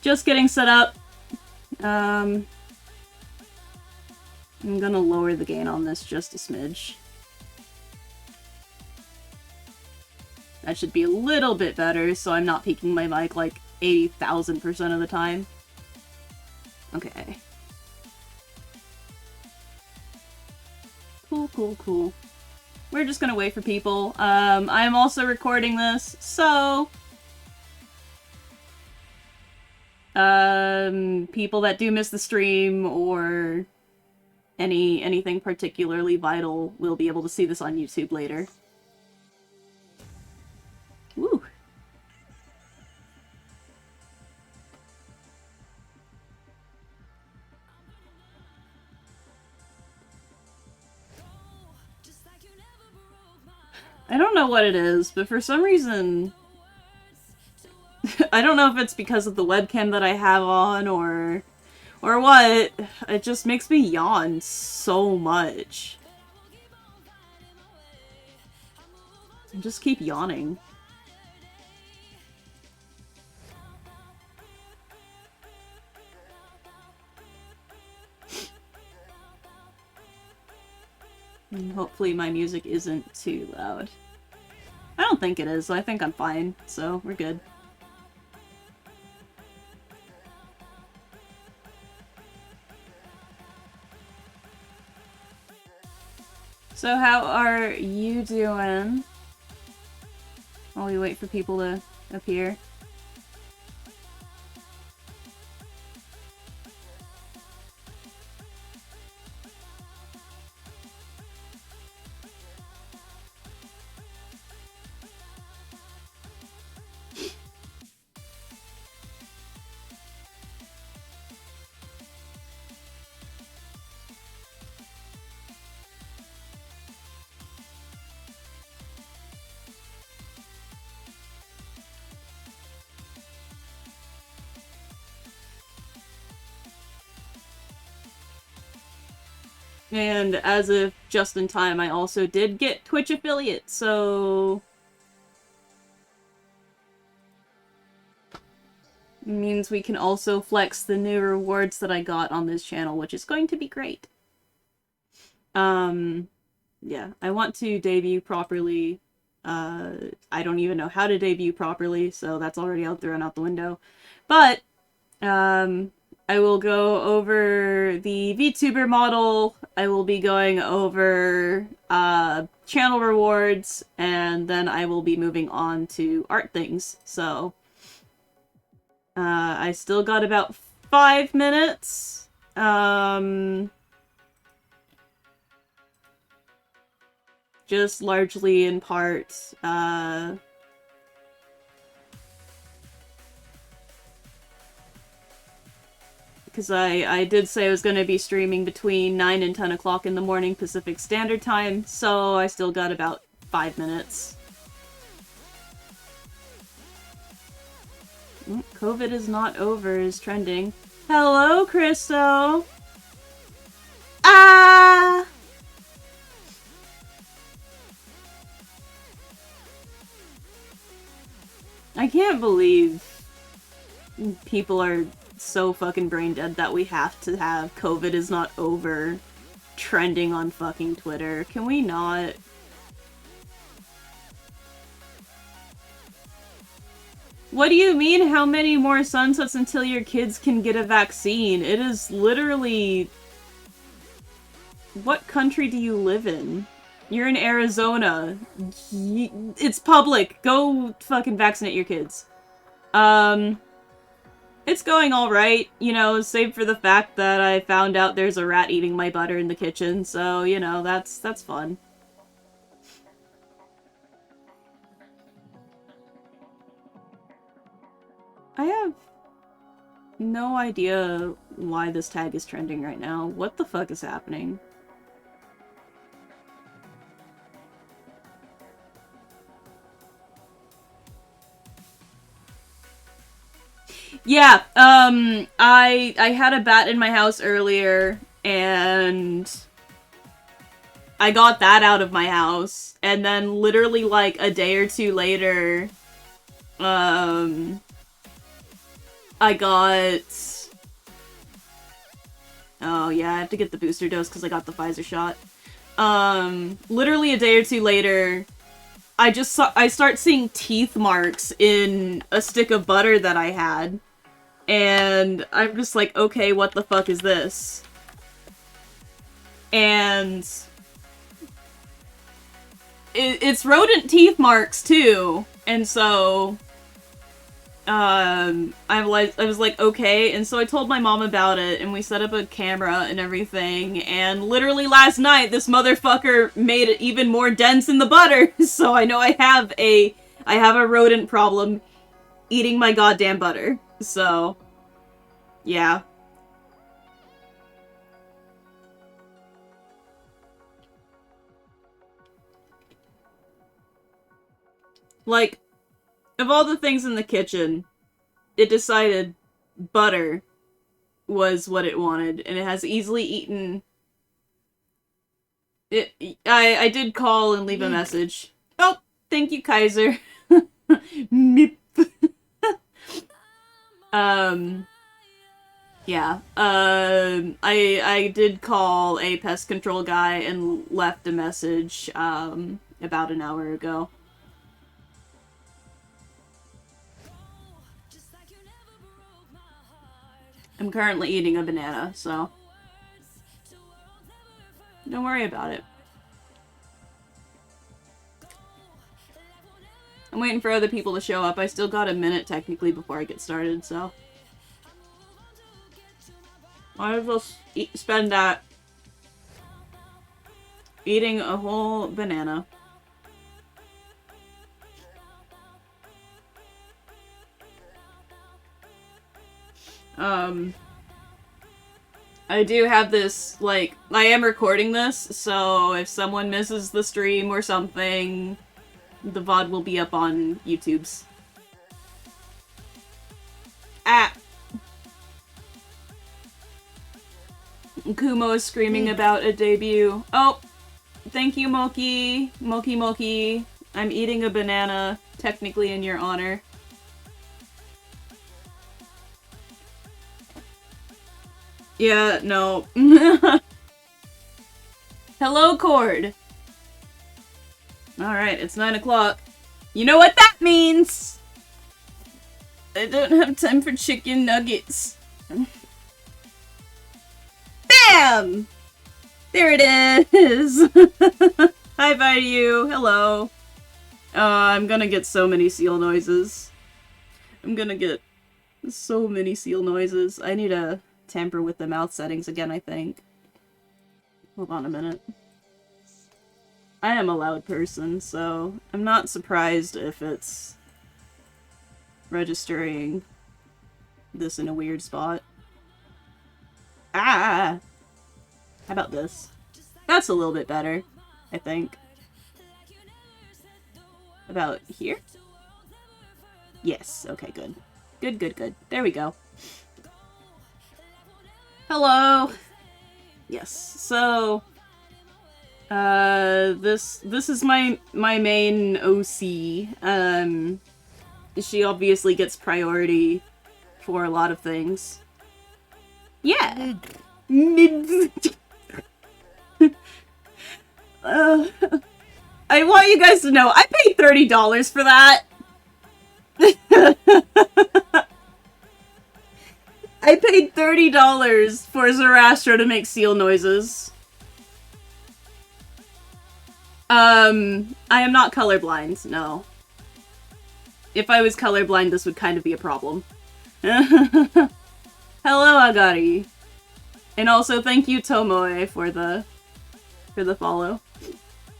Just getting set up. I'm gonna lower the gain on this just a smidge. That should be a little bit better, so I'm not peaking my mic like 80,000% of the time. Okay. Cool, cool, cool. We're just gonna wait for people. I'm also recording this, so... people that do miss the stream or anything particularly vital will be able to see this on YouTube later. Woo! I don't know what it is, but for some reason... I don't know if it's because of the webcam that I have on or what. It just makes me yawn so much. I just keep yawning. And hopefully my music isn't too loud. I don't think it is, so I think I'm fine, so we're good. So how are you doing? While we wait for people to appear. And as of just in time, I also did get Twitch affiliate, so... It means we can also flex the new rewards that I got on this channel, which is going to be great. Yeah, I want to debut properly. I don't even know how to debut properly, so that's already thrown out the window. But, I will go over the VTuber model, I will be going over channel rewards, and then I will be moving on to art things. So, I still got about 5 minutes. Just largely in part, because I did say I was going to be streaming between 9 and 10 o'clock in the morning Pacific Standard Time, so I still got about 5 minutes. COVID is not over is trending. Hello, Christo! Ah! I can't believe people are so fucking brain dead that we have to have COVID is not over trending on fucking Twitter. Can we not? What do you mean, how many more sunsets until your kids can get a vaccine? It is literally... What country do you live in? You're in Arizona. It's public. Go fucking vaccinate your kids. It's going alright, you know, save for the fact that I found out there's a rat eating my butter in the kitchen, so, you know, that's fun. I have no idea why this tag is trending right now. What the fuck is happening? Yeah, I had a bat in my house earlier, and I got that out of my house, and then literally, like, a day or two later, I got... Oh, yeah, I have to get the booster dose because I got the Pfizer shot. Literally a day or two later, I start seeing teeth marks in a stick of butter that I had. And I'm just like, okay, what the fuck is this? And... It's rodent teeth marks, too. And so... I was like, okay, and so I told my mom about it, and we set up a camera and everything, and literally last night, this motherfucker made it even more dense in the butter, so I know I have a rodent problem eating my goddamn butter, so, yeah. Like, of all the things in the kitchen, it decided butter was what it wanted, and it has easily eaten... I did call and leave a message. Oh, thank you, Kaiser. Meep. Yeah. I did call a pest control guy and left a message, about an hour ago. I'm currently eating a banana, so don't worry about it. I'm waiting for other people to show up. I still got a minute, technically, before I get started, so... Might as well spend that eating a whole banana. I do have this, like, I am recording this, so if someone misses the stream or something, the VOD will be up on YouTube's. Ah! Kumo is screaming about a debut. Oh! Thank you, Moki. Moki. I'm eating a banana, technically in your honor. Yeah, no. Hello, Cord. Alright, it's 9 o'clock. You know what that means! I don't have time for chicken nuggets. Bam! There it is! Hi, VTuber. Hello. I'm gonna get so many seal noises. I'm gonna get so many seal noises. I need to tamper with the mouth settings again, I think. Hold on a minute. I am a loud person, so I'm not surprised if it's registering this in a weird spot. Ah! How about this? That's a little bit better, I think. About here? Yes, okay, good. Good. There we go. Hello! Yes, so... this is my main OC. She obviously gets priority for a lot of things. Yeah! I want you guys to know, I paid $30 for that! I paid $30 for Zoroastro to make seal noises. I am not colorblind, no. If I was colorblind, this would kind of be a problem. Hello, Agari. And also, thank you, Tomoe, for the follow.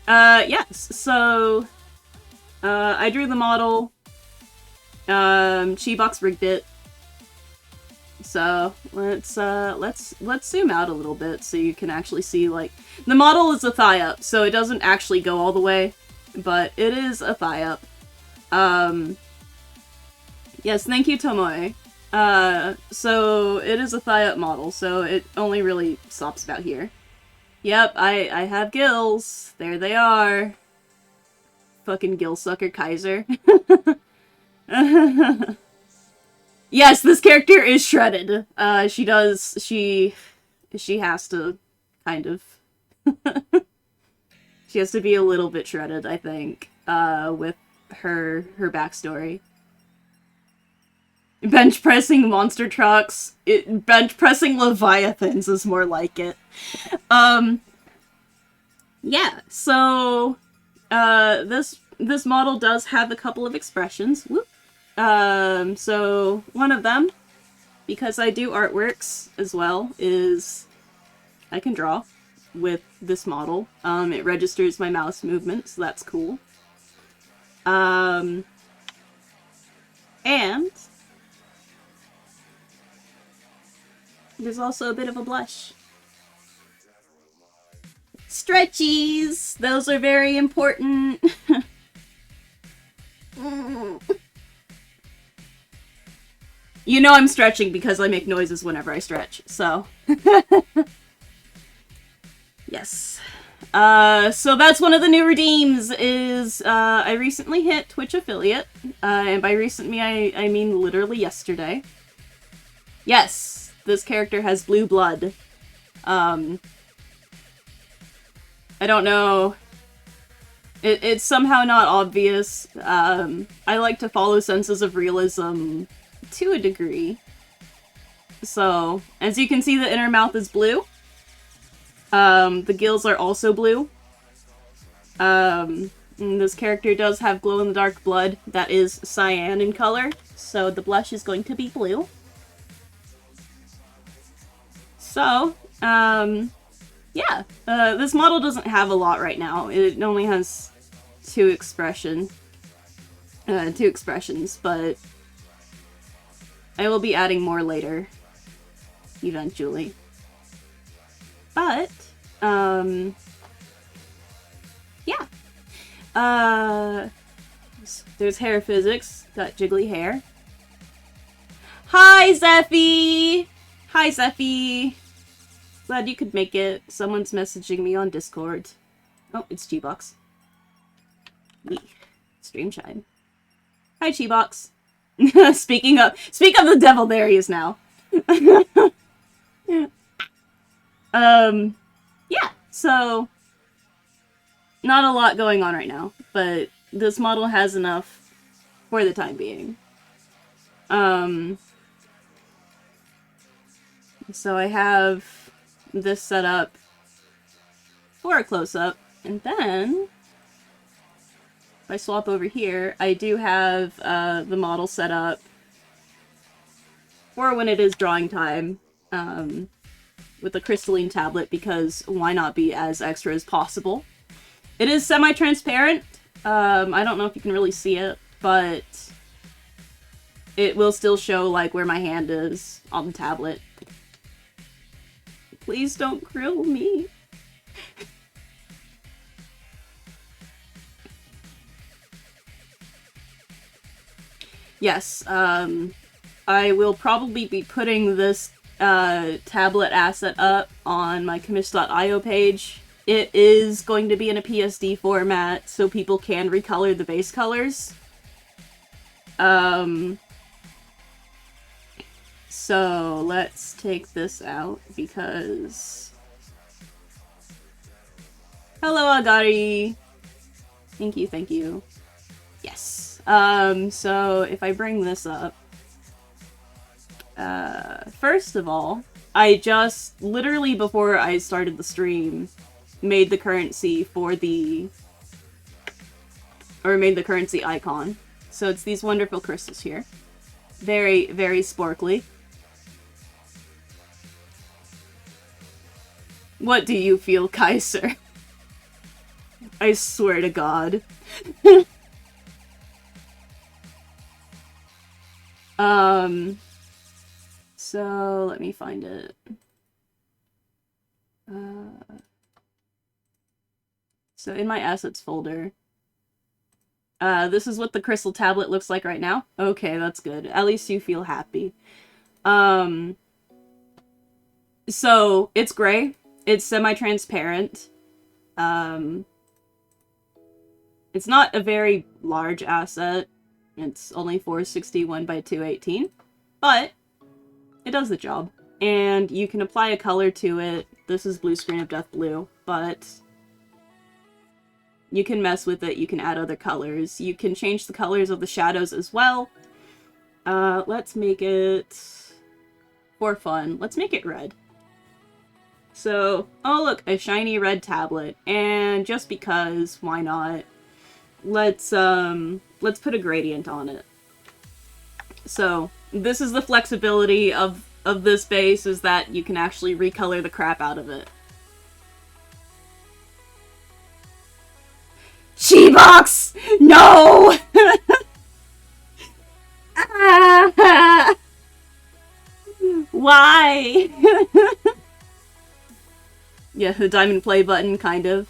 Yes, so... I drew the model. Chibox rigged it. So, let's zoom out a little bit so you can actually see, like... The model is a thigh up, so it doesn't actually go all the way, but it is a thigh up. Yes, thank you, Tomoe. So it is a thigh up model, so it only really stops about here. Yep, I have gills. There they are. Fucking gill sucker Kaiser. Yes, this character is shredded. She has to kind of she has to be a little bit shredded, I think, with her backstory. Bench pressing monster trucks, bench pressing leviathans is more like it. Um, yeah. So, this model does have a couple of expressions. Whoop. So one of them, because I do artworks as well, is I can draw with this model. It registers my mouse movement, so that's cool. And there's also a bit of a blush. Stretchies! Those are very important. You know I'm stretching because I make noises whenever I stretch, so. Yes. So that's one of the new redeems is, I recently hit Twitch affiliate. And by recently, I mean literally yesterday. Yes, this character has blue blood. I don't know. It's somehow not obvious. I like to follow senses of realism to a degree. So, as you can see, the inner mouth is blue. The gills are also blue. This character does have glow-in-the-dark blood that is cyan in color, so the blush is going to be blue. So, yeah. This model doesn't have a lot right now. It only has two expressions, but I will be adding more later, eventually. But, yeah. There's hair physics. Got jiggly hair. Hi, Zeffy! Hi, Zeffy! Glad you could make it. Someone's messaging me on Discord. Oh, it's G-Box. Stream chime. Hi, G-Box. Speak of the devil, there he is now. Yeah, so not a lot going on right now, but this model has enough for the time being. So I have this set up for a close-up, and then if I swap over here, I do have the model set up for when it is drawing time, with a crystalline tablet, because why not be as extra as possible? It is semi-transparent. I don't know if you can really see it, but it will still show like where my hand is on the tablet. Please don't grill me. Yes, I will probably be putting this tablet asset up on my commish.io page. It is going to be in a PSD format, so people can recolor the base colors. So let's take this out because... Hello, Agari! Thank you, thank you. Yes. So if I bring this up, first of all, I just, literally before I started the stream, made the currency for made the currency icon. So it's these wonderful crystals here. Very, very sparkly. What do you feel, Kaiser? I swear to God. So let me find it. So in my assets folder, this is what the crystal tablet looks like right now. Okay, that's good. At least you feel happy. So it's gray. It's semi-transparent. It's not a very large asset. It's only 461 by 218. but it does the job. And you can apply a color to it. This is Blue Screen of Death Blue, but you can mess with it. You can add other colors. You can change the colors of the shadows as well. Let's make it, for fun, let's make it red. So, oh look, a shiny red tablet. And just because, why not? Let's put a gradient on it. So, this is the flexibility of this base, is that you can actually recolor the crap out of it. She-Box! No! Why? Yeah, the diamond play button, kind of.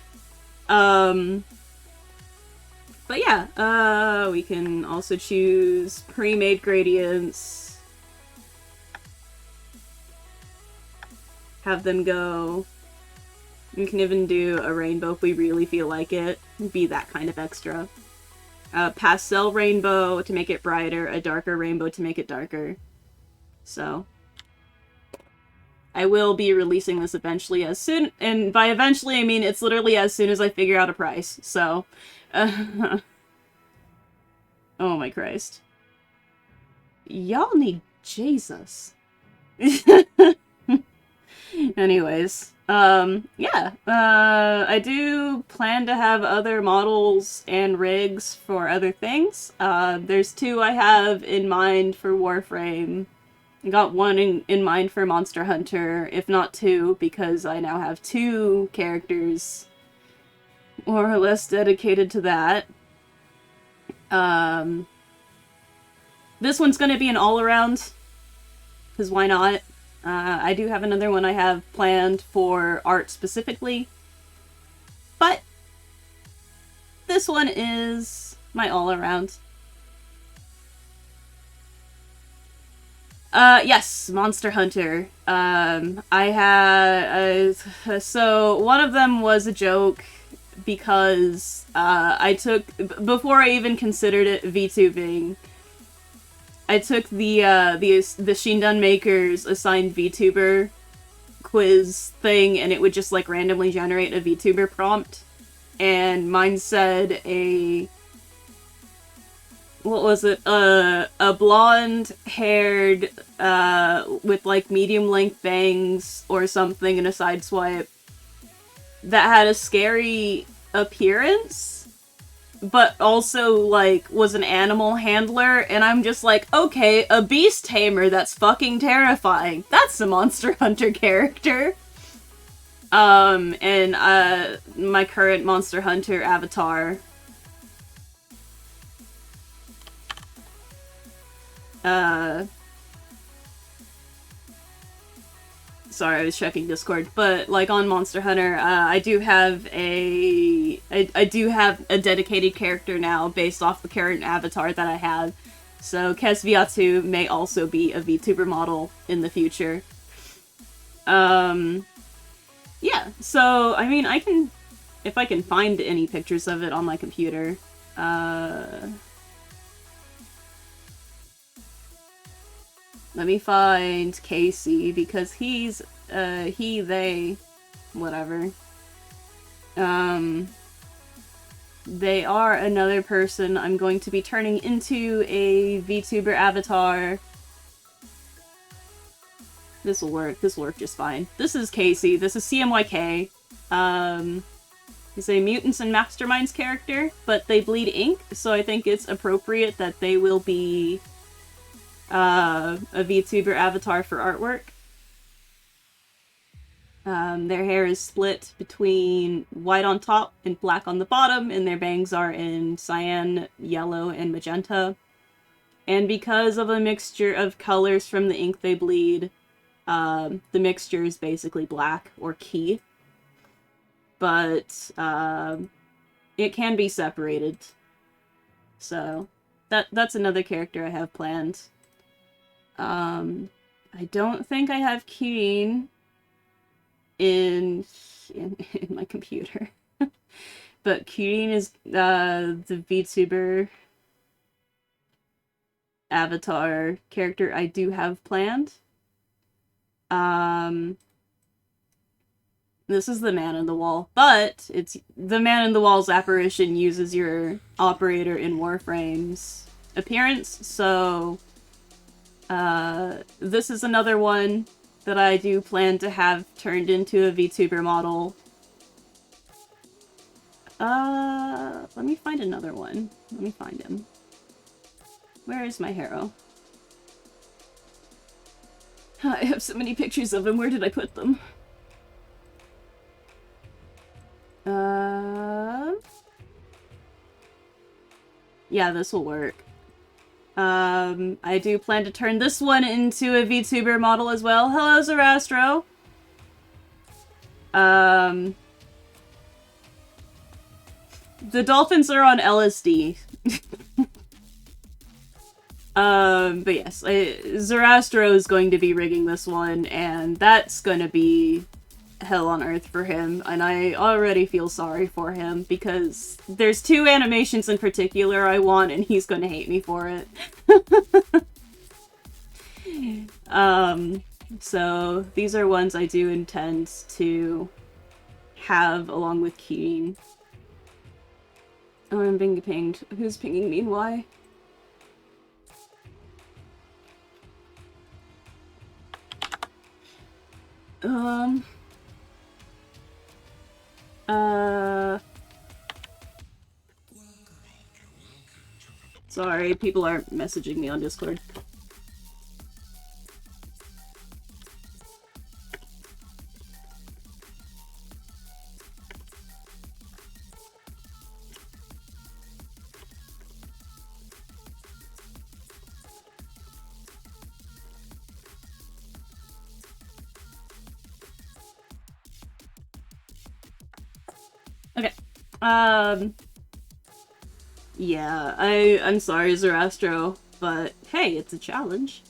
But yeah, we can also choose pre-made gradients. Have them go. You can even do a rainbow if we really feel like it. Be that kind of extra. Pastel rainbow to make it brighter, a darker rainbow to make it darker. So, I will be releasing this eventually, as soon, and by eventually I mean it's literally as soon as I figure out a price, so. Oh my Christ. Y'all need Jesus. Anyways, yeah, I do plan to have other models and rigs for other things. There's 2 I have in mind for Warframe. I got 1 in mind for Monster Hunter, if not 2, because I now have 2 characters more or less dedicated to that. This one's gonna be an all-around, because why not? I do have another one I have planned for art specifically, but this one is my all-around. Yes, Monster Hunter. I had, so one of them was a joke because, I took, before I even considered it VTubing, I took the Shindan Makers assigned VTuber quiz thing, and it would just, like, randomly generate a VTuber prompt. And mine said what was it? A blonde-haired, with, like, medium-length bangs or something and a side swipe that had a scary appearance, but also, like, was an animal handler, and I'm just like, okay, a beast tamer that's fucking terrifying. That's a Monster Hunter character. And, my current Monster Hunter avatar, sorry, I was checking Discord, but, like, on Monster Hunter, I do have a dedicated character now based off the current avatar that I have. So, Kesviatu may also be a VTuber model in the future. Yeah, so, I mean, I can, if I can find any pictures of it on my computer, let me find Casey, because he's, they, whatever. They are another person I'm going to be turning into a VTuber avatar. This'll work just fine. This is Casey, this is CMYK. He's a Mutants and Masterminds character, but they bleed ink, so I think it's appropriate that they will be a VTuber avatar for artwork. Their hair is split between white on top and black on the bottom, and their bangs are in cyan, yellow, and magenta. And because of a mixture of colors from the ink they bleed, the mixture is basically black or key. But it can be separated. So that's another character I have planned. I don't think I have Kirin in my computer. But Kirin is the VTuber. avatar character I do have planned. This is the Man in the Wall, but it's the Man in the Wall's apparition uses your operator in Warframe's appearance, so this is another one that I do plan to have turned into a VTuber model. Let me find another one. Let me find him. Where is my hero? I have so many pictures of him. Where did I put them? Yeah, this will work. I do plan to turn this one into a VTuber model as well. Hello, Zarastro. The dolphins are on LSD. But yes, Zarastro is going to be rigging this one, and that's gonna be hell on earth for him, and I already feel sorry for him, because there's two animations in particular I want, and he's gonna hate me for it. So these are ones I do intend to have along with Keen. Oh, I'm being pinged. Who's pinging me and why? Sorry, people aren't messaging me on Discord. Okay. Yeah, I'm sorry, Zarastro, but hey, it's a challenge.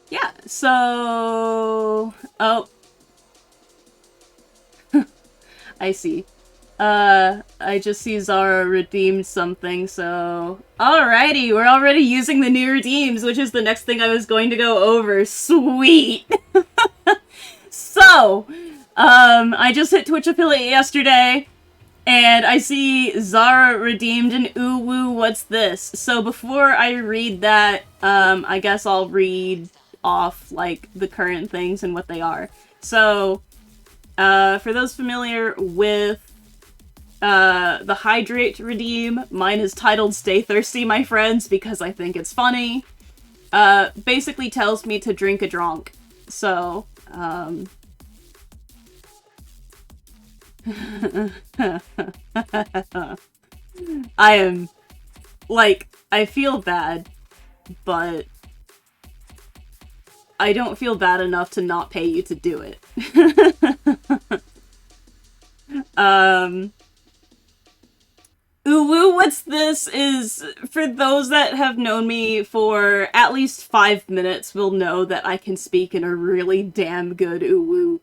Yeah, so... Oh. I see. I just see Zara redeemed something, so... Alrighty, we're already using the new redeems, which is the next thing I was going to go over. Sweet! So, I just hit Twitch affiliate yesterday, and I see Zara redeemed an ooh woo, what's this? So before I read that, I guess I'll read off, like, the current things and what they are. So, for those familiar with the Hydrate redeem, mine is titled Stay Thirsty, My Friends, because I think it's funny. Basically tells me to drink a dronk. So, I am, like, I feel bad, but I don't feel bad enough to not pay you to do it. Uwu, what's this is, for those that have known me for at least 5 minutes will know that I can speak in a really damn good Uwu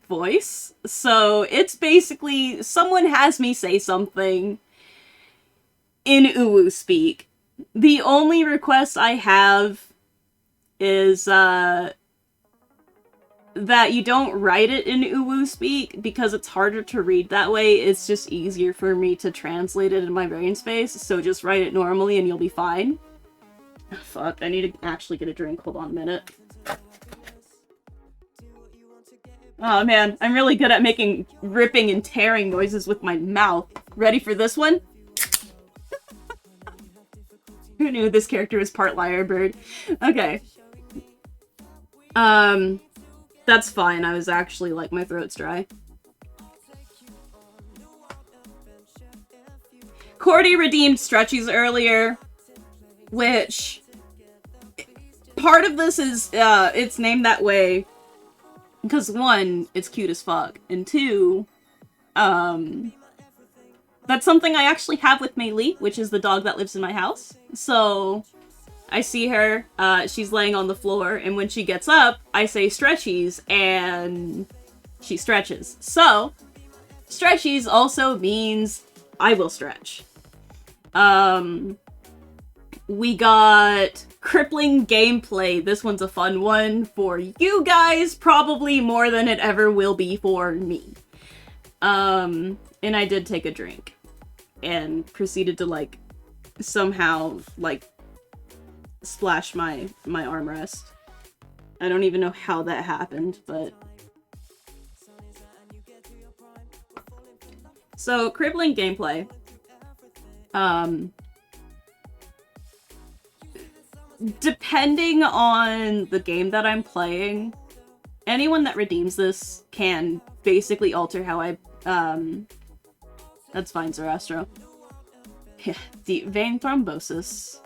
voice. So it's basically, someone has me say something in Uwu speak. The only request I have is, that you don't write it in Uwu speak, because it's harder to read that way. It's just easier for me to translate it in my brain space, so just write it normally and you'll be fine. Fuck, I need to actually get a drink. Hold on a minute. Oh man, I'm really good at making ripping and tearing noises with my mouth. Ready for this one? Who knew this character was part lyrebird? Okay. That's fine, I was actually, like, my throat's dry. Cordy redeemed Stretchies earlier, which... part of this is, it's named that way because, one, it's cute as fuck, and two, that's something I actually have with Mei Li, which is the dog that lives in my house. So... I see her, she's laying on the floor, and when she gets up, I say Stretchies, and she stretches. So, stretchies also means I will stretch. We got crippling gameplay. This one's a fun one for you guys, probably more than it ever will be for me. And I did take a drink and proceeded to, like, somehow, like, splash my armrest. I don't even know how that happened, but... So, crippling gameplay. Depending on the game that I'm playing, anyone that redeems this can basically alter how I, that's fine, Zoroastro. Yeah, deep vein thrombosis.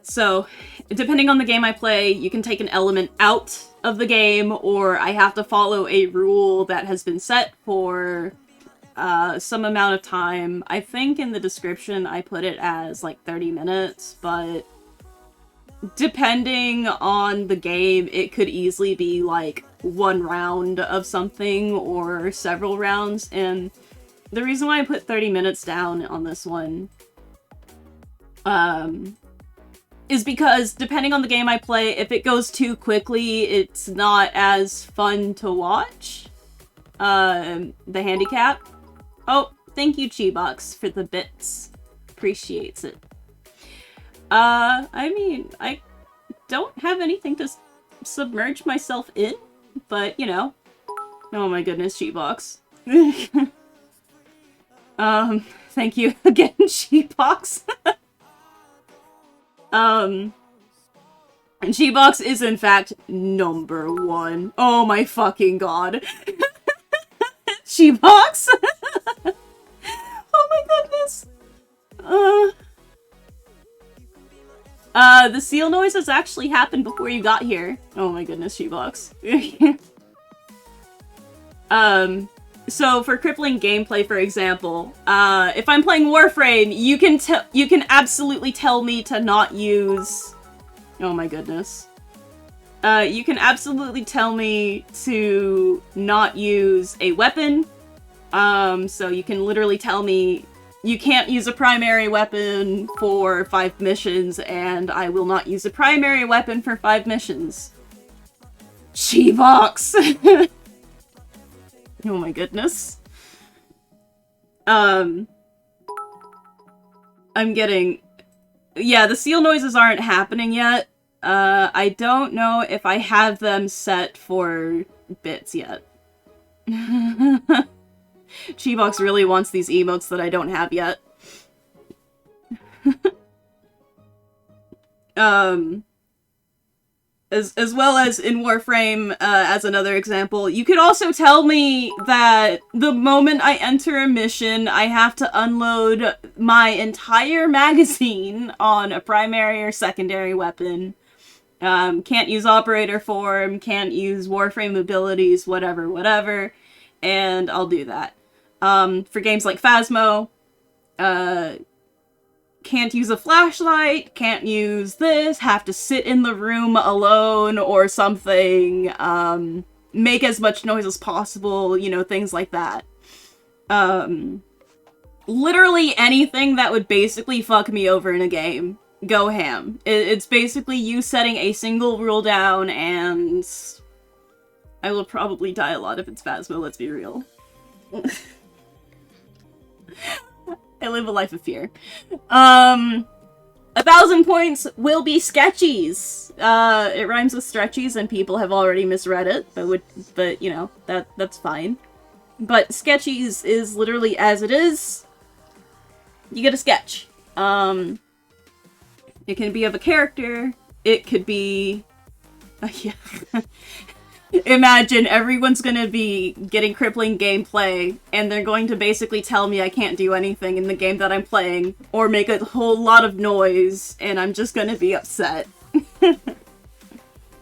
So, depending on the game I play, you can take an element out of the game, or I have to follow a rule that has been set for some amount of time. I think in the description I put it as like 30 minutes, but depending on the game, it could easily be like one round of something or several rounds. And the reason why I put 30 minutes down on this one is because depending on the game I play, if it goes too quickly, it's not as fun to watch. The handicap. Oh, thank you, Chibox, for the bits. Appreciates it. I mean, I don't have anything to submerge myself in, but, you know. Oh my goodness, Chibox. Thank you again, Chibox. And Chibox is, in fact, #1. Oh my fucking god. Chibox? Oh my goodness. The seal noises actually happened before you got here. Oh my goodness, Chibox. So for crippling gameplay, for example, if I'm playing Warframe, you can absolutely tell me to not use... Oh my goodness. You can absolutely tell me to not use a weapon. So you can literally tell me you can't use a primary weapon for 5 missions, and I will not use a primary weapon for 5 missions. Chibox! Oh my goodness. I'm getting... Yeah, the seal noises aren't happening yet. I don't know if I have them set for bits yet. Chibox really wants these emotes that I don't have yet. As well as in Warframe, as another example, you could also tell me that the moment I enter a mission, I have to unload my entire magazine on a primary or secondary weapon. Can't use operator form, can't use Warframe abilities, whatever, and I'll do that. For games like Phasmo, can't use a flashlight, can't use this, have to sit in the room alone or something, make as much noise as possible, you know, things like that. Literally anything that would basically fuck me over in a game, go ham. It's basically you setting a single rule down, and I will probably die a lot if it's Phasmo, let's be real. I live a life of fear. 1,000 points will be sketchies. It rhymes with stretchies, and people have already misread it, but you know, that's fine. But sketchies is literally as it is. You get a sketch. It can be of a character. It could be... yeah. Imagine everyone's gonna be getting crippling gameplay, and they're going to basically tell me I can't do anything in the game that I'm playing, or make a whole lot of noise, and I'm just gonna be upset.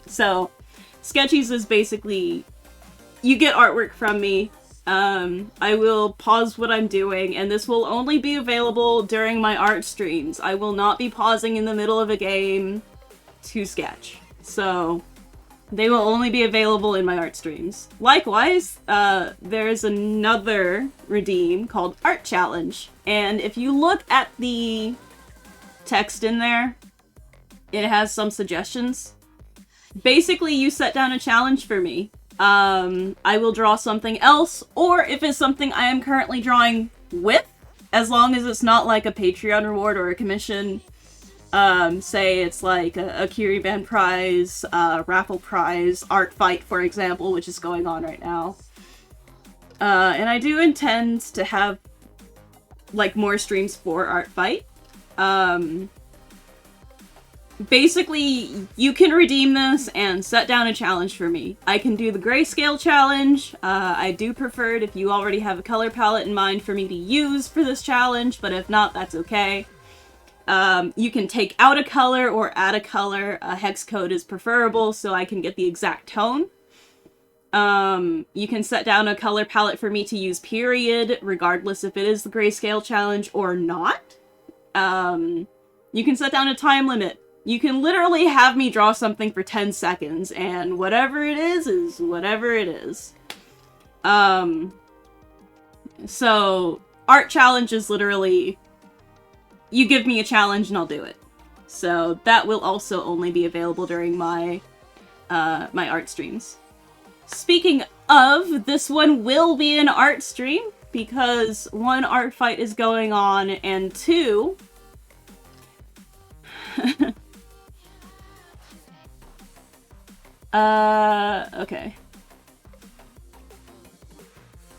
So, sketchies is basically, you get artwork from me. I will pause what I'm doing, and this will only be available during my art streams. I will not be pausing in the middle of a game to sketch. So... They will only be available in my art streams. Likewise, there's another redeem called Art Challenge. And if you look at the text in there, it has some suggestions. Basically, you set down a challenge for me. I will draw something else, or if it's something I am currently drawing with, as long as it's not like a Patreon reward or a commission. Say it's like a Kiri Van prize, raffle prize, art fight, for example, which is going on right now. And I do intend to have, like, more streams for art fight. Basically, you can redeem this and set down a challenge for me. I can do the grayscale challenge. I do prefer it if you already have a color palette in mind for me to use for this challenge, but if not, that's okay. You can take out a color or add a color. A hex code is preferable so I can get the exact tone. You can set down a color palette for me to use, period, regardless if it is the grayscale challenge or not. You can set down a time limit. You can literally have me draw something for 10 seconds, and whatever it is whatever it is. So, art challenge is literally, you give me a challenge and I'll do it. So that will also only be available during my my art streams. Speaking of, this one will be an art stream because 1, art fight is going on, and 2, okay.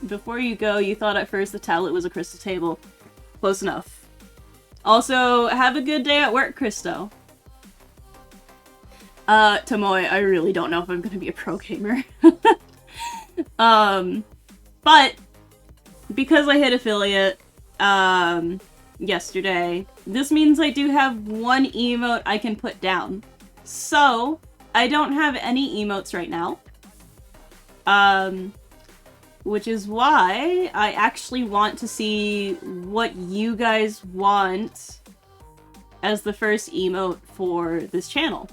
Before you go, you thought at first the tablet was a crystal table. Close enough. Also, have a good day at work, Christo. Tomoe, I really don't know if I'm gonna be a pro gamer. But, because I hit affiliate, yesterday, this means I do have 1 emote I can put down. So, I don't have any emotes right now. Which is why I actually want to see what you guys want as the first emote for this channel.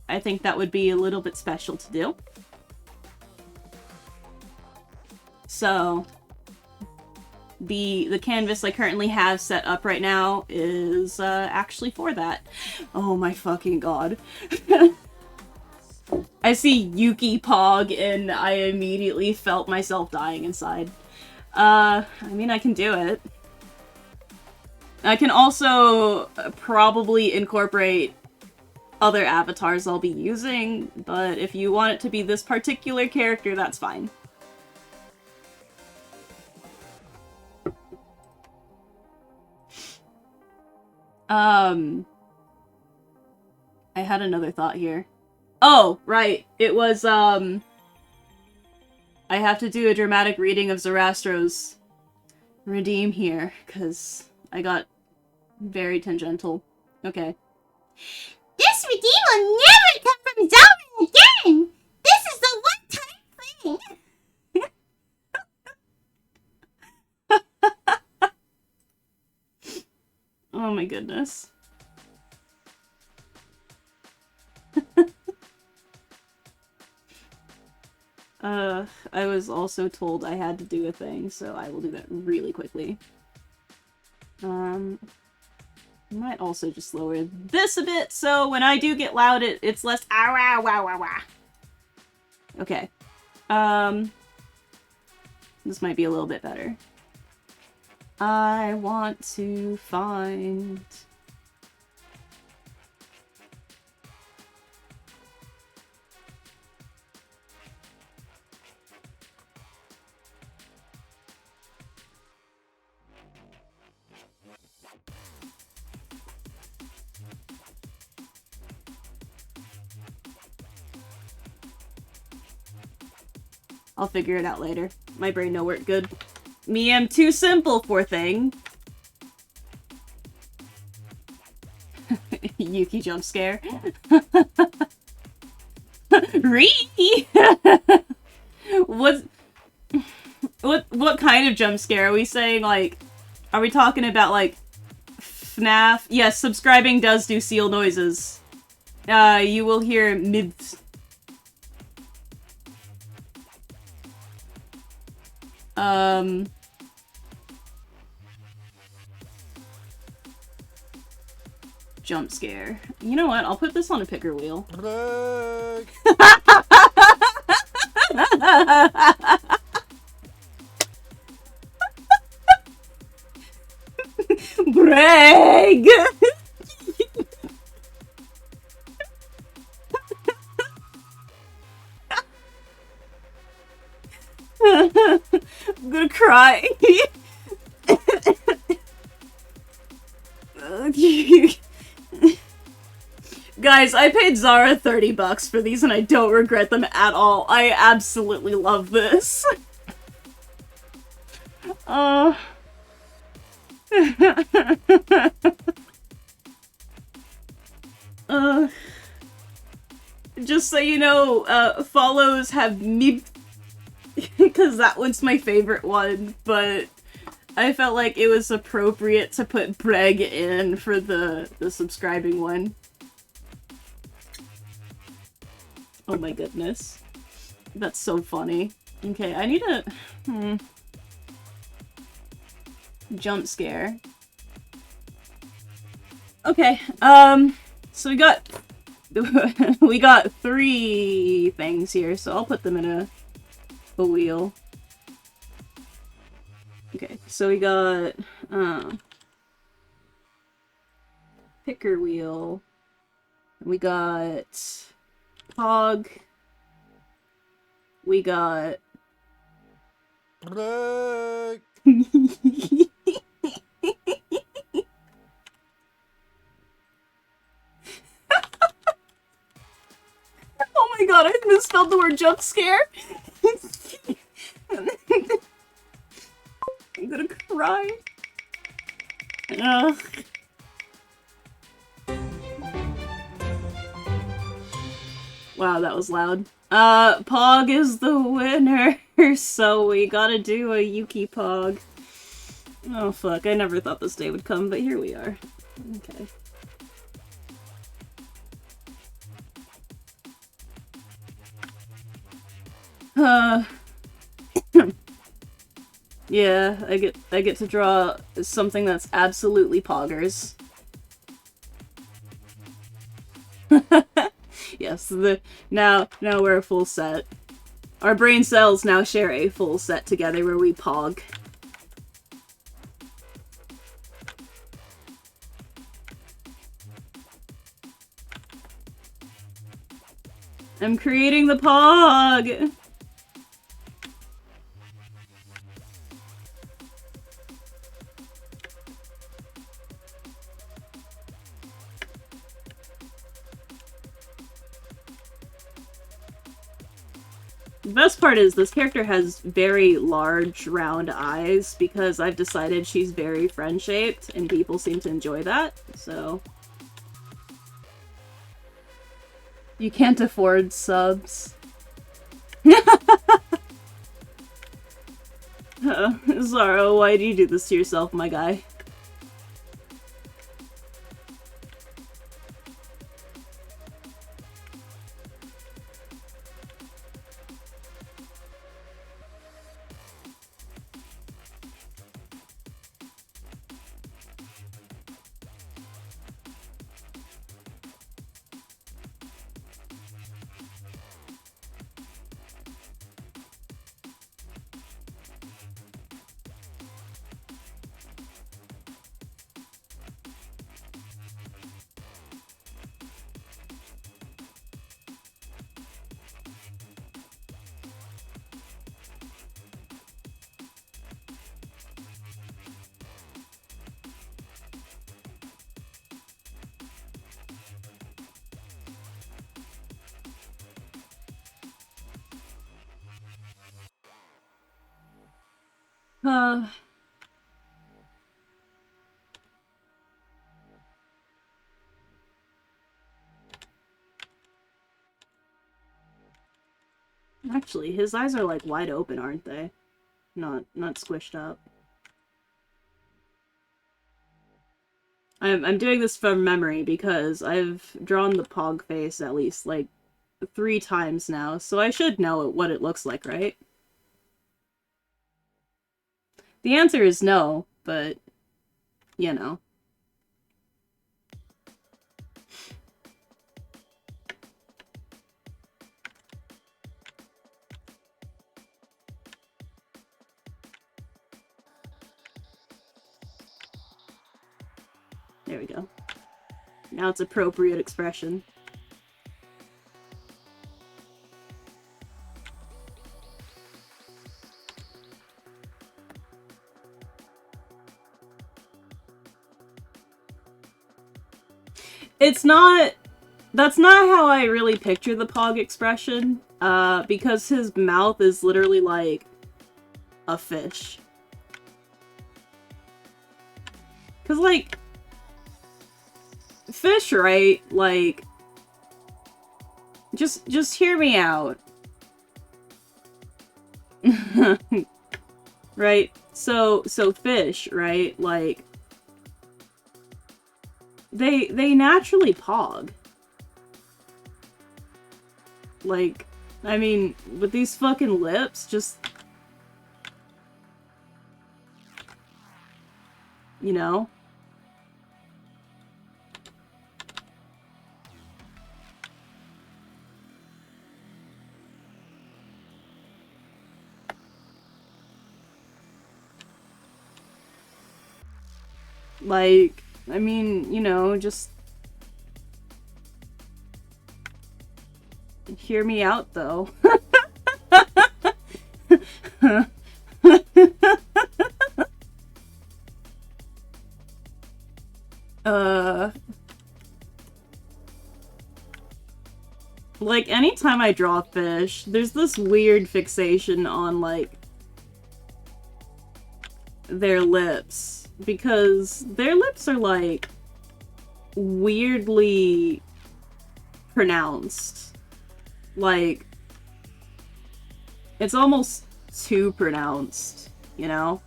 I think that would be a little bit special to do. So, the canvas I currently have set up right now is actually for that. Oh my fucking god. I see Yuki Pog and I immediately felt myself dying inside. I mean, I can do it. I can also probably incorporate other avatars I'll be using, but if you want it to be this particular character, that's fine. I had another thought here. Oh, right. It was, I have to do a dramatic reading of Zoroastro's redeem here, because I got very tangential. Okay. This redeem will never come from Zelda again! This is the one-time thing! Oh my goodness. I was also told I had to do a thing, so I will do that really quickly. I might also just lower this a bit, so when I do get loud, it's less ow ow ow ow ow. Okay. This might be a little bit better. I want to find... I'll figure it out later. My brain no work good. Me am too simple for thing. Yuki jump scare. Ree! What kind of jump scare? Are we saying, like, are we talking about, like, FNAF? Yes, subscribing does do seal noises. You will hear Um... Jump scare. You know what? I'll put this on a picker wheel. Break. Brag! I'm gonna cry. Guys, I paid Zara $30 for these and I don't regret them at all. I absolutely love this. Just so you know, follows have me because that one's my favorite one, but I felt like it was appropriate to put Breg in for the subscribing one. Oh my goodness. That's so funny. Okay, I need a... jump scare. Okay, so we got... we got 3 things here, so I'll put them in a wheel. Okay, so we got, picker wheel. We got Pog. We got... Break. Oh my god, I misspelled the word jump scare! I'm gonna cry. Wow, that was loud. Pog is the winner, so we gotta do a Yuki Pog. Oh fuck, I never thought this day would come, but here we are. Okay. Yeah, I get to draw something that's absolutely poggers. Yes, now we're a full set. Our brain cells now share a full set together where we pog. I'm creating the pog! The best part is this character has very large, round eyes because I've decided she's very friend-shaped and people seem to enjoy that, so... You can't afford subs. Zara, why do you do this to yourself, my guy? Uh... Actually, his eyes are like wide open, aren't they? Not squished up. I'm doing this from memory because I've drawn the Pog face at least like 3 times now, so I should know what it looks like, right? The answer is no, but, you know. There we go. Now it's appropriate expression. It's not... That's not how I really picture the Pog expression, because his mouth is literally like a fish. Cause like, fish, right? Like, just hear me out. Right? So fish, right? Like, they naturally pog. Like, I mean, with these fucking lips, just... You know? Like, I mean, you know, just... Hear me out, though. Like, anytime I draw fish, there's this weird fixation on, like, their lips. Because their lips are, like, weirdly pronounced. Like, it's almost too pronounced, you know?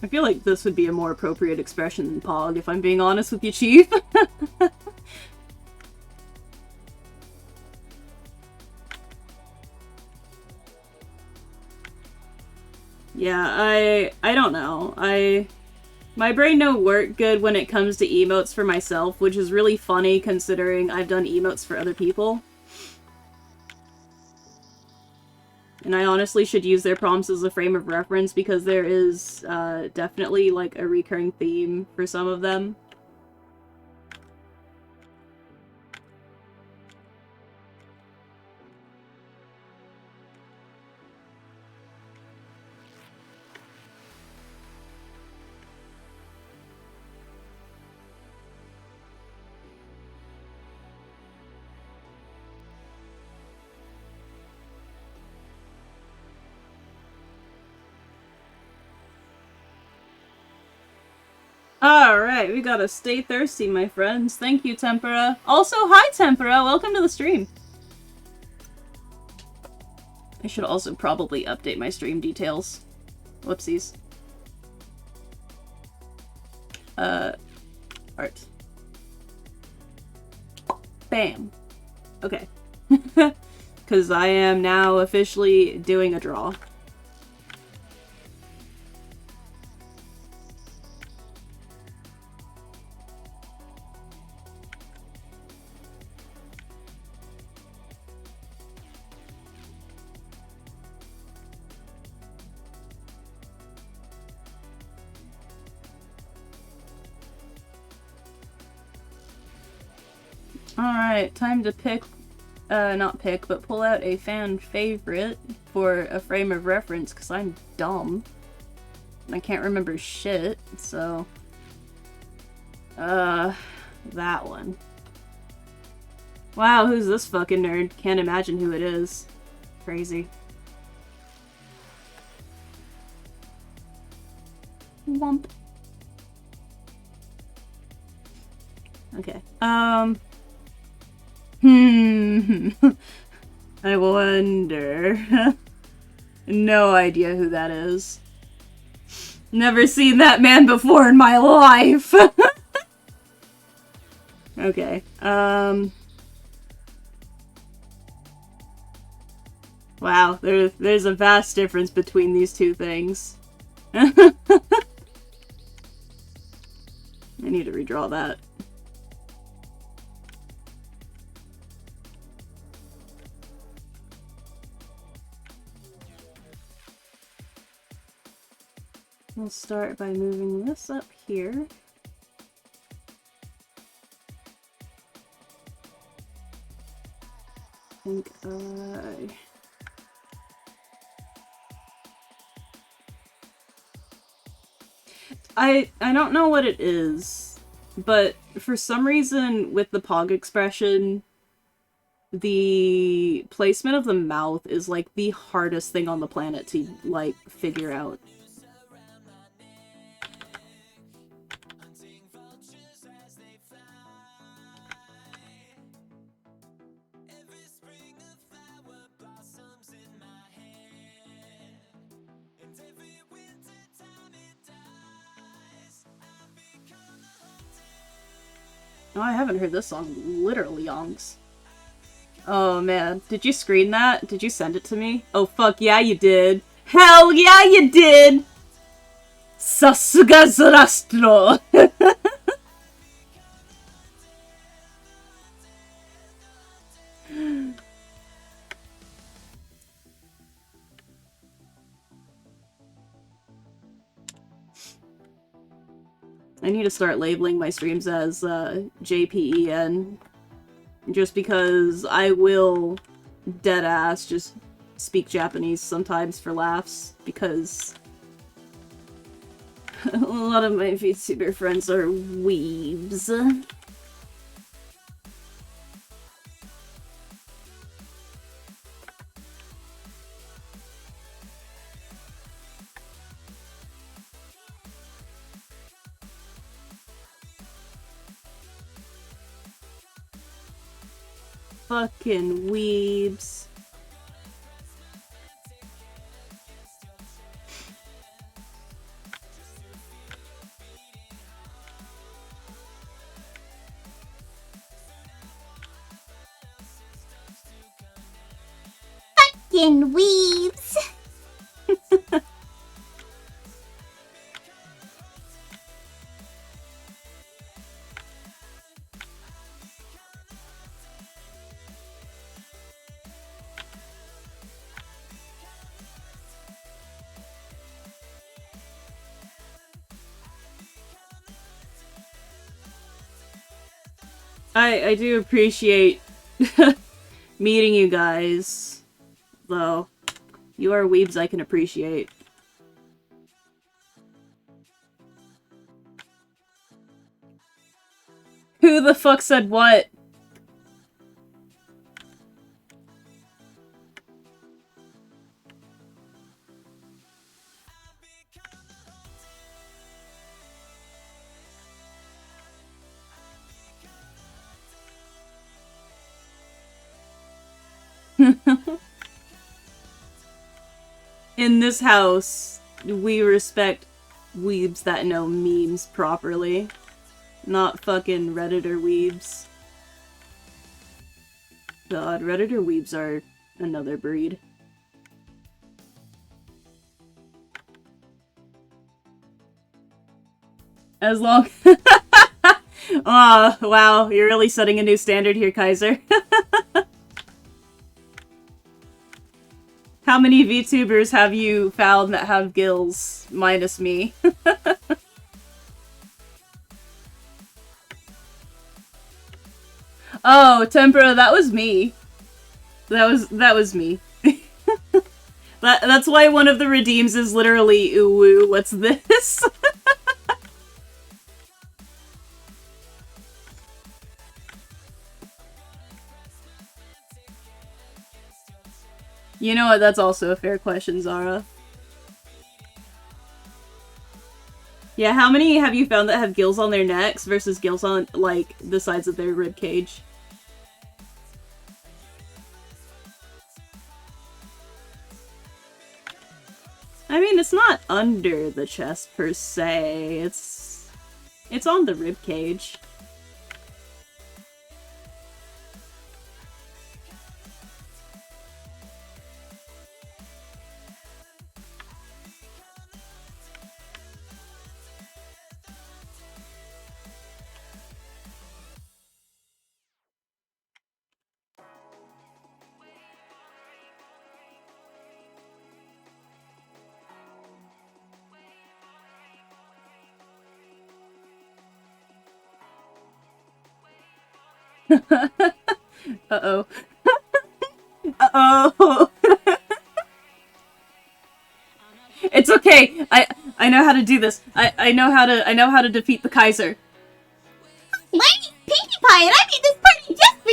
I feel like this would be a more appropriate expression than Pog, if I'm being honest with you, Chief. Yeah, I don't know. My brain don't work good when it comes to emotes for myself, which is really funny considering I've done emotes for other people. And I honestly should use their prompts as a frame of reference because there is definitely like a recurring theme for some of them. Alright, we gotta stay thirsty, my friends. Thank you, Tempera. Also, hi, Tempera! Welcome to the stream! I should also probably update my stream details. Whoopsies. Art. Bam. Okay. Because I am now officially doing a draw. Alright, time to pick, not pick, but pull out a fan favorite for a frame of reference, because I'm dumb. And I can't remember shit, so... that one. Wow, who's this fucking nerd? Can't imagine who it is. Crazy. Womp. Okay, I wonder. No idea who that is. Never seen that man before in my life! Okay, wow, there's a vast difference between these two things. I need to redraw that. We'll start by moving this up here. I don't know what it is, but for some reason with the Pog expression, the placement of the mouth is like the hardest thing on the planet to like figure out. Oh, I haven't heard this song in literally yonks. Oh man, did you screen that? Did you send it to me? Oh fuck yeah you did! Hell yeah you did! Sasuga Zorastro! I need to start labeling my streams as JPEN. Just because I will deadass just speak Japanese sometimes for laughs, because a lot of my VTuber friends are weebs. Fucking weebs. Fucking weebs. I do appreciate meeting you guys, though. You are weebs I can appreciate. Who the fuck said what? In this house, we respect weebs that know memes properly. Not fucking Redditor weebs. God, Redditor weebs are another breed. As long... Aw, wow, you're really setting a new standard here, Kaiser. How many VTubers have you found that have gills, minus me? Oh, Tempera, that was me. That was me. That's why one of the redeems is literally, ooh, what's this? You know what, that's also a fair question, Zara. Yeah, how many have you found that have gills on their necks versus gills on, like, the sides of their rib cage? it's not under the chest per se. It's on the rib cage. Uh-oh. Uh-oh. It's okay. I know how to do this. I know how to defeat the Kaiser. My name's Pinkie Pie, and I made this party just for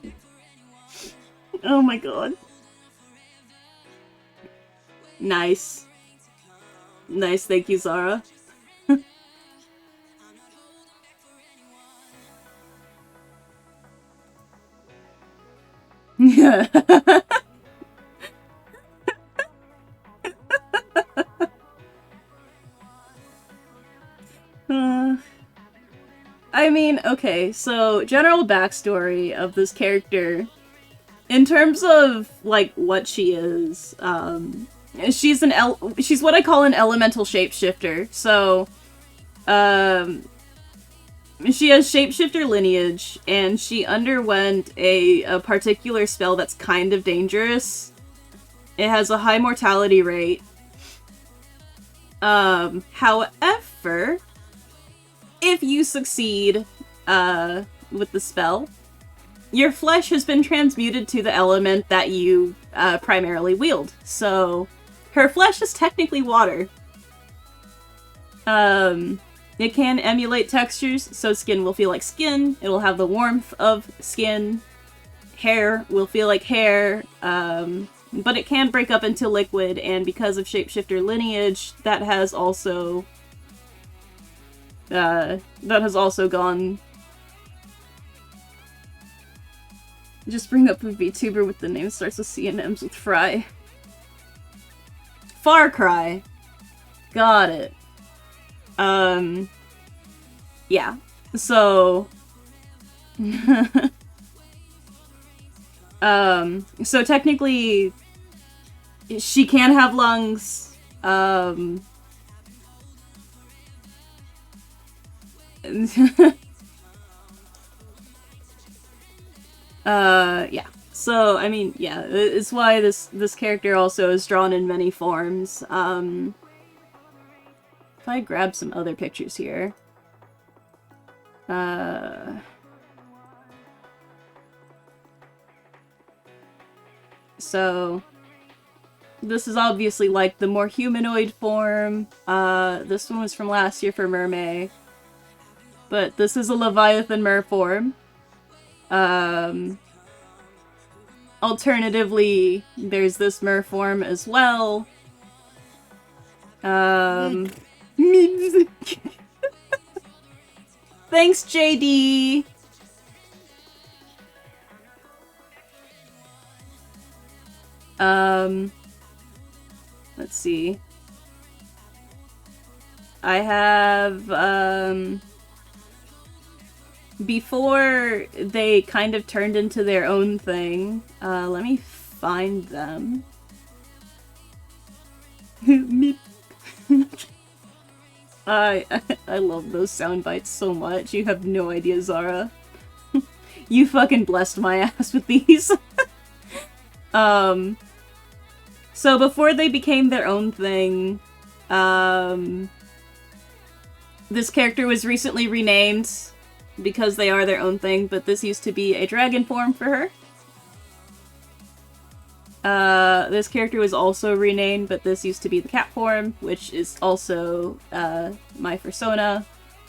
you! Oh my god. Nice. Nice, thank you, Zara. Yeah. I mean, okay, so general backstory of this character. In terms of, like, what she is, she's she's what I call an elemental shapeshifter. So, she has shapeshifter lineage, and she underwent a particular spell that's kind of dangerous. It has a high mortality rate. However, if you succeed, with the spell, your flesh has been transmuted to the element that you, primarily wield. So, her flesh is technically water. It can emulate textures, so skin will feel like skin, it'll have the warmth of skin, hair will feel like hair, but it can break up into liquid, and because of shapeshifter lineage, that has also gone. Just bring up a VTuber with the name starts with C and ends with Fry. Far Cry. Got it. Yeah. So... so technically, she can have lungs, yeah. So, I mean, yeah, it's why this character also is drawn in many forms. If I grab some other pictures here. So, this is obviously, like, the more humanoid form. This one was from last year for Mermaid. But this is a Leviathan Mer form. Alternatively, there's this Mer form as well. Thanks, JD! Let's see. I have, before they kind of turned into their own thing, let me find them. I love those sound bites so much. You have no idea, Zara. You fucking blessed my ass with these. So before they became their own thing, this character was recently renamed because they are their own thing, but this used to be a dragon form for her. This character was also renamed, but this used to be the cat form, which is also, my persona,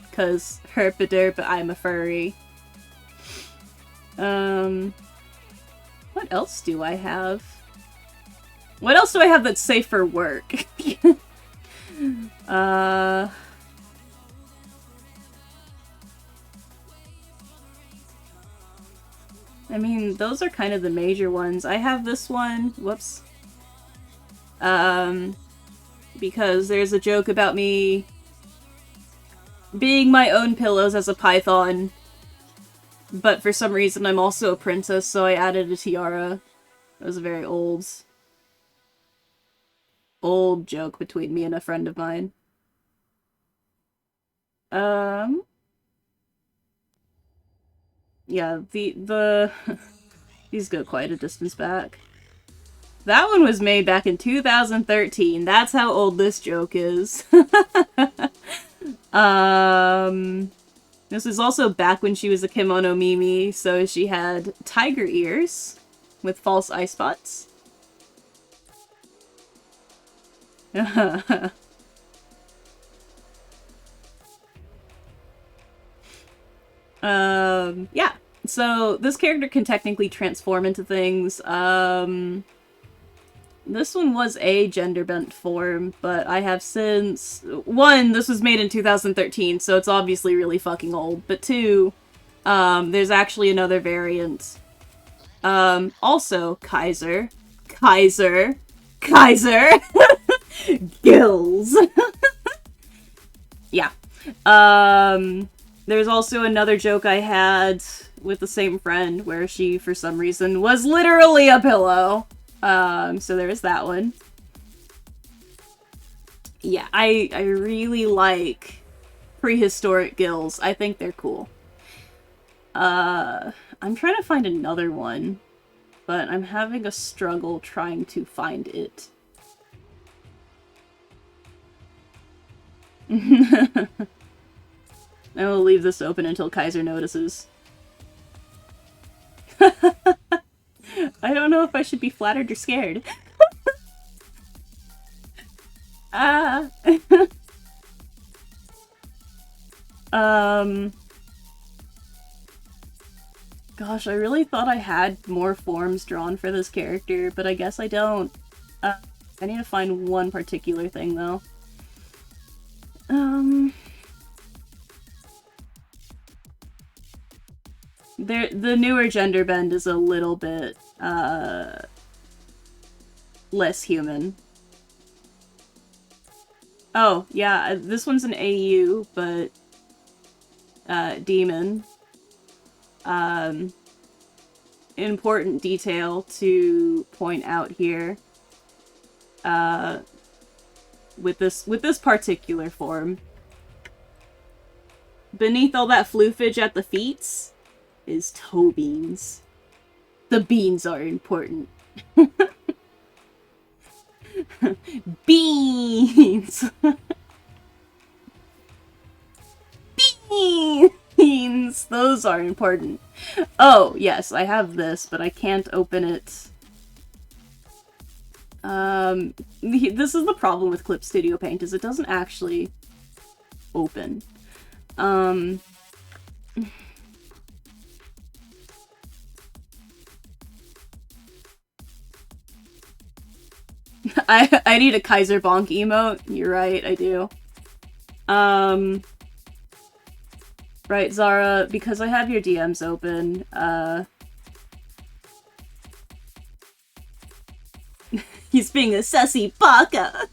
because herpader, but I'm a furry. What else do I have? What else do I have that's safe for work? I mean, those are kind of the major ones. I have this one. Whoops. Because there's a joke about me being my own pillows as a python, but for some reason I'm also a princess, so I added a tiara. It was a very old joke between me and a friend of mine. Yeah, the these go quite a distance back. That one was made back in 2013. That's how old this joke is. This is also back when she was a kimono Mimi, so she had tiger ears with false eye spots. Yeah. So this character can technically transform into things. This one was a gender-bent form, but I have since... One, this was made in 2013, so it's obviously really fucking old. But two, there's actually another variant. Also, Kaiser. Gills! Yeah. There's also another joke I had with the same friend where she, for some reason, was literally a pillow. So there's that one. Yeah, I really like prehistoric gills. I think they're cool. I'm trying to find another one, but I'm having a struggle trying to find it. I will leave this open until Kaiser notices. I don't know if I should be flattered or scared. Gosh, I really thought I had more forms drawn for this character, but I guess I don't. I need to find one particular thing, though. The newer gender bend is a little bit, less human. Oh, yeah, this one's an AU, but, demon. Important detail to point out here, with this particular form. Beneath all that floofage at the feet is toe beans. The beans are important. Beans! Beans! Those are important. Oh, yes, I have this, but I can't open it. This is the problem with Clip Studio Paint, is it doesn't actually open. I need a Kaiser Bonk emote. You're right, I do. Right, Zara, because I have your DMs open, he's being a sussy baka!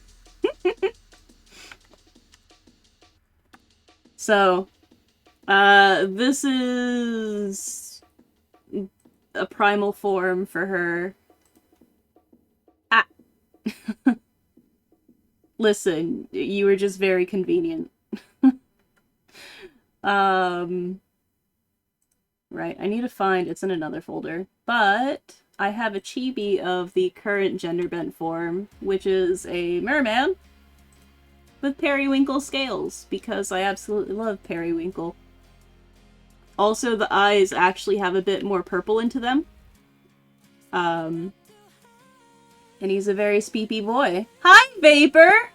So, this is a primal form for her. Ah! Listen, you were just very convenient. Right, I need to find, it's in another folder, but I have a chibi of the current gender bent form, which is a merman with periwinkle scales, because I absolutely love periwinkle. Also, the eyes actually have a bit more purple into them. And he's a very speepy boy. Hi, Vapor!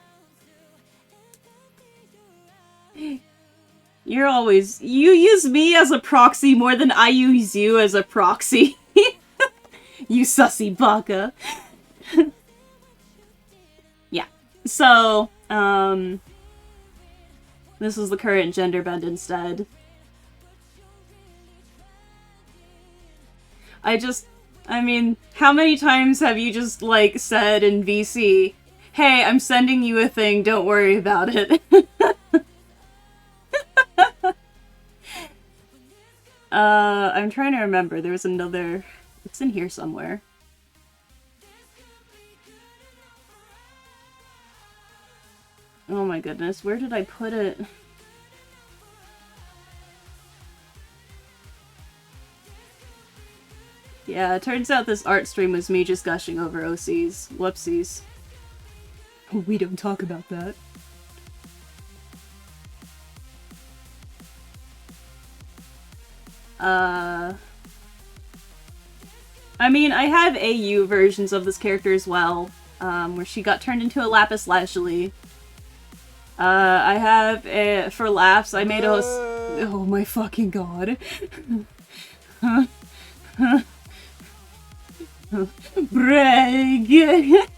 You're always... You use me as a proxy more than I use you as a proxy. You sussy baka. Yeah. So, this is the current gender bend instead. I mean, how many times have you just, like, said in VC, Hey, I'm sending you a thing, don't worry about it. I'm trying to remember. There was another... It's in here somewhere. Oh my goodness, where did I put it? Yeah, it turns out this art stream was me just gushing over OCs. Whoopsies. We don't talk about that. I mean, I have AU versions of this character as well, where she got turned into a lapis lazuli. I have a, for laughs, I made a... Oh my fucking god. Brag!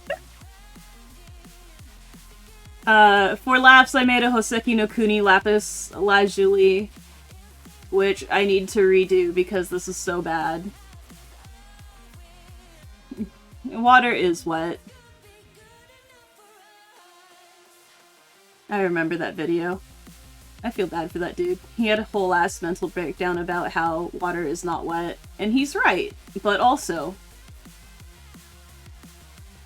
For laughs, I made a Hoseki no Kuni lapis lazuli, which I need to redo because this is so bad. Water is wet. I remember that video. I feel bad for that dude. He had a whole ass mental breakdown about how water is not wet. And he's right, but also...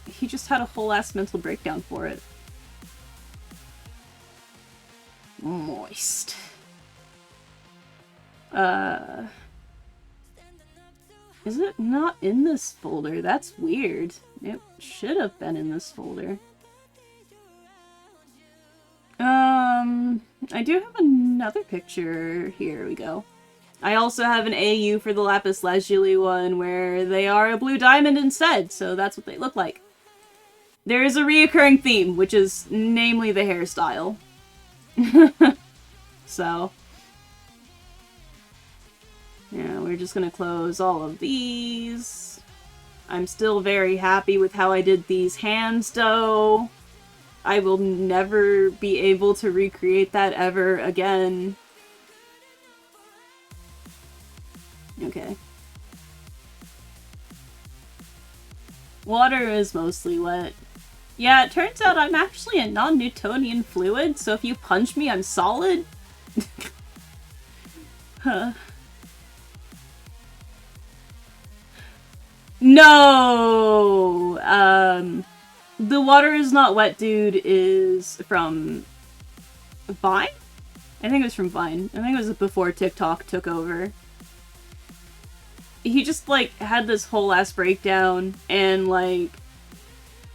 he just had a whole ass mental breakdown for it. Moist. Is it not in this folder? That's weird. It should have been in this folder. I do have another picture. Here we go. I also have an AU for the lapis lazuli one where they are a blue diamond instead, so that's what they look like. There is a reoccurring theme, which is namely the hairstyle. So, yeah, we're just gonna close all of these. I'm still very happy with how I did these hands, though. I will never be able to recreate that ever again. Okay. Water is mostly wet. Yeah, it turns out I'm actually a non-Newtonian fluid, so if you punch me, I'm solid. Huh. No! The water is not wet dude is from Vine? I think it was from Vine. I think it was before TikTok took over. He just, like, had this whole ass breakdown, and, like,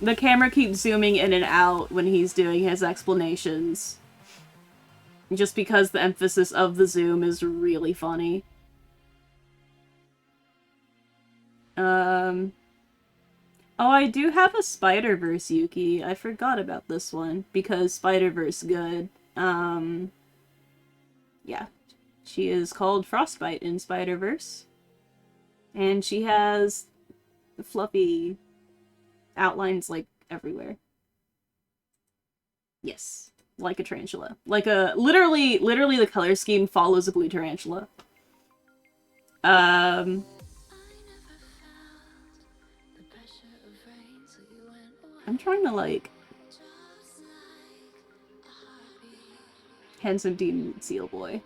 the camera keeps zooming in and out when he's doing his explanations. Just because the emphasis of the zoom is really funny. Oh, I do have a Spider-Verse Yuki. I forgot about this one, because Spider-Verse good. Yeah. She is called Frostbite in Spider-Verse. And she has fluffy outlines, like, everywhere. Yes. Like a tarantula. Like a... Literally the color scheme follows a blue tarantula. I'm trying to, like... Handsome demon seal boy.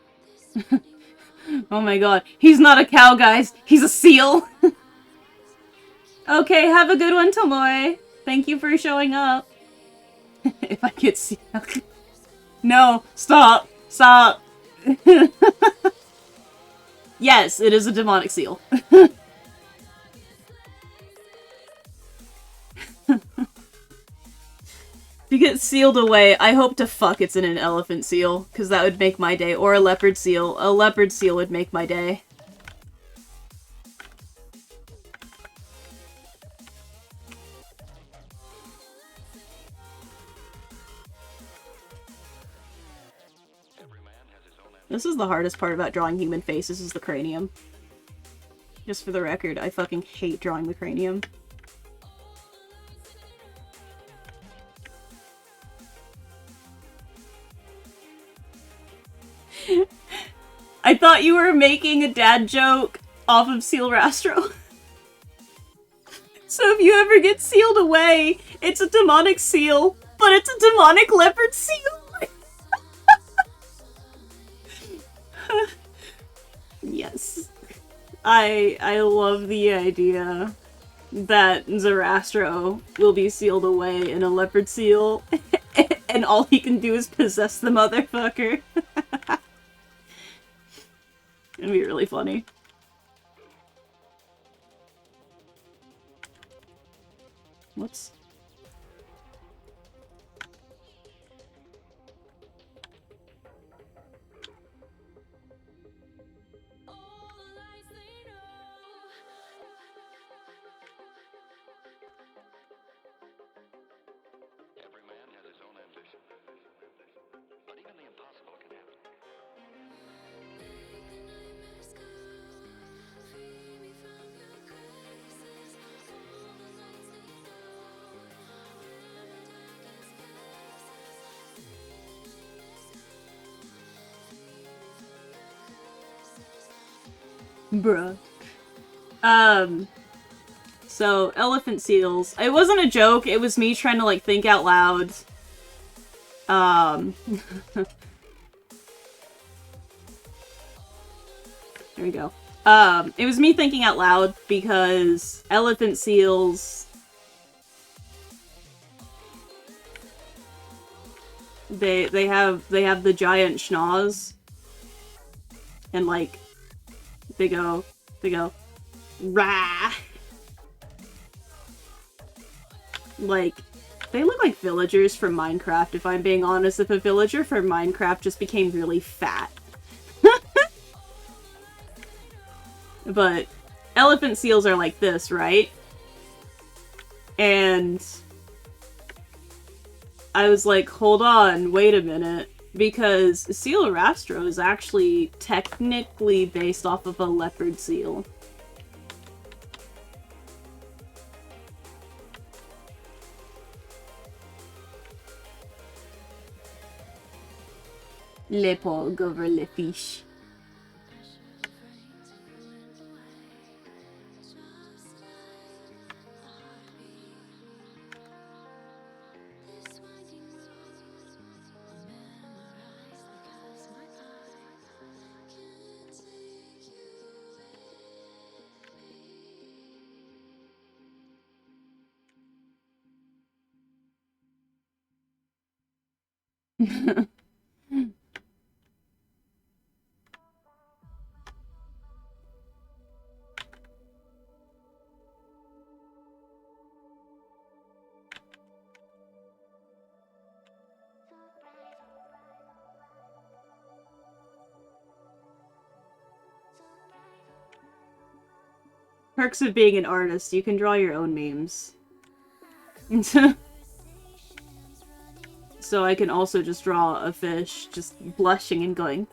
Oh my god. He's not a cow, guys! He's a seal! Okay, have a good one, Tomoe. Thank you for showing up. If I could see... No! Stop! Stop! Yes, it is a demonic seal. If you get sealed away, I hope to fuck it's in an elephant seal, because that would make my day. Or a leopard seal. A leopard seal would make my day. This is the hardest part about drawing human faces, is the cranium. Just for the record, I fucking hate drawing the cranium. I thought you were making a dad joke off of Seal Rastro. So if you ever get sealed away, it's a demonic seal, but it's a demonic leopard seal. Yes. I love the idea that Zarastro will be sealed away in a leopard seal, and all he can do is possess the motherfucker. It'd be really funny. What's... Every man has his own ambition. But even the impossible can happen. Bruh. So, elephant seals. It wasn't a joke, it was me trying to, like, think out loud. There we go. It was me thinking out loud because elephant seals... They have the giant schnoz. And, like, they go, rah! Like, they look like villagers from Minecraft, if I'm being honest. If a villager from Minecraft just became really fat. But elephant seals are like this, right? And I was like, hold on, wait a minute. Because Seal Rastro is actually technically based off of a leopard seal. Le pog over le fish. Perks of being an artist, you can draw your own memes. So I can also just draw a fish just blushing and going,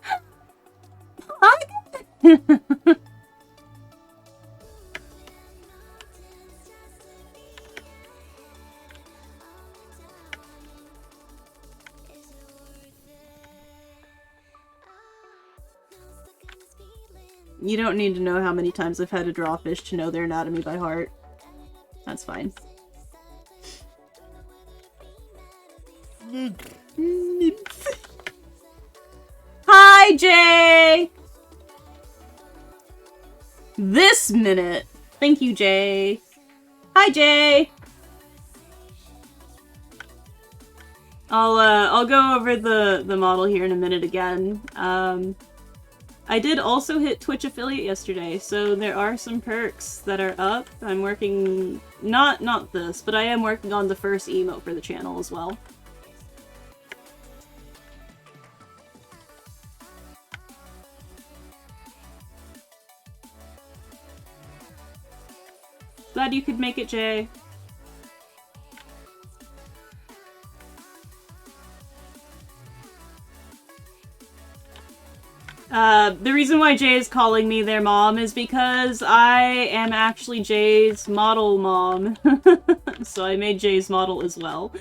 You don't need to know how many times I've had to draw a fish to know their anatomy by heart. That's fine. Hi, Jay! This minute. Thank you, Jay. Hi, Jay! I'll go over the model here in a minute again. I did also hit Twitch affiliate yesterday, so there are some perks that are up. I'm working... Not this, but I am working on the first emote for the channel as well. Glad you could make it, Jay. The reason why Jay is calling me their mom is because I am actually Jay's model mom. So I made Jay's model as well.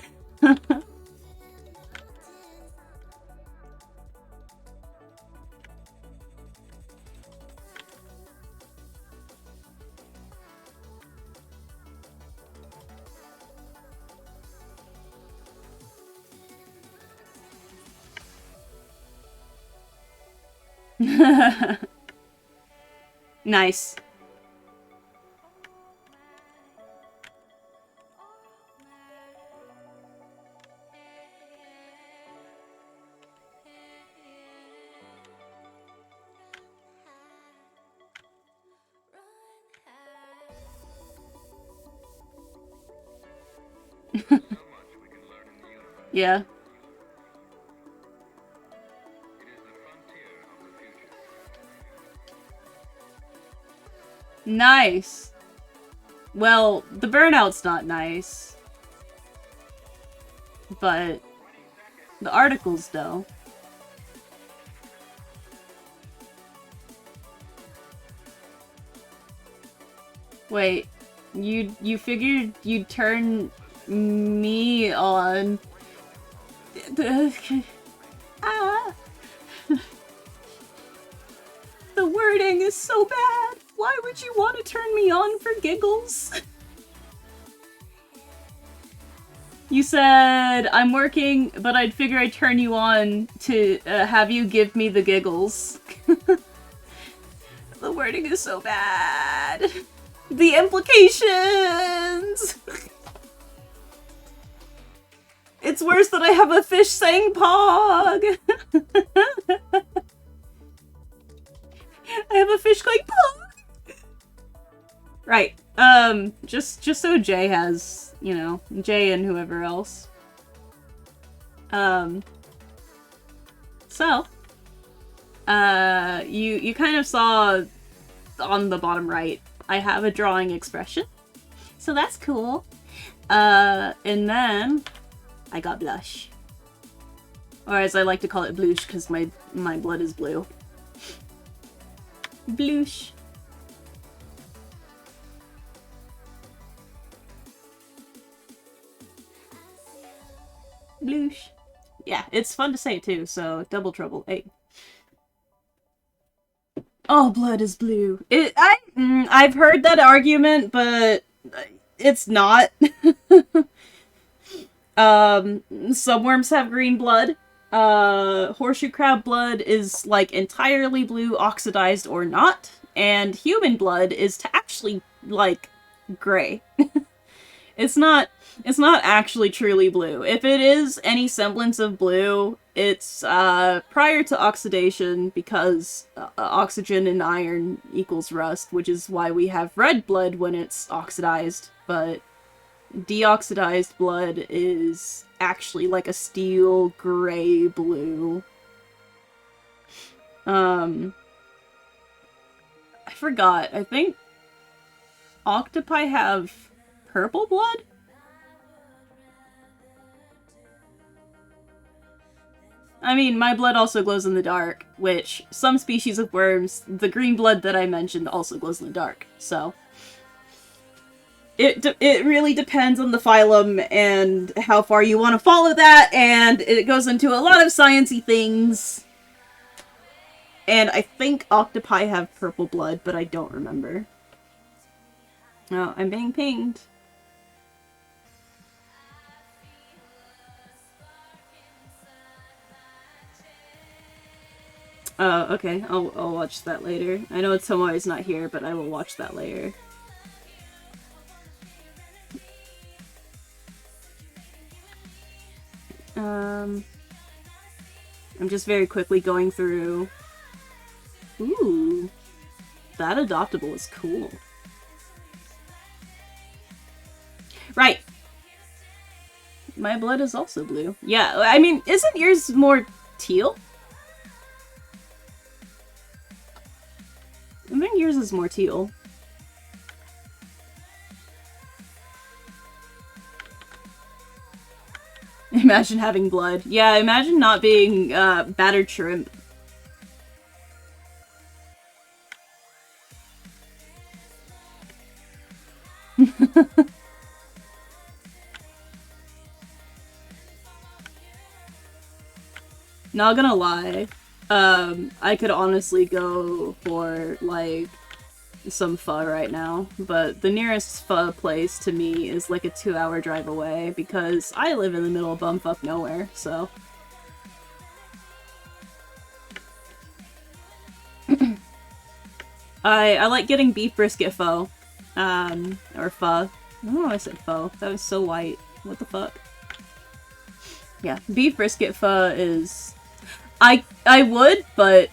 Nice. Yeah. Nice. Well, the burnout's not nice. But the articles, though. Wait, you figured you'd turn me on? Ah. The wording is so bad. Why would you want to turn me on for giggles? You said, I'm working, but I'd figure I'd turn you on to have you give me the giggles. The wording is so bad. The implications! It's worse that I have a fish saying pog! I have a fish going pog! Right. Just so Jay has, you know, Jay and whoever else. So, you kind of saw on the bottom right, I have a drawing expression. So that's cool. And then I got blush. Or as I like to call it, blush, because my blood is blue. Blush. Blush. Yeah, it's fun to say too, so double trouble. Hey. All blood is blue. I've heard that argument, but it's not. Some worms have green blood. Horseshoe crab blood is like entirely blue, oxidized or not, and human blood is actually like gray. It's not actually truly blue. If it is any semblance of blue, it's prior to oxidation, because oxygen and iron equals rust, which is why we have red blood when it's oxidized, but deoxidized blood is actually like a steel gray blue. I forgot. I think octopi have purple blood? I mean, my blood also glows in the dark, which some species of worms, the green blood that I mentioned, also glows in the dark, so it really depends on the phylum and how far you want to follow that, and it goes into a lot of sciencey things. And I think octopi have purple blood, but I don't remember. Oh, I'm being pinged. Oh, okay. I'll watch that later. I know Tomoe is not here, but I will watch that later. I'm just very quickly going through. Ooh, that adoptable is cool. Right. My blood is also blue. Yeah, I mean, isn't yours more teal? I think yours is more teal. Imagine having blood. Yeah, imagine not being battered shrimp. Not gonna lie, I could honestly go for, like, some pho right now, but the nearest pho place to me is like a 2-hour drive away, because I live in the middle of bumfuck nowhere, so. I like getting beef brisket pho. Or pho. I don't know why I said pho. That was so white. What the fuck? Yeah, beef brisket pho is... I would, but...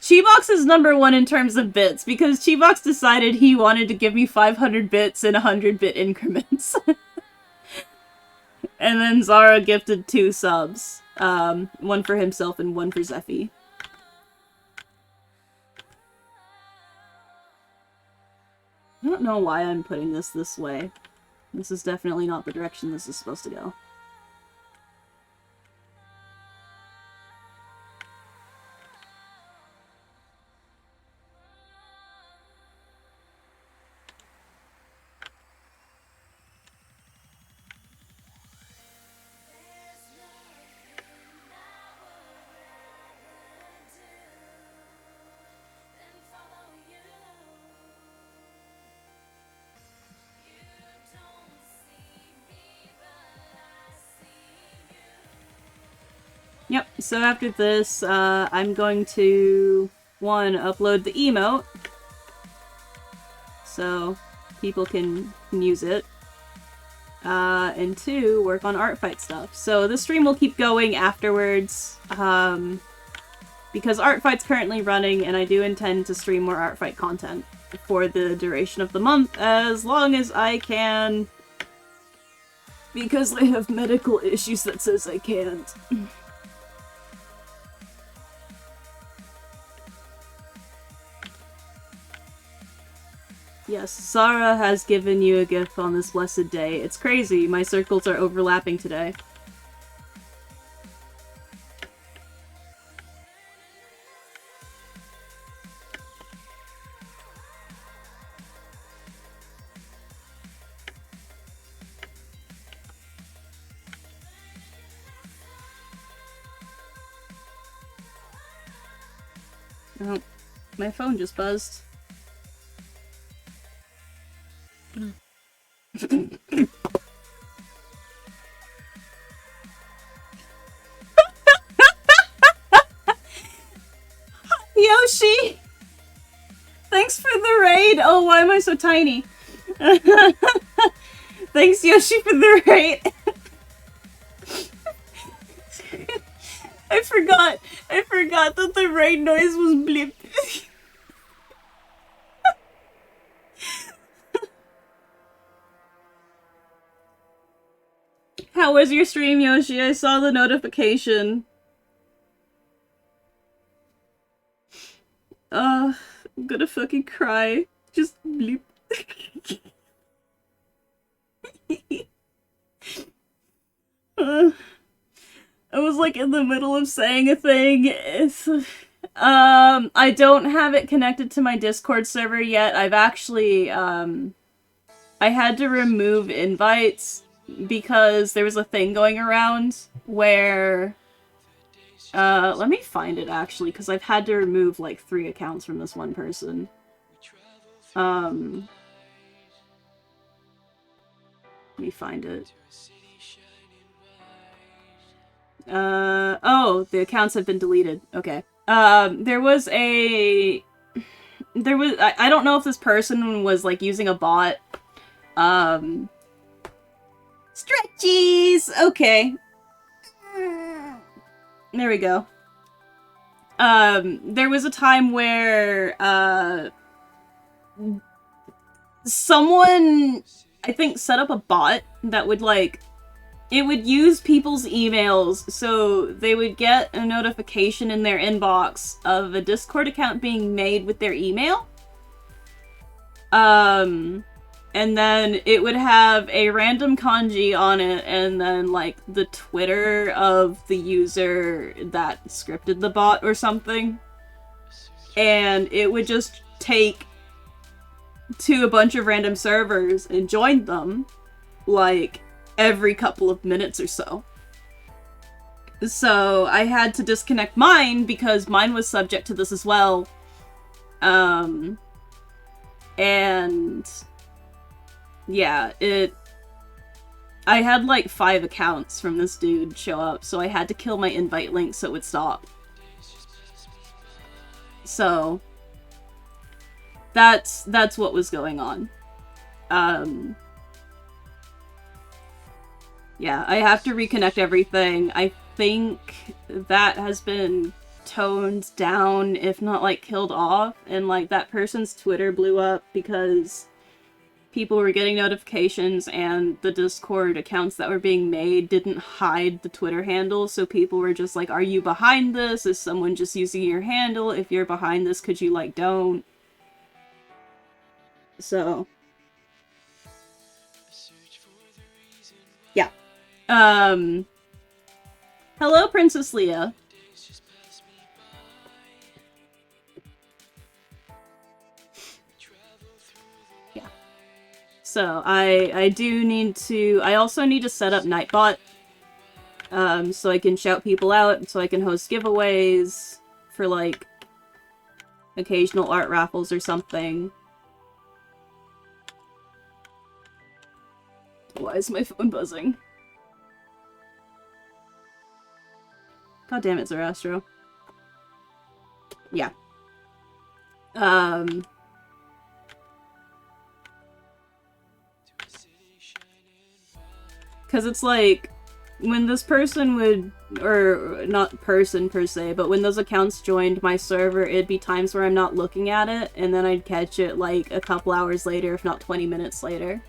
Chibox is #1 in terms of bits, because Chibox decided he wanted to give me 500 bits in 100-bit increments. And then Zara gifted 2 subs. One for himself and one for Zephy. I don't know why I'm putting this way. This is definitely not the direction this is supposed to go. Yep, so after this, I'm going to, 1, upload the emote, so people can use it, and 2, work on art fight stuff. So the stream will keep going afterwards, because art fight's currently running, and I do intend to stream more art fight content for the duration of the month, as long as I can, because I have medical issues that says I can't. Yes, Zara has given you a gift on this blessed day. It's crazy, my circles are overlapping today. Oh, my phone just buzzed. Yoshi! Thanks for the raid! Oh, why am I so tiny? Thanks, Yoshi, for the raid! I forgot that the raid noise was bleep. How was your stream, Yoshi? I saw the notification. I'm gonna fucking cry. Just bleep. I was like in the middle of saying a thing. I don't have it connected to my Discord server yet. I've actually, I had to remove invites because there was a thing going around where, let me find it actually, because I've had to remove like 3 accounts from this one person. Let me find it. Oh, the accounts have been deleted. Okay. I don't know if this person was like using a bot. Stretchies! Okay. There we go. There was a time where, someone, I think, set up a bot that would, like, it would use people's emails, so they would get a notification in their inbox of a Discord account being made with their email. And then it would have a random kanji on it, and then, like, the Twitter of the user that scripted the bot or something. And it would just take to a bunch of random servers and join them, like, every couple of minutes or so. So I had to disconnect mine because mine was subject to this as well. And yeah, I had like 5 accounts from this dude show up, so I had to kill my invite link so it would stop. So that's what was going on. Yeah, I have to reconnect everything. I think that has been toned down, if not like killed off, and like that person's Twitter blew up because people were getting notifications and the Discord accounts that were being made didn't hide the Twitter handle, so people were just like, are you behind this? Is someone just using your handle? If you're behind this, could you like don't? So yeah. Hello, Princess Leah. Yeah. So I do need to. I also need to set up Nightbot, so I can shout people out, so I can host giveaways for like occasional art raffles or something. Why is my phone buzzing? God damn it, Zerastro. Yeah. Because it's like, when this person would, or not person per se, but when those accounts joined my server, it'd be times where I'm not looking at it, and then I'd catch it like a couple hours later, if not 20 minutes later.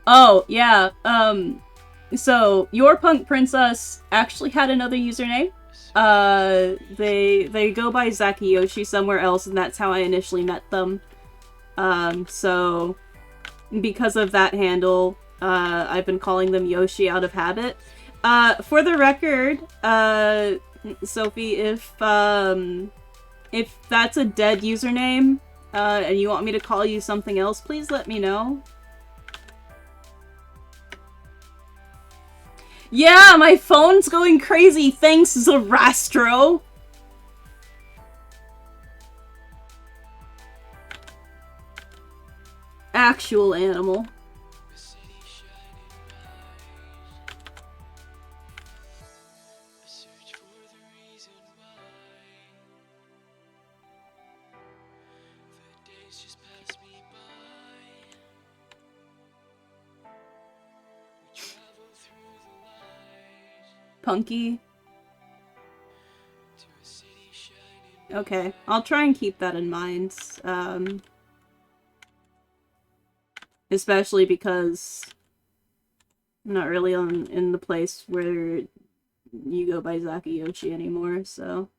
Oh, yeah, so, Your Punk Princess actually had another username. They go by Zakiyoshi somewhere else, and that's how I initially met them. So, because of that handle, I've been calling them Yoshi out of habit. For the record, Sophie, if that's a dead username, and you want me to call you something else, please let me know. Yeah, my phone's going crazy. Thanks, Zerastro. Actual animal. Punky. Okay, I'll try and keep that in mind. Especially because I'm not really in the place where you go by Zakiyoshi anymore, so.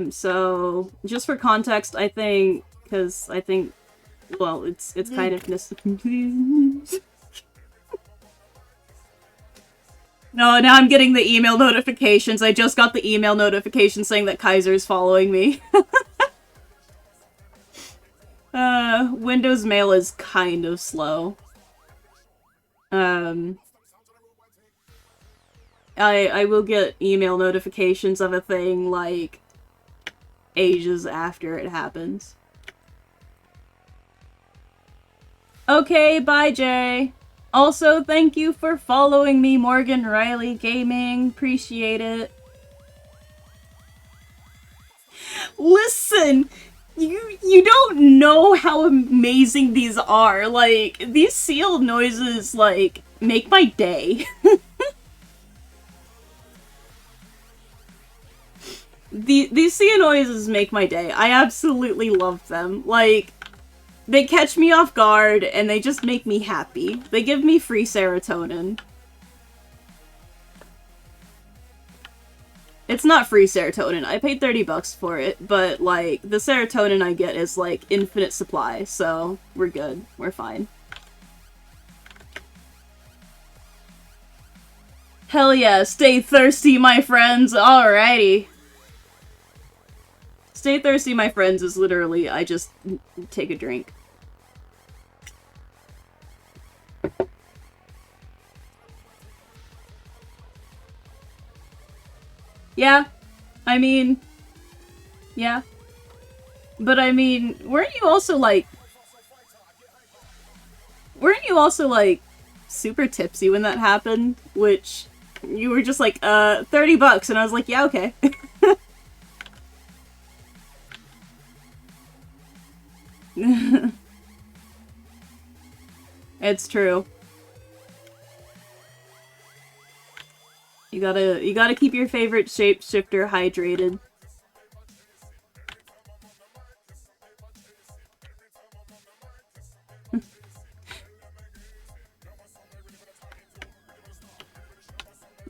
So, just for context, I think, because I think, well, it's kind of No, now I'm getting the email notifications. I just got the email notification saying that Kaiser's following me. Windows Mail is kind of slow. I will get email notifications of a thing, like, ages after it happens. Okay, bye, Jay. Also, thank you for following me, Morgan Riley Gaming. Appreciate it. Listen! You don't know how amazing these are. Like, these seal noises, like, make my day. These sea noises make my day. I absolutely love them. Like, they catch me off guard, and they just make me happy. They give me free serotonin. It's not free serotonin. I paid $30 for it, but, like, the serotonin I get is, like, infinite supply, so we're good. We're fine. Hell yeah, stay thirsty, my friends! Alrighty. Stay thirsty, my friends, is literally, I just take a drink. Yeah. I mean... Yeah. But I mean, weren't you also, like, super tipsy when that happened? Which, you were just like, $30, and I was like, yeah, okay. It's true. You gotta keep your favorite shapeshifter hydrated.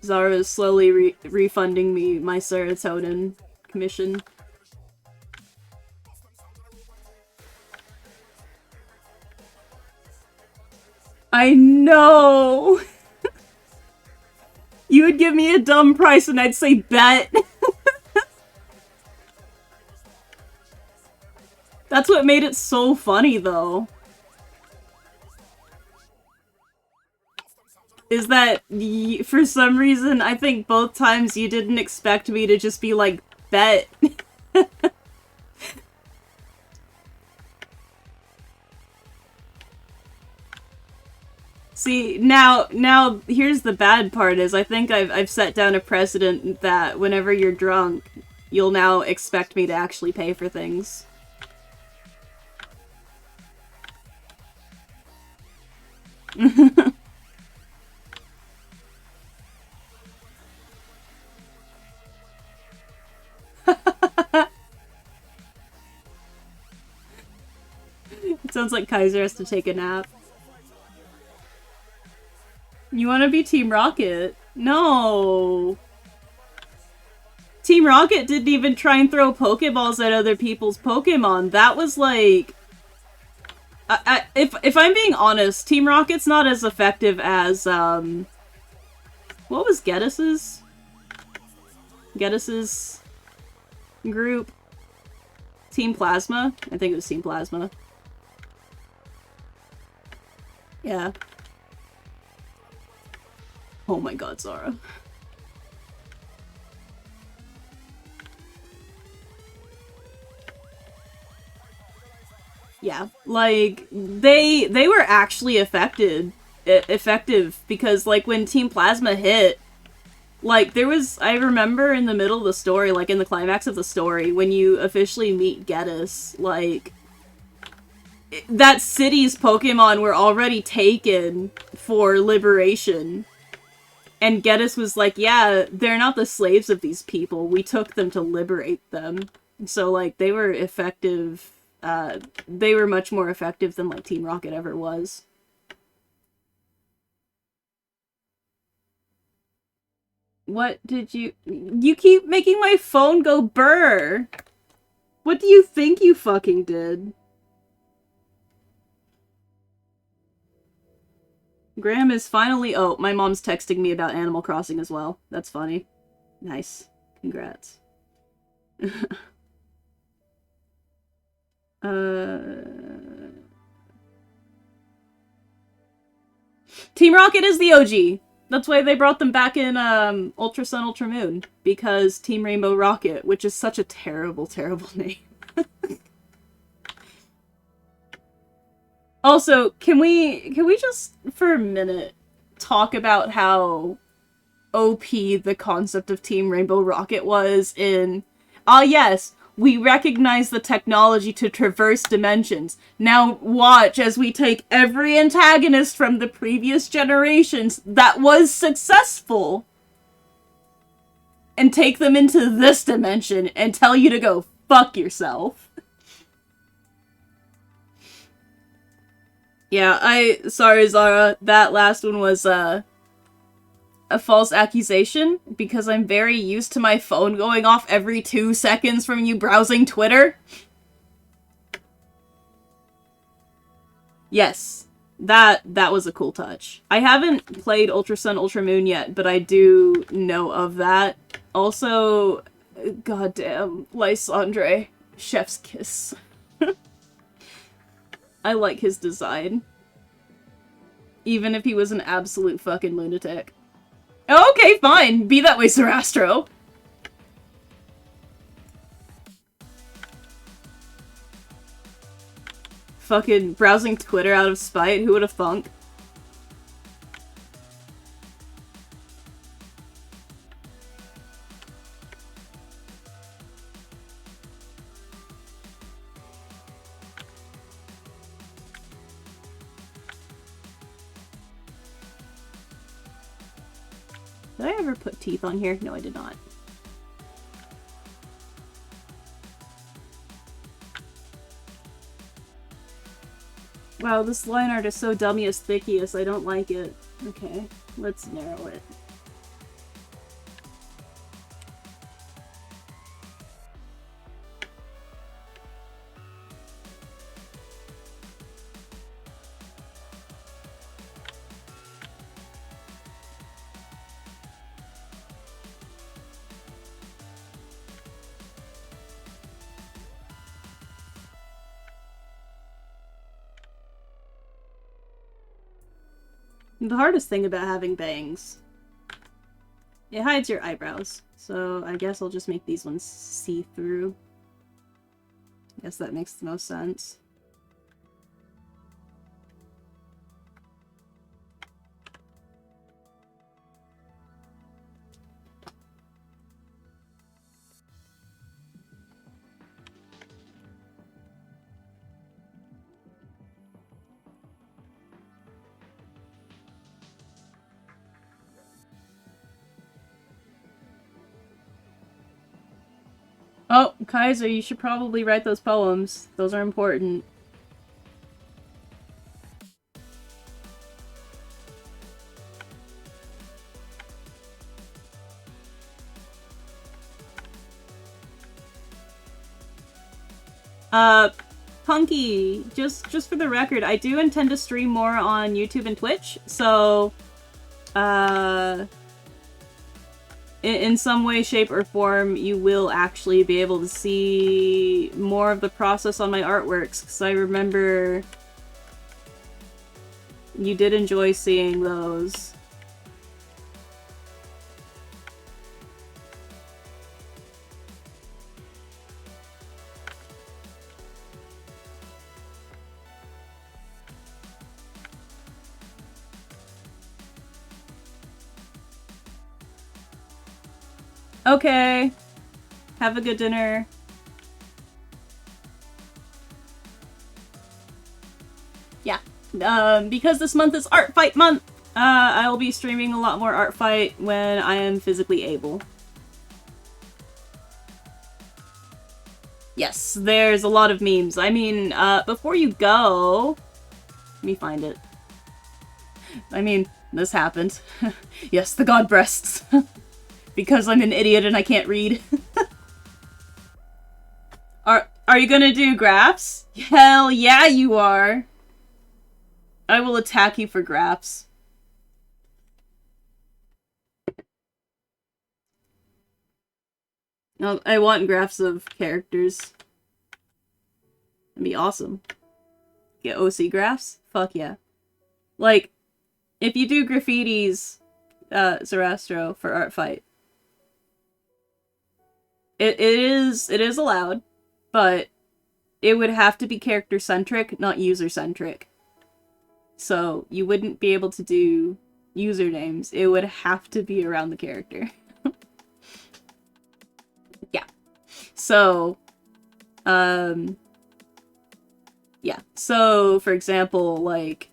Zara is slowly refunding me my serotonin commission. I know! You would give me a dumb price and I'd say bet. That's what made it so funny, though. Is that, for some reason, I think both times you didn't expect me to just be like, bet. See, now, here's the bad part is I think I've set down a precedent that whenever you're drunk, you'll now expect me to actually pay for things. It sounds like Kaiser has to take a nap. You want to be Team Rocket? No! Team Rocket didn't even try and throw Pokeballs at other people's Pokemon. That was like... if I'm being honest, Team Rocket's not as effective as, what was Geddes'? Geddes' group? Team Plasma? I think it was Team Plasma. Yeah. Oh my god, Zara. Yeah, like, they were actually effective because, like, when Team Plasma hit, like, there was, I remember in the middle of the story, like, in the climax of the story, when you officially meet Geddes, like, that city's Pokemon were already taken for liberation. And Geddes was like, yeah, they're not the slaves of these people. We took them to liberate them. So, like, they were effective. They were much more effective than, like, Team Rocket ever was. What did you... You keep making my phone go burr! What do you think you fucking did? Graham is finally... Oh, my mom's texting me about Animal Crossing as well. That's funny. Nice. Congrats. Team Rocket is the OG. That's why they brought them back in Ultra Sun, Ultra Moon. Because Team Rainbow Rocket, which is such a terrible, terrible name. Also, can we just, for a minute, talk about how OP the concept of Team Rainbow Rocket was in... Ah, yes, we recognize the technology to traverse dimensions. Now watch as we take every antagonist from the previous generations that was successful and take them into this dimension and tell you to go fuck yourself. Yeah, sorry, Zara, that last one was, a false accusation, because I'm very used to my phone going off every 2 seconds from you browsing Twitter. Yes, that was a cool touch. I haven't played Ultra Sun, Ultra Moon yet, but I do know of that. Also, goddamn, Lysandre, chef's kiss. I like his design. Even if he was an absolute fucking lunatic. Okay, fine. Be that way, Sarastro. Fucking browsing Twitter out of spite. Who would have thunk? Did I ever put teeth on here? No, I did not. Wow, this line art is so dummiest thickiest. I don't like it. Okay, let's narrow it. The hardest thing about having bangs, it hides your eyebrows. So I guess I'll just make these ones see-through. I guess that makes the most sense. Oh, Kaiser, you should probably write those poems. Those are important. Punky, just for the record, I do intend to stream more on YouTube and Twitch, so, in some way, shape, or form, you will actually be able to see more of the process on my artworks, because I remember you did enjoy seeing those. Okay. Have a good dinner. Yeah. Because this month is Art Fight Month, I will be streaming a lot more Art Fight when I am physically able. Yes, there's a lot of memes. I mean, before you go... Let me find it. I mean, this happened. Yes, the god breasts. Because I'm an idiot and I can't read. Are you gonna do graphs? Hell yeah, you are! I will attack you for graphs. No, I want graphs of characters. That'd be awesome. Get OC graphs? Fuck yeah. Like, if you do graffitis, Zerastro, for Art Fight, it is allowed, but it would have to be character-centric, not user-centric. So, you wouldn't be able to do usernames. It would have to be around the character. Yeah. So, yeah. So, for example, like,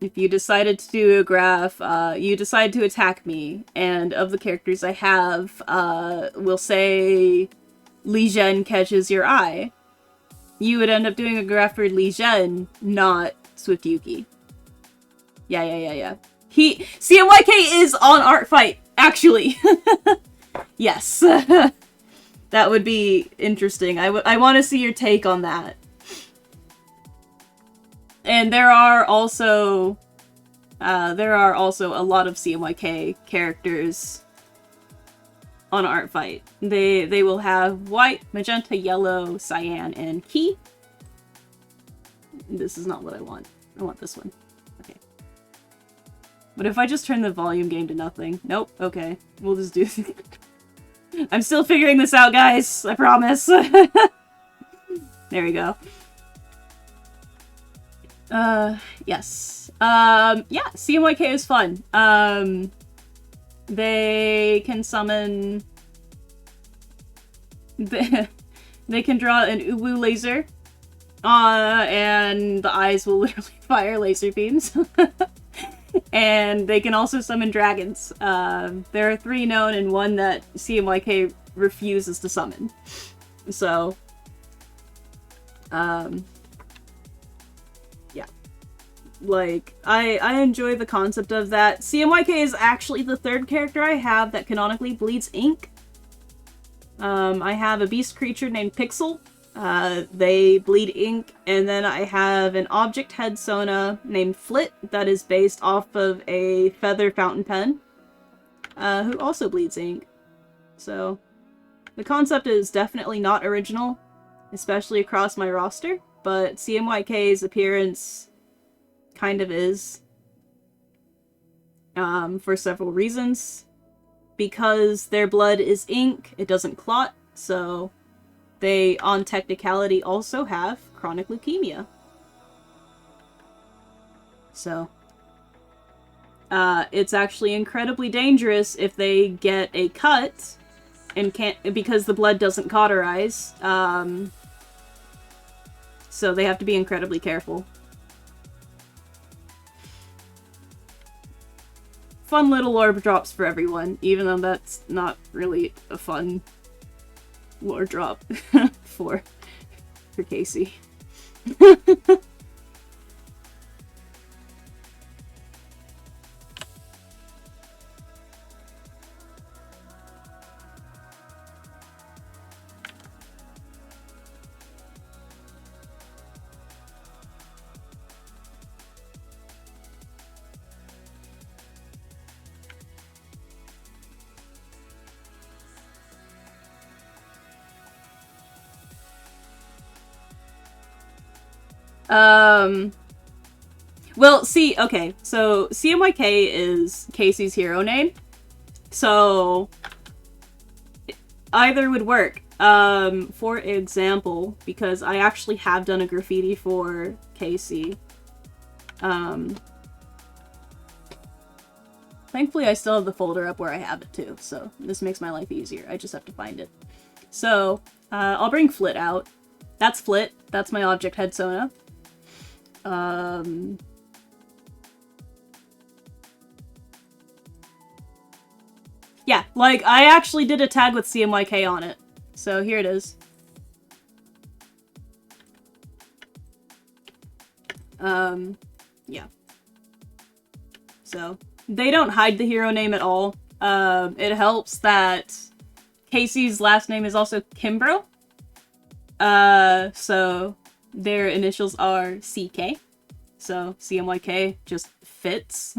if you decided to do a graph, you decide to attack me, and of the characters I have, we'll say Li Zhen catches your eye. You would end up doing a graph for Li Zhen, not swiftyuki. Yeah. CMYK is on Art Fight, actually. Yes. That would be interesting. I want to see your take on that. And there are also a lot of CMYK characters on Art Fight. They will have white, magenta, yellow, cyan, and key. This is not what I want. I want this one. Okay. What if I just turn the volume game to nothing? Nope. Okay. We'll just do... I'm still figuring this out, guys. I promise. There we go. Yes. Yeah, CMYK is fun. They can summon... They can draw an Uwu laser. And the eyes will literally fire laser beams. And they can also summon dragons. There are 3 known and 1 that CMYK refuses to summon. So, yeah. Like, I enjoy the concept of that. CMYK is actually the 3rd character I have that canonically bleeds ink. I have a beast creature named Pixel. They bleed ink, and then I have an object head Sona named Flit that is based off of a feather fountain pen, who also bleeds ink. So, the concept is definitely not original, especially across my roster, but CMYK's appearance kind of is, for several reasons. Because their blood is ink, it doesn't clot, so they, on technicality, also have chronic leukemia. So, it's actually incredibly dangerous if they get a cut and can't, because the blood doesn't cauterize. So they have to be incredibly careful. Fun little orb drops for everyone, even though that's not really a fun lore drop for Casey. Well, see, okay, so CMYK is Casey's hero name, so either would work. For example, because I actually have done a graffiti for Casey, thankfully I still have the folder up where I have it too, so this makes my life easier. I just have to find it. So, I'll bring Flit out. That's Flit. That's my object head Sona. Yeah, like, I actually did a tag with CMYK on it. So here it is. Yeah. So, they don't hide the hero name at all. It helps that Casey's last name is also Kimbrough. So their initials are CK. So CMYK just fits.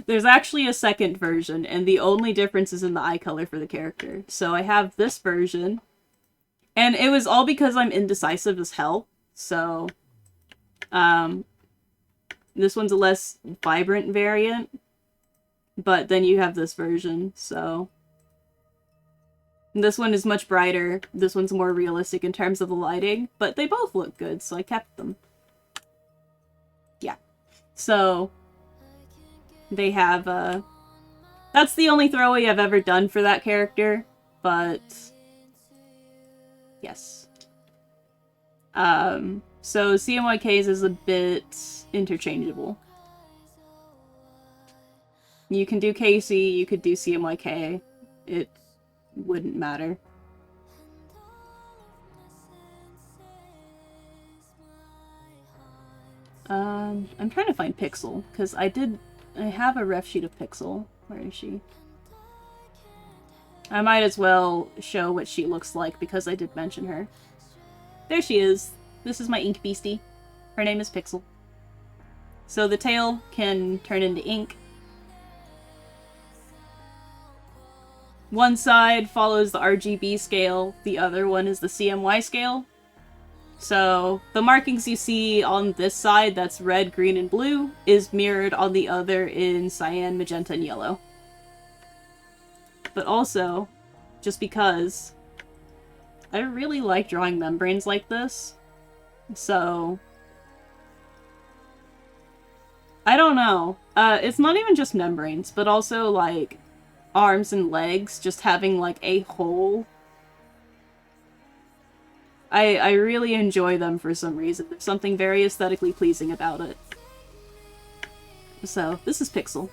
There's actually a second version, and the only difference is in the eye color for the character. So I have this version, and it was all because I'm indecisive as hell. So, this one's a less vibrant variant, but then you have this version, so... This one is much brighter, this one's more realistic in terms of the lighting, but they both look good, so I kept them. Yeah. So, they have, that's the only throwaway I've ever done for that character, but... Yes. So CMYK's is a bit interchangeable. You can do Casey, you could do CMYK. It wouldn't matter. I'm trying to find Pixel, because I have a ref sheet of Pixel. Where is she? I might as well show what she looks like, because I did mention her. There she is. This is my ink beastie. Her name is Pixel. So the tail can turn into ink. One side follows the RGB scale, the other one is the CMY scale. So the markings you see on this side, that's red, green, and blue, is mirrored on the other in cyan, magenta, and yellow. But also, just because I really like drawing membranes like this, so I don't know. It's not even just membranes, but also, like, arms and legs just having, like, a hole. I really enjoy them for some reason. There's something very aesthetically pleasing about it. So, this is Pixel.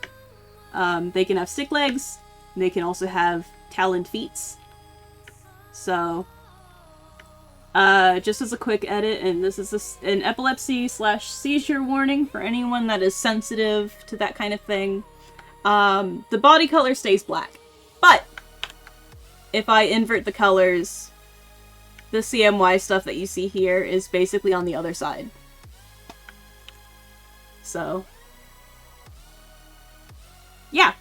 They can have stick legs. They can also have taloned feet. So, just as a quick edit, and this is an epilepsy/seizure warning for anyone that is sensitive to that kind of thing. The body color stays black. But, if I invert the colors, the CMY stuff that you see here is basically on the other side. So, yeah.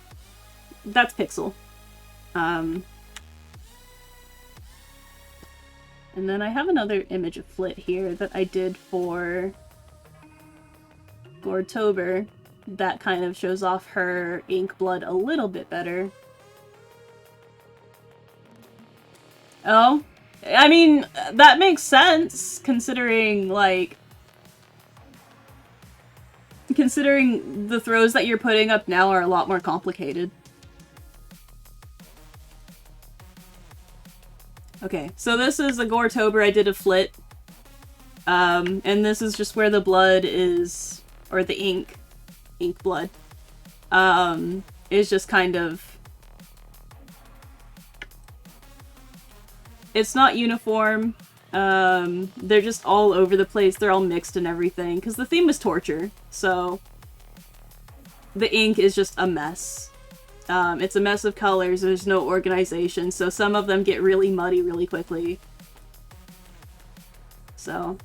That's Pixel. And then I have another image of Flit here that I did for Gortober that kind of shows off her ink blood a little bit better. Oh? I mean, that makes sense, considering, like... Considering the throws that you're putting up now are a lot more complicated. Okay, so this is a Gortober I did a Flit. And this is just where the blood is, or the ink blood, is just kind of... It's not uniform. They're just all over the place. They're all mixed and everything, because the theme is torture, so the ink is just a mess. It's a mess of colors, there's no organization, so some of them get really muddy really quickly. So...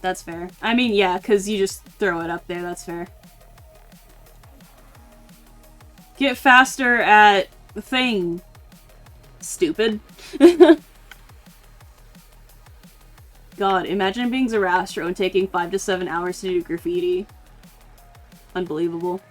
That's fair. I mean, yeah, because you just throw it up there, that's fair. Get faster at the thing. Stupid. God, imagine being Zerastro and taking 5 to 7 hours to do graffiti. Unbelievable.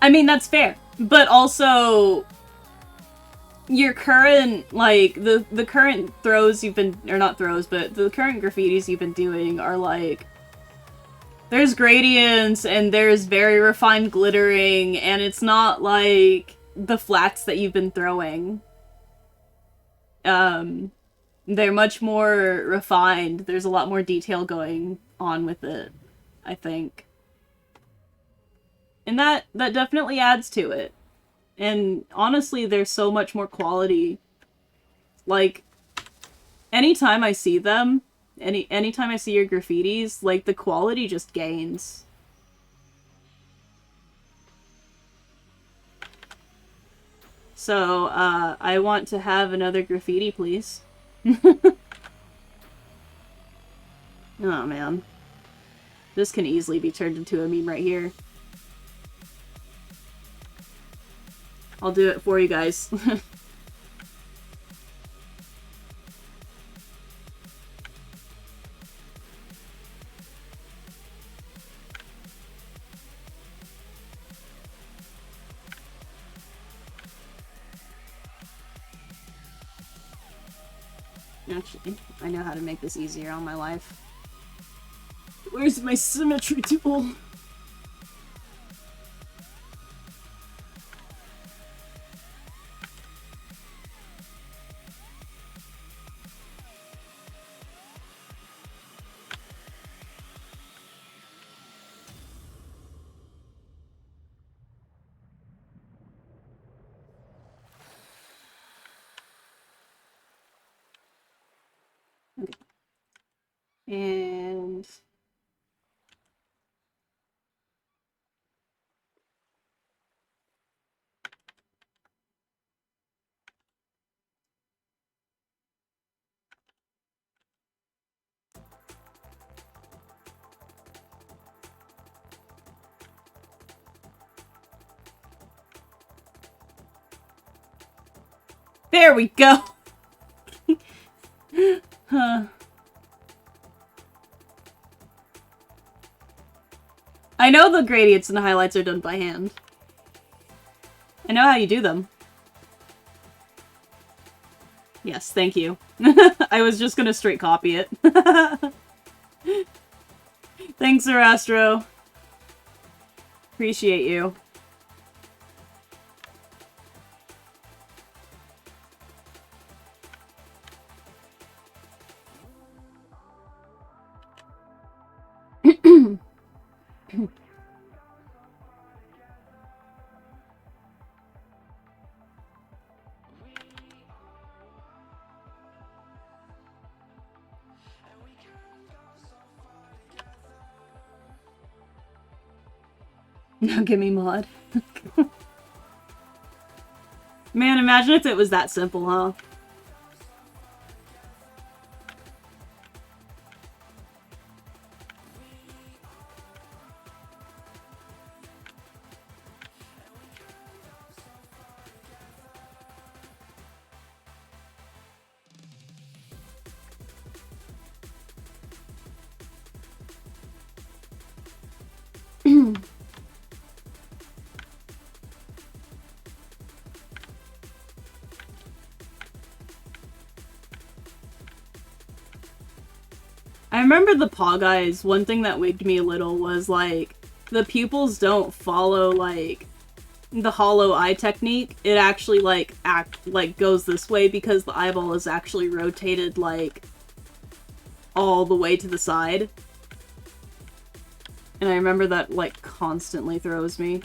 I mean, that's fair. But also, your current, like, the current throws you've been, or not throws, but the current graffitis you've been doing are, like, there's gradients, and there's very refined glittering, and it's not, like, the flats that you've been throwing. They're much more refined. There's a lot more detail going on with it, I think. And that definitely adds to it. And honestly, there's so much more quality. Like, anytime I see them, anytime I see your graffitis, like, the quality just gains. So, I want to have another graffiti, please. Oh, man. This can easily be turned into a meme right here. I'll do it for you guys. Actually, I know how to make this easier on my life. Where's my symmetry tool? Okay. And... There we go! Huh. I know the gradients and the highlights are done by hand. I know how you do them. Yes, thank you. I was just gonna straight copy it. Thanks, Zerastro. Appreciate you. Now give me mod. Man, imagine if it was that simple, huh? I remember the Paw Guys, one thing that wigged me a little was, like, the pupils don't follow, like, the hollow eye technique. It actually, like, goes this way because the eyeball is actually rotated, like, all the way to the side. And I remember that, like, constantly throws me.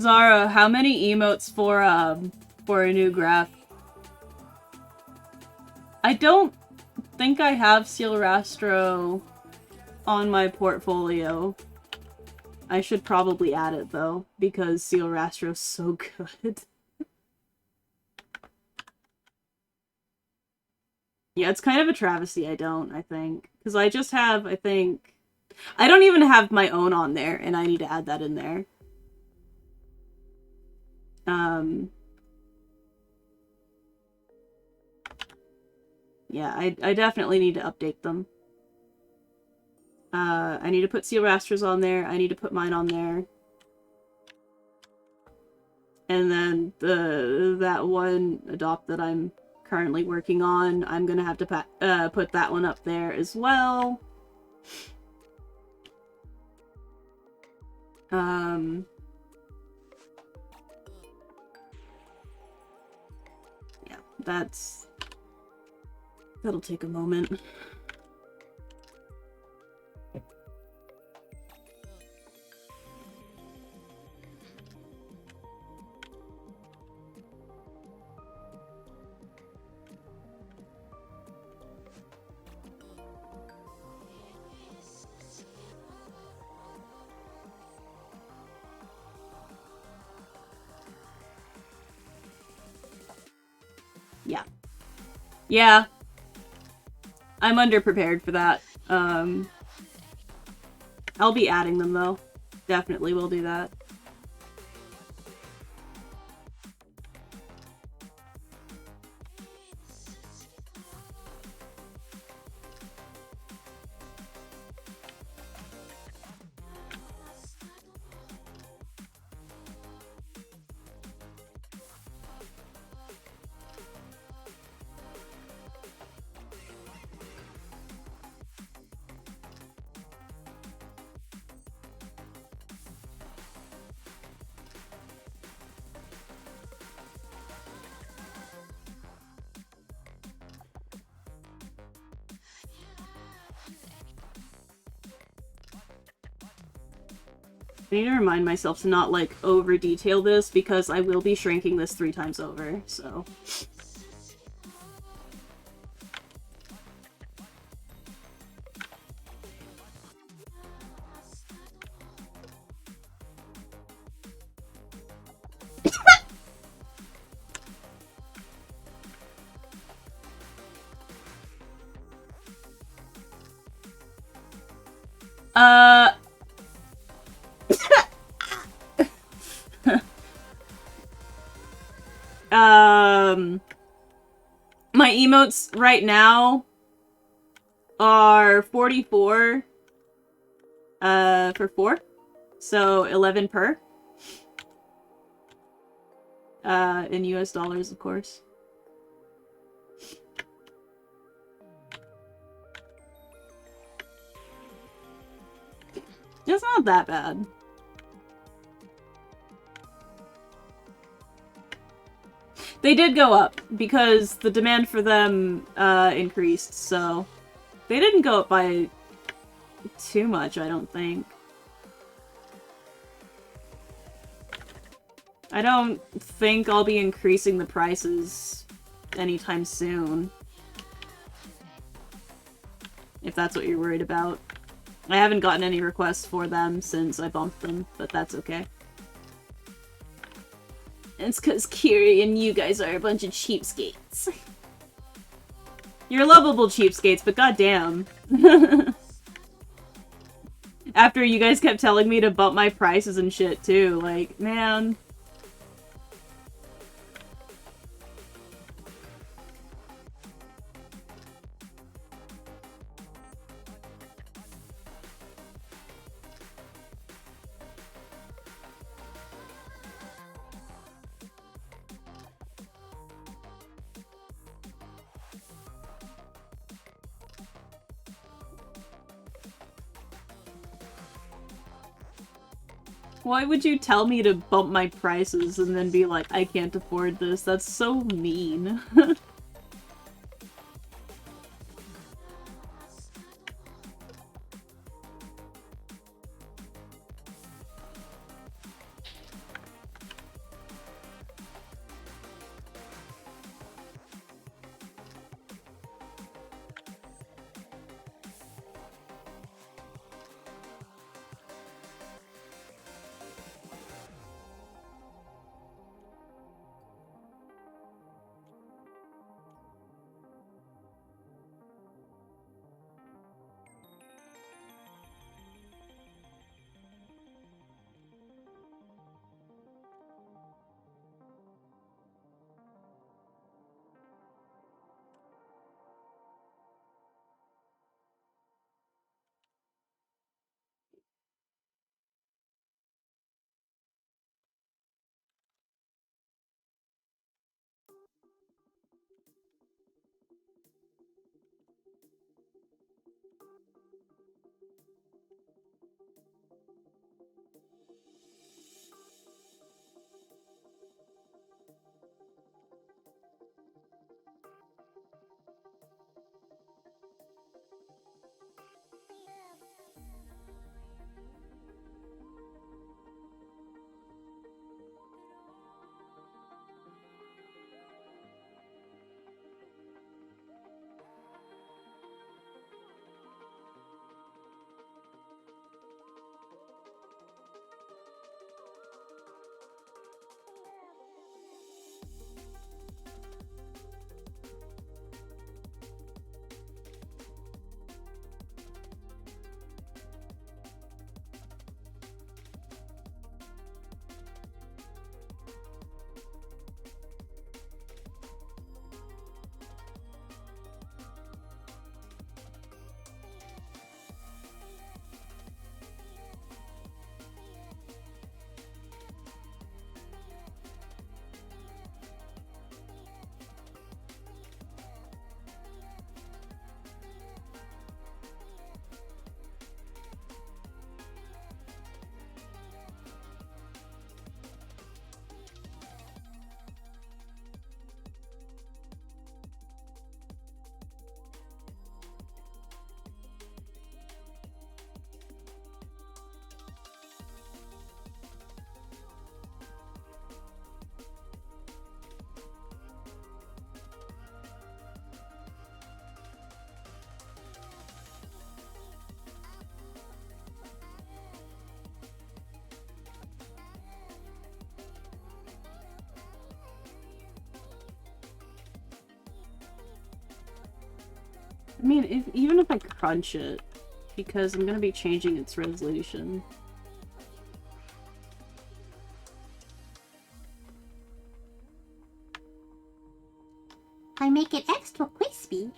Zara, how many emotes for a new graph? I don't think I have Seal Rastro on my portfolio. I should probably add it, though, because Seal Rastro's so good. Yeah, it's kind of a travesty I don't, I think. Because I just have, I think... I don't even have my own on there, and I need to add that in there. Yeah, I definitely need to update them. I need to put Seal Rasters on there. I need to put mine on there. And then that one adopt that I'm currently working on, I'm gonna have to put that one up there as well. Yeah, that'll take a moment. Yeah. Yeah. I'm underprepared for that. I'll be adding them, though. Definitely will do that. I need to remind myself to not, like, over-detail this, because I will be shrinking this 3 times over, so... My emotes right now are 44, for 4. So 11 per. In US dollars, of course. It's not that bad. They did go up, because the demand for them, increased, so... They didn't go up by too much, I don't think. I don't think I'll be increasing the prices anytime soon. If that's what you're worried about. I haven't gotten any requests for them since I bumped them, but that's okay. It's cause Kiri and you guys are a bunch of cheapskates. You're lovable cheapskates, but goddamn. After you guys kept telling me to bump my prices and shit too, like, man. Why would you tell me to bump my prices and then be like, I can't afford this? That's so mean. I mean, even if I crunch it, because I'm gonna be changing its resolution. I make it extra crispy.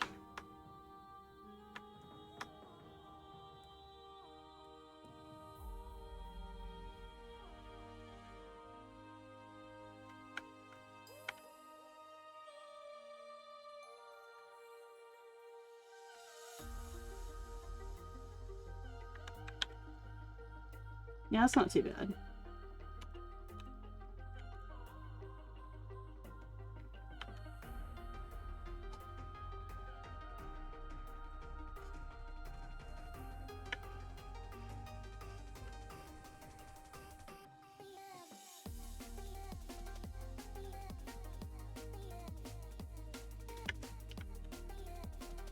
Yeah, that's not too bad.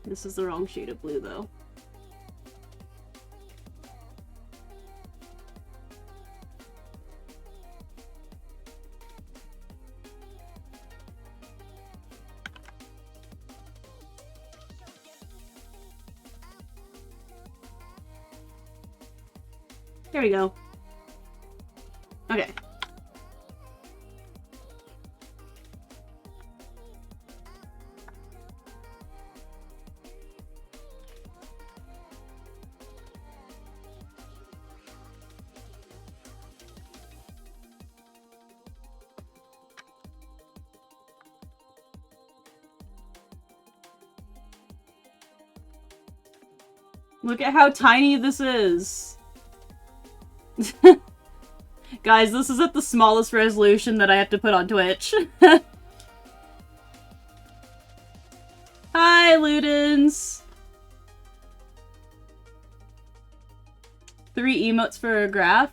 This is the wrong shade of blue, though. There we go. Okay. Look at how tiny this is. Guys, this is at the smallest resolution that I have to put on Twitch. Hi, Ludens! 3 emotes for a graph?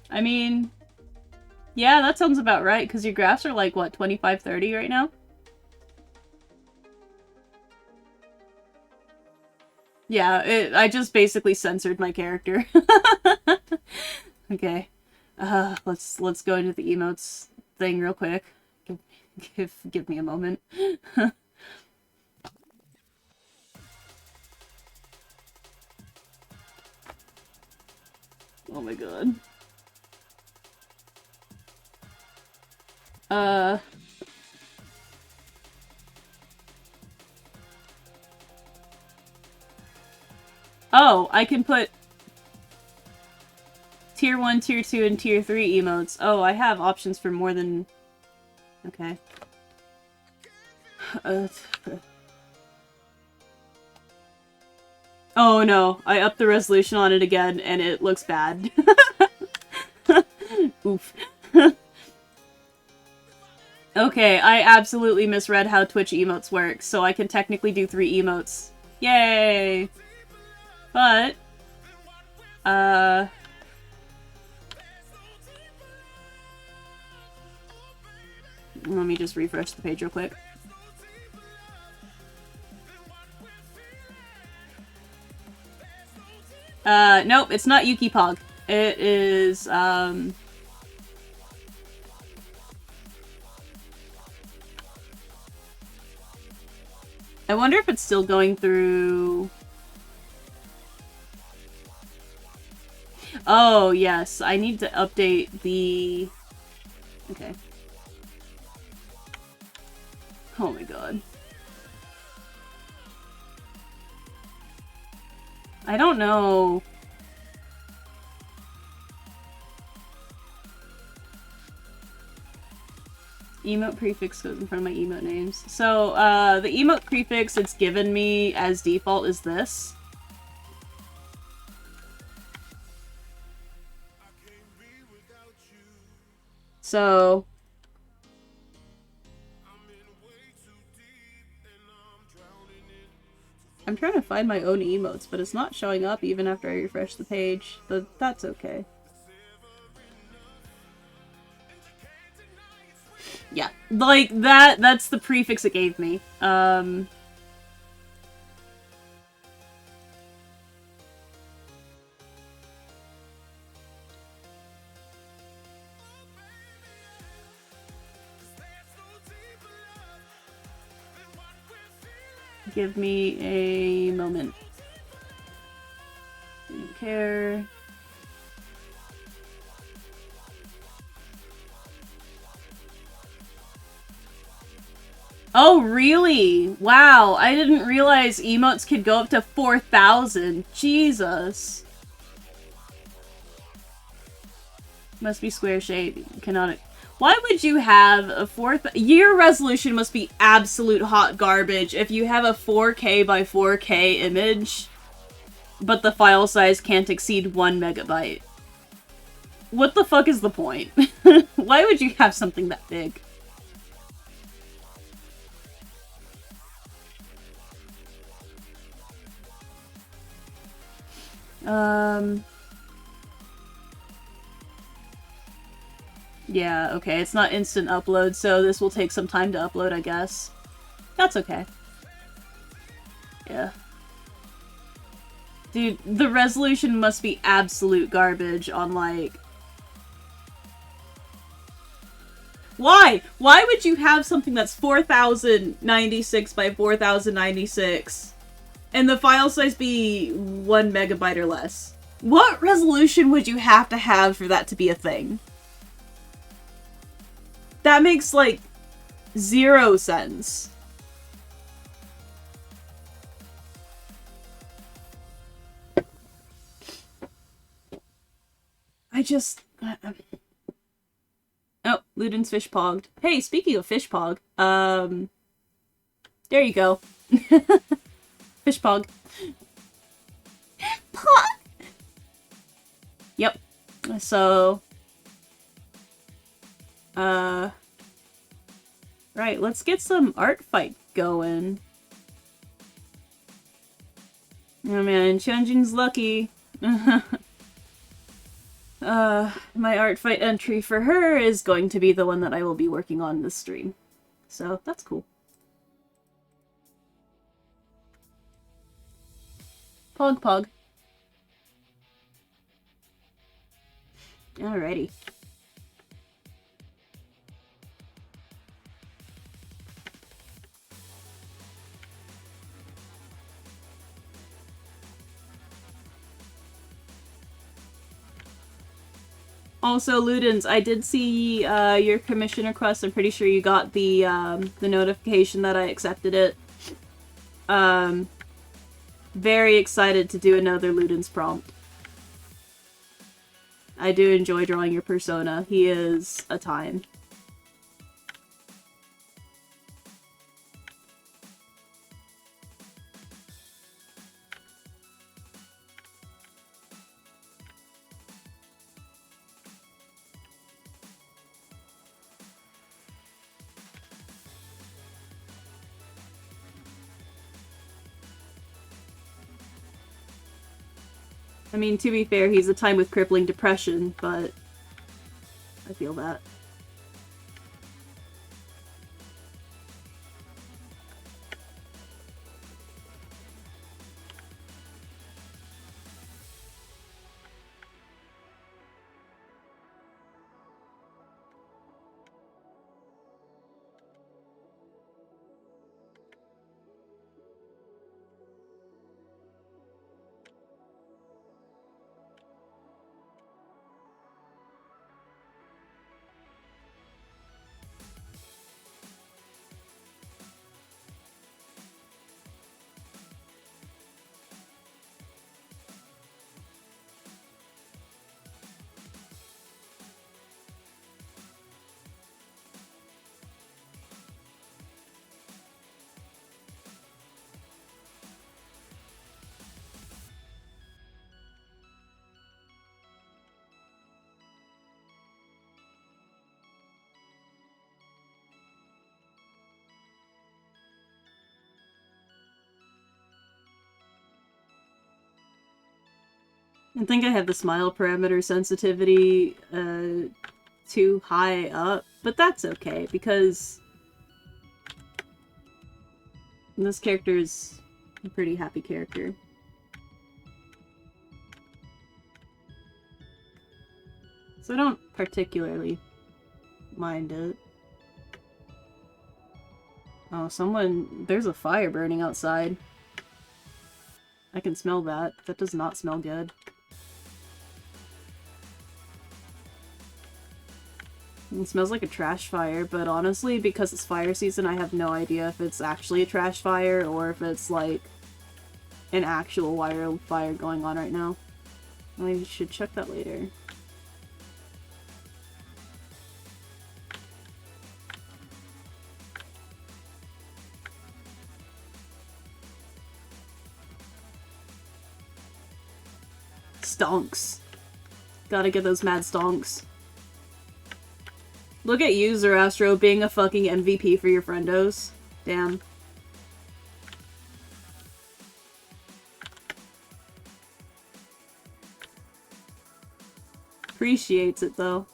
I mean... yeah, that sounds about right, because your graphs are like, what, 25, 30 right now? Yeah, I just basically censored my character. Okay. Let's go into the emotes thing real quick. Give me a moment. Oh my god. Oh, I can put Tier 1, Tier 2, and Tier 3 emotes. Oh, I have options for more than... okay. Oh no, I upped the resolution on it again, and it looks bad. Oof. Okay, I absolutely misread how Twitch emotes work, so I can technically do 3 emotes. Yay! But, let me just refresh the page real quick. Nope, it's not Yuki Pog. It is, I wonder if it's still going through... oh, yes, I need to update the... okay. Oh my god. I don't know... emote prefix goes in front of my emote names. So, the emote prefix it's given me as default is this. So... I'm trying to find my own emotes, but it's not showing up even after I refresh the page, but that's okay. Yeah, like, that's the prefix it gave me. Give me a moment. Don't care. Oh, really? Wow, I didn't realize emotes could go up to 4,000. Jesus. Must be square shape. Cannot. Why would you have a your resolution must be absolute hot garbage if you have a 4K by 4K image, but the file size can't exceed 1 megabyte. What the fuck is the point? Why would you have something that big? Yeah, okay, it's not instant upload, so this will take some time to upload, I guess. That's okay. Yeah. Dude, the resolution must be absolute garbage on, like... Why? Why would you have something that's 4096 by 4096 and the file size be 1 megabyte or less? What resolution would you have to have for that to be a thing? That makes, like, 0 sense. I just... Oh, Luden's fish pogged. Hey, speaking of fish pog, there you go. Fish pog. Pog? Yep. So... Right, let's get some art fight going. Oh man, Chunjin's lucky. My art fight entry for her is going to be the one that I will be working on this stream. So, that's cool. Pog pog. Alrighty. Also, Ludens, I did see your commission request. I'm pretty sure you got the notification that I accepted it. Very excited to do another Ludens prompt. I do enjoy drawing your persona. He is a time. I mean, to be fair, he's a time with crippling depression, but I feel that. I think I have the smile parameter sensitivity too high up, but that's okay, because this character is a pretty happy character. So I don't particularly mind it. Oh, there's a fire burning outside. I can smell that. That does not smell good. It smells like a trash fire, but honestly, because it's fire season, I have no idea if it's actually a trash fire or if it's like an actual wildfire going on right now. I should check that later. Stonks. Gotta get those mad stonks. Look at you, Zerastro, being a fucking MVP for your friendos. Damn. Appreciates it, though.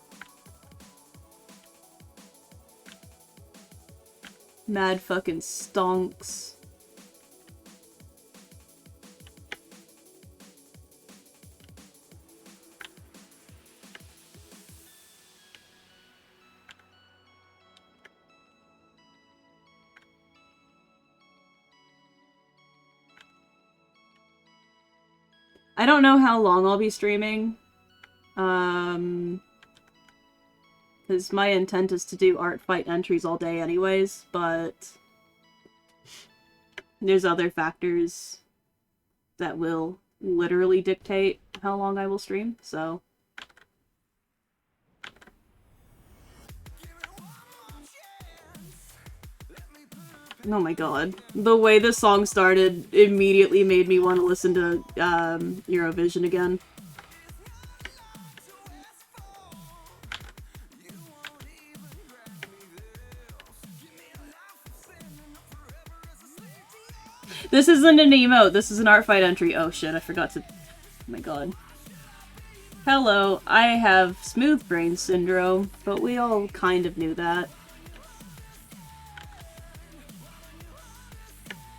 Mad fucking stonks. I don't know how long I'll be streaming. Because my intent is to do art fight entries all day anyways, but there's other factors that will literally dictate how long I will stream, so. Oh my god. The way the song started immediately made me want to listen to Eurovision again. This isn't an emote, this is an art fight entry. Oh shit, I forgot to... Oh my god. Hello, I have smooth brain syndrome, but we all kind of knew that.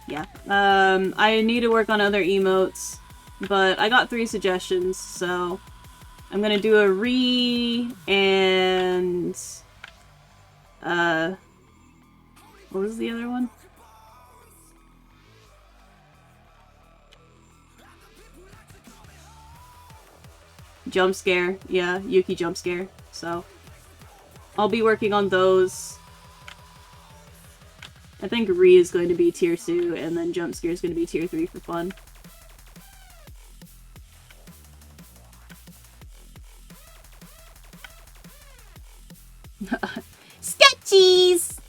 Yeah. I need to work on other emotes, but I got 3 suggestions, so I'm gonna do a and what was the other one? Jump scare. Yeah, Yuki jump scare. So I'll be working on those. I think Re is going to be tier 2, and then jump scare is going to be tier 3 for fun. Sketchies!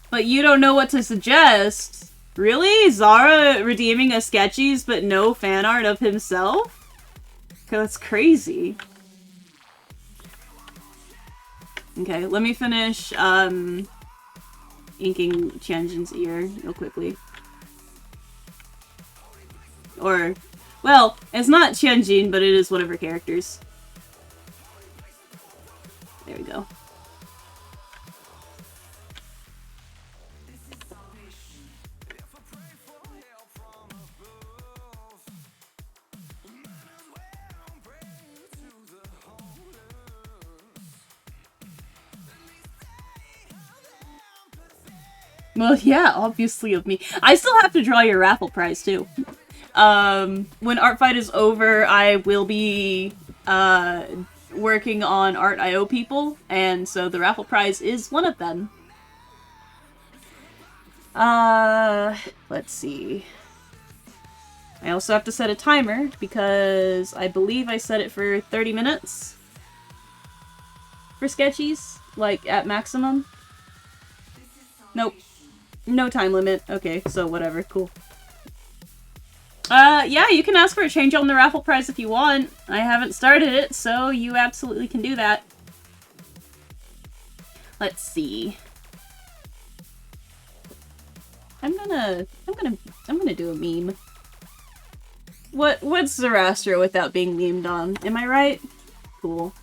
But you don't know what to suggest. Really? Zara redeeming a Sketchies but no fan art of himself? That's crazy. Okay, let me finish inking Tianjin's ear real quickly. Or, well, it's not Tianjin, but it is one of her characters. There we go. Well, yeah, obviously of me. I still have to draw your raffle prize, too. When Art Fight is over, I will be, working on Art.io people, and so the raffle prize is one of them. Let's see. I also have to set a timer, because I believe I set it for 30 minutes. For sketchies, like, at maximum. Nope. No time limit. Okay, so whatever. Cool. Yeah, you can ask for a change on the raffle prize if you want. I haven't started it, so you absolutely can do that. Let's see. I'm gonna do a meme. What's Zerastro without being memed on? Am I right? Cool.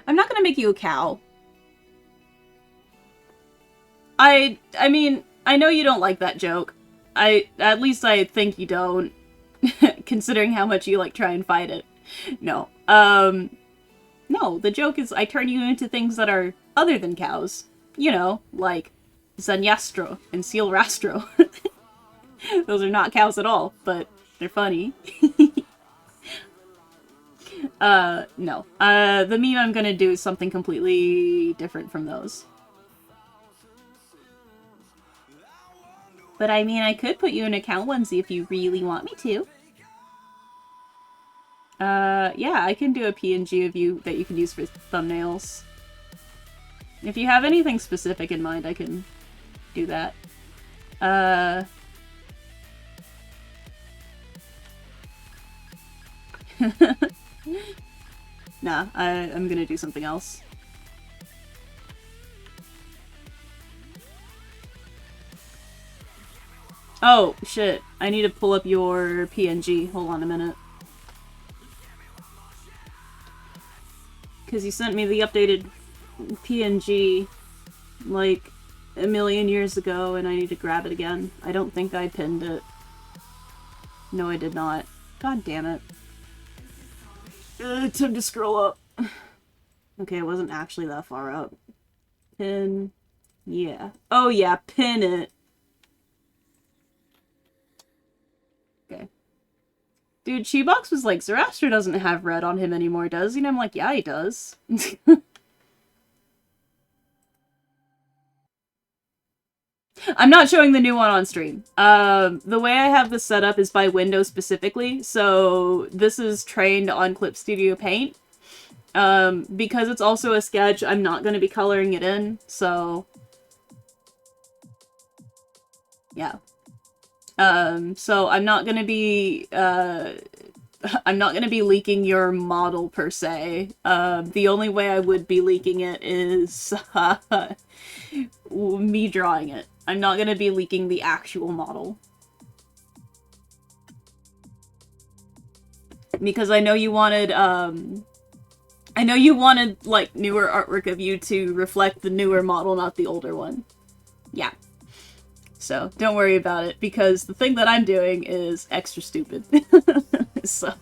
I'm not gonna make you a cow. I mean, I know you don't like that joke. At least I think you don't, considering how much you like try and fight it. No. No, the joke is I turn you into things that are other than cows. You know, like Zanyastro and Seal Rastro. Those are not cows at all, but they're funny. No. The meme I'm gonna do is something completely different from those. But I mean, I could put you in a cow onesie if you really want me to. Yeah, I can do a PNG of you that you can use for thumbnails. If you have anything specific in mind, I can do that. Nah, I'm gonna do something else. Oh, shit. I need to pull up your PNG. Hold on a minute. Because you sent me the updated PNG, like, a million years ago, and I need to grab it again. I don't think I pinned it. No, I did not. God damn it. Time to scroll up. Okay, it wasn't actually that far up. Pin. Yeah. Oh yeah, pin it. Okay. Dude, Cheebox was like, Zoroaster doesn't have red on him anymore, does he? And I'm like, yeah, he does. I'm not showing the new one on stream. The way I have this set up is by window specifically, so this is trained on Clip Studio Paint. Because it's also a sketch, I'm not going to be coloring it in, so... Yeah. So I'm not going to be, I'm not going to be leaking your model, per se. The only way I would be leaking it is me drawing it. I'm not going to be leaking the actual model. Because I know you wanted, like, newer artwork of you to reflect the newer model, not the older one. Yeah. So, don't worry about it, because the thing that I'm doing is extra stupid. So...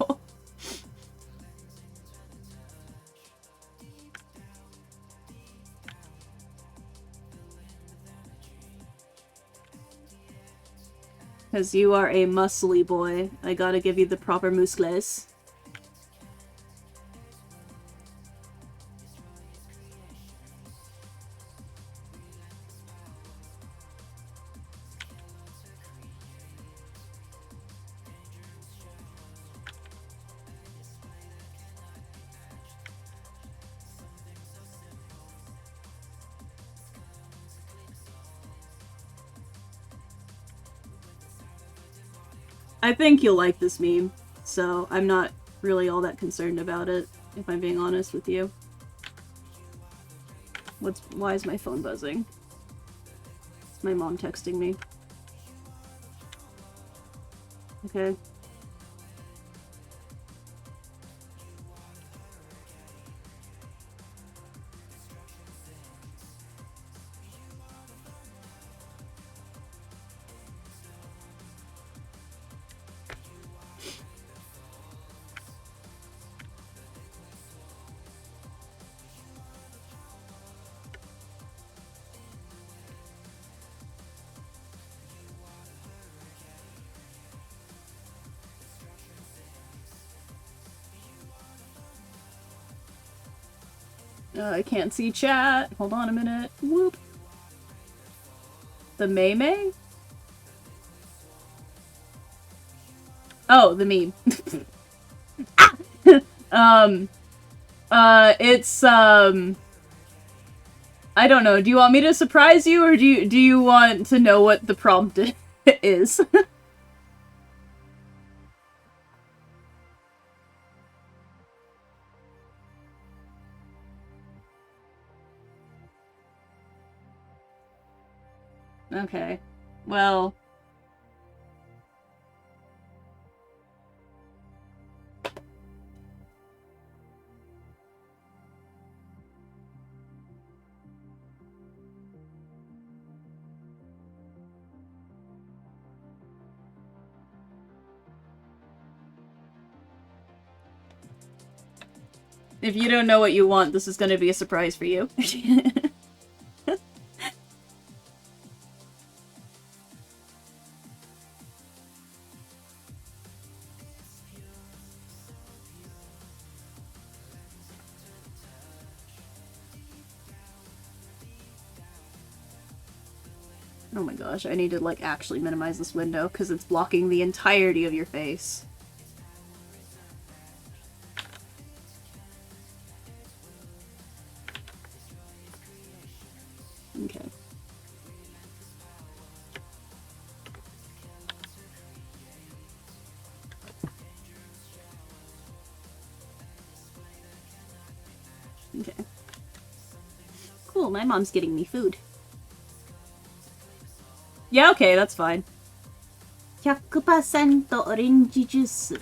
Because you are a muscly boy. I gotta give you the proper muscles. I think you'll like this meme, so I'm not really all that concerned about it, if I'm being honest with you. Why is my phone buzzing? It's my mom texting me. Okay. I can't see chat. Hold on a minute. Whoop. The May? Oh, the meme. It's, I don't know. Do you want me to surprise you, or do you want to know what the prompt is? Okay. Well... If you don't know what you want, this is gonna be a surprise for you. Oh my gosh, I need to, like, actually minimize this window, because it's blocking the entirety of your face. Okay. Okay. Cool, my mom's getting me food. Yeah, okay, that's fine. 100% オレンジジュース。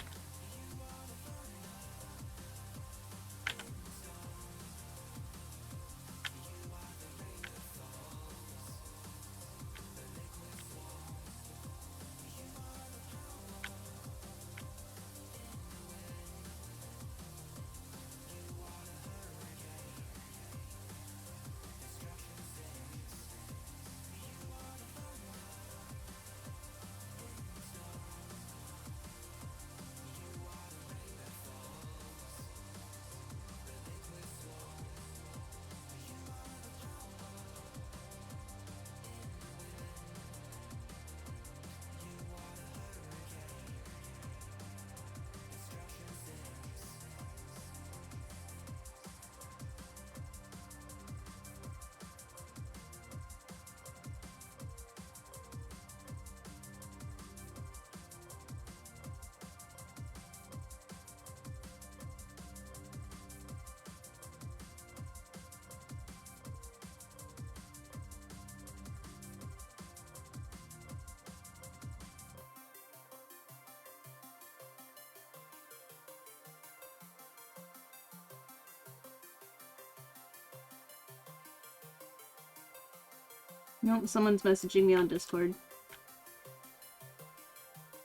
Nope, someone's messaging me on Discord.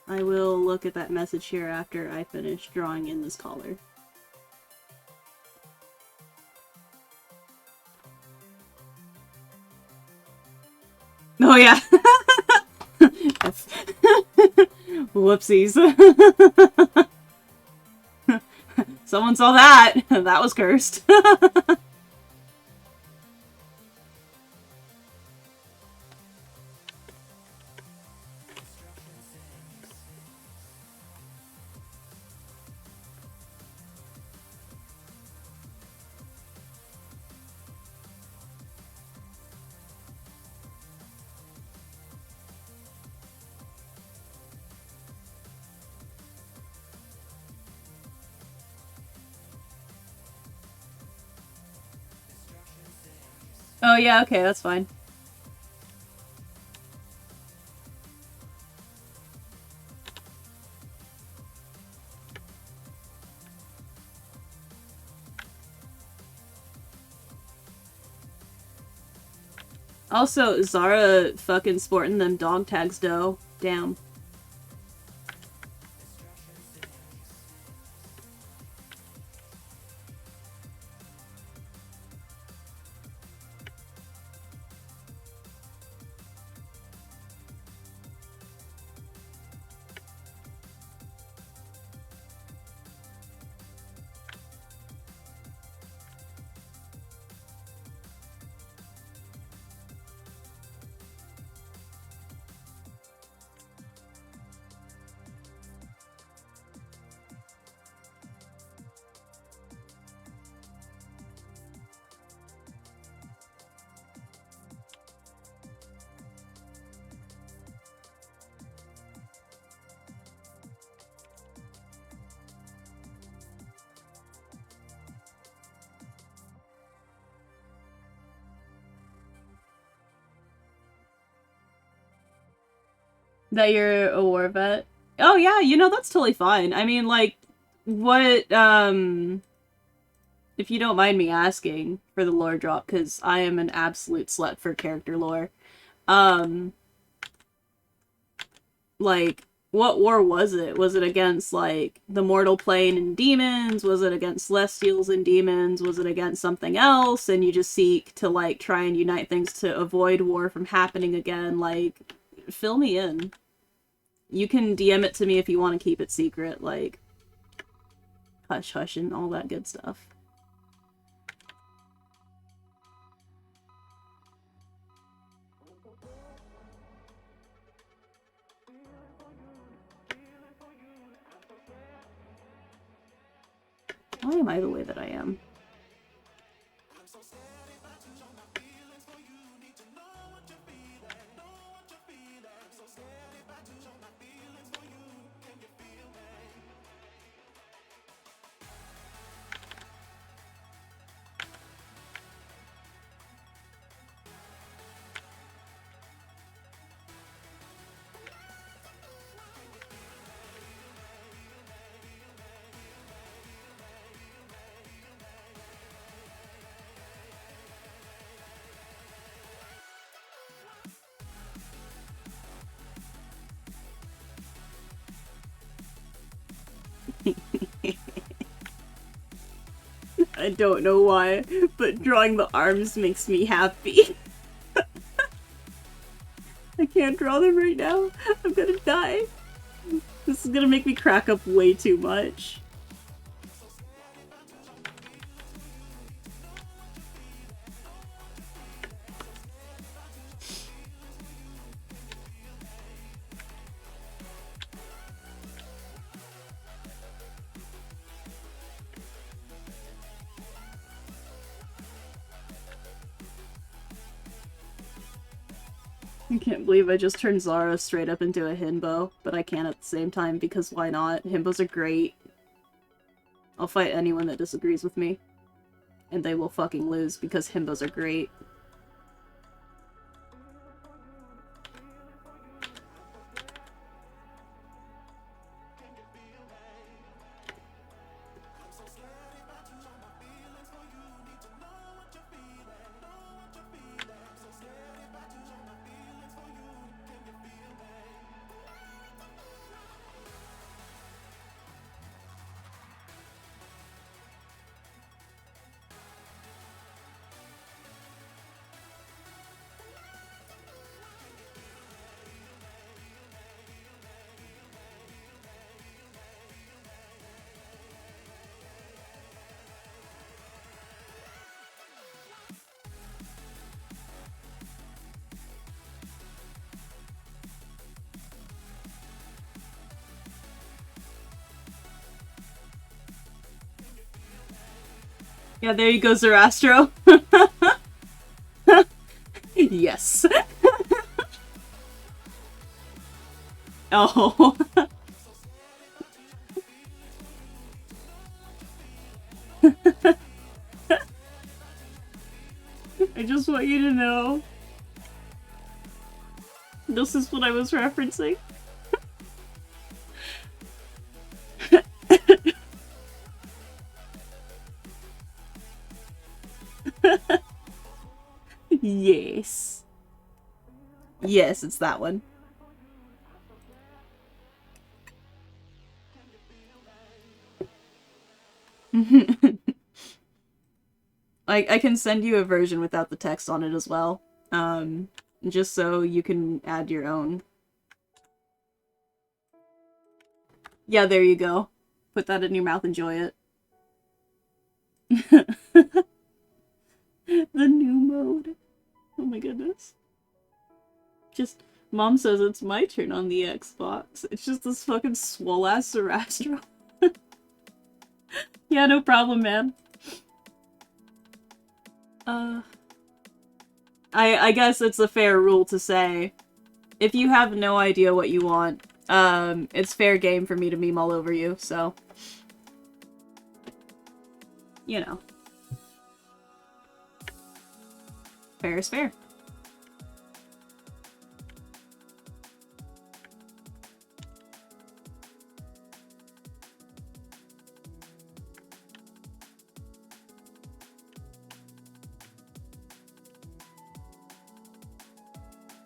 I will look at that message here after I finish drawing in this collar. Oh yeah! F. Whoopsies. Someone saw that! That was cursed. Oh yeah, okay, that's fine. Also, Zara fucking sporting them dog tags, though. Damn. That you're a war vet? Oh yeah, you know, that's totally fine. I mean, like, what, if you don't mind me asking for the lore drop, because I am an absolute slut for character lore. Um, like, what war was it? Was it against, like, the mortal plane and demons? Was it against celestials and demons? Was it against something else? And you just seek to, like, try and unite things to avoid war from happening again? Like, fill me in. You can DM it to me if you want to keep it secret, like, hush hush and all that good stuff. Why am I the way that I am? I don't know why, but drawing the arms makes me happy. I can't draw them right now. I'm gonna die. This is gonna make me crack up way too much. I can't believe I just turned Zara straight up into a himbo, but I can at the same time because why not? Himbos are great. I'll fight anyone that disagrees with me. And they will fucking lose because himbos are great. Yeah, there you go, Zerastro. Yes. Oh. I just want you to know. This is what I was referencing. Yes. Yes, it's that one. I can send you a version without the text on it as well. Just so you can add your own. Yeah, there you go. Put that in your mouth, enjoy it. The new mode. Oh my goodness. Just, Mom says it's my turn on the Xbox. It's just this fucking swole-ass Zerastro. Yeah, no problem, man. I guess it's a fair rule to say, if you have no idea what you want, it's fair game for me to meme all over you, so. You know. Fair is fair.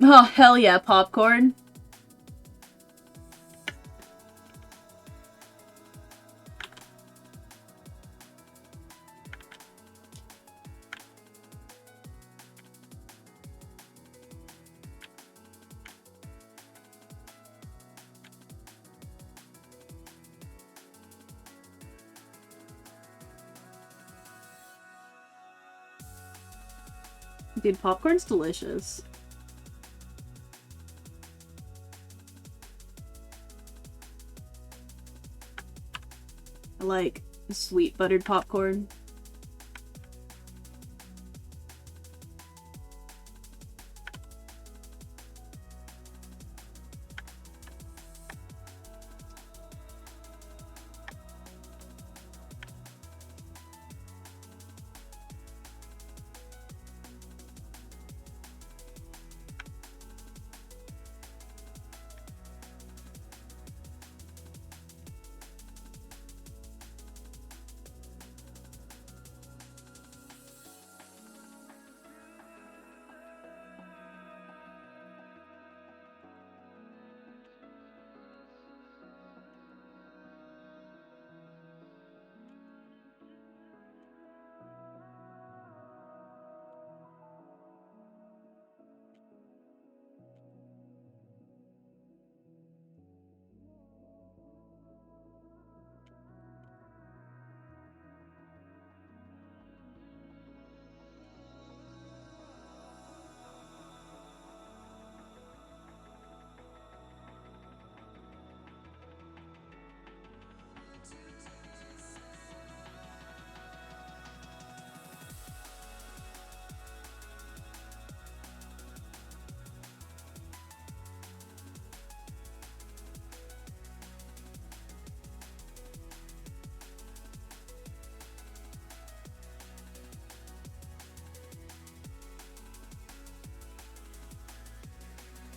Oh, hell yeah, popcorn. Dude, popcorn's delicious. I like sweet buttered popcorn.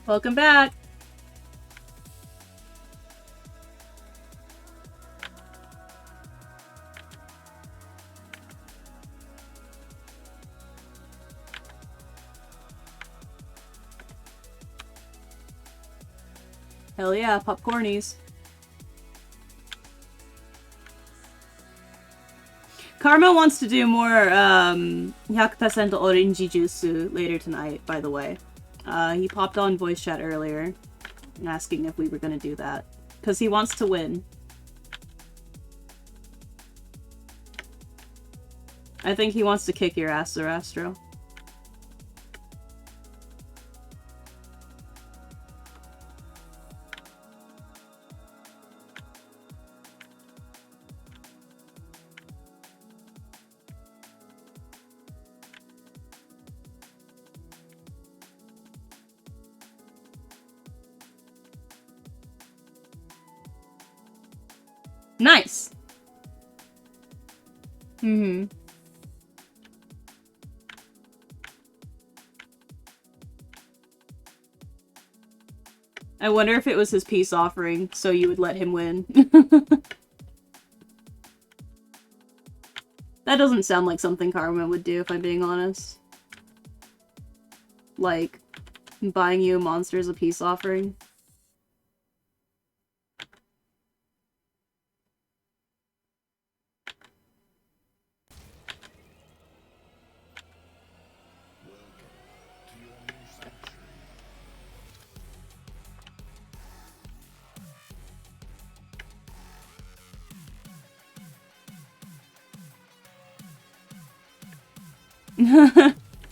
Welcome back! Hell yeah, popcornies. Karma wants to do more 100% orange juice later tonight, by the way. He popped on voice chat earlier asking if we were gonna do that. Because he wants to win. I think he wants to kick your ass, Zerastro. Nice! Mm-hmm. I wonder if it was his peace offering, so you would let him win. That doesn't sound like something Karma would do, if I'm being honest. Like, buying you a monster as a peace offering.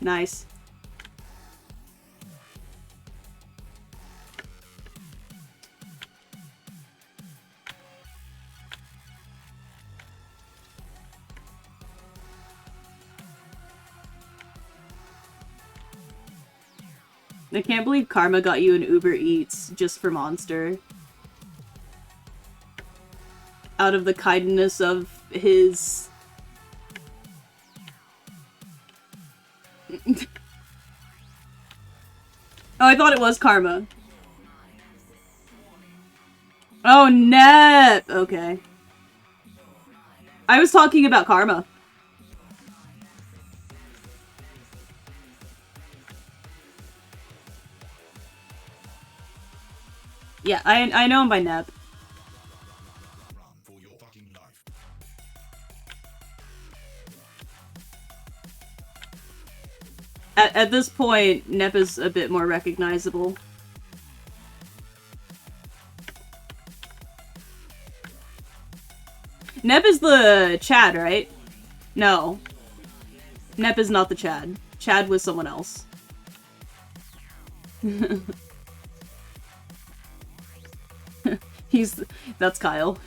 Nice. I can't believe Karma got you an Uber Eats just for Monster. Out of the kindness of his... Oh, I thought it was Karma. Oh, Nep! Okay. I was talking about Karma. Yeah, I know him by Nep. At this point, Nep is a bit more recognizable. Nep is the Chad, right? No. Nep is not the Chad. Chad was someone else. That's Kyle.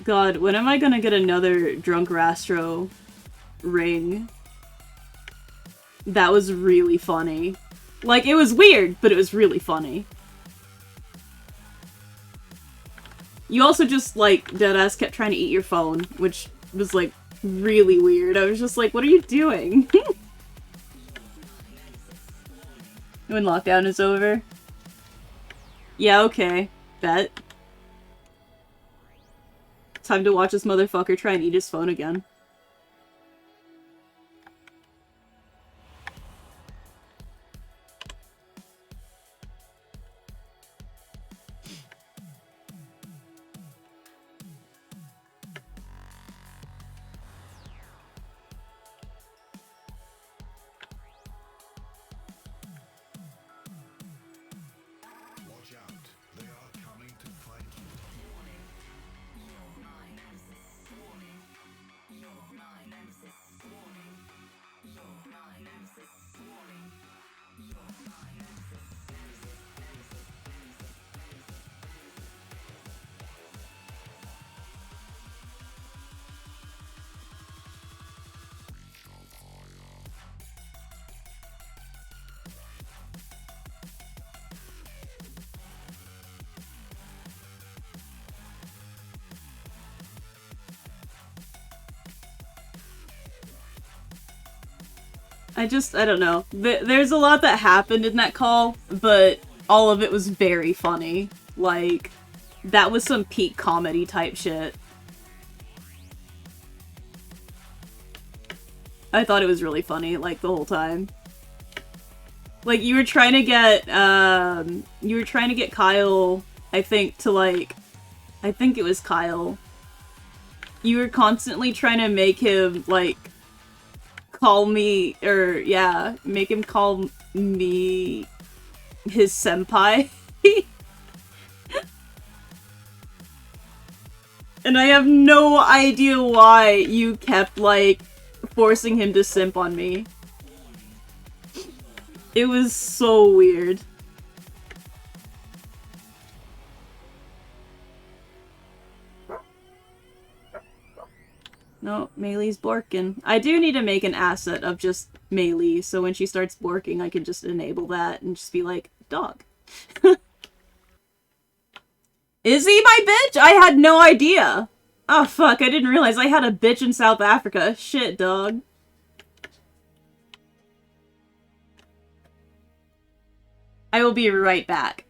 God, when am I gonna get another Drunk Rastro ring? That was really funny. Like, it was weird, but it was really funny. You also just, like, deadass kept trying to eat your phone, which was, like, really weird. I was just like, what are you doing? When lockdown is over? Yeah, okay. Bet. Time to watch this motherfucker try and eat his phone again. I don't know. There's a lot that happened in that call, but all of it was very funny. Like, that was some peak comedy type shit. I thought it was really funny, like, the whole time. Like, you were trying to get Kyle, I think, to, like, I think it was Kyle. You were constantly trying to make him, like, call me, or, yeah, make him call me his senpai. And I have no idea why you kept, like, forcing him to simp on me. It was so weird. No, Maylee's borking. I do need to make an asset of just Maylee, so when she starts borking, I can just enable that and just be like, dog. Is he my bitch? I had no idea. Oh, fuck, I didn't realize I had a bitch in South Africa. Shit, dog. I will be right back.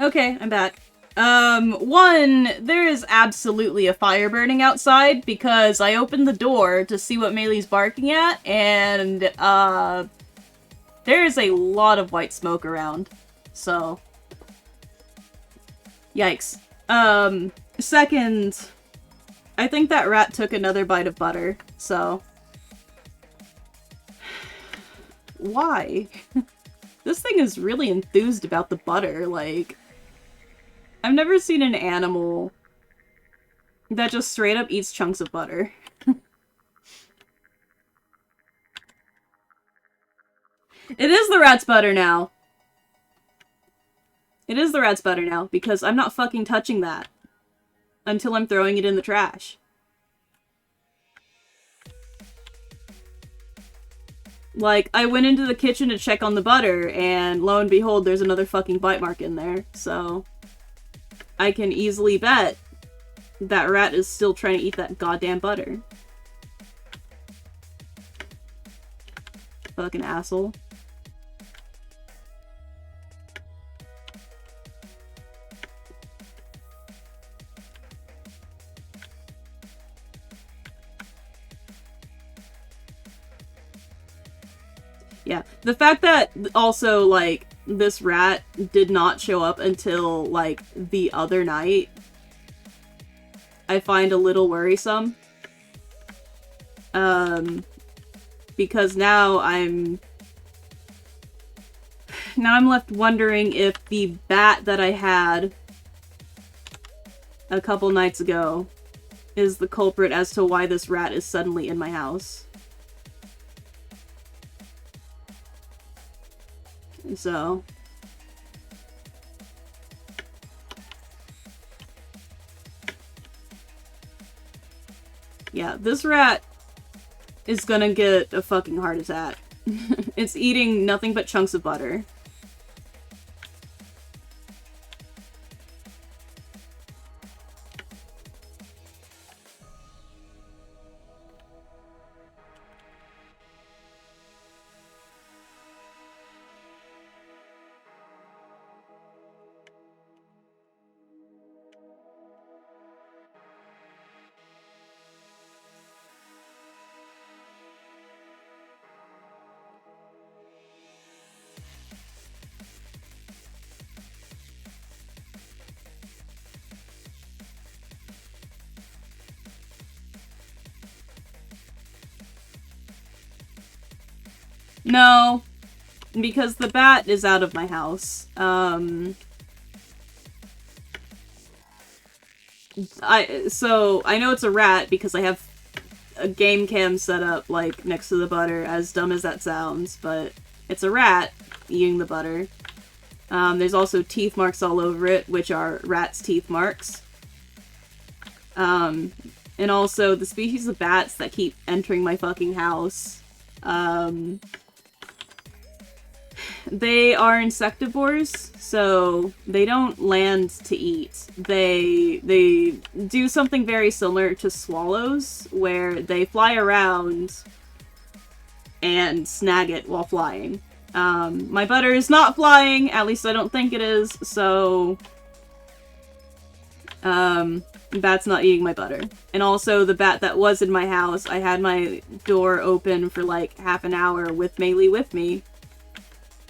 Okay, I'm back. One, there is absolutely a fire burning outside because I opened the door to see what Maylee's barking at, and, there is a lot of white smoke around. So. Yikes. Second, I think that rat took another bite of butter, so. Why? This thing is really enthused about the butter, like. I've never seen an animal that just straight up eats chunks of butter. It is the rat's butter now. It is the rat's butter now, because I'm not fucking touching that until I'm throwing it in the trash. Like, I went into the kitchen to check on the butter, and lo and behold, there's another fucking bite mark in there, so I can easily bet that rat is still trying to eat that goddamn butter. Fucking asshole. Yeah, the fact that also, like, this rat did not show up until, like, the other night, I find a little worrisome. Because now I'm left wondering if the bat that I had a couple nights ago is the culprit as to why this rat is suddenly in my house. So. Yeah, this rat is gonna get a fucking heart attack. It's eating nothing but chunks of butter. No, because the bat is out of my house. So I know it's a rat because I have a game cam set up, like, next to the butter, as dumb as that sounds, but it's a rat eating the butter. There's also teeth marks all over it, which are rat's teeth marks. And also the species of bats that keep entering my fucking house. They are insectivores, so they don't land to eat. They do something very similar to swallows, where they fly around and snag it while flying. My butter is not flying, at least I don't think it is, so bat's not eating my butter. And also the bat that was in my house, I had my door open for like half an hour with Maylee with me.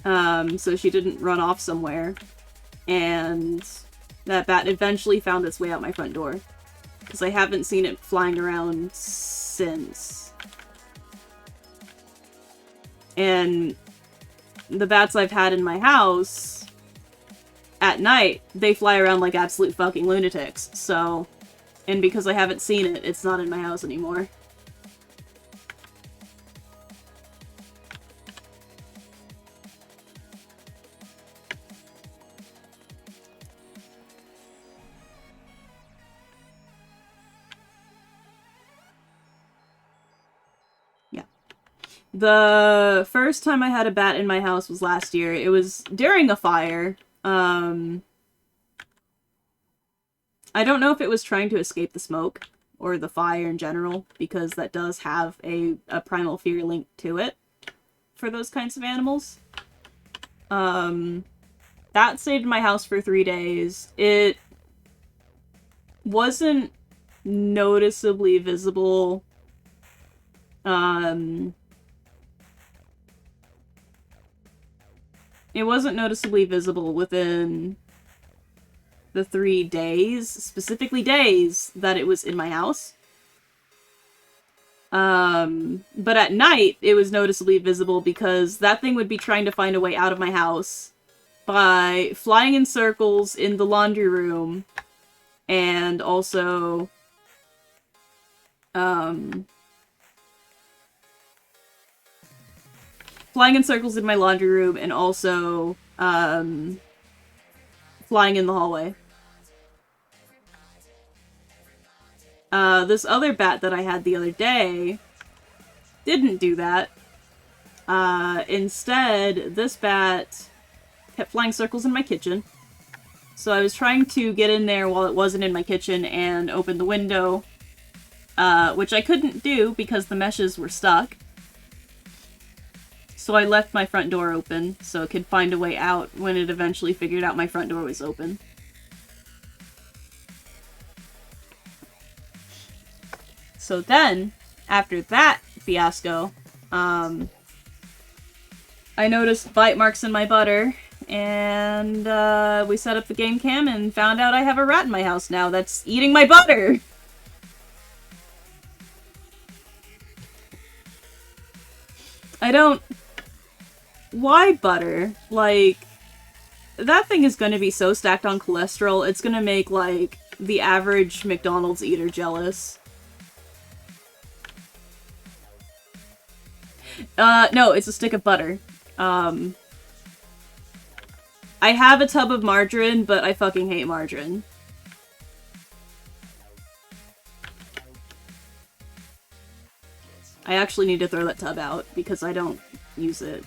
So she didn't run off somewhere. And that bat eventually found its way out my front door. Because I haven't seen it flying around since. And the bats I've had in my house, at night, they fly around like absolute fucking lunatics. So, and because I haven't seen it, it's not in my house anymore. The first time I had a bat in my house was last year. It was during a fire. I don't know if it was trying to escape the smoke or the fire in general, because that does have a primal fear link to it for those kinds of animals. That stayed in my house for 3 days. It wasn't noticeably visible. It wasn't noticeably visible within the 3 days, specifically days, that it was in my house. But at night, it was noticeably visible because that thing would be trying to find a way out of my house by flying in circles in the laundry room and also, flying in circles in my laundry room and also, flying in the hallway. This other bat that I had the other day didn't do that. Instead, this bat kept flying circles in my kitchen. So I was trying to get in there while it wasn't in my kitchen and open the window, which I couldn't do because the meshes were stuck. So I left my front door open so it could find a way out when it eventually figured out my front door was open. So then, after that fiasco, I noticed bite marks in my butter, and we set up the game cam and found out I have a rat in my house now that's eating my butter! I don't... Why butter? Like, that thing is gonna be so stacked on cholesterol, it's gonna make, like, the average McDonald's eater jealous. No, it's a stick of butter. I have a tub of margarine, but I fucking hate margarine. I actually need to throw that tub out because I don't use it.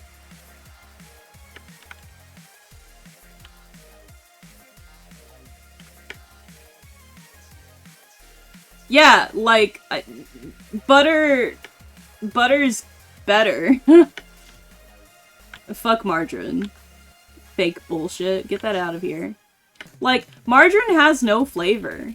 Yeah, like, butter's better. Fuck margarine. Fake bullshit. Get that out of here. Like, margarine has no flavor.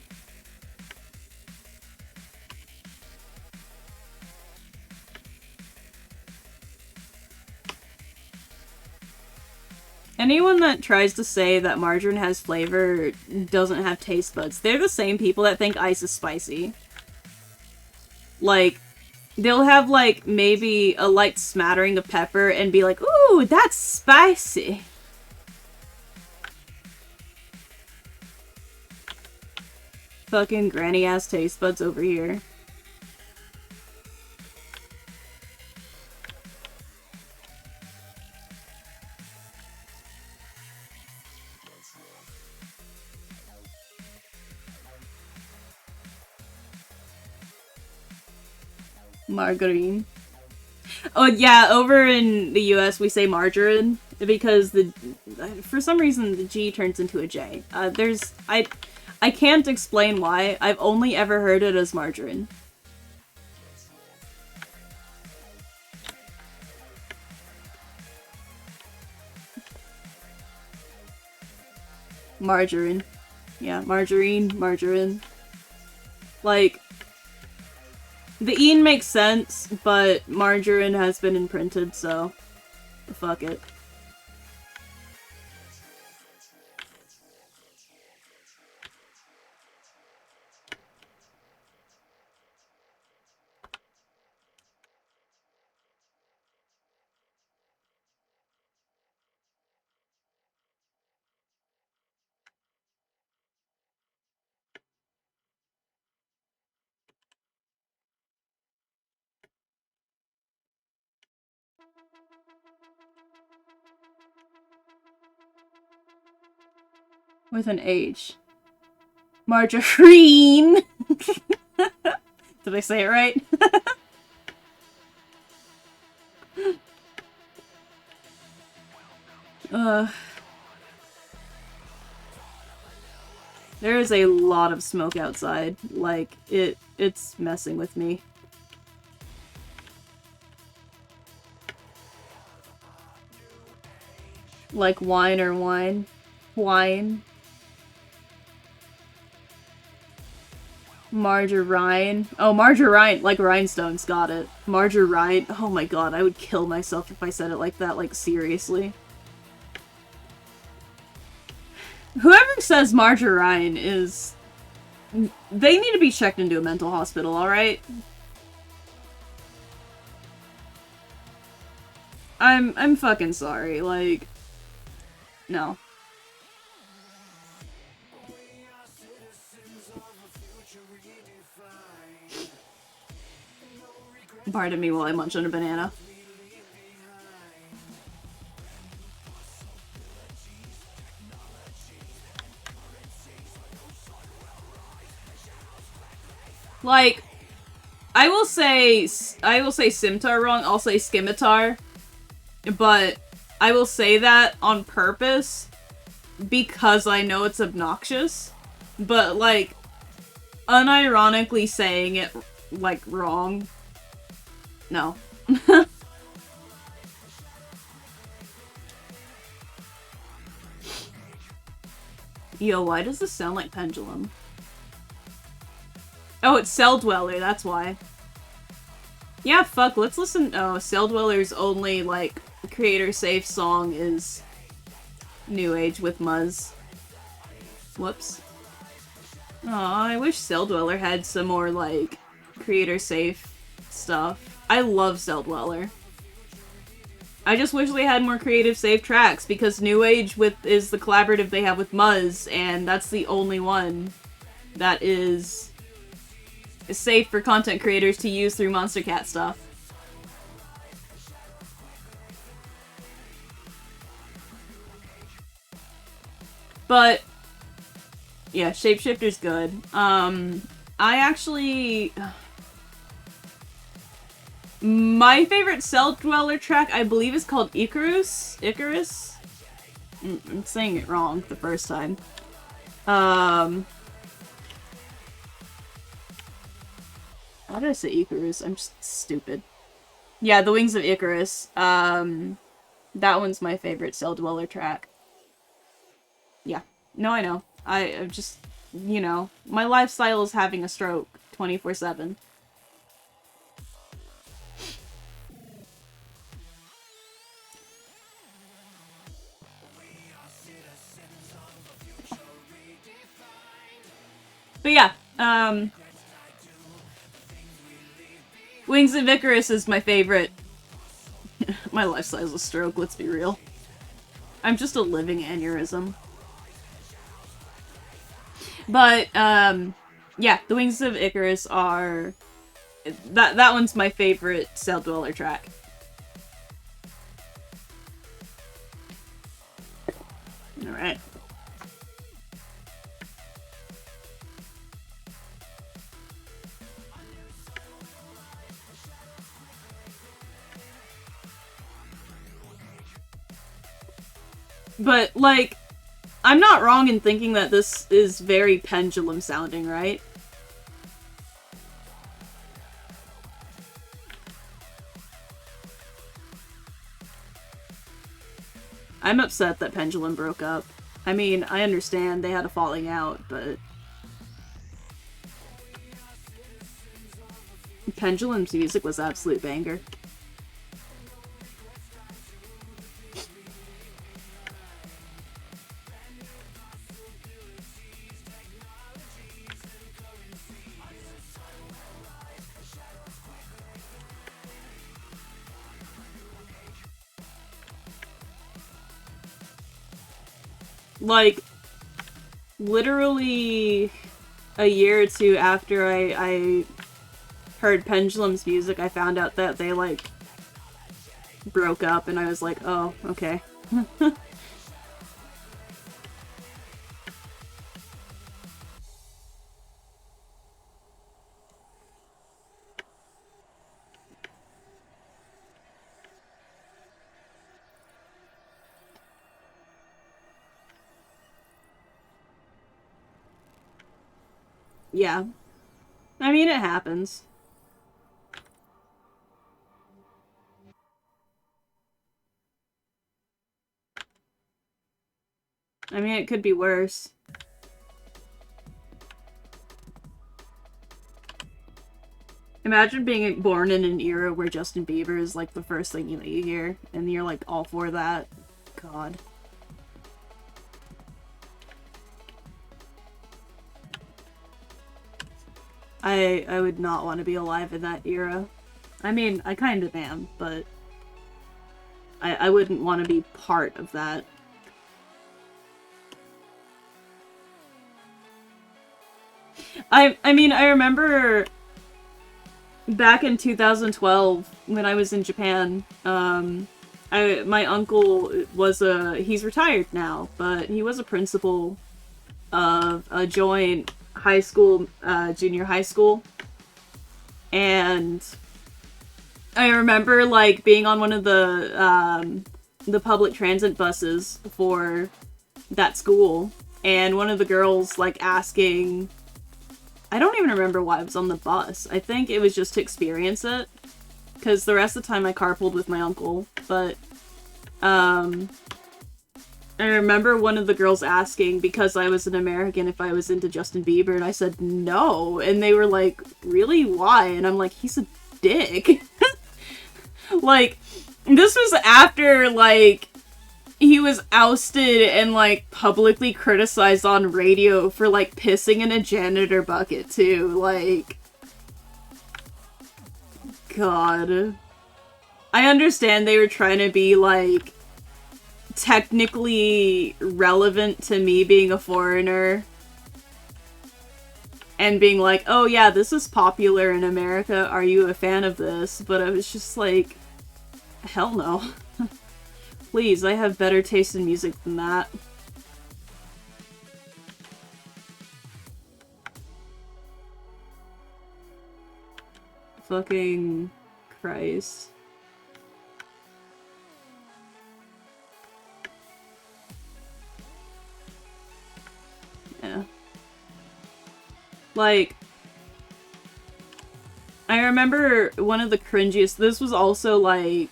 Anyone that tries to say that margarine has flavor doesn't have taste buds. They're the same people that think ice is spicy. Like, they'll have, like, maybe a light smattering of pepper and be like, ooh, that's spicy. Fucking granny-ass taste buds over here. Margarine. Oh yeah, over in the US we say margarine because for some reason the G turns into a J. I can't explain why. I've only ever heard it as margarine. Margarine. Yeah, margarine. Like, the "-ine" makes sense, but margarine has been imprinted, so fuck it. With an H. Margarine! Did I say it right? There is a lot of smoke outside. Like, it's messing with me. Like wine or wine. Wine. Margarine. Oh, margarine, like rhinestones, got it. Margarine. Oh my god, I would kill myself if I said it like that, like seriously. Whoever says margarine is... They need to be checked into a mental hospital, alright? I'm fucking sorry, like... No. Pardon me while I munch on a banana. Like, I will say Simtar wrong, I'll say Scimitar, but I will say that on purpose because I know it's obnoxious, but like, unironically saying it, like, wrong, no. Yo, why does this sound like Pendulum? Oh, it's Cell Dweller, that's why. Yeah, fuck, let's listen. Oh, Cell Dweller's only, like, creator-safe song is New Age with Muzz. Whoops. Aw, I wish Cell Dweller had some more, like, creator-safe stuff. I love Cell Dweller. I just wish they had more creative safe tracks, because New Age is the collaborative they have with Muzz, and that's the only one that is safe for content creators to use through Monster Cat stuff. But yeah, Shapeshifter's good. I actually... My favorite Cell Dweller track, I believe, is called Icarus? Icarus? I'm saying it wrong the first time. Why did I say Icarus? I'm just stupid. Yeah, The Wings of Icarus. That one's my favorite Cell Dweller track. Yeah. No, I know. I'm just, you know, my lifestyle is having a stroke 24/7. But yeah, Wings of Icarus is my favorite. My lifestyle is a stroke, let's be real. I'm just a living aneurysm. But, yeah, The Wings of Icarus are... That one's my favorite Cell Dweller track. Alright. But, like, I'm not wrong in thinking that this is very pendulum sounding, right? I'm upset that Pendulum broke up. I mean, I understand they had a falling out, but... Pendulum's music was absolute banger. Like, literally a year or two after I heard Pendulum's music, I found out that they, like, broke up, and I was like, oh, okay. Yeah. I mean, it happens. I mean, it could be worse. Imagine being born in an era where Justin Bieber is like the first thing that you hear, and you're like all for that. God. I would not want to be alive in that era. I mean, I kind of am, but I wouldn't want to be part of that. I mean, I remember back in 2012 when I was in Japan, my uncle was he's retired now, but he was a principal of a joint high school, junior high school. And I remember, like, being on one of the public transit buses for that school, and one of the girls, like, asking... I don't even remember why I was on the bus. I think it was just to experience it, because the rest of the time I carpooled with my uncle, but, I remember one of the girls asking, because I was an American, if I was into Justin Bieber, and I said no, and they were like, really? Why? And I'm like, he's a dick. Like, this was after, like, he was ousted and, like, publicly criticized on radio for, like, pissing in a janitor bucket, too. Like, God. I understand they were trying to be, like, technically relevant to me being a foreigner. And being like, oh yeah, this is popular in America, are you a fan of this? But I was just like, hell no. Please, I have better taste in music than that. Fucking Christ. Yeah. Like, I remember one of the cringiest, this was also like,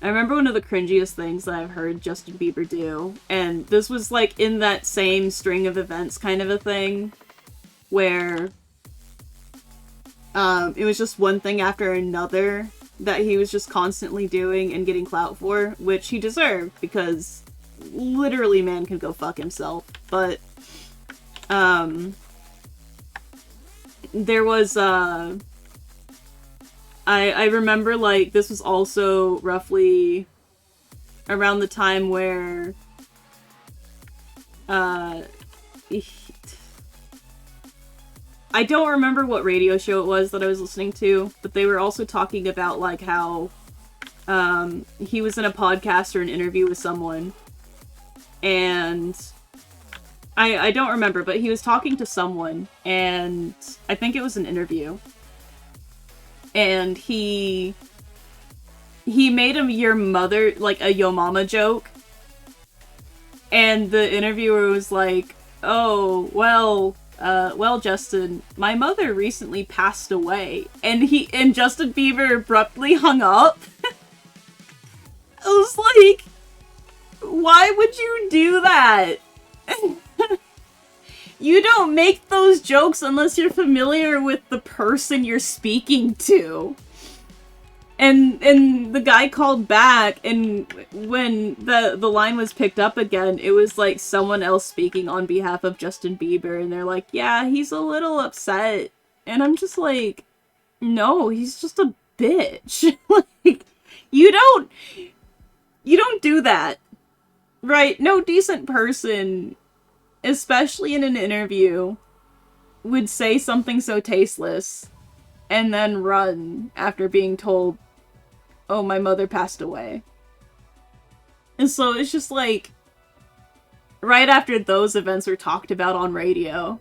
I remember one of the cringiest things that I've heard Justin Bieber do, and this was like in that same string of events kind of a thing, where it was just one thing after another that he was just constantly doing and getting clout for, which he deserved, because literally man can go fuck himself. But there was I remember, like, this was also roughly around the time where I don't remember what radio show it was that I was listening to, but they were also talking about, like, how he was in a podcast or an interview with someone, and I don't remember, but he was talking to someone, and I think it was an interview, and he made him your mother, like, a yo mama joke, and the interviewer was like, oh, well, Justin, my mother recently passed away, and Justin Bieber abruptly hung up. I was like, why would you do that? You don't make those jokes unless you're familiar with the person you're speaking to. And the guy called back, and when the line was picked up again, it was like someone else speaking on behalf of Justin Bieber, and they're like, yeah, he's a little upset. And I'm just like, no, he's just a bitch. Like, you don't do that. Right? No decent person, especially in an interview, would say something so tasteless and then run after being told, oh, my mother passed away. And so it's just like, right after those events were talked about on radio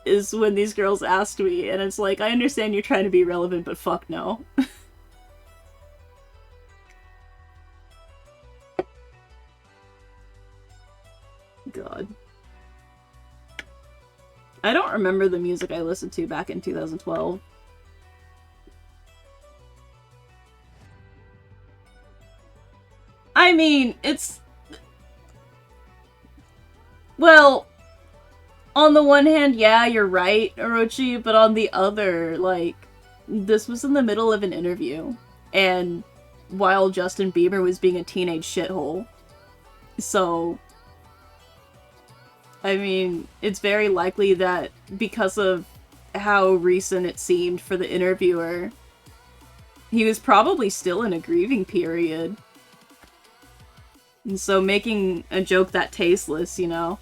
is when these girls asked me, and it's like, I understand you're trying to be relevant, but fuck no. God. I don't remember the music I listened to back in 2012. I mean, it's... Well, on the one hand, yeah, you're right, Orochi, but on the other, like, this was in the middle of an interview, and while Justin Bieber was being a teenage shithole. So, I mean, it's very likely that because of how recent it seemed for the interviewer, he was probably still in a grieving period. And so making a joke that tasteless, you know?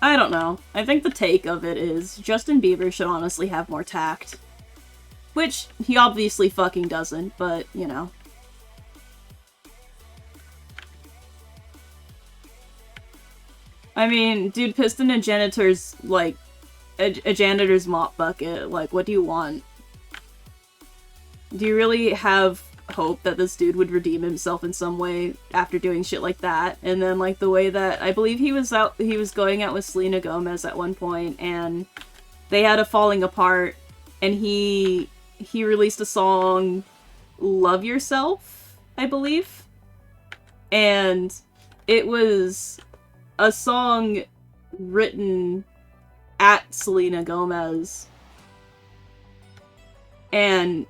I don't know. I think the take of it is Justin Bieber should honestly have more tact. Which he obviously fucking doesn't, but, you know. I mean, dude, piston a janitor's, like, a janitor's mop bucket. Like, what do you want? Do you really have hope that this dude would redeem himself in some way after doing shit like that? And then, like, the way that I believe he was going out with Selena Gomez at one point, and they had a falling apart, and he released a song, Love Yourself, I believe. And it was a song written at Selena Gomez. And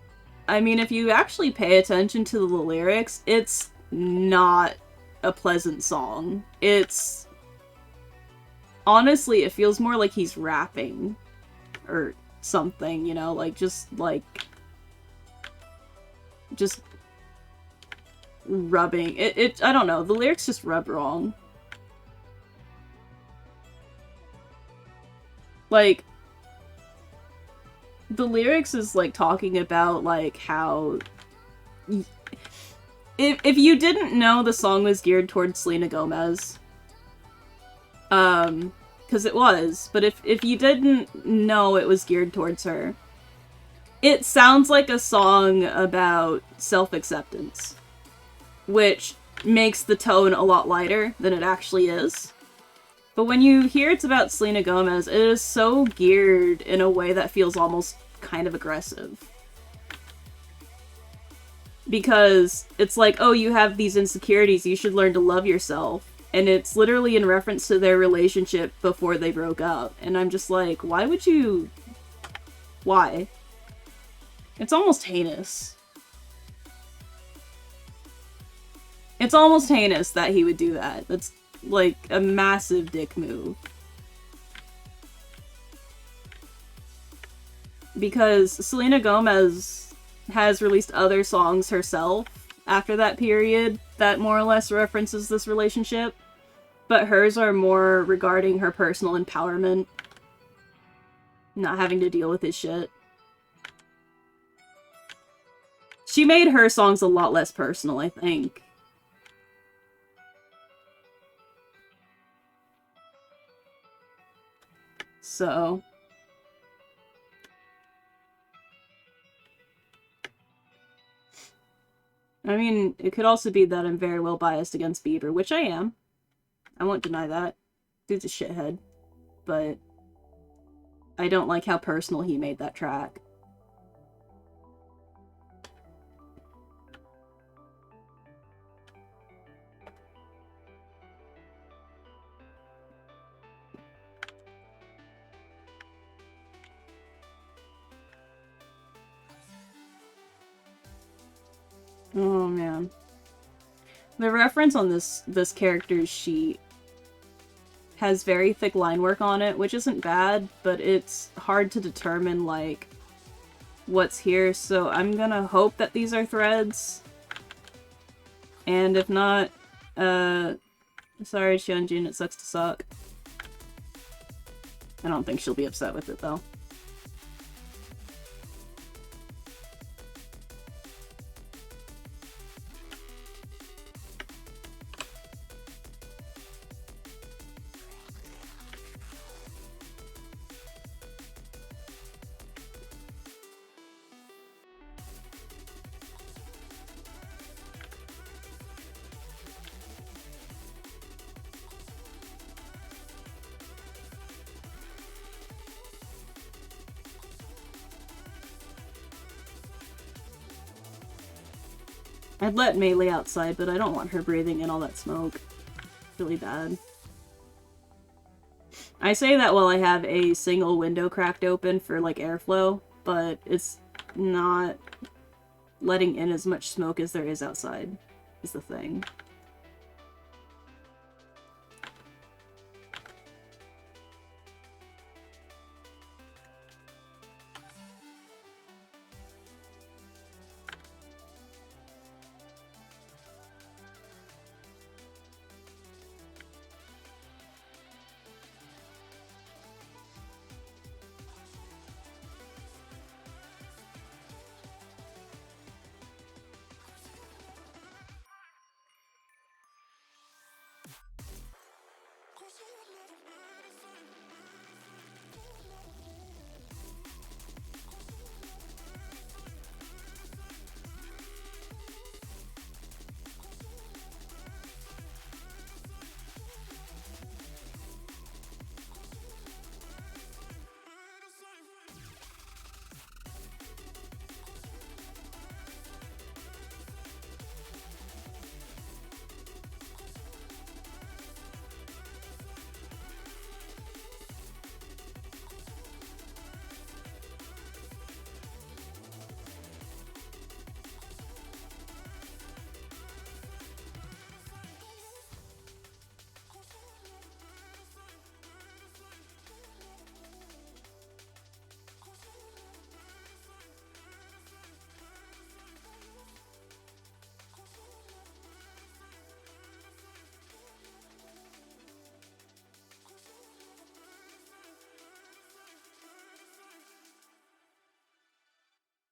I mean, if you actually pay attention to the lyrics, it's not a pleasant song. It's... honestly, it feels more like he's rapping. Or something, you know? Like, just rubbing. I don't know. The lyrics just rub wrong. Like, the lyrics is, like, talking about, like, how... If you didn't know the song was geared towards Selena Gomez, because it was, but if you didn't know it was geared towards her, it sounds like a song about self-acceptance, which makes the tone a lot lighter than it actually is. But when you hear it's about Selena Gomez, it is so geared in a way that feels almost kind of aggressive. Because it's like, oh, you have these insecurities, you should learn to love yourself. And it's literally in reference to their relationship before they broke up. And I'm just like, why would you... why? It's almost heinous. It's almost heinous that he would do that. That's, like, a massive dick move. Because Selena Gomez has released other songs herself after that period that more or less references this relationship. But hers are more regarding her personal empowerment. Not having to deal with his shit. She made her songs a lot less personal, I think. So... I mean, it could also be that I'm very well biased against Bieber, which I am. I won't deny that. Dude's a shithead. But I don't like how personal he made that track. Oh man. The reference on this character's sheet has very thick line work on it, which isn't bad, but it's hard to determine, like, what's here, so I'm gonna hope that these are threads. And if not, sorry, Hyunjin, it sucks to suck. I don't think she'll be upset with it, though. I'd let Melee outside, but I don't want her breathing in all that smoke. really bad. I say that while I have a single window cracked open for, like, airflow, but it's not letting in as much smoke as there is outside, is the thing.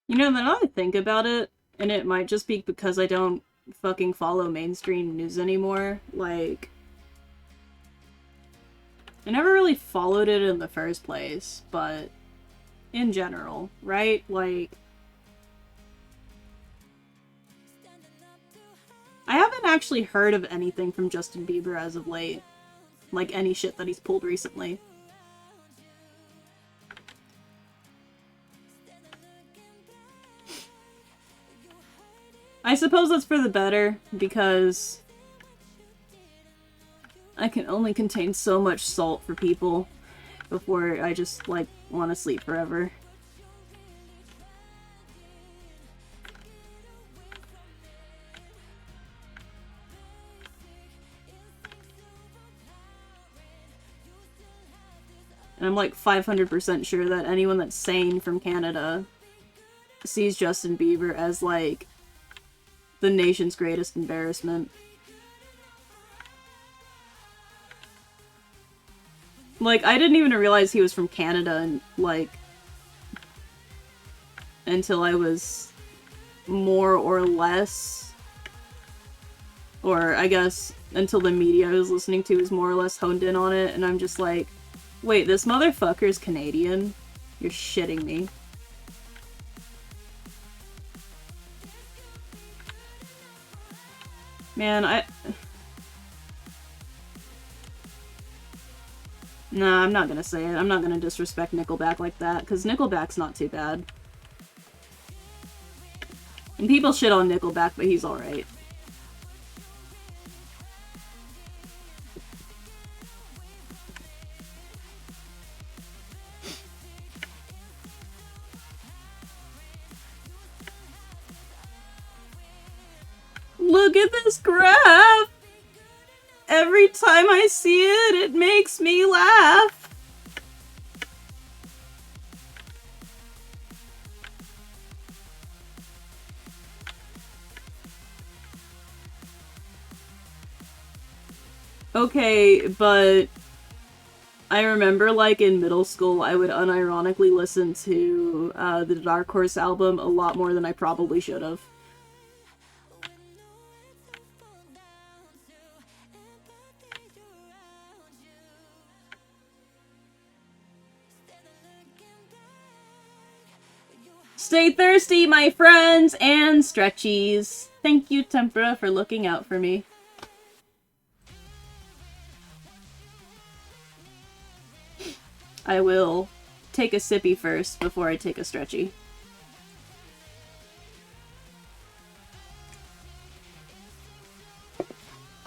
You know, then I think about it, and it might just be because I don't fucking follow mainstream news anymore. Like, I never really followed it in the first place, but in general, right? Like, I haven't actually heard of anything from Justin Bieber as of late. Like, any shit that he's pulled recently. I suppose that's for the better, because I can only contain so much salt for people before I just, like, want to sleep forever. And I'm like 500% sure that anyone that's sane from Canada sees Justin Bieber as, like, the nation's greatest embarrassment. Like, I didn't even realize he was from Canada, and, like, until I was more or less, or I guess until the media I was listening to was more or less honed in on it, and I'm just like, wait, this motherfucker's Canadian? You're shitting me. Man, Nah, I'm not gonna say it. I'm not gonna disrespect Nickelback like that, because Nickelback's not too bad. And people shit on Nickelback, but he's alright. Look at this graph! Every time I see it, it makes me laugh! Okay, but I remember, like, in middle school, I would unironically listen to the Dark Horse album a lot more than I probably should have. Stay thirsty, my friends, and stretchies. Thank you, Tempura, for looking out for me. I will take a sippy first before I take a stretchy.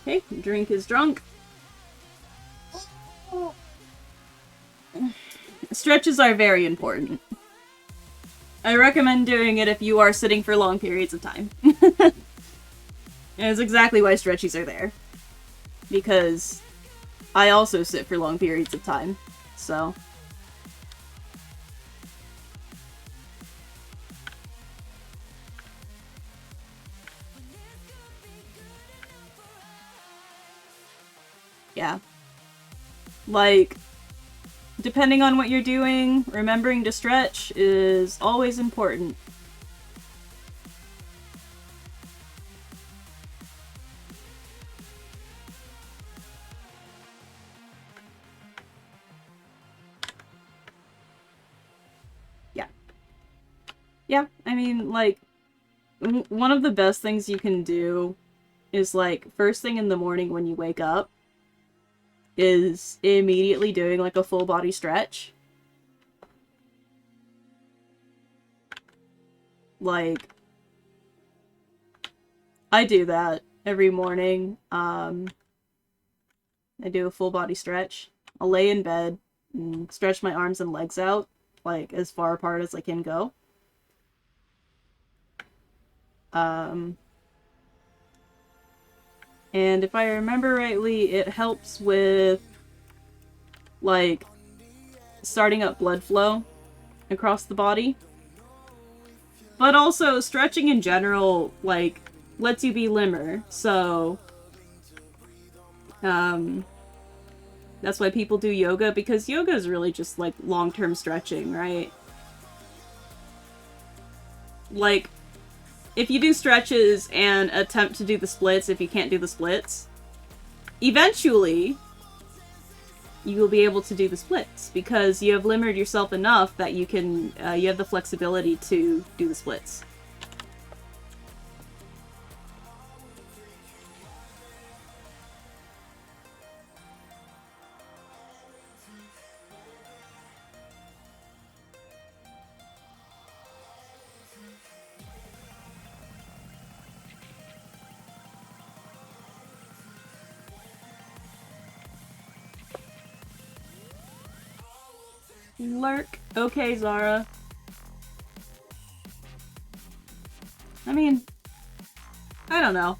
Okay, drink is drunk. Stretches are very important. I recommend doing it if you are sitting for long periods of time. And it's exactly why stretchies are there. Because I also sit for long periods of time, so... Yeah. Like, depending on what you're doing, remembering to stretch is always important. Yeah. Yeah, I mean, like, one of the best things you can do is, like, first thing in the morning when you wake up, is immediately doing, like, a full body stretch. Like, I do that every morning. I do a full body stretch. I'll lay in bed and stretch my arms and legs out, like, as far apart as I can go. And if I remember rightly, it helps with, like, starting up blood flow across the body. But also, stretching in general, like, lets you be limber, so... that's why people do yoga, because yoga is really just, like, long-term stretching, right? Like, if you do stretches and attempt to do the splits, if you can't do the splits, eventually you will be able to do the splits, because you have limbered yourself enough that you can, you have the flexibility to do the splits. Lurk. Okay, Zara. I mean, I don't know.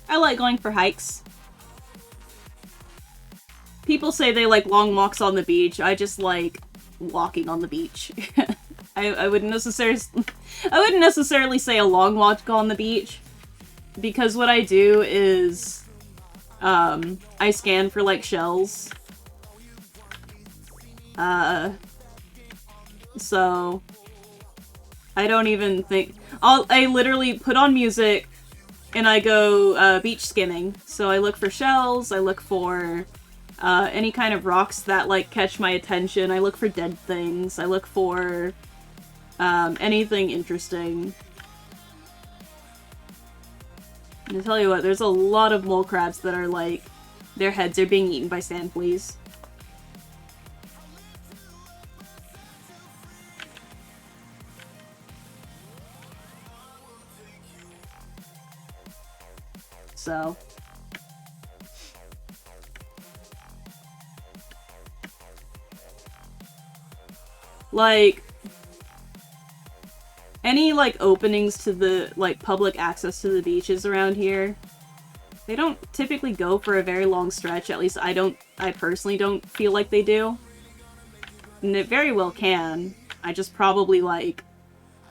I like going for hikes. People say they like long walks on the beach. I just like walking on the beach. I wouldn't necessarily say a long walk on the beach, because what I do is I scan for like shells. So I don't even think I literally put on music and I go beach skimming. So I look for shells, I look for any kind of rocks that like catch my attention. I look for dead things. I look for anything interesting. And I tell you what, there's a lot of mole crabs that are like, their heads are being eaten by sand fleas. So... like, any, like, openings to the, like, public access to the beaches around here, they don't typically go for a very long stretch. At least I personally don't feel like they do. And it very well can. I just probably, like,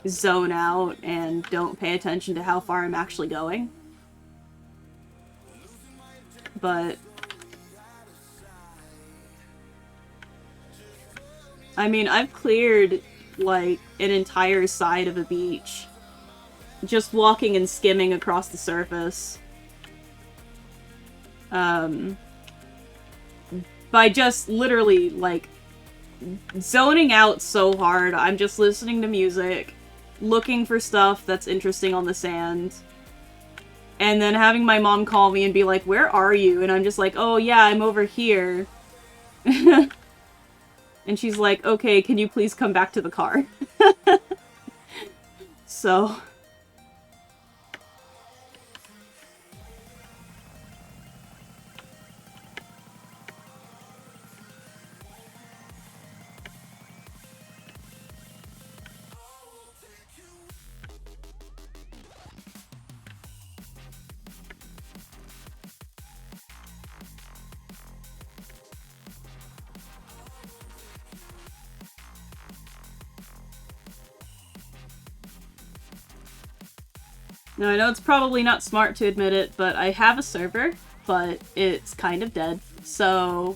zone out and don't pay attention to how far I'm actually going. But... I mean, I've cleared, like, an entire side of a beach just walking and skimming across the surface. By just literally, like, zoning out so hard. I'm just listening to music, looking for stuff that's interesting on the sand, and then having my mom call me and be like, "Where are you?" And I'm just like, "Oh yeah, I'm over here." And she's like, "Okay, can you please come back to the car?" So... Now, I know it's probably not smart to admit it, but I have a server, but it's kind of dead. So,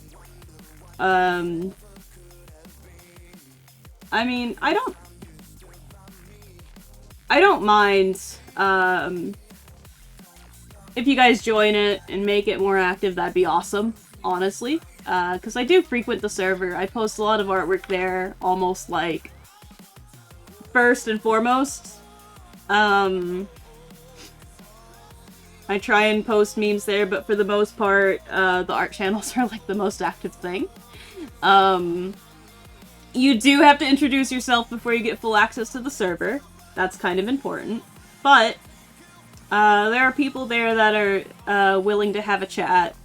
I mean, I don't mind, if you guys join it and make it more active, that'd be awesome, honestly. Because I do frequent the server. I post a lot of artwork there, almost like first and foremost. I try and post memes there, but for the most part, the art channels are like the most active thing. You do have to introduce yourself before you get full access to the server. That's kind of important. But there are people there that are willing to have a chat.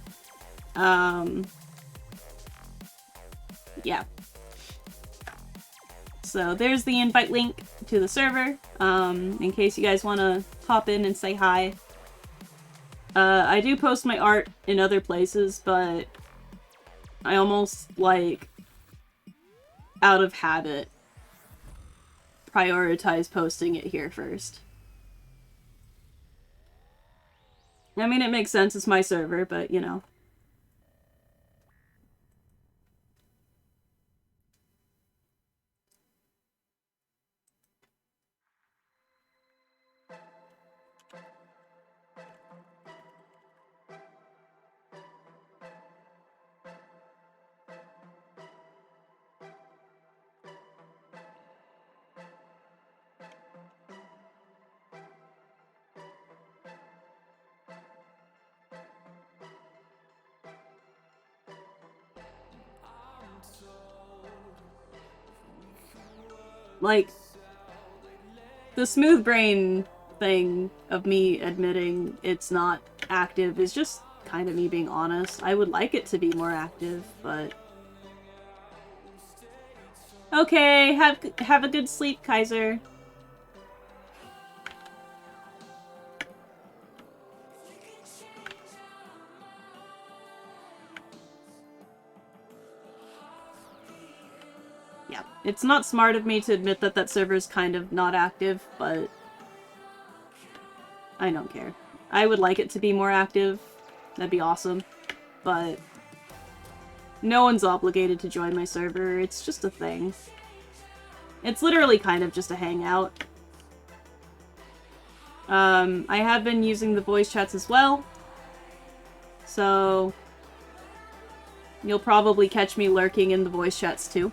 Yeah. So there's the invite link to the server, in case you guys want to hop in and say hi. I do post my art in other places, but I almost, like, out of habit, prioritize posting it here first. I mean, it makes sense, it's my server, but, you know. Like, the smooth brain thing of me admitting it's not active is just kind of me being honest. I would like it to be more active, but... Okay, have a good sleep, Kaiser. Yeah, it's not smart of me to admit that that server is kind of not active, but I don't care. I would like it to be more active. That'd be awesome. But no one's obligated to join my server. It's just a thing. It's literally kind of just a hangout. I have been using the voice chats as well. So you'll probably catch me lurking in the voice chats too.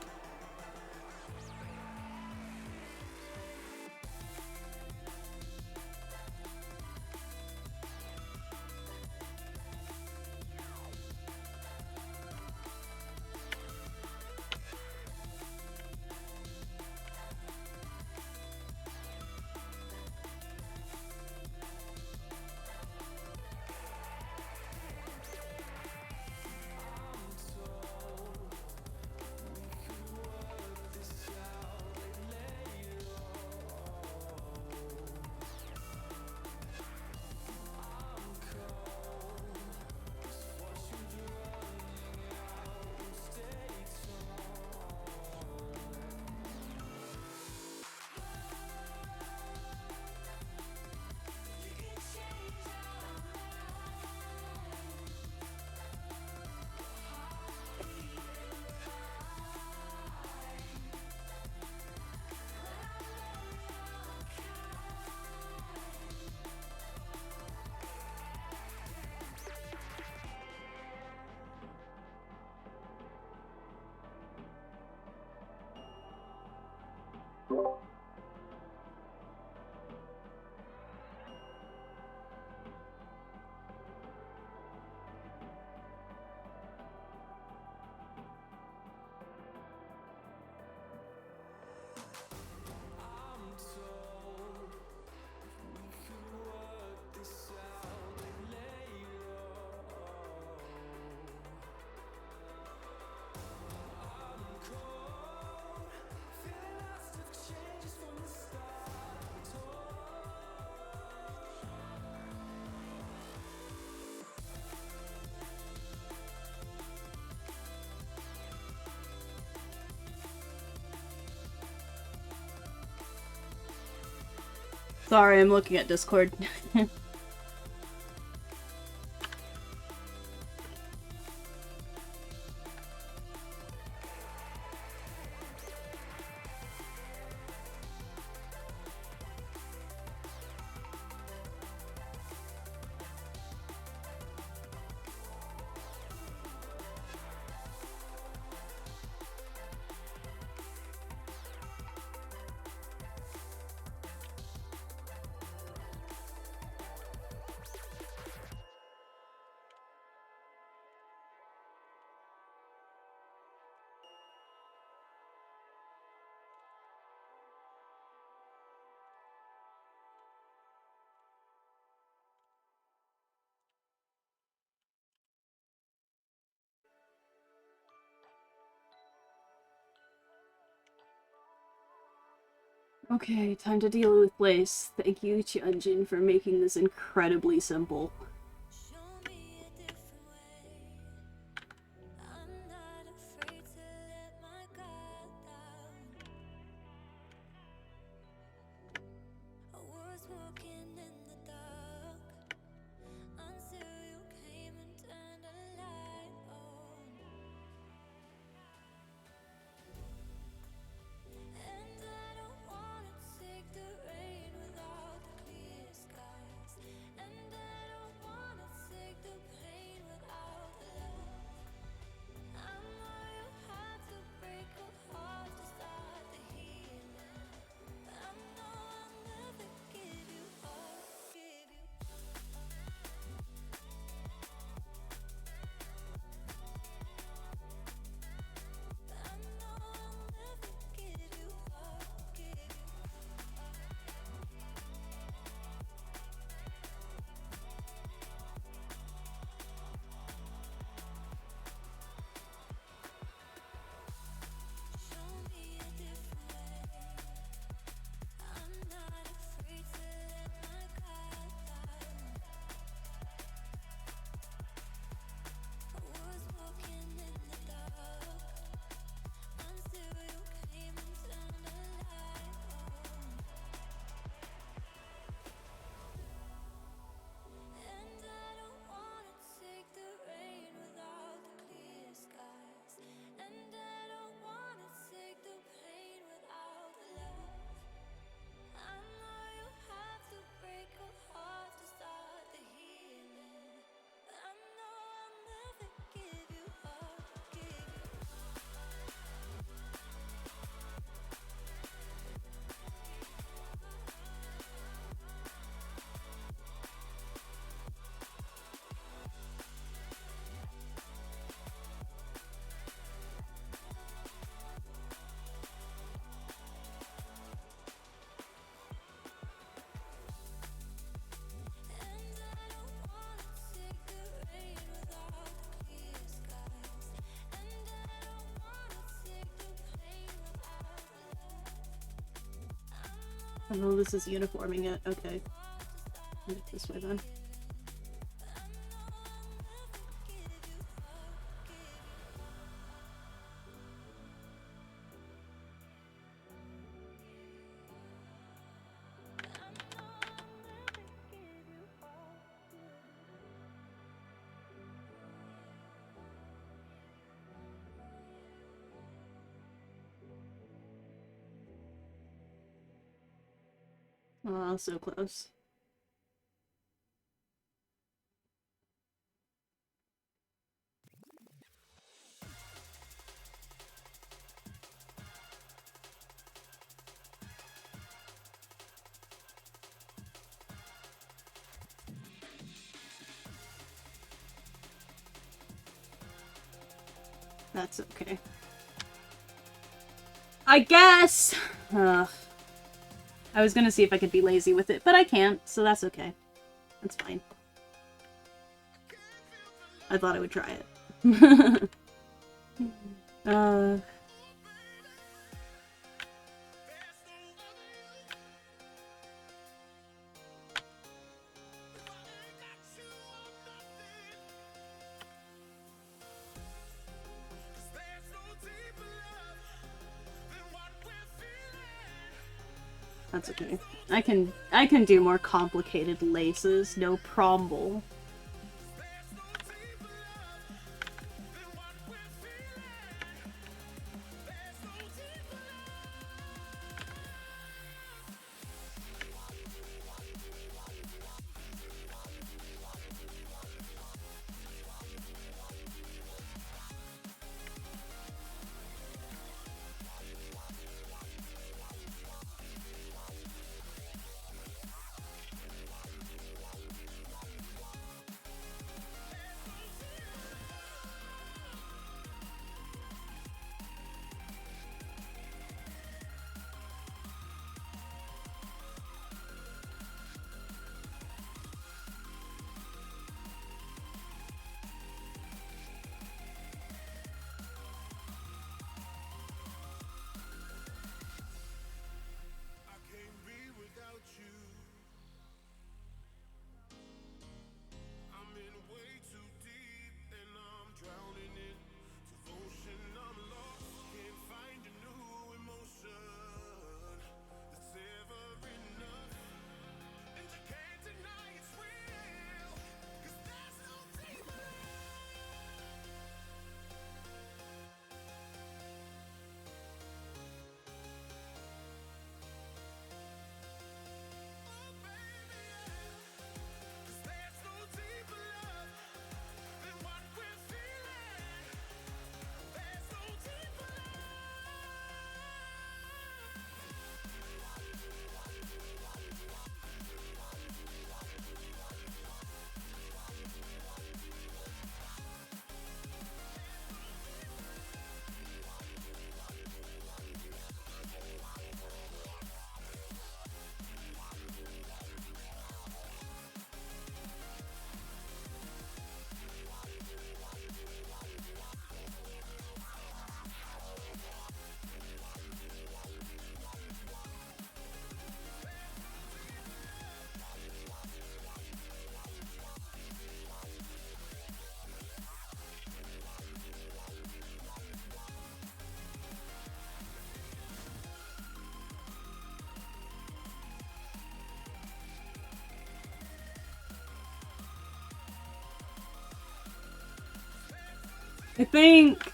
Sorry, I'm looking at Discord. Okay, time to deal with Lace. Thank you, Chunjin, for making this incredibly simple. Show me a different way. I'm not afraid to let my guard down. I was walking in the dark until you came and turned a light on. And I don't wanna take the rain without the clear skies. And I don't wanna take the pain without the love. I know you had to break a heart to start the healing. I know I'll never give you up, give you. I know I'll never give you up, give you. Show me a different way. I'm not afraid to let my guard down. I was walking in the dark until you came and turned the light on. And I don't wanna take the rain without the clear skies. And I don't wanna take the pain without the love. I know you had to break a heart to start the healing. I know I'll never give you up, give you. And I don't wanna take the rain without the clear skies. And I don't wanna take the pain without the love. I know Oh, this is uniforming it. Okay. I'll start This way then. I know I'll never give you up, give you. I know I'll never give you up, give you. Oh, so close. That's okay. I guess! Ugh. I was gonna see if I could be lazy with it, but I can't, so that's okay. That's fine. I thought I would try it. uh... That's okay. I can do more complicated laces, no problem. I think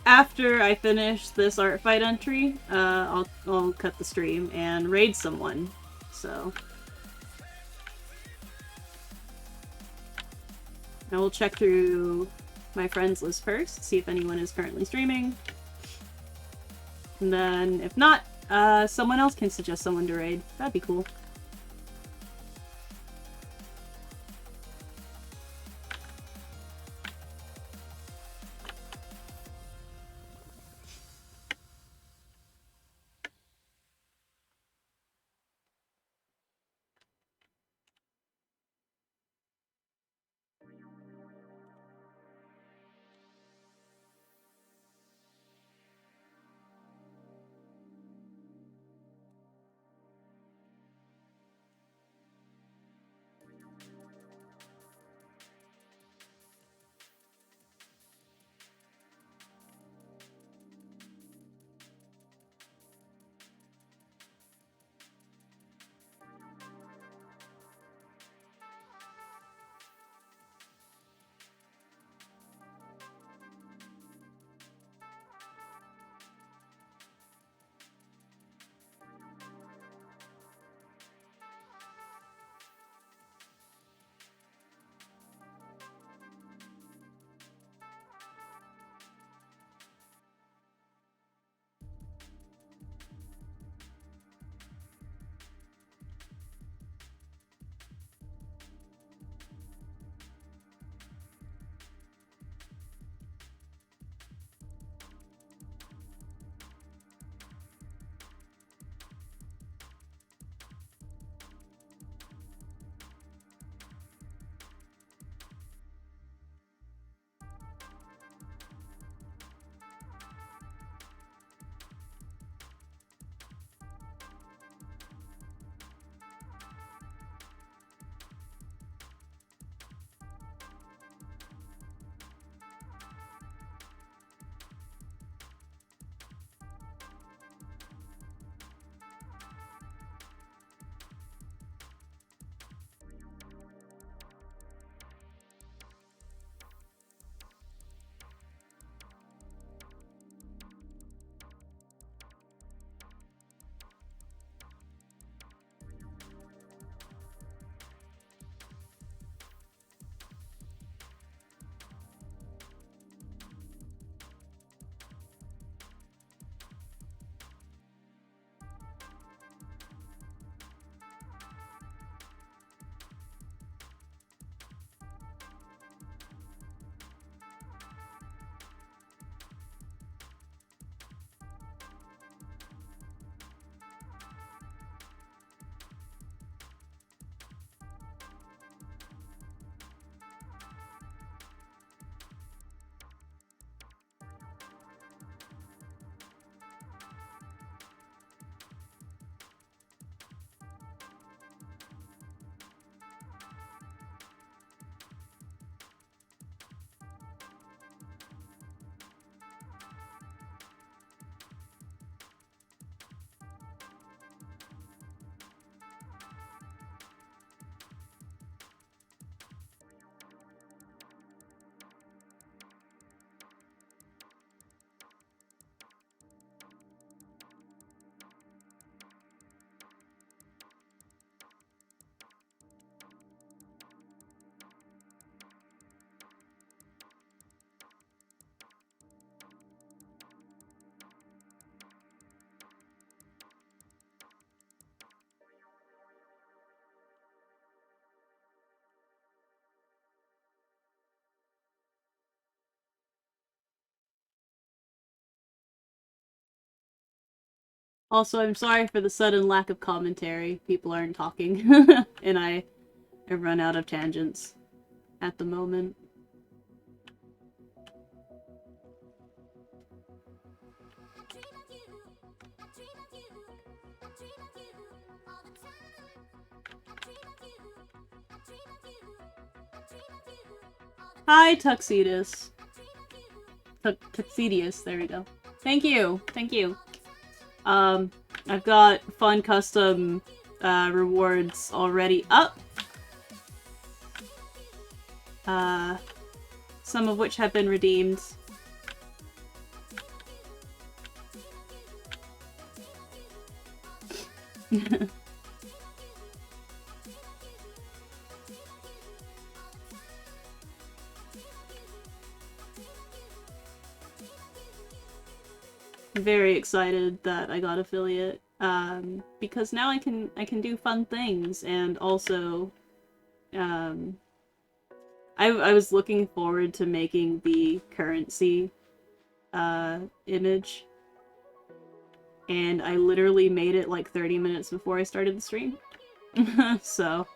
after I finish this art fight entry, I'll cut the stream and raid someone. So I will check through my friends list first, see if anyone is currently streaming. And then if not, someone else can suggest someone to raid. That'd be cool. Also, I'm sorry for the sudden lack of commentary. People aren't talking, and I run out of tangents at the moment. Hi, Tuxedus. Tuxedius, there we go. Thank you, thank you. I've got fun custom rewards already up. Some of which have been redeemed. Very excited that I got affiliate, because now I can do fun things, and also I was looking forward to making the currency image, and I literally made it like 30 minutes before I started the stream. So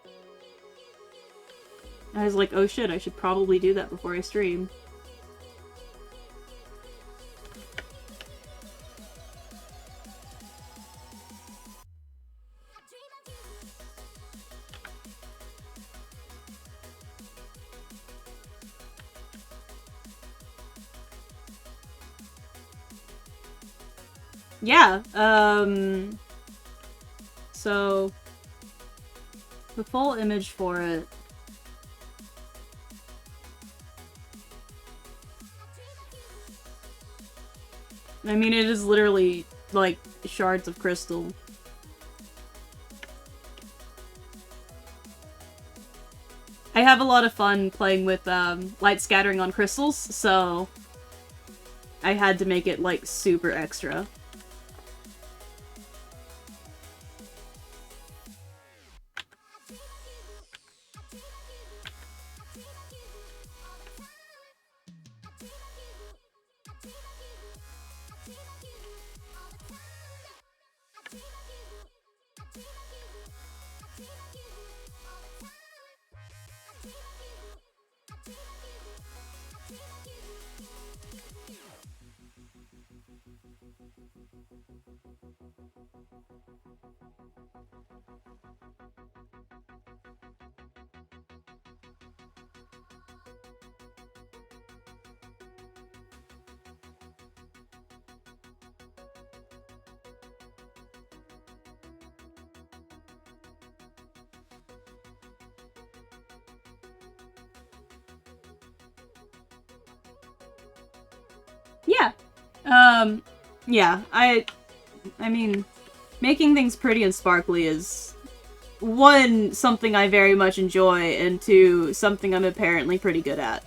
I was like, oh shit, I should probably do that before I stream. Yeah, so the full image for it. I mean, it is literally like shards of crystal. I have a lot of fun playing with light scattering on crystals, so I had to make it like super extra. Yeah. Yeah, I mean, making things pretty and sparkly is, one, something I very much enjoy, and two, something I'm apparently pretty good at.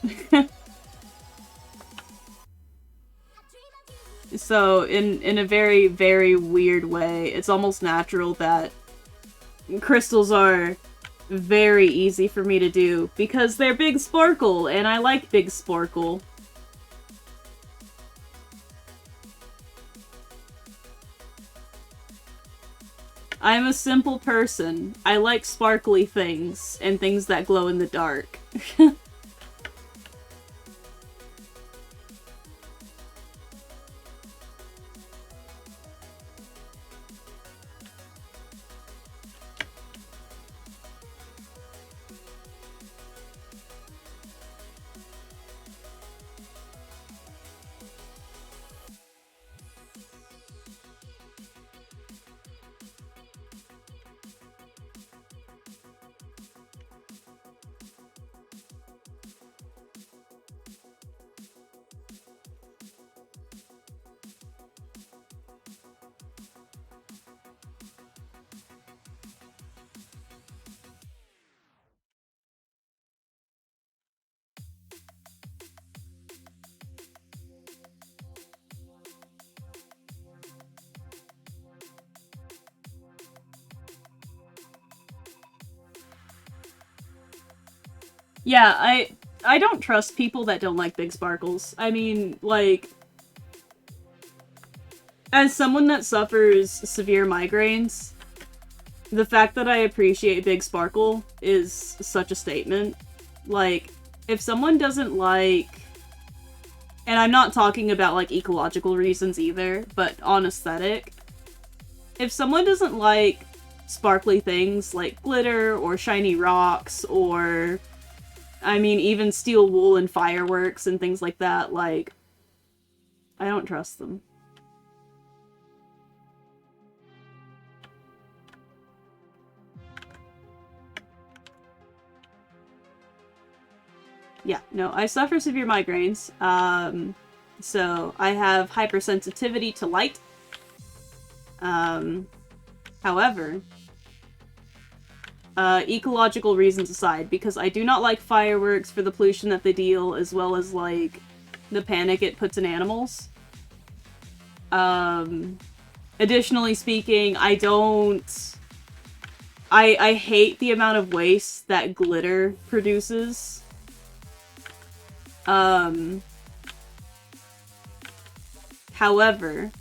So, in a very, very weird way, it's almost natural that crystals are very easy for me to do, because they're big sparkle, and I like big sparkle. I'm a simple person. I like sparkly things, and things that glow in the dark. Yeah, I don't trust people that don't like big sparkles. I mean, like, As someone that suffers severe migraines, the fact that I appreciate Big Sparkle is such a statement. Like, if someone doesn't like... And I'm not talking about, like, ecological reasons either, but on aesthetic. If someone doesn't like sparkly things like glitter or shiny rocks or, I mean, even steel wool and fireworks and things like that, like, I don't trust them. Yeah, no, I suffer severe migraines. So I have hypersensitivity to light. However, ecological reasons aside, because I do not like fireworks for the pollution that they deal, as well as, like, the panic it puts in animals. Additionally speaking, I hate the amount of waste that glitter produces. However,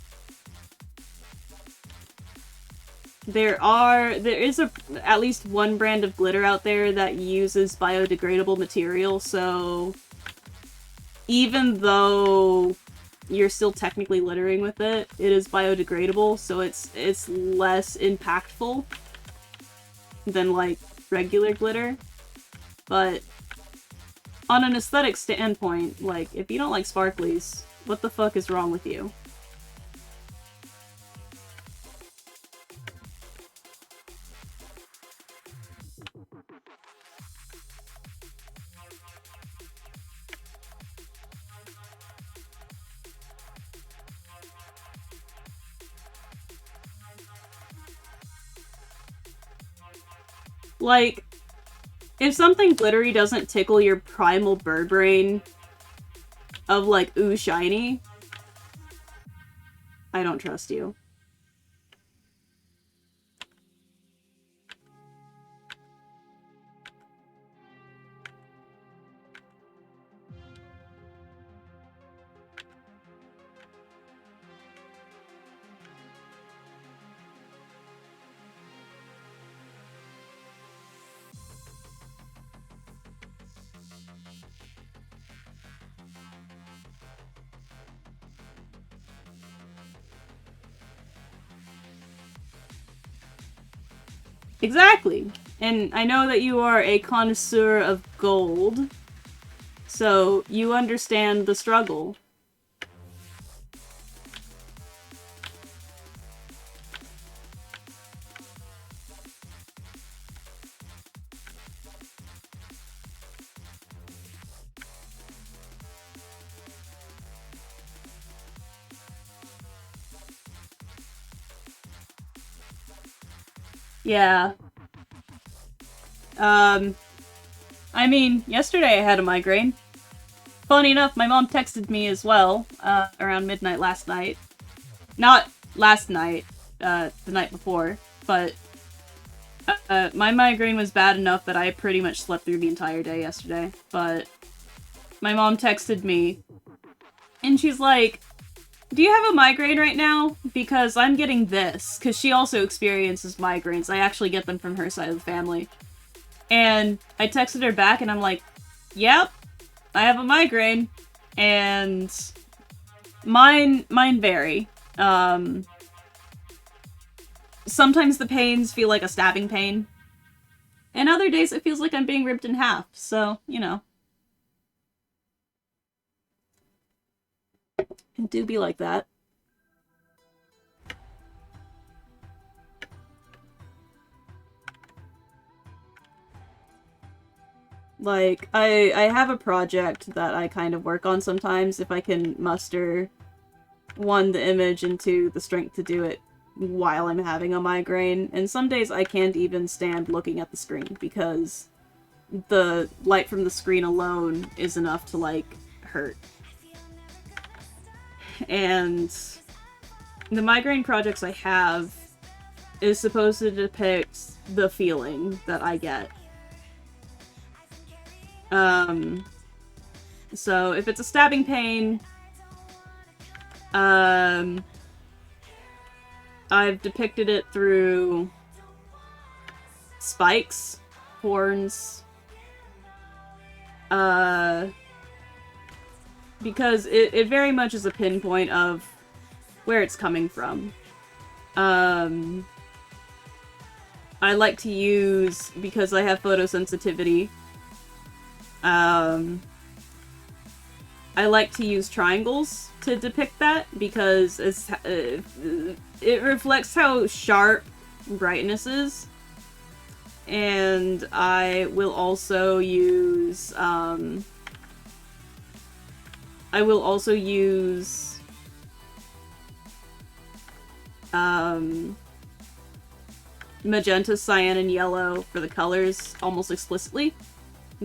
there is at least one brand of glitter out there that uses biodegradable material, so even though you're still technically littering with it, it is biodegradable, so it's less impactful than, like, regular glitter. But on an aesthetic standpoint, like, if you don't like sparklies, what the fuck is wrong with you? Like, if something glittery doesn't tickle your primal bird brain of, like, ooh, shiny, I don't trust you. Exactly. And I know that you are a connoisseur of gold, so you understand the struggle. Yeah. I mean, yesterday I had a migraine. Funny enough, my mom texted me as well, around midnight last night. Not last night, the night before, but my migraine was bad enough that I pretty much slept through the entire day yesterday. But my mom texted me, and she's like, do you have a migraine right now? Because I'm getting this. Because she also experiences migraines. I actually get them from her side of the family. And I texted her back, and I'm like, yep, I have a migraine. And mine vary. Sometimes the pains feel like a stabbing pain. And other days it feels like I'm being ripped in half. So, you know. It do be like that. Like, I have a project that I kind of work on sometimes if I can muster, one, the image, and two, the strength to do it while I'm having a migraine. And some days I can't even stand looking at the screen because the light from the screen alone is enough to, like, hurt. And the migraine projects I have is supposed to depict the feeling that I get. So if it's a stabbing pain, I've depicted it through spikes, horns, because it very much is a pinpoint of where it's coming from. I like to use, because I have photosensitivity, I like to use triangles to depict that, because it reflects how sharp brightness is. And I will also use, magenta, cyan, and yellow for the colors almost explicitly,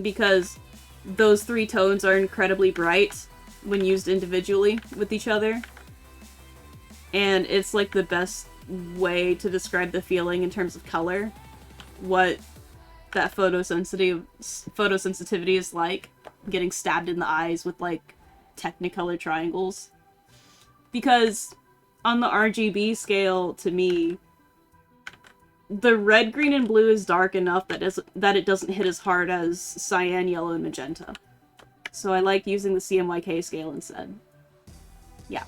because those three tones are incredibly bright when used individually with each other. And it's like the best way to describe the feeling in terms of color, what that photosensitivity is like, getting stabbed in the eyes with like Technicolor triangles. Because on the RGB scale, to me, the red, green, and blue is dark enough that it doesn't hit as hard as cyan, yellow, and magenta. So I like using the CMYK scale instead. Yeah.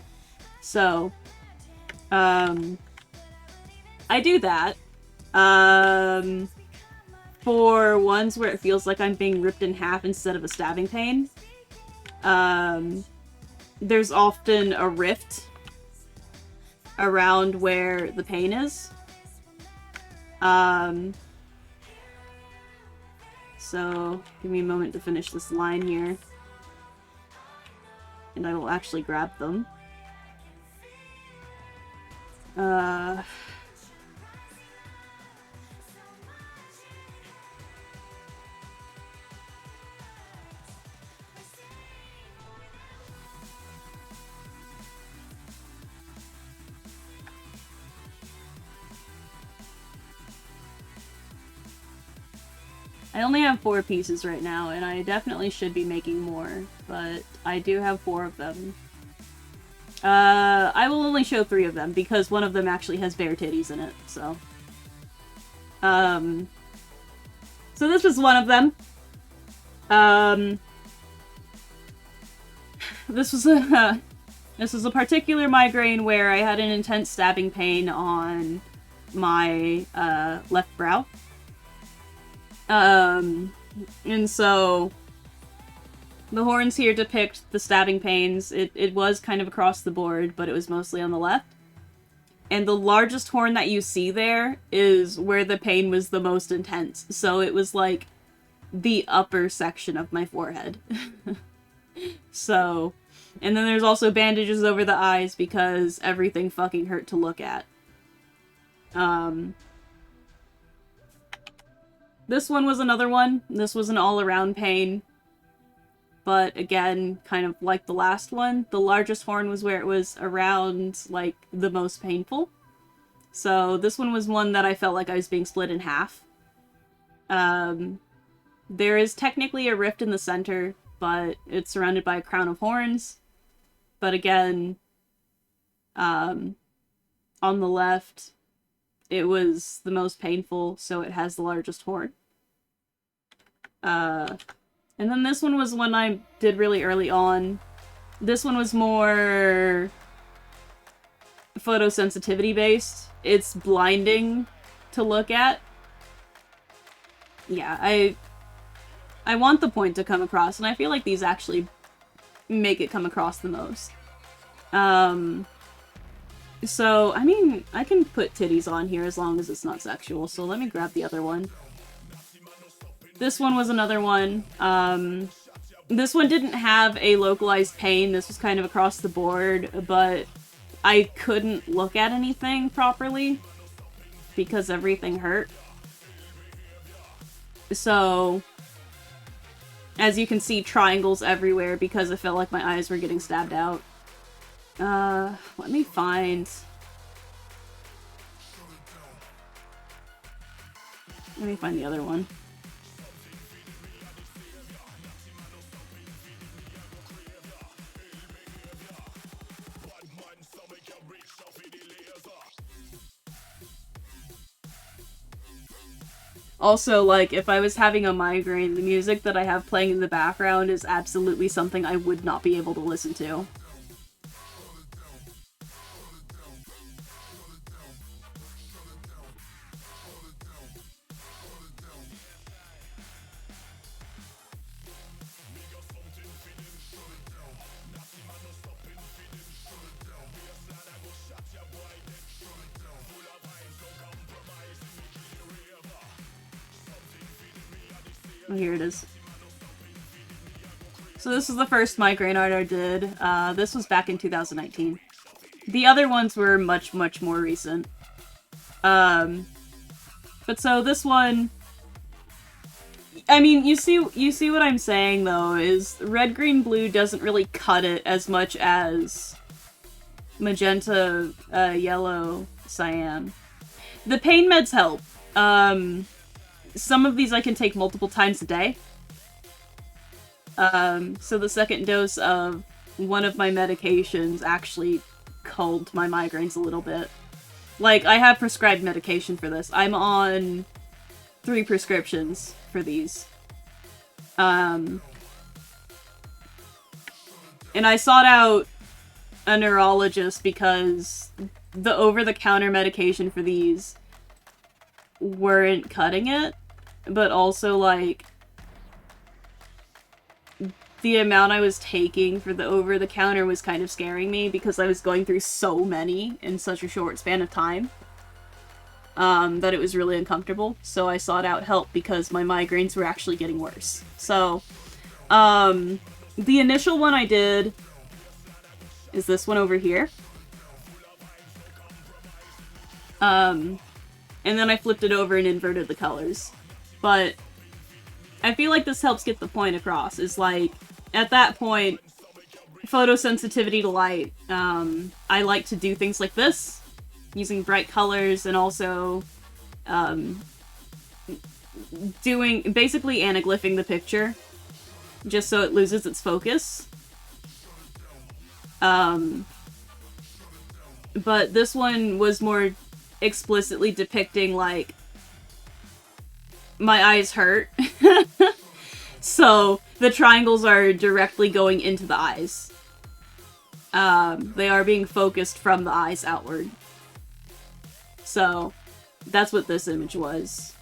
So, I do that. For ones where it feels like I'm being ripped in half instead of a stabbing pain, there's often a rift around where the pain is. So, give me a moment to finish this line here. And I will actually grab them. I only have 4 pieces right now, and I definitely should be making more, but I do have 4 of them. I will only show 3 of them, because one of them actually has bare titties in it, so. So this was one of them. This was a particular migraine where I had an intense stabbing pain on my, left brow. And so the horns here depict the stabbing pains. It was kind of across the board, but it was mostly on the left. And the largest horn that you see there is where the pain was the most intense. So it was like the upper section of my forehead. So, and then there's also bandages over the eyes because everything fucking hurt to look at. This one was another one. This was an all-around pain. But again, kind of like the last one, the largest horn was where it was around, like, the most painful. So this one was one that I felt like I was being split in half. There is technically a rift in the center, but it's surrounded by a crown of horns. But again, on the left, it was the most painful, so it has the largest horn. And then this one was one I did really early on. This one was more photosensitivity based. It's blinding to look at. Yeah, I want the point to come across, and I feel like these actually make it come across the most. So, I mean, I can put titties on here as long as it's not sexual, so let me grab the other one. This one was another one. This one didn't have a localized pain. This was kind of across the board, but I couldn't look at anything properly because everything hurt. So, as you can see, triangles everywhere because I felt like my eyes were getting stabbed out. Let me find... the other one. Also, like, if I was having a migraine, the music that I have playing in the background is absolutely something I would not be able to listen to. Oh, here it is. So this is the first migraine art I did. This was back in 2019. The other ones were much, much more recent. But so this one, I mean, you see what I'm saying though, is red, green, blue doesn't really cut it as much as magenta, yellow, cyan. The pain meds help. Some of these I can take multiple times a day. So the second dose of one of my medications actually culled my migraines a little bit. Like, I have prescribed medication for this. I'm on 3 prescriptions for these. And I sought out a neurologist because the over-the-counter medication for these weren't cutting it, but also, like, the amount I was taking for the over-the-counter was kind of scaring me because I was going through so many in such a short span of time that it was really uncomfortable. So I sought out help because my migraines were actually getting worse. So, the initial one I did is this one over here. And then I flipped it over and inverted the colors. But I feel like this helps get the point across, is like, at that point, photosensitivity to light, I like to do things like this, using bright colors, and also, basically anaglyphing the picture, just so it loses its focus. But this one was more explicitly depicting, like, my eyes hurt. So, the triangles are directly going into the eyes. They are being focused from the eyes outward. So, that's what this image was.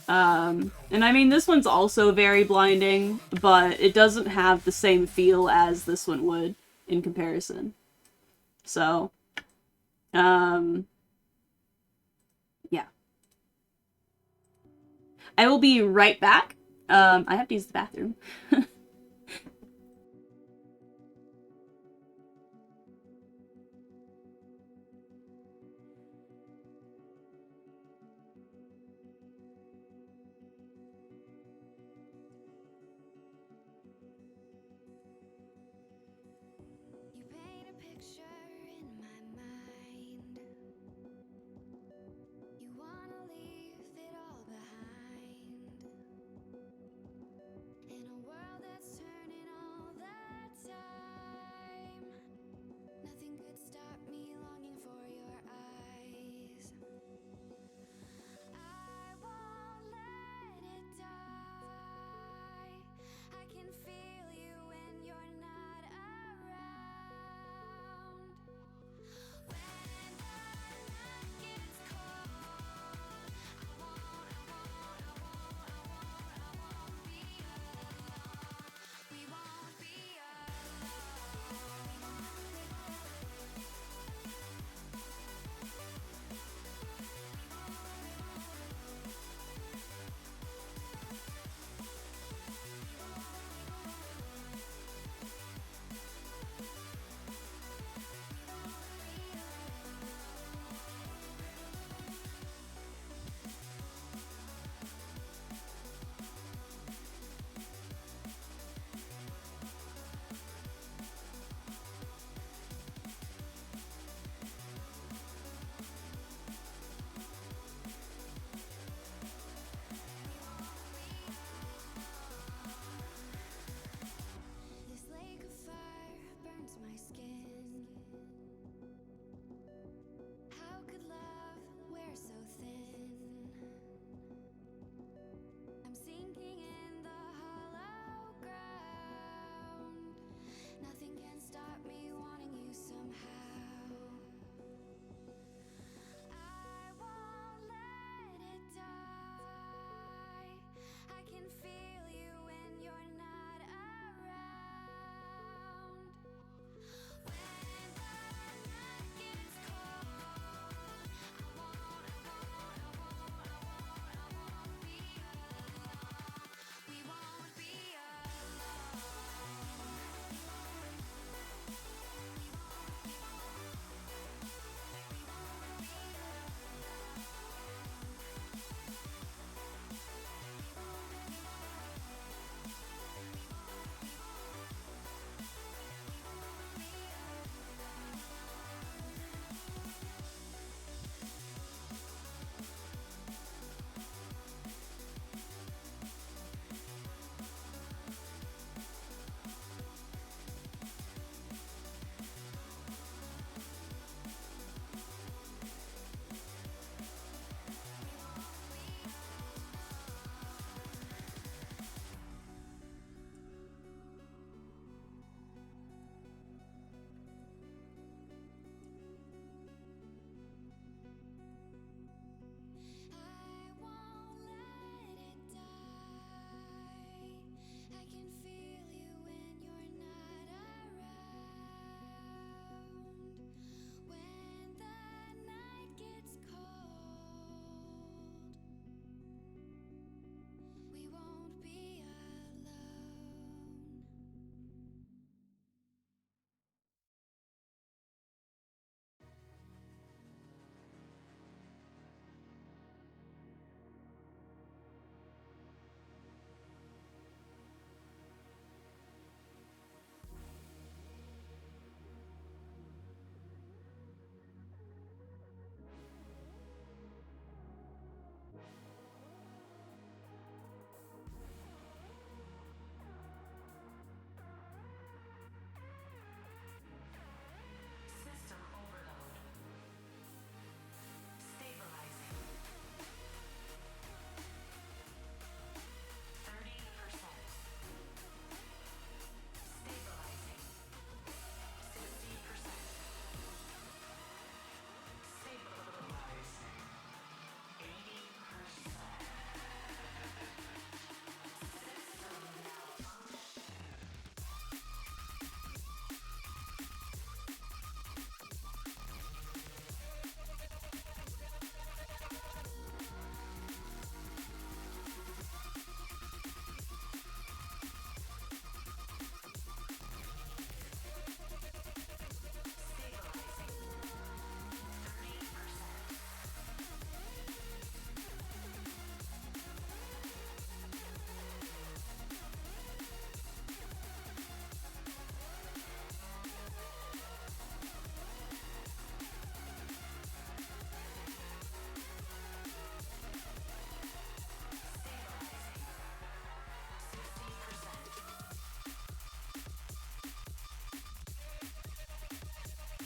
And I mean, this one's also very blinding, but it doesn't have the same feel as this one would in comparison. So, yeah. I will be right back. I have to use the bathroom. You paint a picture in my mind. You wanna leave it all behind. In a world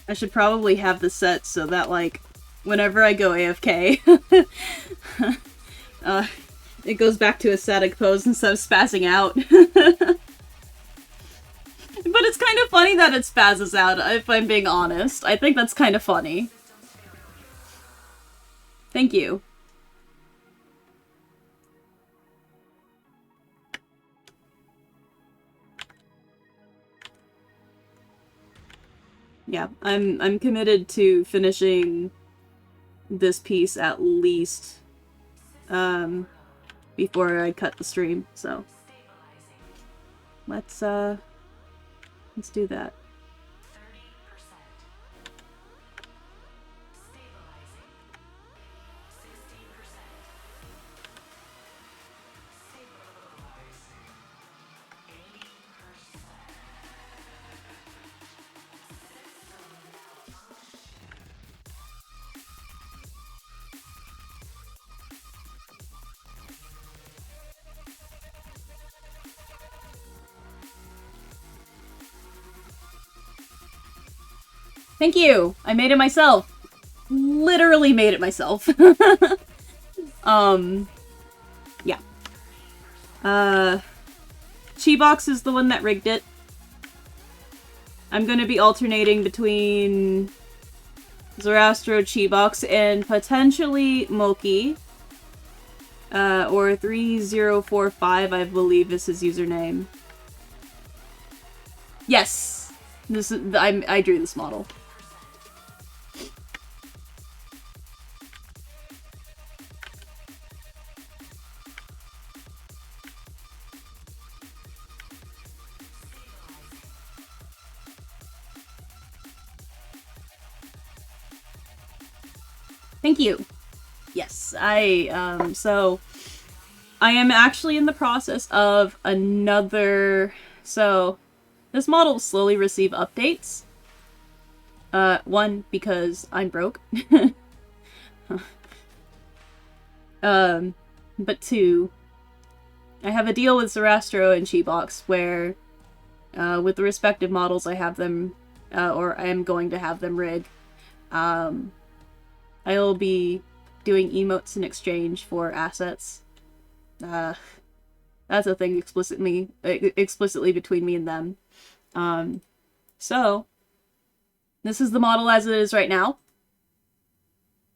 I should probably have this set so that, like, whenever I go AFK, it goes back to a static pose instead of spazzing out. But it's kind of funny that it spazzes out, if I'm being honest. I think that's kind of funny. Thank you. Yeah, I'm committed to finishing this piece at least before I cut the stream, so let's do that. Thank you! I made it myself! Literally made it myself. Yeah. Chibox is the one that rigged it. I'm gonna be alternating between Zoroastro, Chibox, and potentially Moki. Or 3045, I believe is his username. Yes! This is, I drew this model. Thank you. Yes, so I am actually in the process of another, so this model will slowly receive updates. One, because I'm broke. But two, I have a deal with Zoroastro and Chibox where, with the respective models, I have them, or I am going to have them rig. I'll be doing emotes in exchange for assets. That's a thing explicitly between me and them. So, this is the model as it is right now.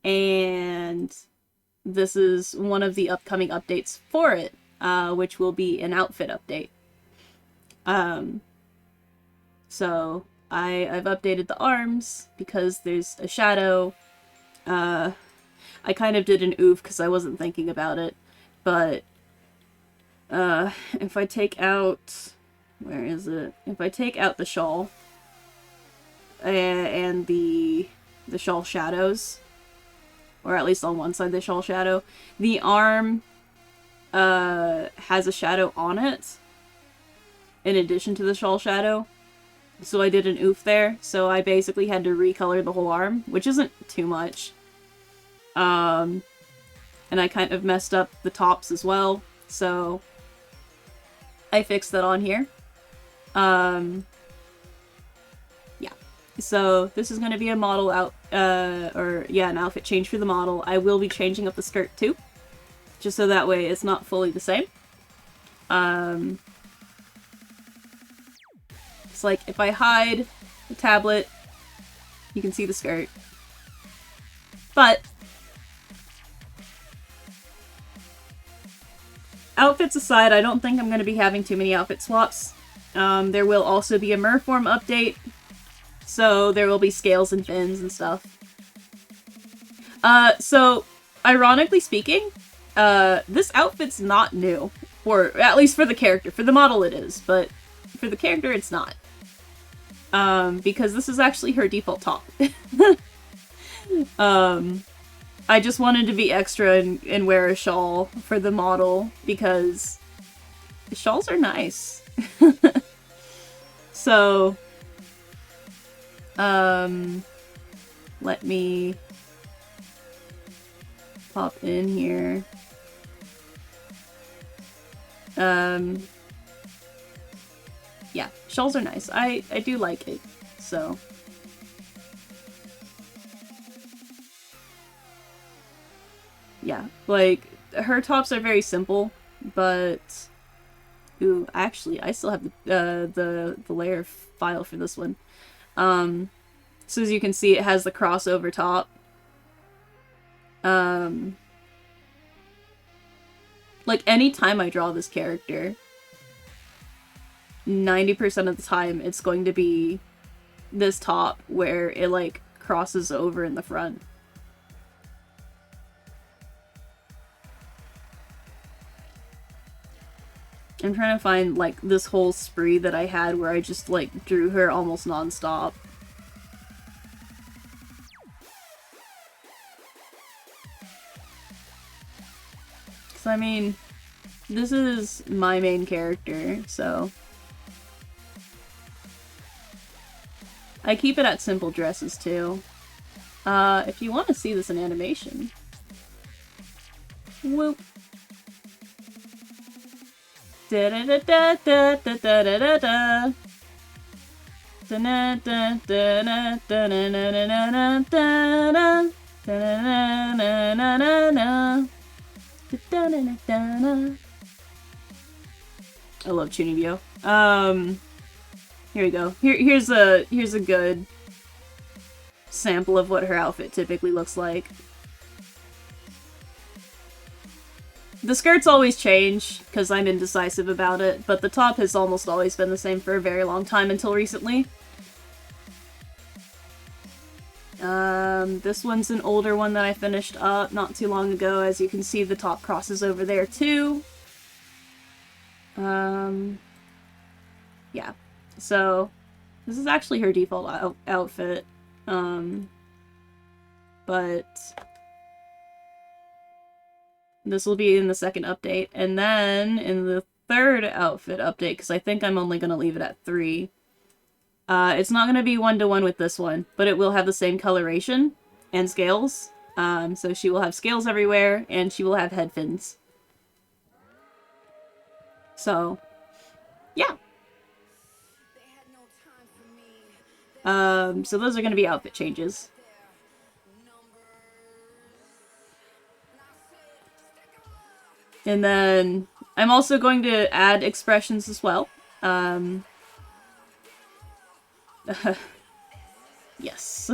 And this is one of the upcoming updates for it, which will be an outfit update. So, I've updated the arms because there's a shadow. I kind of did an oof because I wasn't thinking about it, but if I take out, where is it? If I take out the shawl and the shawl shadows, or at least on one side the shawl shadow, the arm has a shadow on it in addition to the shawl shadow. So I did an oof there, so I basically had to recolor the whole arm, which isn't too much. And I kind of messed up the tops as well, so I fixed that on here. Yeah. So this is going to be a model out, an outfit change for the model. I will be changing up the skirt too, just so that way it's not fully the same. It's like if I hide the tablet, you can see the skirt. But outfits aside, I don't think I'm going to be having too many outfit swaps. There will also be a merform update, so there will be scales and fins and stuff. So, ironically speaking, this outfit's not new. At least for the character. For the model it is, but for the character it's not. Because this is actually her default top. I just wanted to be extra and wear a shawl for the model because the shawls are nice. So, let me pop in here. Yeah, shawls are nice. I do like it, so. yeah, like, her tops are very simple, but... Ooh, actually, I still have the layer file for this one. So as you can see, it has the crossover top. Like, anytime I draw this character, 90% of the time, it's going to be this top where it, like, crosses over in the front. I'm trying to find, like, this whole spree that I had where I just, like, drew her almost non-stop. Because, I mean, this is my main character, so... I keep it at simple dresses, too. If you want to see this in animation... Whoop. Da da da da da da da da da da. Da da da da da da da da da. I love Chunibyo. Here we go. Here's a good sample of what her outfit typically looks like. The skirts always change, because I'm indecisive about it, but the top has almost always been the same for a very long time until recently. This one's an older one that I finished up not too long ago. As you can see, the top crosses over there too. Yeah. So, this is actually her default outfit. But... this will be in the second update. And then, in the third outfit update, because I think I'm only going to leave it at 3, it's not going to be one-to-one with this one, but it will have the same coloration and scales. So she will have scales everywhere, and she will have head fins. So, yeah. So those are going to be outfit changes. And then I'm also going to add expressions as well. Yes.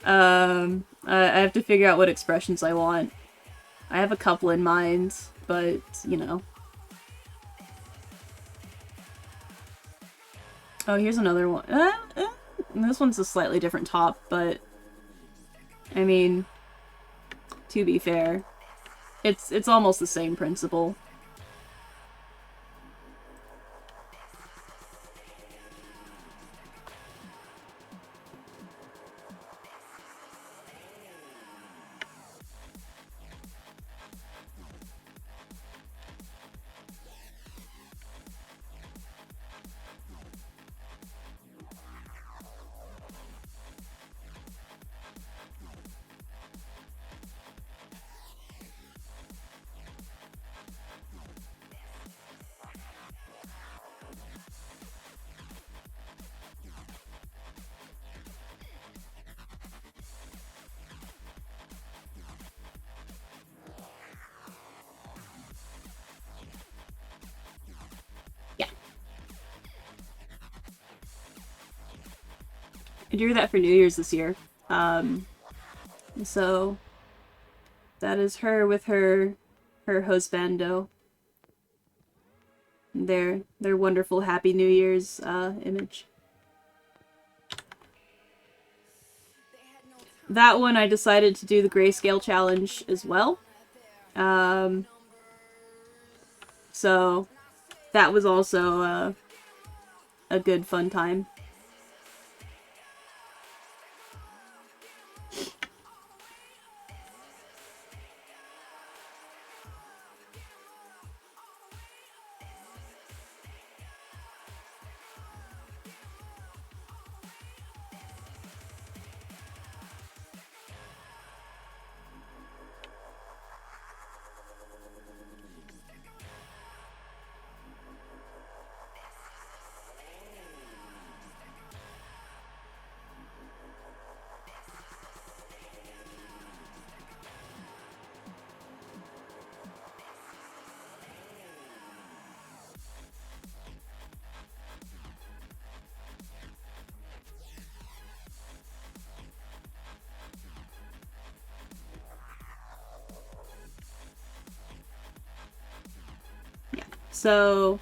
I have to figure out what expressions I want. I have a couple in mind, but, you know. Oh, here's another one. This one's a slightly different top, but... I mean... to be fair... It's almost the same principle. I drew that for New Year's this year. So that is her with her husbando. Their wonderful Happy New Year's image. That one I decided to do the grayscale challenge as well. So that was also a good fun time. So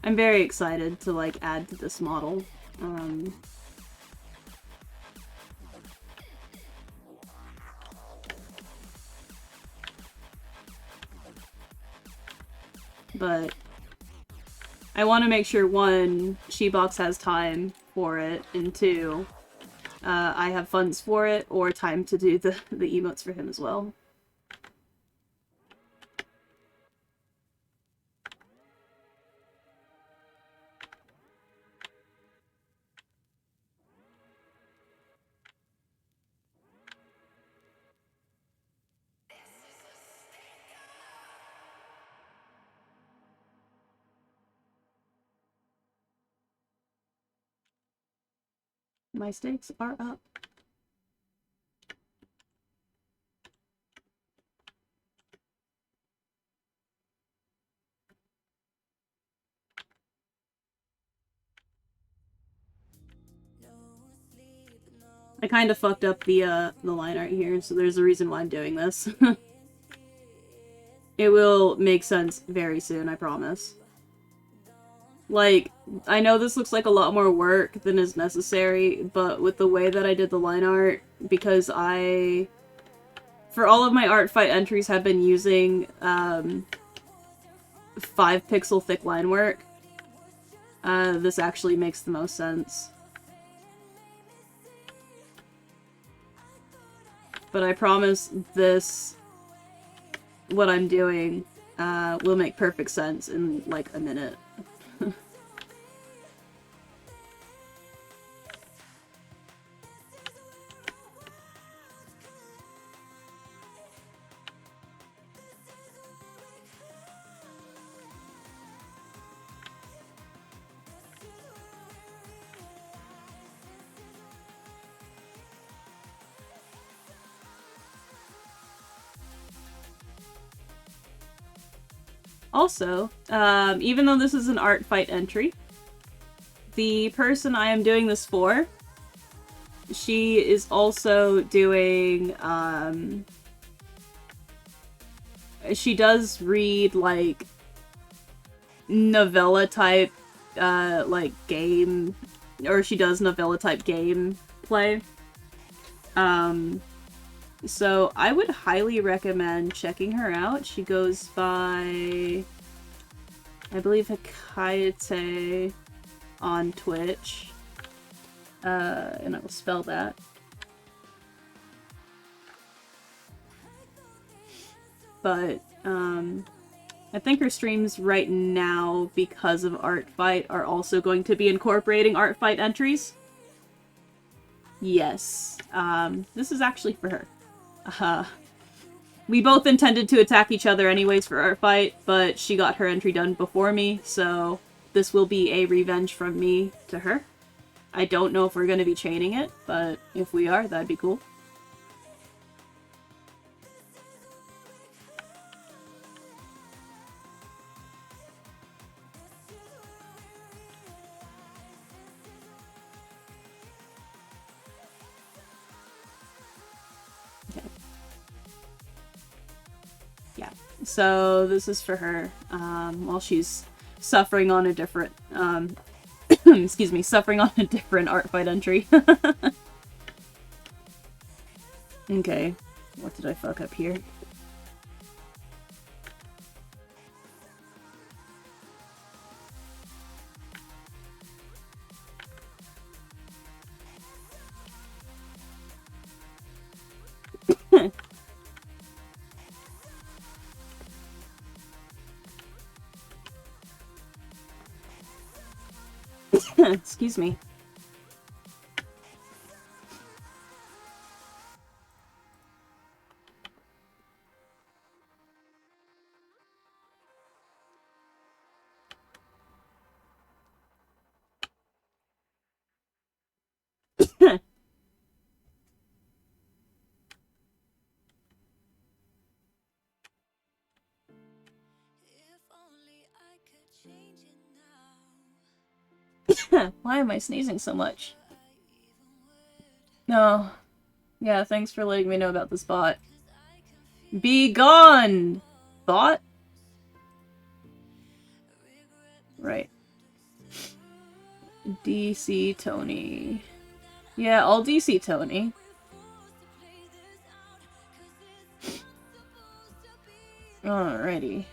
I'm very excited to like add to this model. But I want to make sure, one, Shebox has time for it, and two, I have funds for it, or time to do the emotes for him as well. My stakes are up. I kind of fucked up the line art here, so there's a reason why I'm doing this. It will make sense very soon, I promise. Like, I know this looks like a lot more work than is necessary, but with the way that I did the line art, because for all of my art fight entries have been using 5-pixel thick line work, this actually makes the most sense. But I promise this, what I'm doing, will make perfect sense in like a minute. Also, even though this is an art fight entry, the person I am doing this for, she is also doing, she does read, like, novella type, like, game, or she does novella type game play. So I would highly recommend checking her out. She goes by, I believe, Hikayate on Twitch. And I will spell that. But, I think her streams right now, because of Art Fight, are also going to be incorporating Art Fight entries. Yes. This is actually for her. We both intended to attack each other anyways for Art Fight, but she got her entry done before me, so this will be a revenge from me to her. I don't know if we're going to be chaining it, but if we are, that'd be cool. Okay. Yeah, so this is for her, while she's suffering on a different, excuse me, suffering on a different art fight entry. Okay, what did I fuck up here? Excuse me. Why am I sneezing so much? No. Yeah, thanks for letting me know about this bot. Be gone! Bot? Right. DC Tony. Yeah, I'll DC Tony. Alrighty.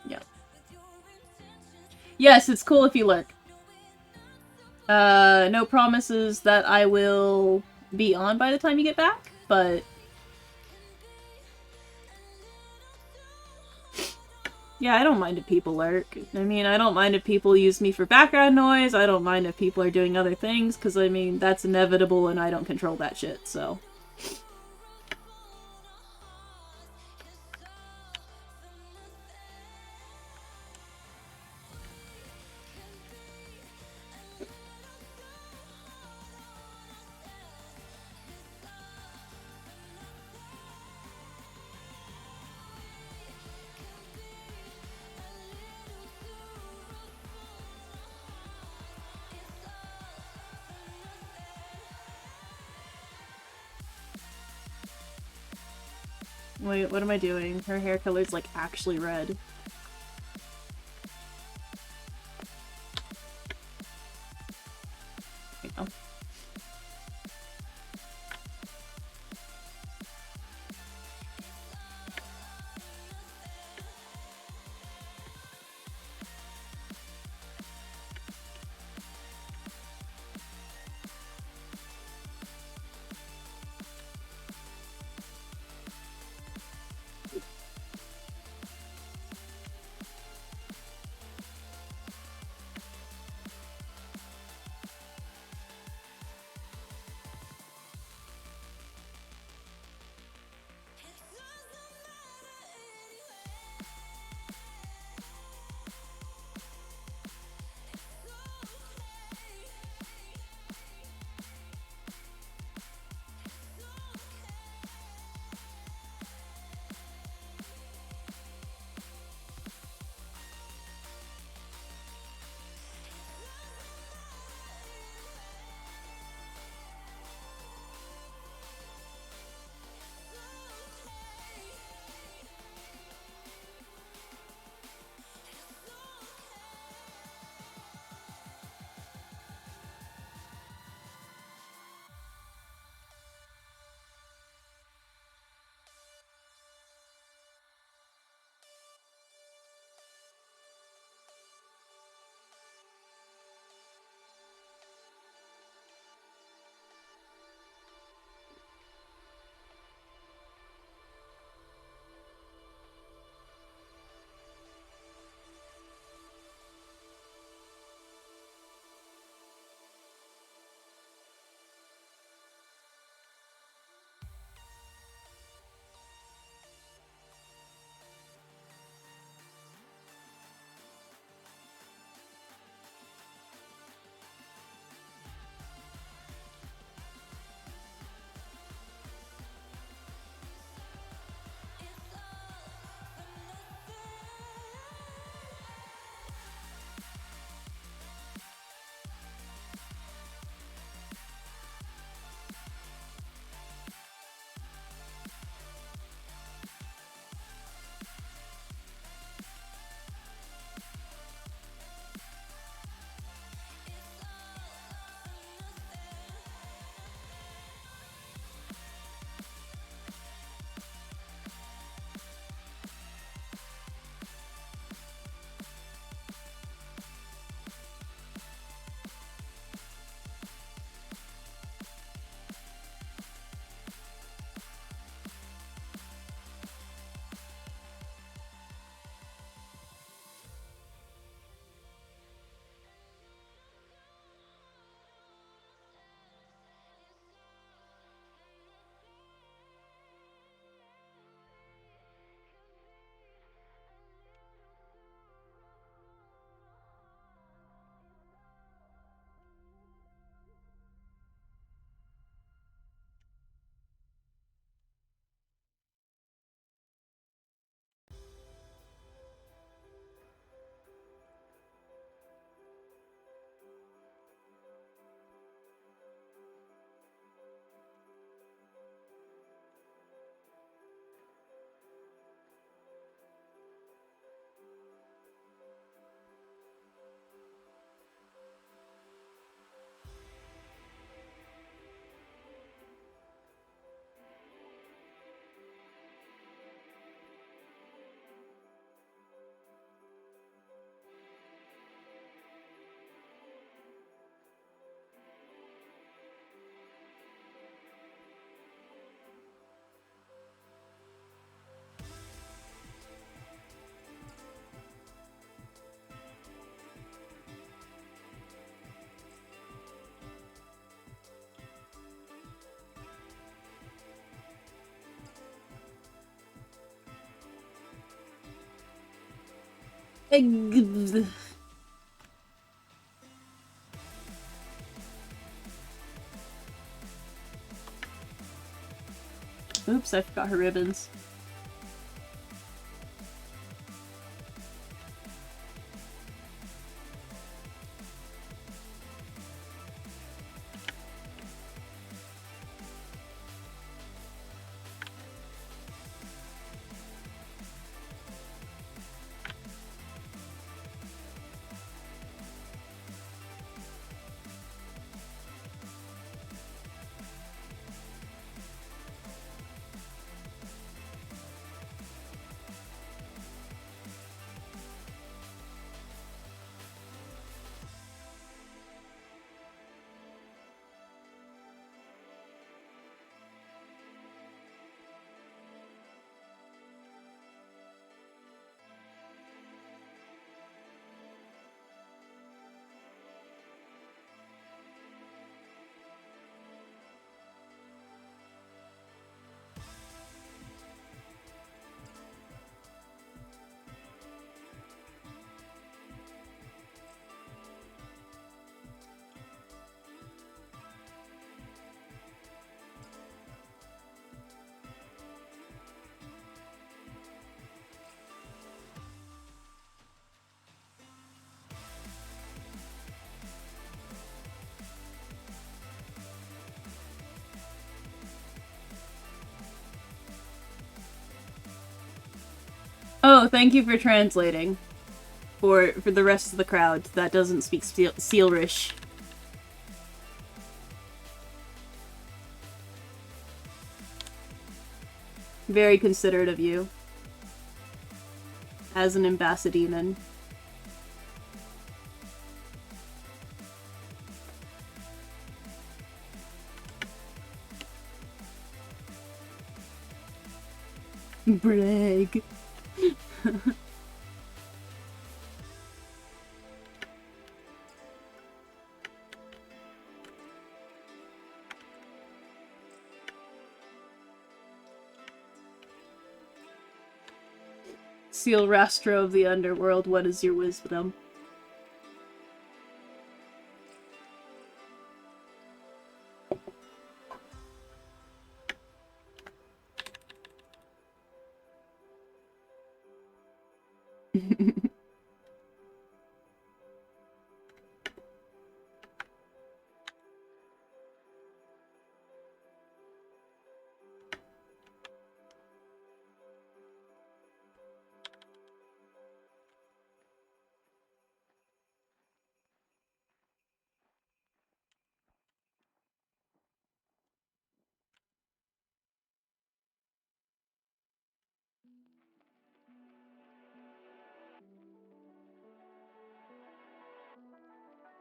Yeah. Yes, it's cool if you lurk. No promises that I will be on by the time you get back, but... Yeah, I don't mind if people lurk. I mean, I don't mind if people use me for background noise, I don't mind if people are doing other things, because, I mean, that's inevitable and I don't control that shit, so... Wait, what am I doing? Her hair color's, like, actually red. There you go. Oops, I forgot her ribbons. Oh, thank you for translating. For the rest of the crowd that doesn't speak Sealrish. Very considerate of you. As an ambassador. Brag. Seal Rastro of the Underworld, what is your wisdom?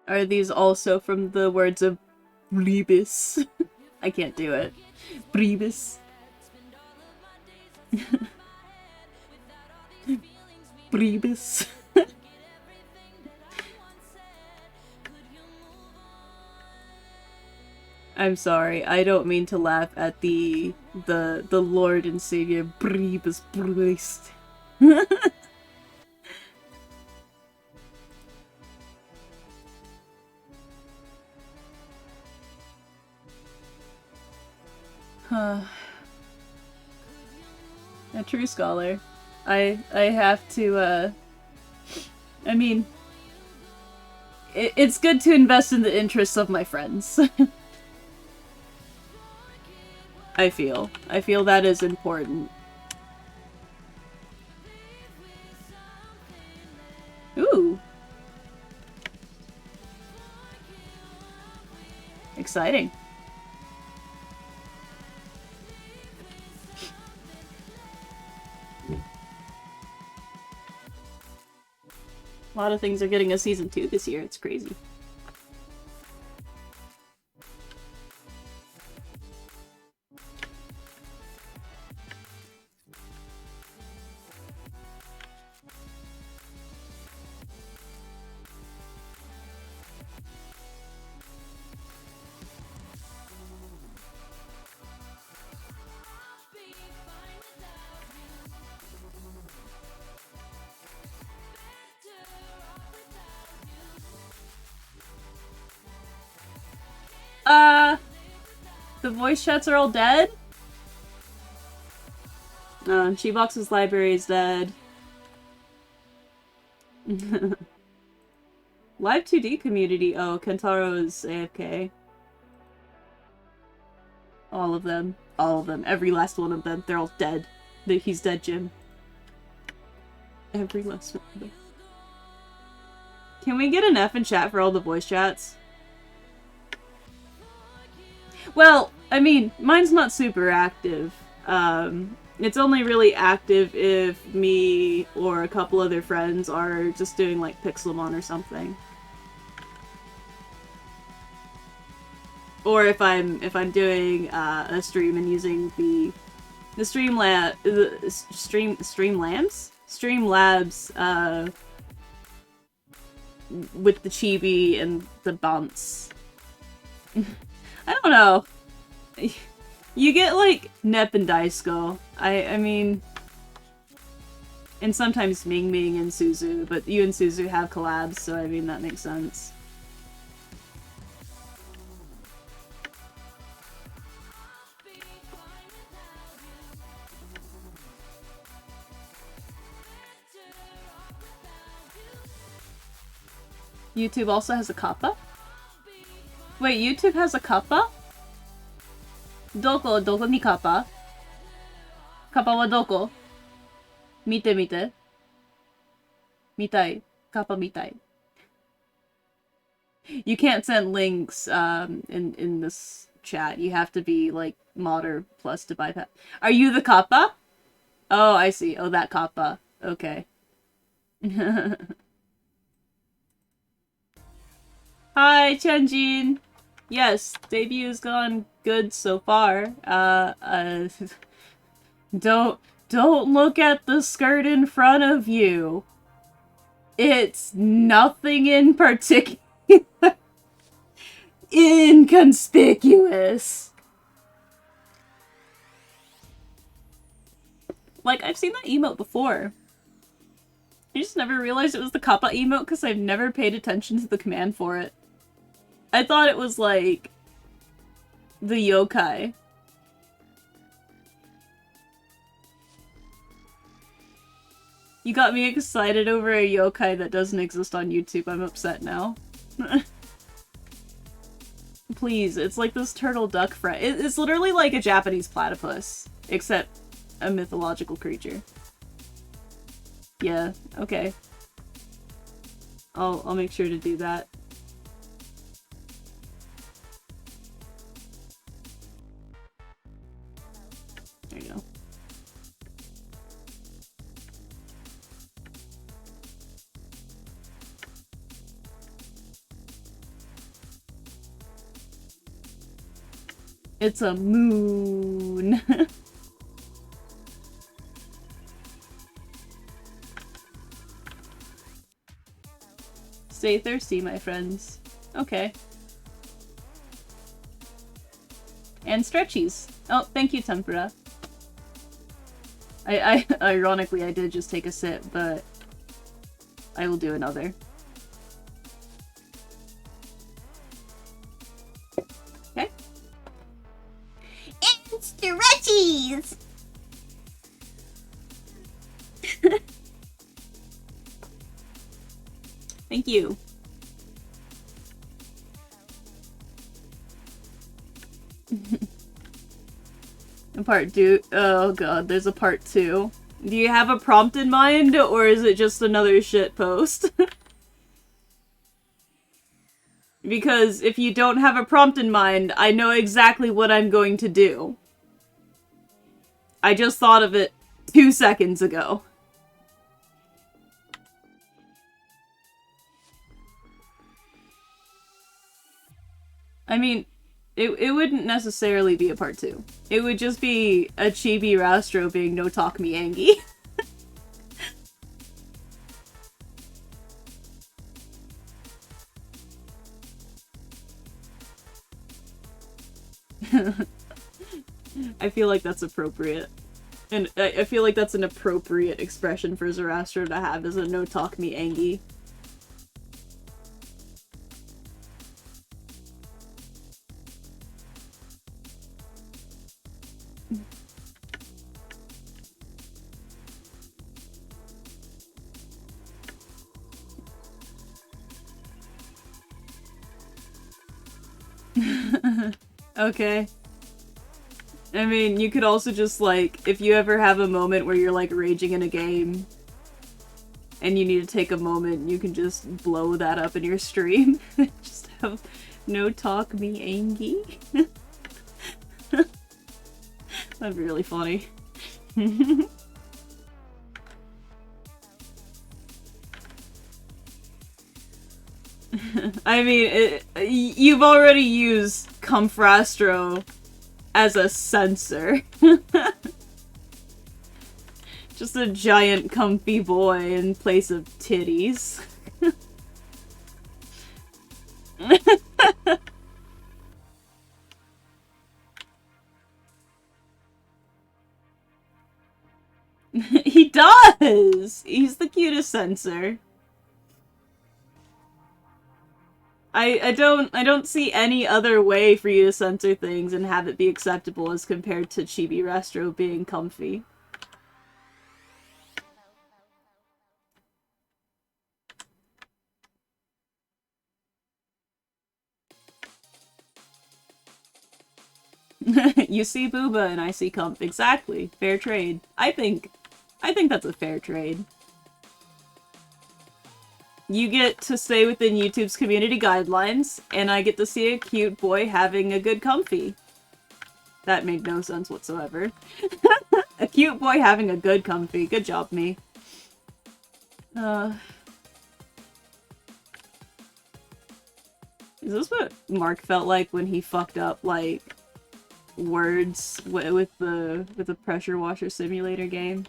Are these also from the words of Bribus? I can't do it. Bribus. Bribus. I'm sorry, I don't mean to laugh at the Lord and Savior Bribus Christ. A true scholar. I have to, I mean, it's good to invest in the interests of my friends. I feel that is important. Ooh. Exciting. A lot of things are getting a season 2 this year, it's crazy. The voice chats are all dead? She-Box's library is dead. Live 2D community. Oh, Kentaro is AFK. All of them. All of them. Every last one of them. They're all dead. He's dead, Jim. Every last one of them. Can we get an F in chat for all the voice chats? Well, I mean, mine's not super active. It's only really active if me or a couple other friends are just doing like Pixelmon or something. Or if I'm doing a stream and using the Streamlabs with the chibi and the bounce. I don't know. You get like Nep and Daisuke. I mean, and sometimes Ming Ming and Suzu, but you and Suzu have collabs, so I mean that makes sense. YouTube also has a kappa? Wait, YouTube has a kappa? Doko ni kappa? Kappa wa doko? Mite mite. Mitai. Kappa mitai. You can't send links in this chat. You have to be like mod or plus to bypass. Are you the kappa? Oh, I see. Oh, that kappa. Okay. Hi, Chenjin. Yes, debut's gone good so far. Don't look at the skirt in front of you. It's nothing in particular. Inconspicuous. Like, I've seen that emote before. I just never realized it was the kappa emote because I've never paid attention to the command for it. I thought it was like the yokai. You got me excited over a yokai that doesn't exist on YouTube. I'm upset now. Please, it's like this turtle duck friend. It's literally like a Japanese platypus, except a mythological creature. Yeah, okay. I'll make sure to do that. There you go. It's a moon. Stay thirsty, my friends. Okay. And stretchies. Oh, thank you, Tempura. Ironically, I did just take a sip, but I will do another. Okay. And stretchies! Thank you. Part 2. Oh god, there's a part 2. Do you have a prompt in mind, or is it just another shit post? Because if you don't have a prompt in mind, I know exactly what I'm going to do. I just thought of it 2 seconds ago. I mean, it wouldn't necessarily be a part 2. It would just be a chibi Rastro being no talk me Angie. I feel like that's appropriate. And I feel like that's an appropriate expression for Zoroastro to have, is a no talk me Angie. Okay. I mean, you could also just, like, if you ever have a moment where you're, like, raging in a game, and you need to take a moment, you can just blow that up in your stream. Just have no talk me angy. That'd be really funny. I mean, you've already used Comfrastro as a censor. Just a giant comfy boy in place of titties. He does! He's the cutest censor. I don't see any other way for you to censor things and have it be acceptable as compared to Chibi Restro being comfy. You see booba and I see comp. Exactly. Fair trade. I think that's a fair trade. You get to stay within YouTube's community guidelines, and I get to see a cute boy having a good comfy. That made no sense whatsoever. A cute boy having a good comfy. Good job, me. Is this what Mark felt like when he fucked up, like, words with the pressure washer simulator game?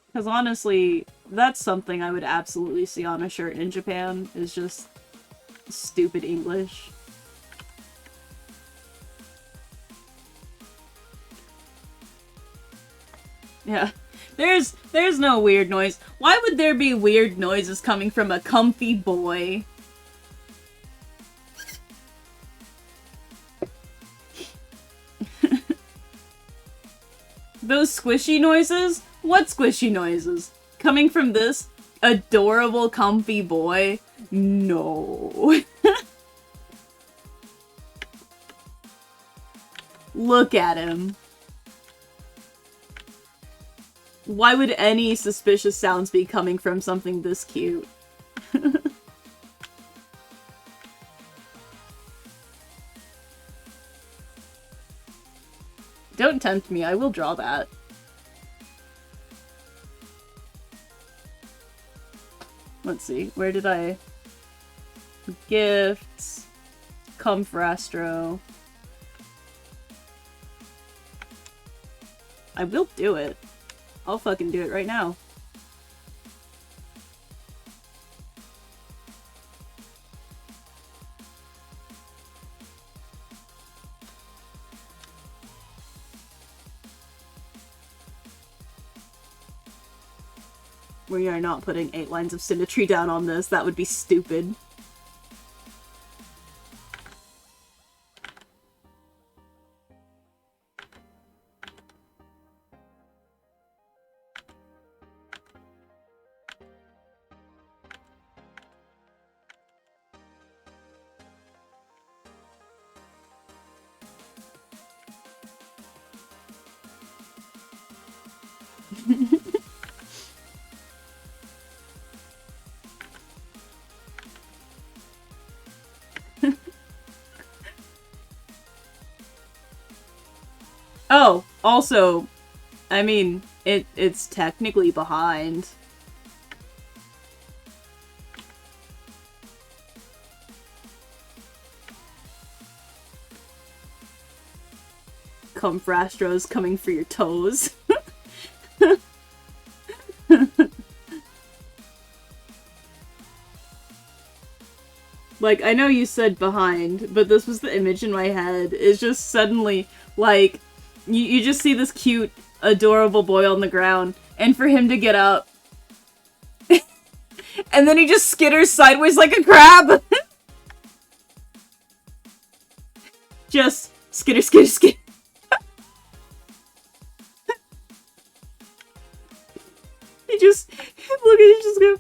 Because honestly, that's something I would absolutely see on a shirt in Japan, is just stupid English. Yeah. There's no weird noise. Why would there be weird noises coming from a comfy boy? Those squishy noises? What squishy noises? Coming from this adorable, comfy boy? No. Look at him. Why would any suspicious sounds be coming from something this cute? Don't tempt me, I will draw that. Let's see, where did I... Gifts... Comfrastro... I will do it. I'll fucking do it right now. We are not putting 8 lines of symmetry down on this. That would be stupid. Oh, also, I mean, it's technically behind. Comfrastro's coming for your toes. Like, I know you said behind, but this was the image in my head. It's just suddenly, like, you just see this cute, adorable boy on the ground, and for him to get up, and then he just skitters sideways like a crab! Just skitter, skitter, skitter. He just, look at it, just go,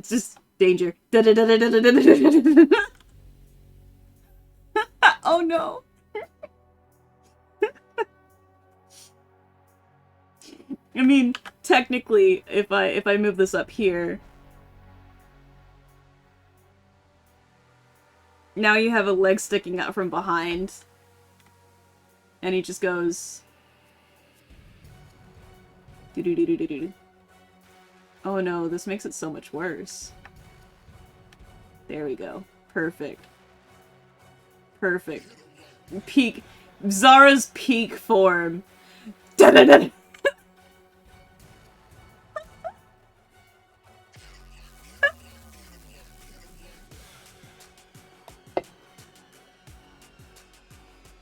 just Danger. Oh no. I mean, technically, if I move this up here, now you have a leg sticking out from behind, and he just goes. Doo-doo-doo-doo-doo-doo. Oh no, this makes it so much worse. There we go. Perfect. Perfect. Peak. Zara's peak form. Da-da-da!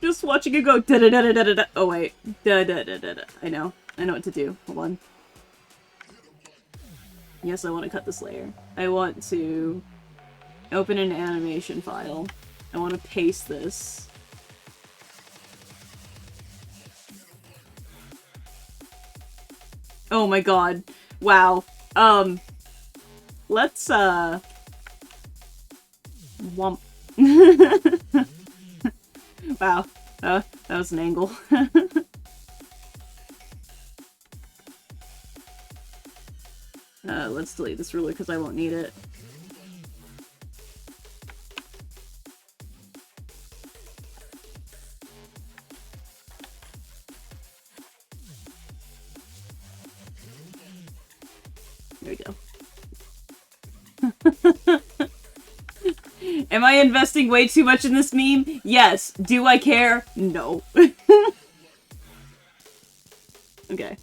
Just watching it go da-da-da-da-da-da. Oh wait. Da-da-da-da-da. I know what to do. Hold on. Yes, I want to cut this layer. I want to open an animation file. I want to paste this. Oh my god. Wow. Let's, Wump. Wow. That was an angle. Let's delete this ruler because I won't need it. There we go. Am I investing way too much in this meme? Yes. Do I care? No. Okay.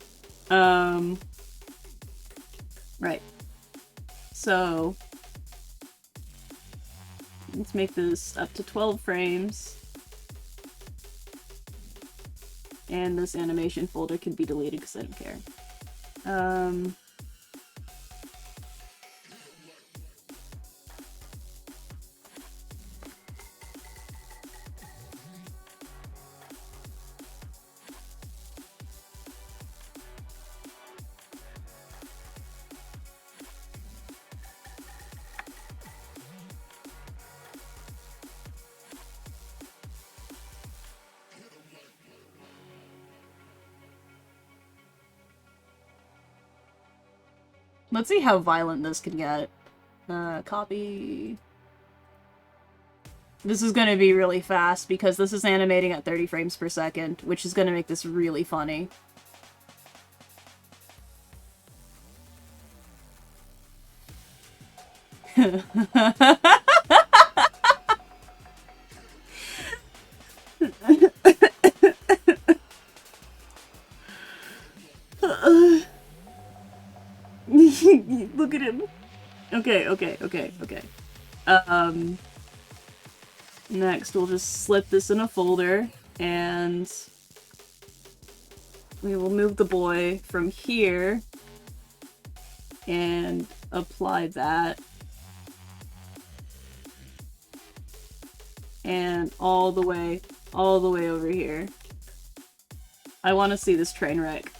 Right. So, let's make this up to 12 frames. And this animation folder can be deleted because I don't care. Let's see how violent this can get. Copy. This is gonna be really fast because this is animating at 30 frames per second, which is gonna make this really funny. Look at him. Okay. Next, we'll just slip this in a folder, and we will move the boy from here and apply that. And all the way over here. I want to see this train wreck.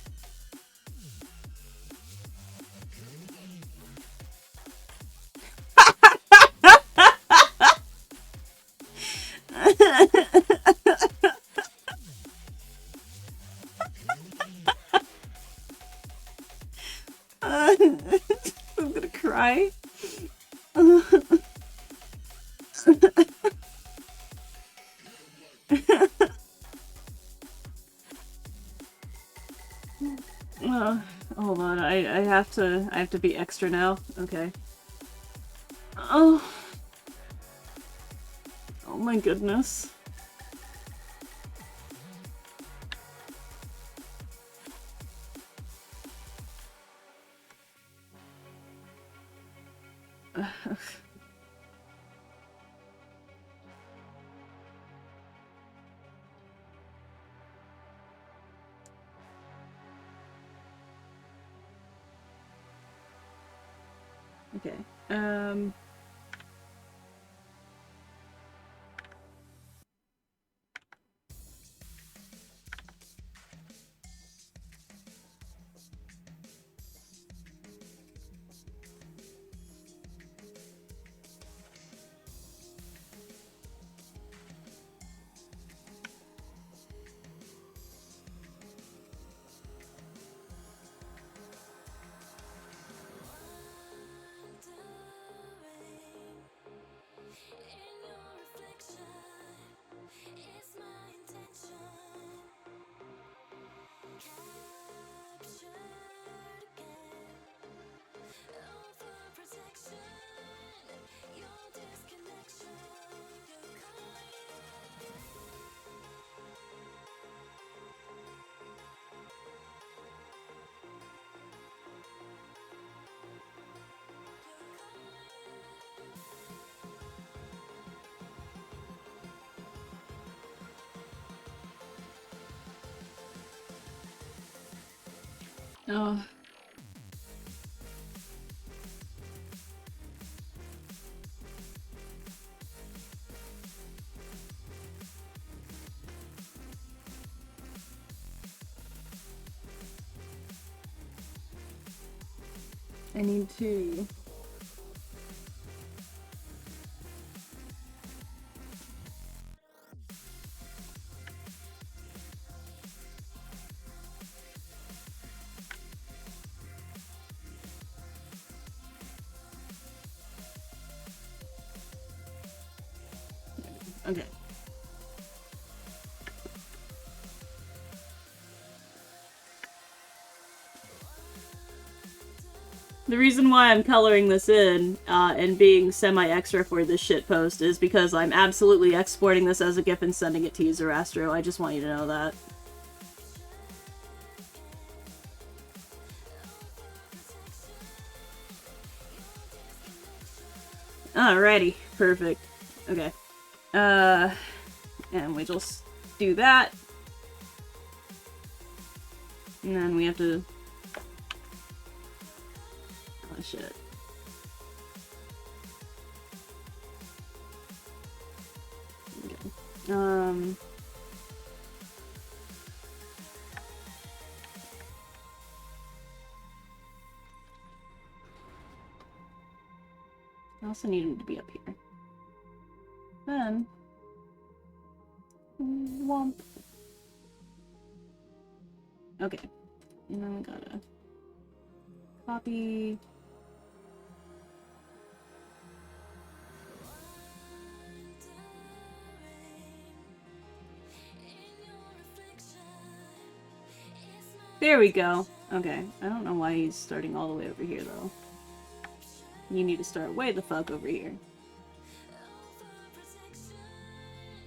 I'm gonna cry. Hold on, I have to be extra now. Okay. Oh my goodness. Okay. Oh. I need to... Okay. The reason why I'm coloring this in, and being semi-extra for this shitpost is because I'm absolutely exporting this as a GIF and sending it to you, Zerastro. I just want you to know that. Alrighty. Perfect. Okay. And we just do that. And then we have to... Oh, shit. Okay. I also need him to be up here. Then... Womp. Okay. And then we gotta... Copy... There we go. Okay. I don't know why he's starting all the way over here, though. You need to start way the fuck over here.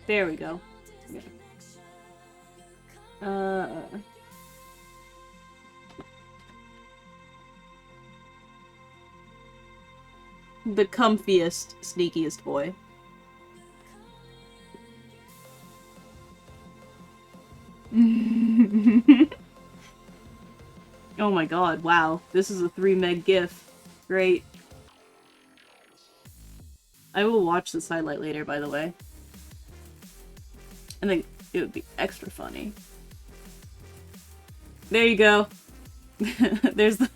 There we go. Okay. The comfiest, sneakiest boy. Oh my god, wow. This is a 3 meg GIF. Great. I will watch this highlight later, by the way. I think it would be extra funny. There you go. There's the...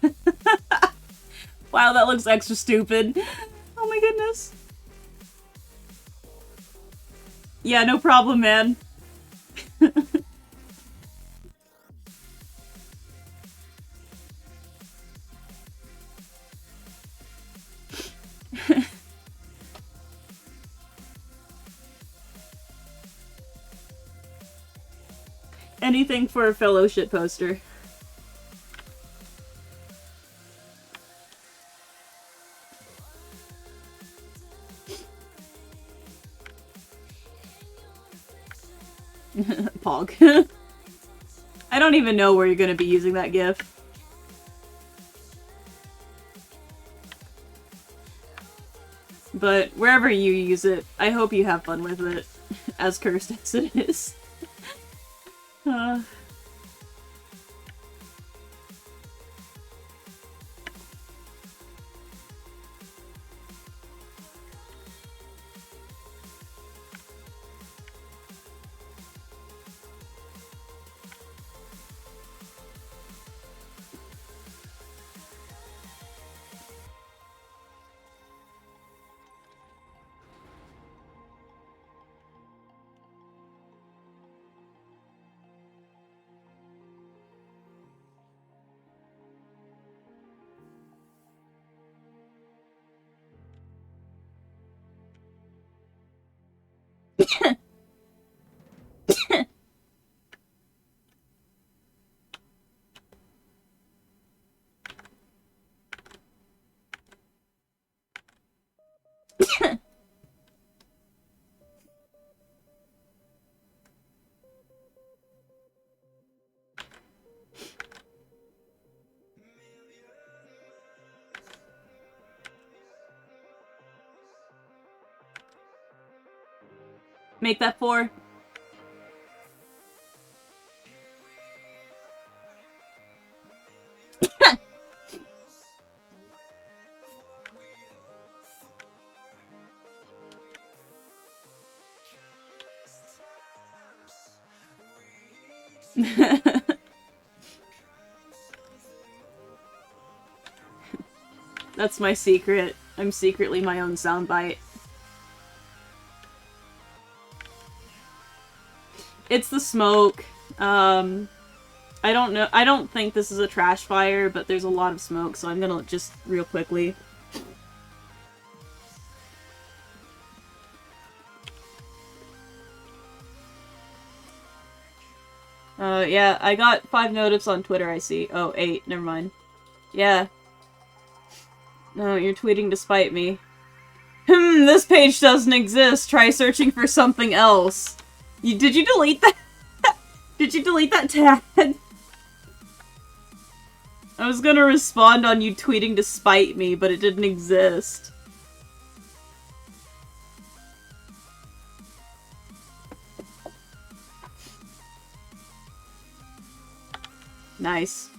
Wow, that looks extra stupid. Oh my goodness. Yeah, no problem, man. Anything for a fellow shitposter. Pog. I don't even know where you're gonna be using that GIF. But wherever you use it, I hope you have fun with it. As cursed as it is. Make that 4. That's my secret. I'm secretly my own soundbite. It's the smoke. I don't know. I don't think this is a trash fire, but there's a lot of smoke, so I'm gonna just real quickly. Yeah, I got 5 notifs on Twitter, I see. Oh, 8, never mind. Yeah. No, you're tweeting to spite me. This page doesn't exist. Try searching for something else. Did you delete that? Did you delete that tag? I was gonna respond on you tweeting to spite me, but it didn't exist. Nice.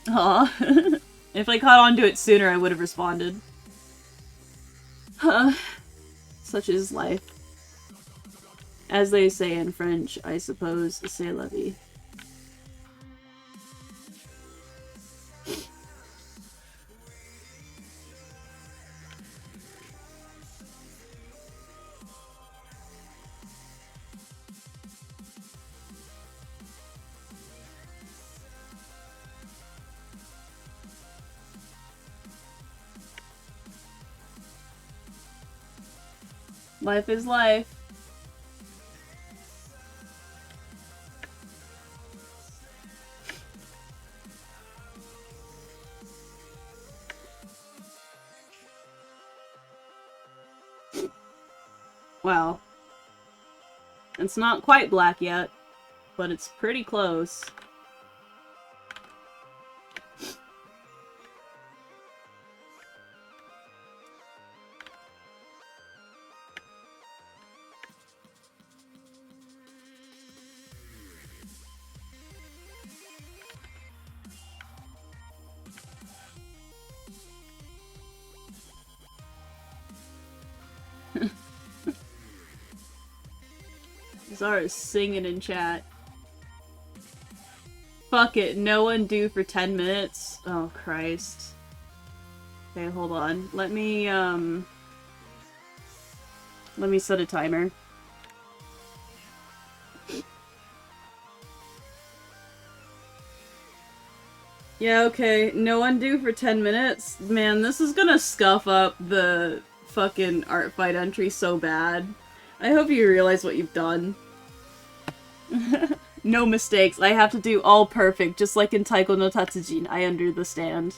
Aw. If I caught on to it sooner, I would have responded. Such is life. As they say in French, I suppose, c'est la vie. Life is life. Wow. It's not quite black yet, but it's pretty close. Zara's singing in chat. Fuck it, no undo for 10 minutes? Oh, Christ. Okay, hold on. Let me set a timer. Yeah, okay. No undo for 10 minutes? Man, this is gonna scuff up the fucking art fight entry soad. I hope you realize what you've done. No mistakes. I have to do all perfect, just like in Taiko no Tatsujin. I understand.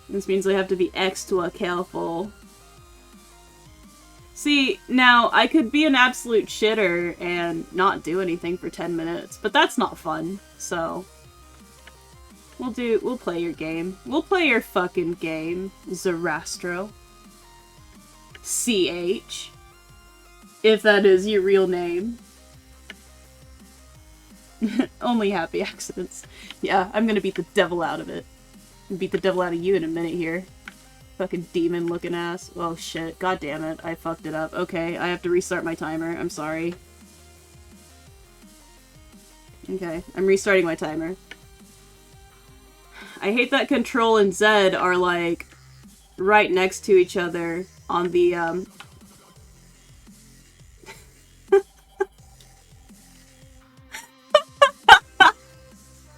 This means I have to be extra careful. See, now, I could be an absolute shitter and not do anything for 10 minutes, but that's not fun, so... We'll play your game. We'll play your fucking game, Zarastro. CH. If that is your real name. Only happy accidents. Yeah, I'm gonna beat the devil out of it. Beat the devil out of you in a minute here. Fucking demon looking ass. Oh shit, god damn it, I fucked it up. Okay, I have to restart my timer, I'm sorry. Okay, I'm restarting my timer. I hate that Control and Z are, like, right next to each other on the,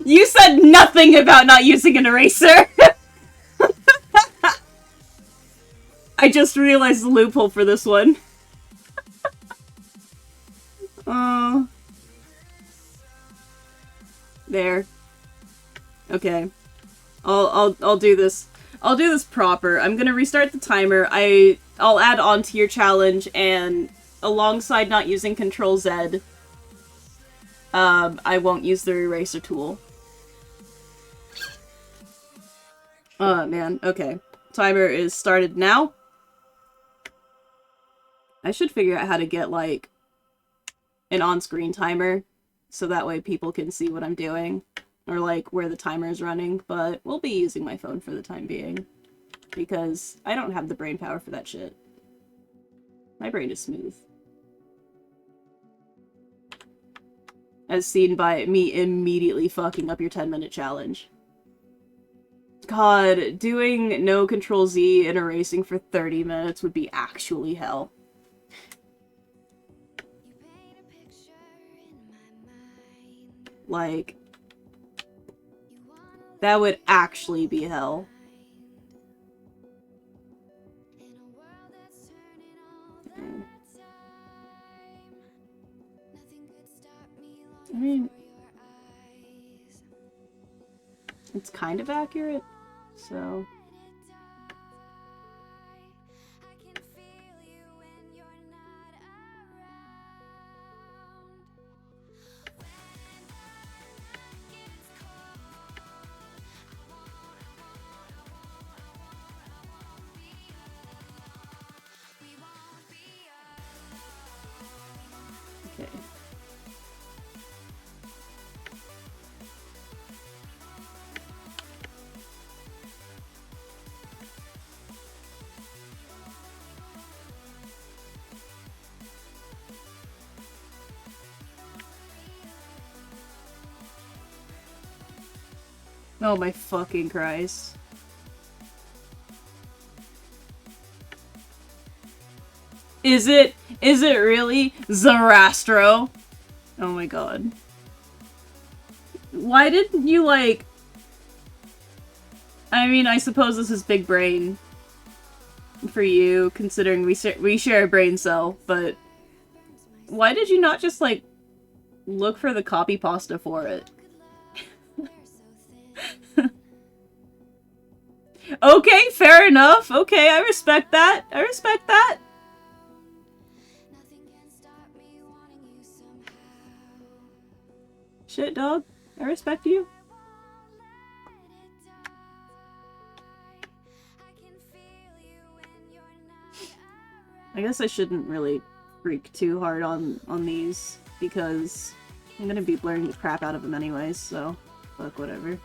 You said nothing about not using an eraser! I just realized the loophole for this one. Oh. There. Okay. I'll do this. I'll do this proper. I'm gonna restart the timer. I'll add on to your challenge, and alongside not using Control Z, I won't use the eraser tool. Oh, man. Okay. Timer is started now. I should figure out how to get, like, an on-screen timer, so that way people can see what I'm doing, or, like, where the timer is running, but we'll be using my phone for the time being, because I don't have the brain power for that shit. My brain is smooth. As seen by me immediately fucking up your 10-minute challenge. God, doing no Control Z and erasing for 30 minutes would be actually hell. Like, that would actually be hell. I mean, it's kind of accurate, so... Okay. Oh my fucking Christ. Is it really Zarastro? Oh my god. Why didn't you, like... I mean, I suppose this is big brain for you, considering we share a brain cell, but... Why did you not just, like, look for the copy pasta for it? Okay, fair enough. Okay, I respect that. I respect that. Shit, dog. I respect you. I guess I shouldn't really freak too hard on these, because I'm gonna be blurring the crap out of them anyways, so fuck whatever.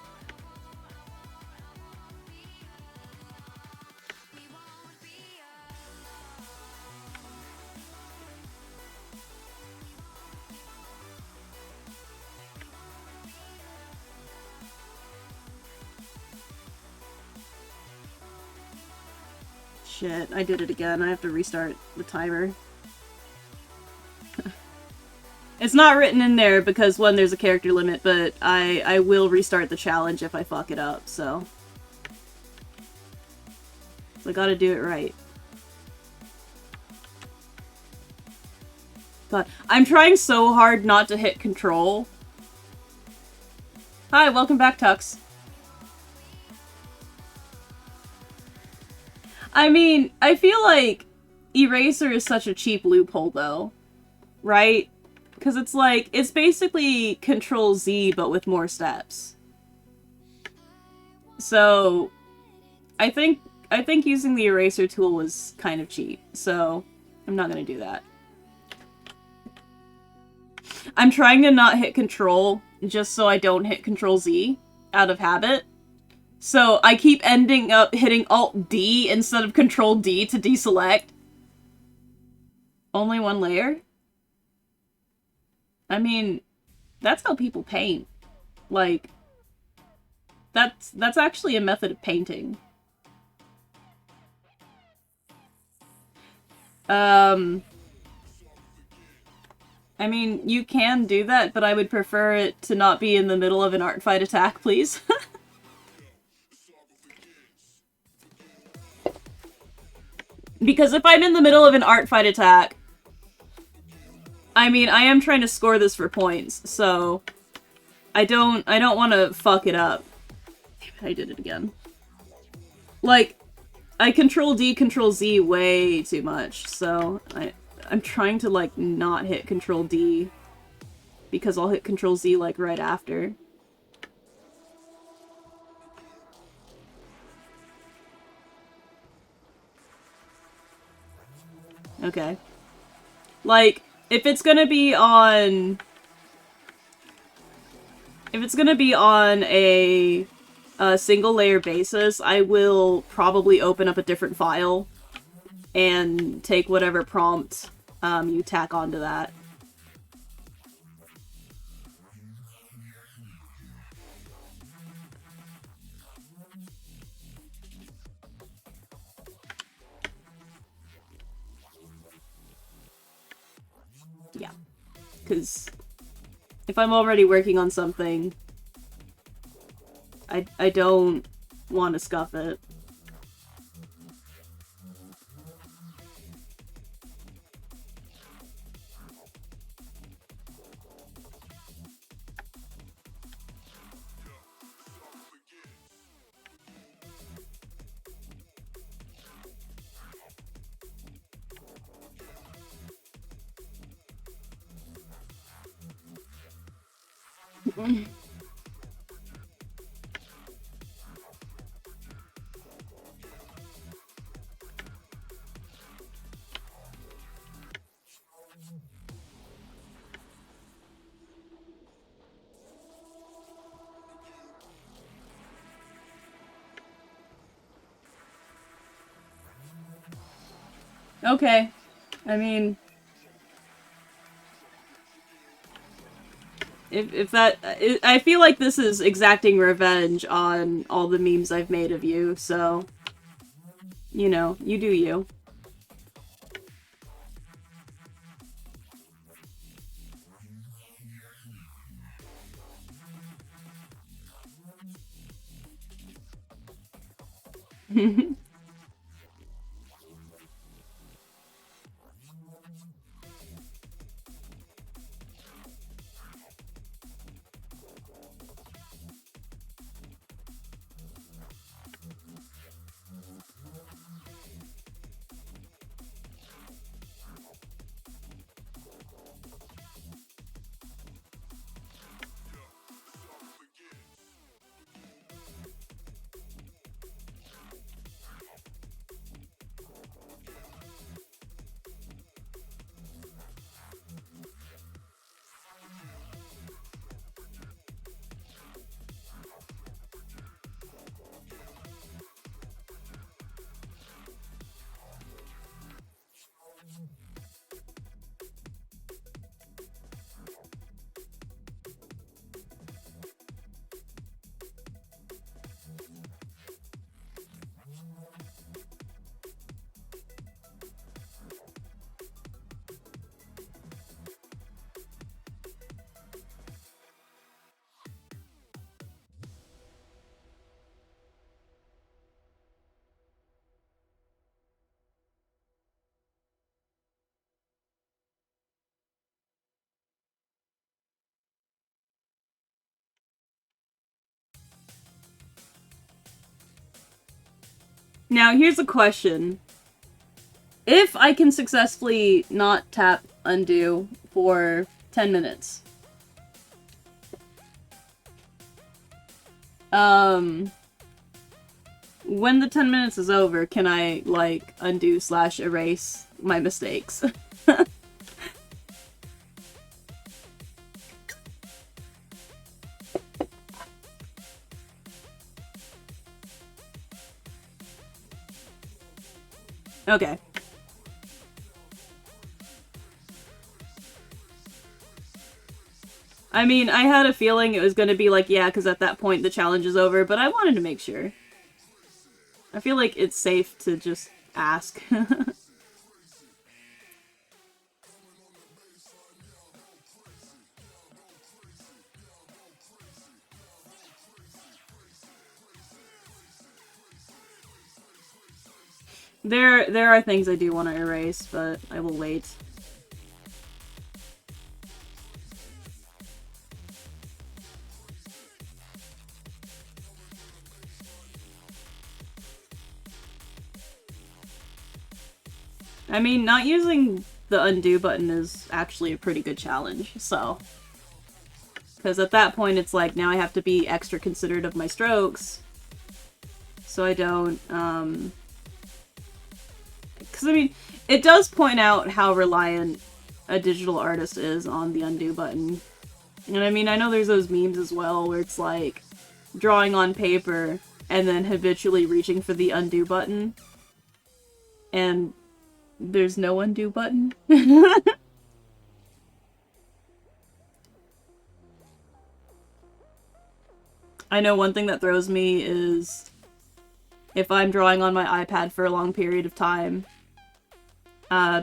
Shit, I did it again. I have to restart the timer. It's not written in there because, one, there's a character limit, but I will restart the challenge if I fuck it up, so... I gotta do it right. God, I'm trying so hard not to hit control. Hi, welcome back, Tux. I mean, I feel like Eraser is such a cheap loophole, though. Right? Because it's like, it's basically Control Z, but with more steps. So, I think using the eraser tool was kind of cheap, so I'm not gonna do that. I'm trying to not hit Control, just so I don't hit Control Z, out of habit. So I keep ending up hitting Alt D instead of Control D to deselect. Only one layer? I mean, that's how people paint. Like, that's actually a method of painting. I mean, you can do that, but I would prefer it to not be in the middle of an art fight attack, please. Because if I'm in the middle of an art fight attack, I mean, I am trying to score this for points, so I don't want to fuck it up. Damn it, I did it again. Like, I Control D, Control Z way too much, so I'm trying to, like, not hit Control D, because I'll hit Control Z, like, right after. Okay. Like, if it's gonna be on... If it's gonna be on a single layer basis, I will probably open up a different file and take whatever prompt you tack onto that. Yeah. Because if I'm already working on something, I don't want to scuff it. Okay. I mean... If that... I feel like this is exacting revenge on all the memes I've made of you, so... You know, you do you. Now, here's a question. If I can successfully not tap undo for 10 minutes, when the 10 minutes is over, can I, like, undo / erase my mistakes? Okay. I mean, I had a feeling it was gonna be like, yeah, because at that point the challenge is over, but I wanted to make sure. I feel like it's safe to just ask. There are things I do want to erase, but I will wait. I mean, not using the undo button is actually a pretty good challenge, so... Because at that point it's like, now I have to be extra considerate of my strokes, so I don't, because I mean, it does point out how reliant a digital artist is on the undo button. And I mean, I know there's those memes as well where it's like drawing on paper and then habitually reaching for the undo button. And there's no undo button. I know one thing that throws me is if I'm drawing on my iPad for a long period of time,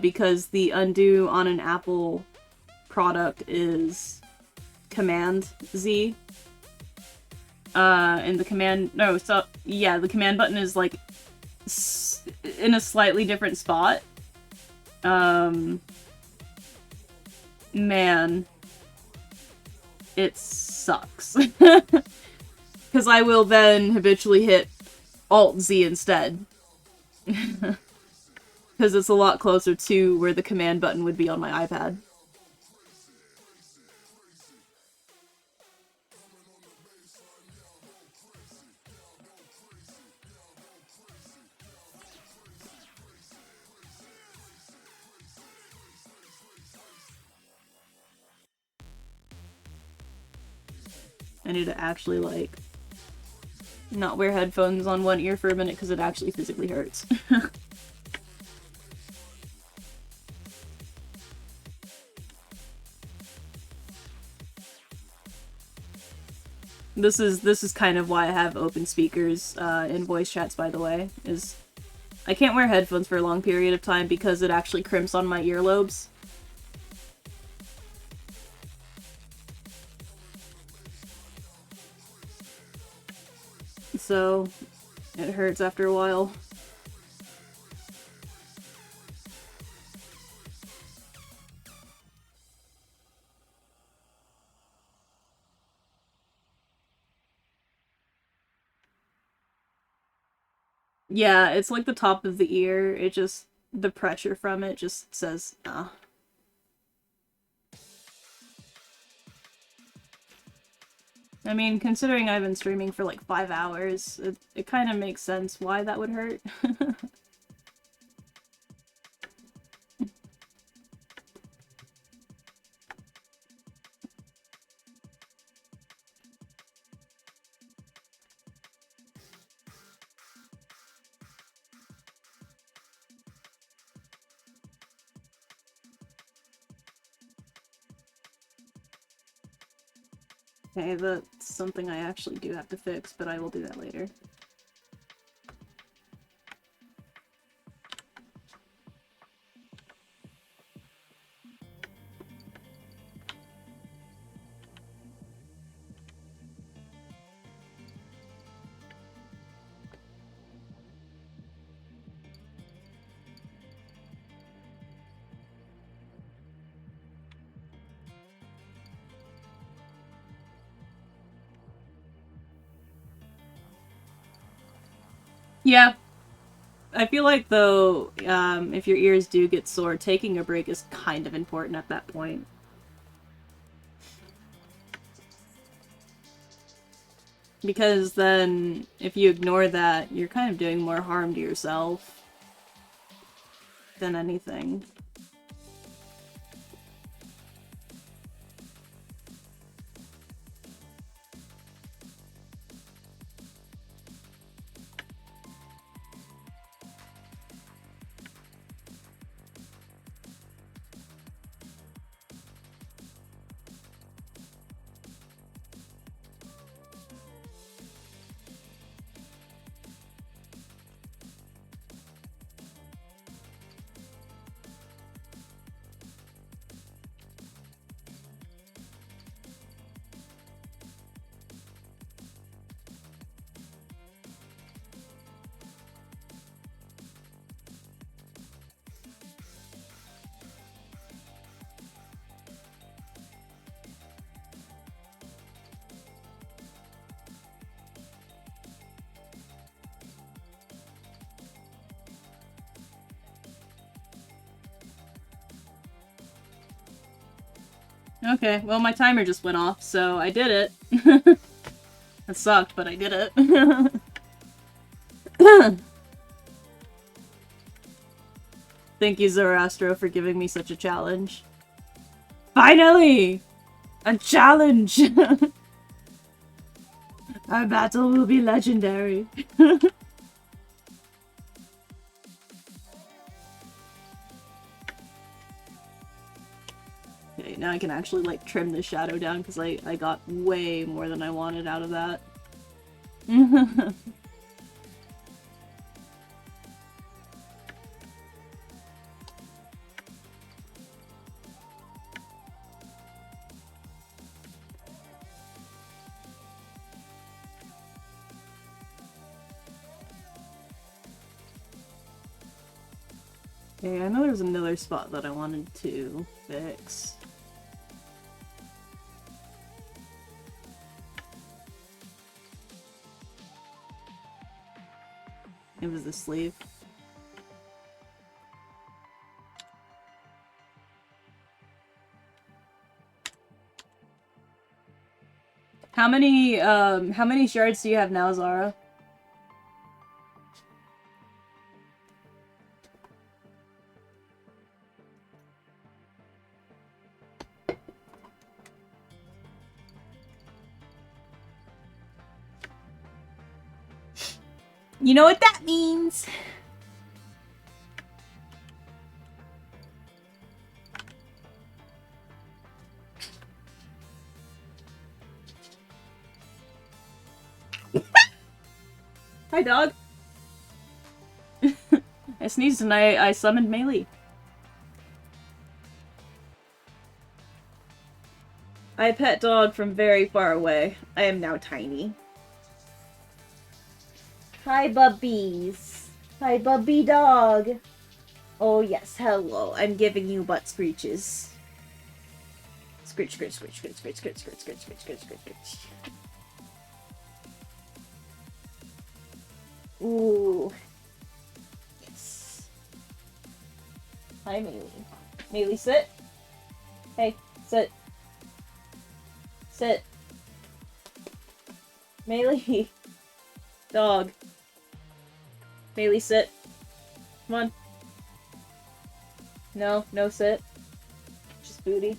because the undo on an Apple product is Command Z. And the command button is like in a slightly different spot. Man, it sucks. Because I will then habitually hit Alt Z instead. Because it's a lot closer to where the command button would be on my iPad. I need to actually, like, not wear headphones on one ear for a minute because it actually physically hurts. This is kind of why I have open speakers in voice chats, by the way, is I can't wear headphones for a long period of time because it actually crimps on my earlobes. So, it hurts after a while. Yeah, it's like the top of the ear. It just, the pressure from it just says, nah. I mean, considering I've been streaming for like 5 hours, it kind of makes sense why that would hurt. Okay, that's something I actually do have to fix, but I will do that later. Yeah. I feel like, though, if your ears do get sore, taking a break is kind of important at that point. Because then, if you ignore that, you're kind of doing more harm to yourself than anything. Okay, well my timer just went off, so I did it. That sucked, but I did it. Thank you, Zoroastro, for giving me such a challenge. Finally! A challenge! Our battle will be legendary. Okay, now I can actually, like, trim the shadow down because I got way more than I wanted out of that. Okay, I know there's another spot that I wanted to fix. It was the sleeve. How many shards do you have now, Zara? You know what that means? Hi, dog. I sneezed and I summoned Melee. I pet dog from very far away. I am now tiny. Hi, bubbies. Hi, bubby dog. Oh, yes, hello. I'm giving you butt screeches. Screech, screech, screech, screech, screech, screech, screech, screech, screech, screech, screech, screech. Ooh. Yes. Hi, Melee. Melee, sit. Hey, sit. Sit. Melee. Dog. Melee, sit. Come on. No, no sit. Just booty.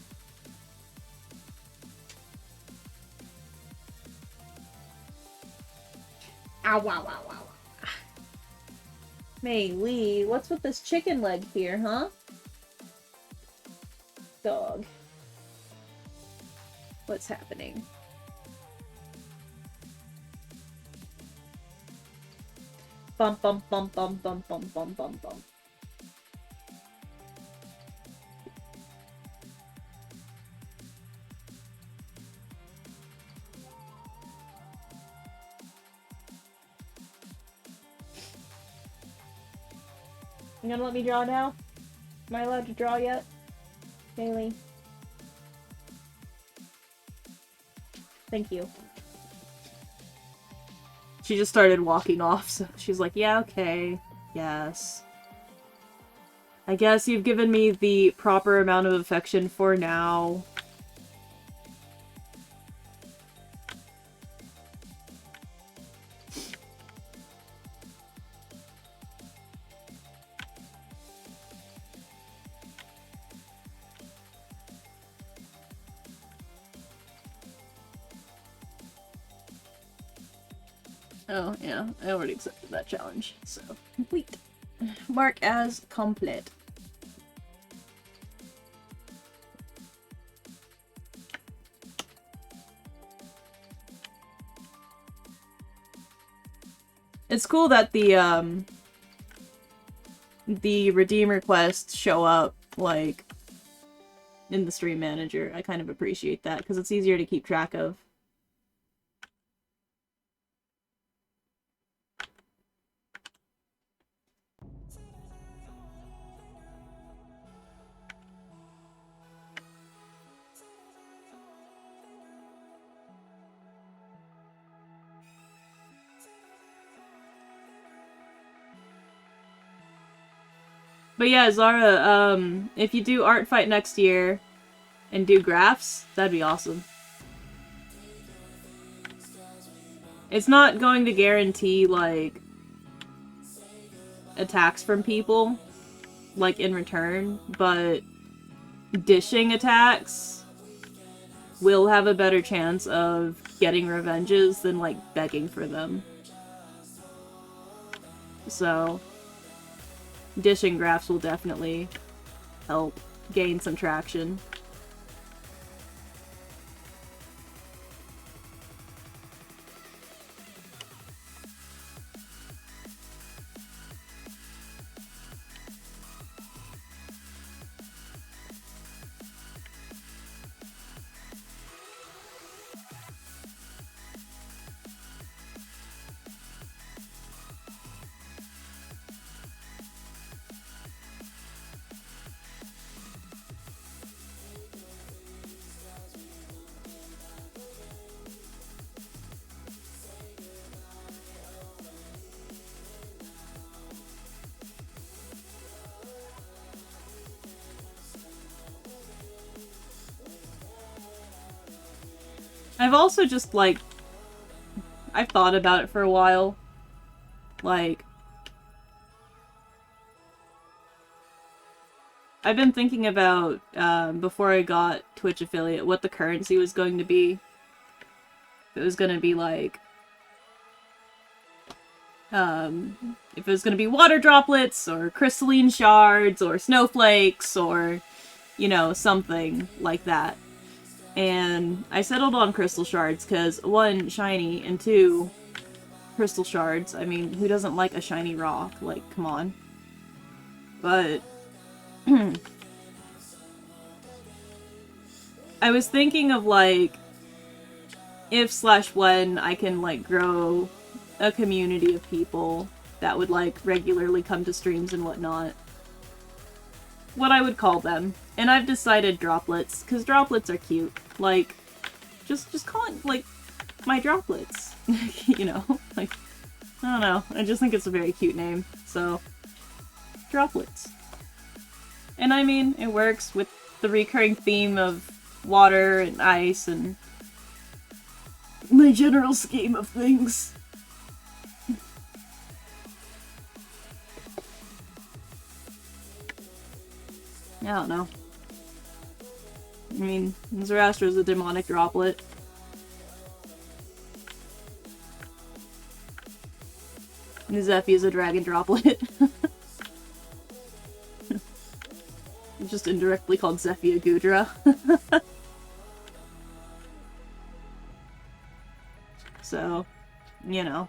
Ow, wow, wow, wow. Melee, what's with this chicken leg here, huh? Dog. What's happening? Bum bum bum bum bum bum bum bum bum. You gonna let me draw now? Am I allowed to draw yet? Bailey. Thank you. She just started walking off, so she's like, yeah, okay. Yes. I guess you've given me the proper amount of affection for now. Oh, yeah, I already accepted that challenge, so complete. Mark as complete. It's cool that the redeem requests show up, like, in the stream manager. I kind of appreciate that, because it's easier to keep track of. But yeah, Zara, if you do art fight next year and do graphs, that'd be awesome. It's not going to guarantee, like, attacks from people, like, in return, but dishing attacks will have a better chance of getting revenges than, like, begging for them. So, dishing graphs will definitely help gain some traction. I've also just, like, I've thought about it for a while. Like, I've been thinking about, before I got Twitch affiliate, what the currency was going to be. If it was going to be, like, if it was going to be water droplets, or crystalline shards, or snowflakes, or, you know, something like that. And I settled on crystal shards because, one, shiny, and two, crystal shards. I mean, who doesn't like a shiny rock? Like, come on. But I was thinking of, like, if/when I can, like, grow a community of people that would, like, regularly come to streams and whatnot, what I would call them. And I've decided droplets, because droplets are cute. Like, just call it, like, my droplets. You know? Like, I don't know. I just think it's a very cute name. So, droplets. And I mean, it works with the recurring theme of water and ice and my general scheme of things. I don't know. I mean, Zoroastria's a demonic droplet. And Zephy is a dragon droplet. Just indirectly called Zephy a Gudra. So, you know.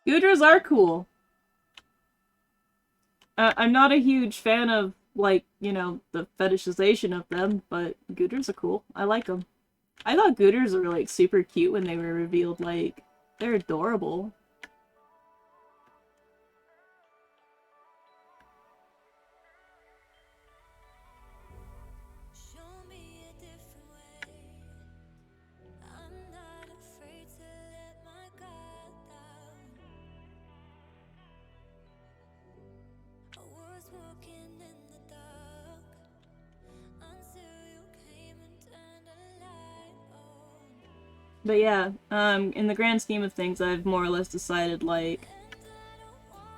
Gudras are cool. I'm not a huge fan of, like, you know, the fetishization of them, but Gudras are cool. I like them. I thought Gudras were, like, super cute when they were revealed. Like, they're adorable. Show me a different way. I'm not afraid to let my guard down. I was walking in the dark until you came and turned a light on. But yeah, in the grand scheme of things, I've more or less decided, like,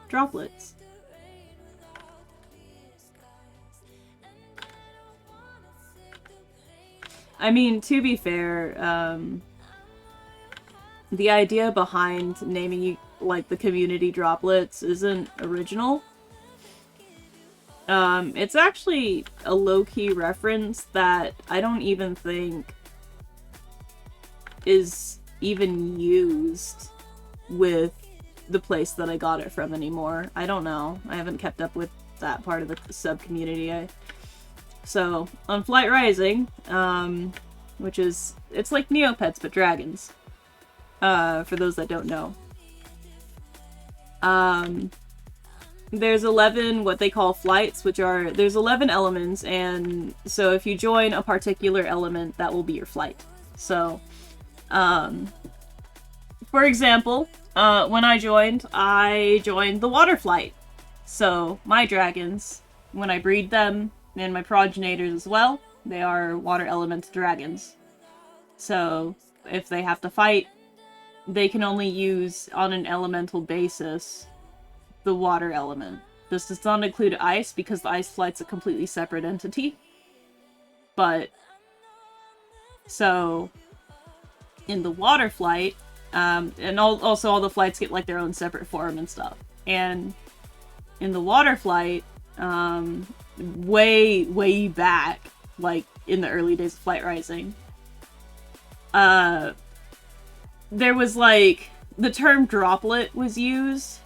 droplets. The rain without the clear skies, and I don't wanna take the pain. I mean, to be fair, the idea behind naming, like, the community droplets isn't original. It's actually a low-key reference that I don't even think is even used with the place that I got it from anymore. I don't know. I haven't kept up with that part of the sub-community. So, on Flight Rising, which is, it's like Neopets but dragons, for those that don't know. There's 11 what they call flights, which are, there's 11 elements, and so if you join a particular element, that will be your flight. So, for example, when I joined the water flight. So my dragons, when I breed them, and my progenitors as well, they are water element dragons. So if they have to fight, they can only use, on an elemental basis, the water element. This does not include ice, because the ice flight's a completely separate entity. But, so, in the water flight, and also all the flights get like their own separate form and stuff. And in the water flight, way back, like in the early days of Flight Rising, there was like, the term droplet was used.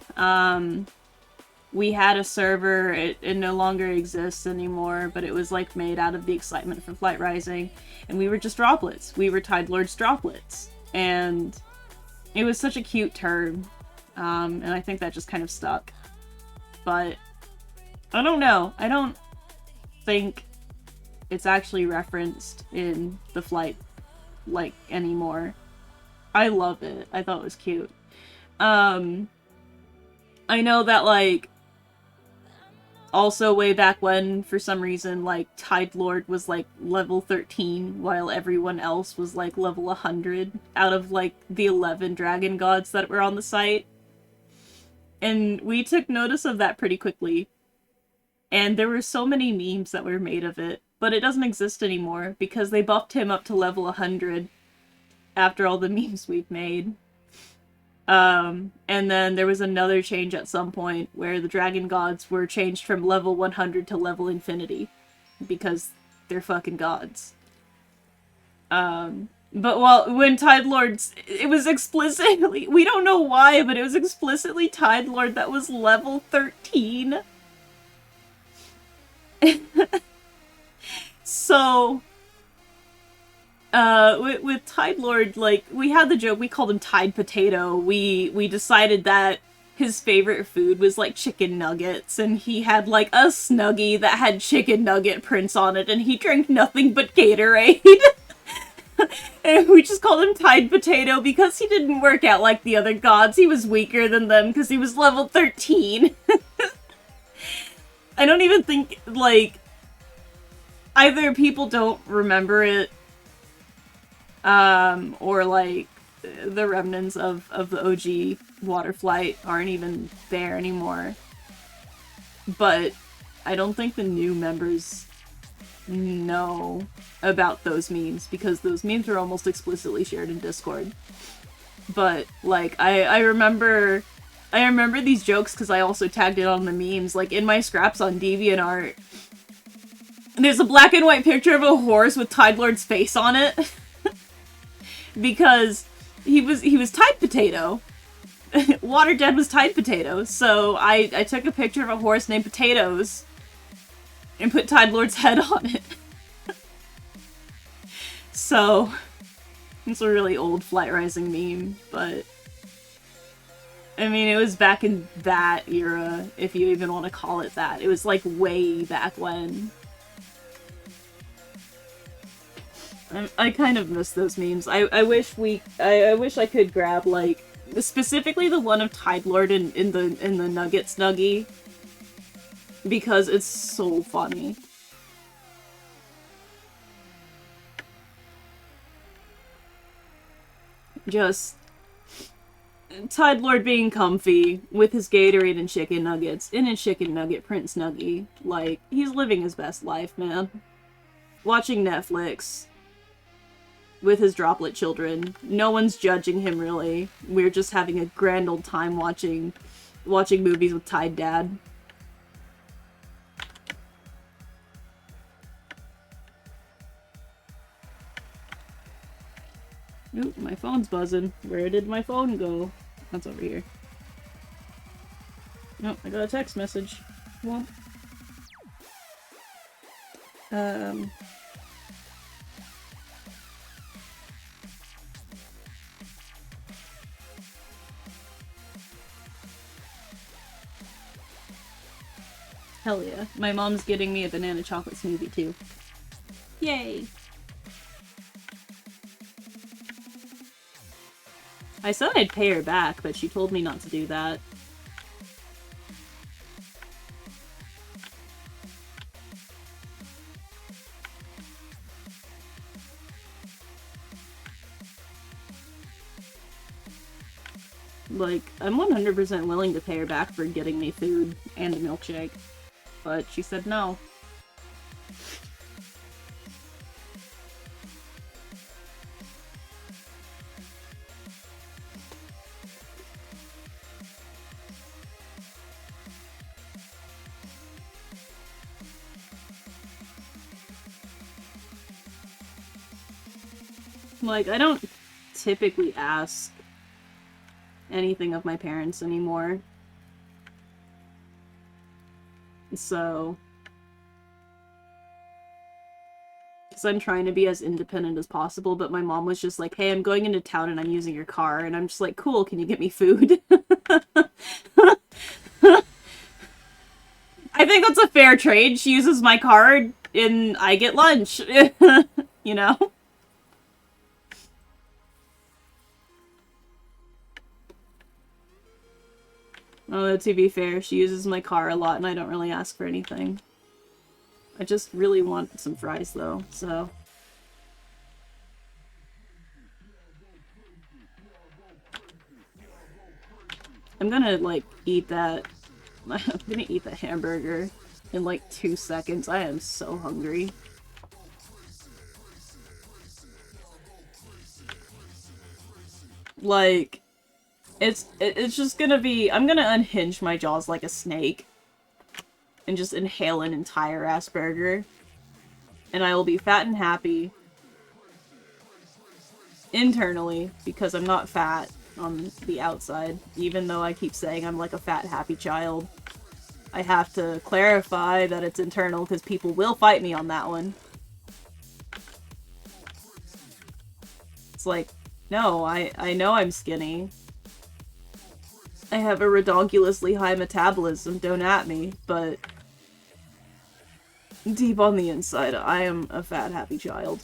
We had a server, it no longer exists anymore, but it was like made out of the excitement for Flight Rising, and we were just droplets. We were Tide Lord's droplets. And it was such a cute term, and I think that just kind of stuck. But I don't know. I don't think it's actually referenced in the flight, like, anymore. I love it. I thought it was cute. I know that, like, also way back when, for some reason, like, Tide Lord was, like, level 13, while everyone else was, like, level 100, out of, like, the 11 dragon gods that were on the site. And we took notice of that pretty quickly. And there were so many memes that were made of it, but it doesn't exist anymore, because they buffed him up to level 100 after all the memes we've made. And then there was another change at some point where the dragon gods were changed from level 100 to level infinity, because they're fucking gods. But when Tide Lords, it was explicitly, we don't know why, but it was explicitly Tide Lord that was level 13. So, with Tide Lord, like, we had the joke, we called him Tide Potato. We decided that his favorite food was, like, chicken nuggets, and he had, like, a Snuggie that had chicken nugget prints on it, and he drank nothing but Gatorade. And we just called him Tide Potato because he didn't work out like the other gods. He was weaker than them because he was level 13. I don't even think, like, either people don't remember it, or, like, the remnants of the OG water flight aren't even there anymore. But I don't think the new members know about those memes, because those memes were almost explicitly shared in Discord. But, like, I remember these jokes because I also tagged it on the memes. Like, in my scraps on DeviantArt, there's a black and white picture of a horse with Tide Lord's face on it. Because he was Tide Potato. Water Dead was Tide Potato. So I took a picture of a horse named Potatoes and put Tide Lord's head on it. So, it's a really old Flight Rising meme, but I mean, it was back in that era, if you even want to call it that. It was, like, way back when. I kind of miss those memes. I wish I could grab, like, specifically the one of Tide Lord in the Nugget Snuggie, because it's so funny. Just Tide Lord being comfy with his Gatorade and chicken nuggets in his chicken nugget print Snuggie. Like, he's living his best life, man. Watching Netflix with his droplet children. No one's judging him, really. We're just having a grand old time watching movies with Tide Dad. Oop, my phone's buzzing. Where did my phone go? That's over here. Nope, I got a text message. Well, hell yeah. My mom's getting me a banana chocolate smoothie too. Yay! I said I'd pay her back, but she told me not to do that. Like, I'm 100% willing to pay her back for getting me food and a milkshake. But she said no. Like, I don't typically ask anything of my parents anymore. So... because I'm trying to be as independent as possible, but my mom was just like, hey, I'm going into town and I'm using your car, and I'm just like, cool, can you get me food? I think that's a fair trade. She uses my card and I get lunch. You know? Oh, to be fair, she uses my car a lot and I don't really ask for anything. I just really want some fries though, so... I'm gonna, like, eat that... I'm gonna eat the hamburger in, like, 2 seconds. I am so hungry. Like... It's just gonna be... I'm gonna unhinge my jaws like a snake. And just inhale an entire ass burger. And I will be fat and happy. Internally, because I'm not fat on the outside. Even though I keep saying I'm like a fat, happy child. I have to clarify that it's internal, because people will fight me on that one. It's like, no, I know I'm skinny. I have a redonkulously high metabolism, don't at me, but deep on the inside, I am a fat, happy child.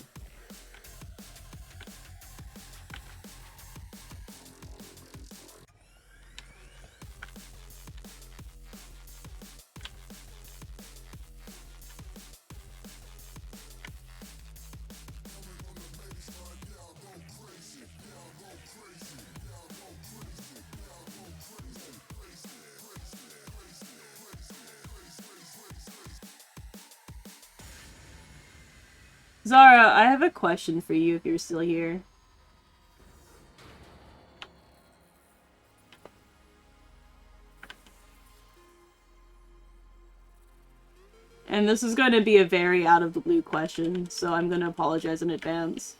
Zara, I have a question for you if you're still here. And this is going to be a very out of the blue question, so I'm going to apologize in advance.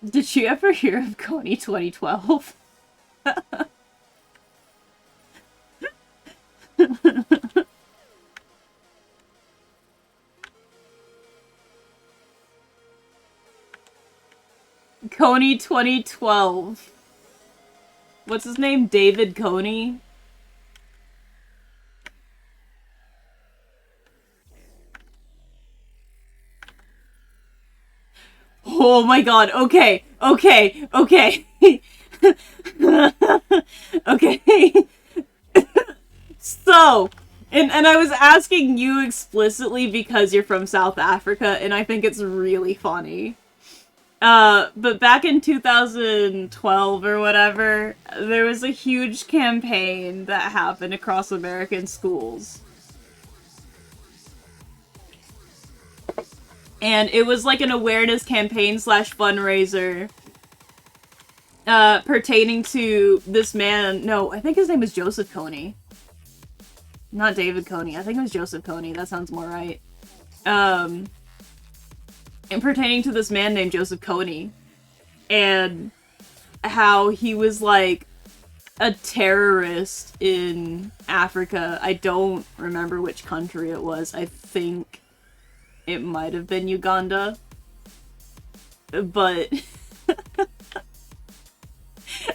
Did you ever hear of Coney 2012? Coney 2012. What's his name? David Coney? Oh my god, okay, okay, okay. Okay. So, and I was asking you explicitly because you're from South Africa, and I think it's really funny. But back in 2012 or whatever, there was a huge campaign that happened across American schools. And it was like an awareness campaign slash fundraiser pertaining to this man. No, I think his name was Joseph Coney. Not David Coney. I think it was Joseph Coney. That sounds more right. And pertaining to this man named Joseph Coney. And how he was like a terrorist in Africa. I don't remember which country it was. I think it might have been Uganda. But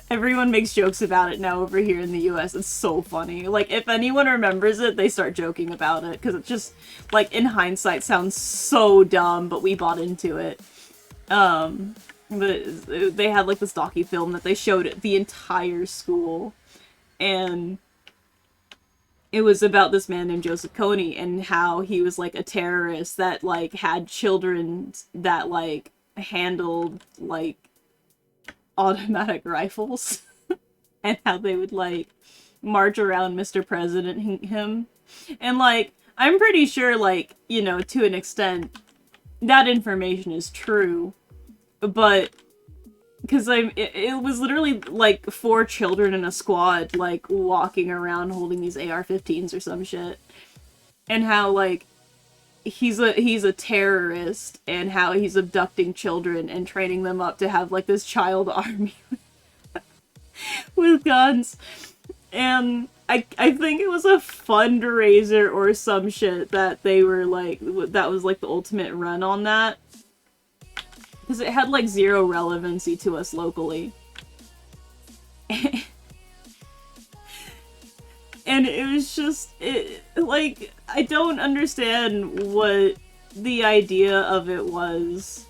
Everyone makes jokes about it now over here in the US. It's so funny. Like, if anyone remembers it, they start joking about it. Because it just, like, in hindsight, sounds so dumb, but we bought into it. But they had, like, this docu-film that they showed at the entire school. And it was about this man named Joseph Kony and how he was, like, a terrorist that, like, had children that, like, handled, like, automatic rifles. And how they would, like, march around Mr. President him. And, like, I'm pretty sure, like, you know, to an extent, that information is true. But, because it was literally, like, 4 children in a squad, like, walking around holding these AR-15s or some shit. And how, like, he's a terrorist, and how he's abducting children and training them up to have, like, this child army with guns. And I think it was a fundraiser or some shit that they were, like, that was, like, the ultimate run on that. Because it had, like, 0 relevancy to us locally. And it was just, like, I don't understand what the idea of it was,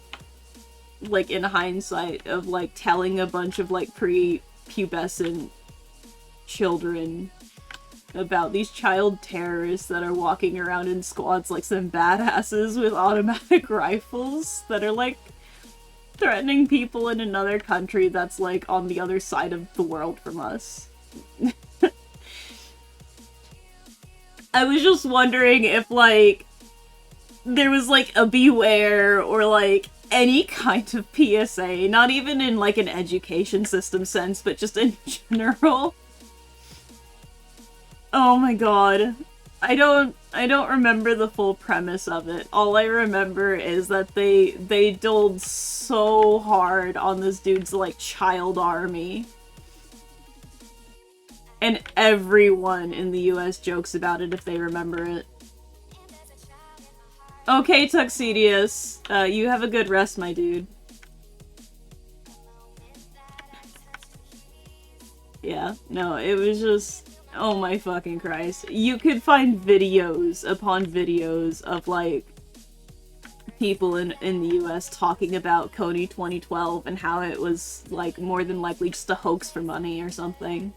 like, in hindsight, of, like, telling a bunch of, like, pre-pubescent children about these child terrorists that are walking around in squads like some badasses with automatic rifles that are, like, threatening people in another country that's, like, on the other side of the world from us. I was just wondering if, like, there was, like, a beware or, like, any kind of PSA, not even in, like, an education system sense, but just in general. Oh my god. I don't remember the full premise of it. All I remember is that they doled so hard on this dude's, like, child army. And everyone in the US jokes about it if they remember it. Okay, Tuxedius. You have a good rest, my dude. Yeah, no, it was just... Oh my fucking Christ. You could find videos upon videos of, like, people in the US talking about Kony 2012 and how it was, like, more than likely just a hoax for money or something.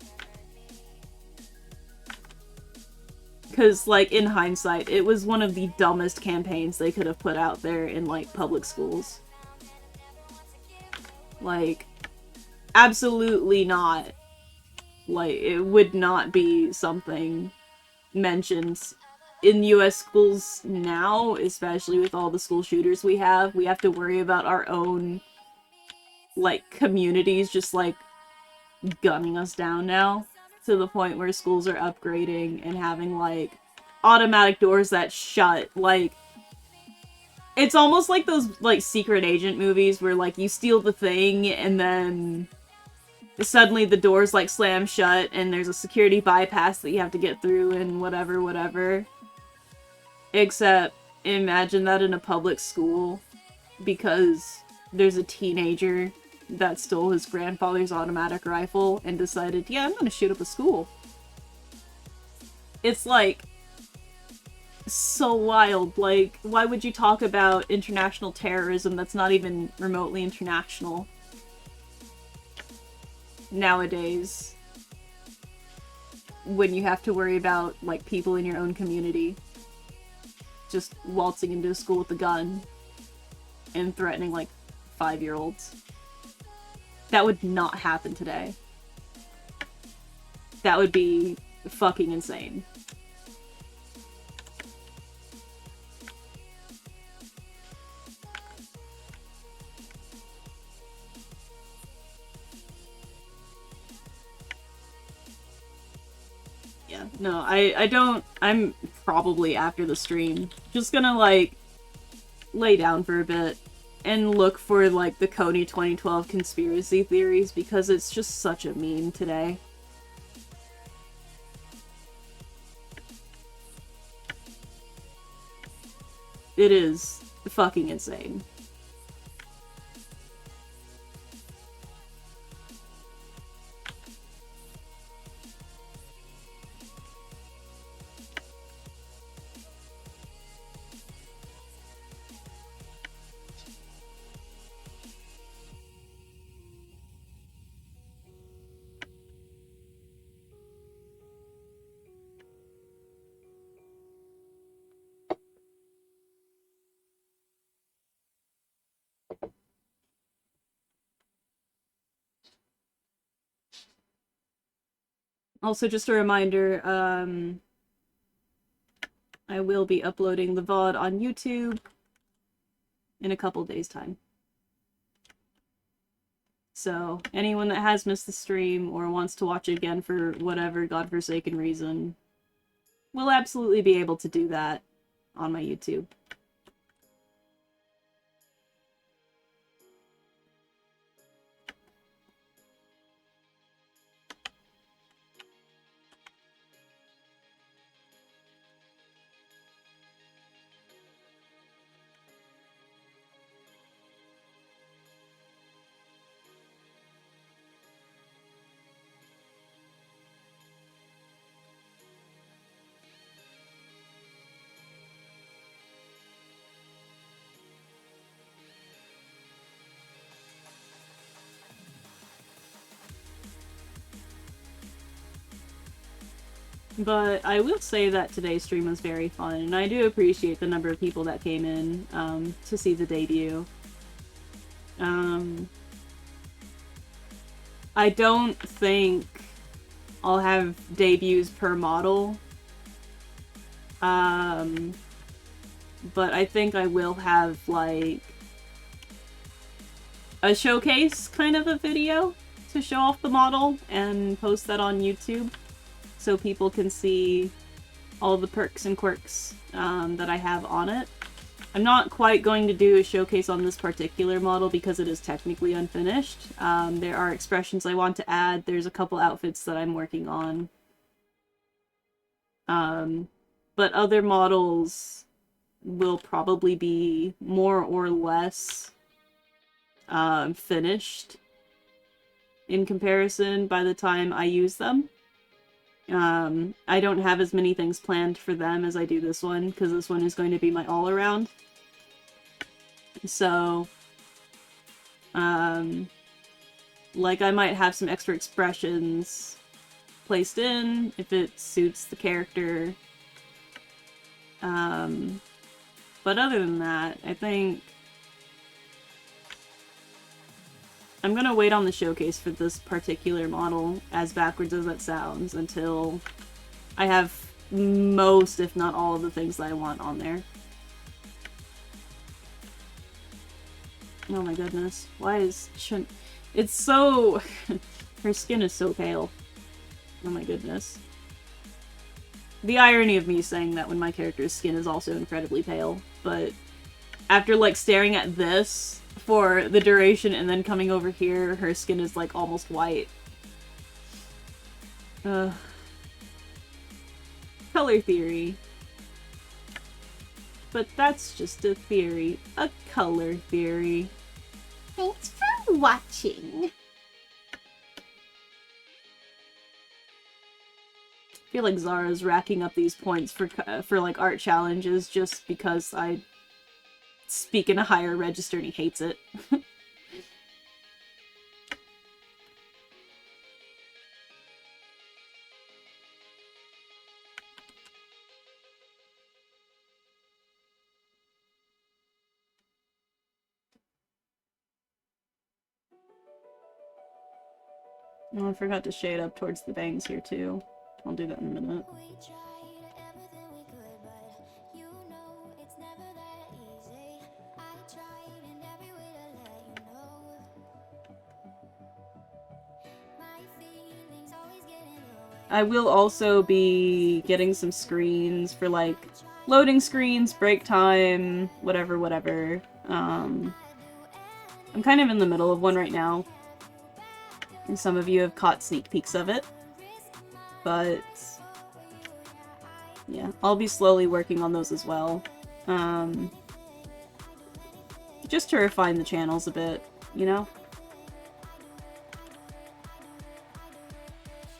Because, like, in hindsight, it was one of the dumbest campaigns they could have put out there in, like, public schools. Like, absolutely not. Like, it would not be something mentioned in US schools now, especially with all the school shooters we have. We have to worry about our own, like, communities just, like, gunning us down now. To the point where schools are upgrading and having, like, automatic doors that shut. Like, it's almost like those, like, secret agent movies where, like, you steal the thing and then suddenly the doors, like, slam shut and there's a security bypass that you have to get through and whatever. Except, imagine that in a public school because there's a teenager that stole his grandfather's automatic rifle and decided, yeah, I'm gonna shoot up a school. It's, like, so wild. Like, why would you talk about international terrorism that's not even remotely international nowadays when you have to worry about, like, people in your own community just waltzing into a school with a gun and threatening, like, 5-year-olds? That would not happen today. That would be fucking insane. Yeah, no, I don't, I'm probably after the stream just gonna, like, lay down for a bit and look for, like, the Kony 2012 conspiracy theories because it's just such a meme today. It is fucking insane. Also, just a reminder, I will be uploading the VOD on YouTube in a couple days' time. So, anyone that has missed the stream or wants to watch it again for whatever godforsaken reason will absolutely be able to do that on my YouTube. But I will say that today's stream was very fun, and I do appreciate the number of people that came in to see the debut. I don't think I'll have debuts per model, but I think I will have, like, a showcase kind of a video to show off the model and post that on YouTube, so people can see all the perks and quirks that I have on it. I'm not quite going to do a showcase on this particular model because it is technically unfinished. There are expressions I want to add. There's a couple outfits that I'm working on. But other models will probably be more or less finished in comparison by the time I use them. I don't have as many things planned for them as I do this one, because this one is going to be my all-around. So, like, I might have some extra expressions placed in, if it suits the character. But other than that, I think I'm gonna wait on the showcase for this particular model, as backwards as that sounds, until I have most, if not all, of the things that I want on there. Oh my goodness. Why is it's so... Her skin is so pale. Oh my goodness. The irony of me saying that when my character's skin is also incredibly pale, but after, like, staring at this for the duration and then coming over here, her skin is, like, almost white. Color theory. But that's just a theory. A color theory. Thanks for watching. I feel like Zara's racking up these points for like art challenges just because I speak in a higher register and he hates it. Oh, I forgot to shade up towards the bangs here too. I'll do that in a minute. We tried everything we could, but you know it's never that easy. I tried in every way to let you know. My feelings always get in the way. I will also be getting some screens for, like, loading screens, break time, whatever. I'm kind of in the middle of one right now, and some of you have caught sneak peeks of it. But yeah, I'll be slowly working on those as well. Just to refine the channels a bit, you know?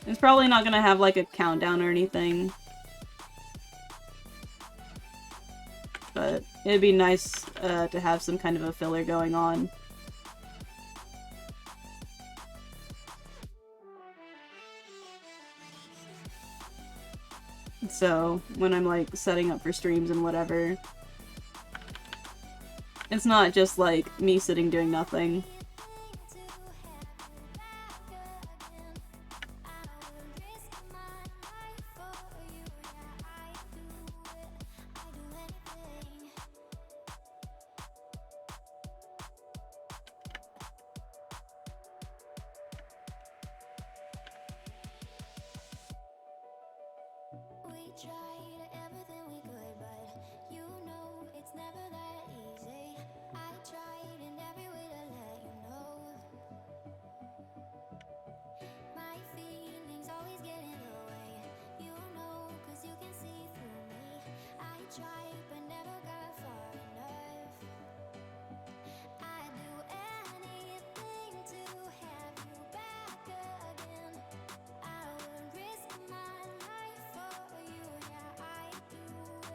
It's probably not gonna have, like, a countdown or anything. But it'd be nice to have some kind of a filler going on. So, when I'm, like, setting up for streams and whatever, it's not just, like, me sitting doing nothing.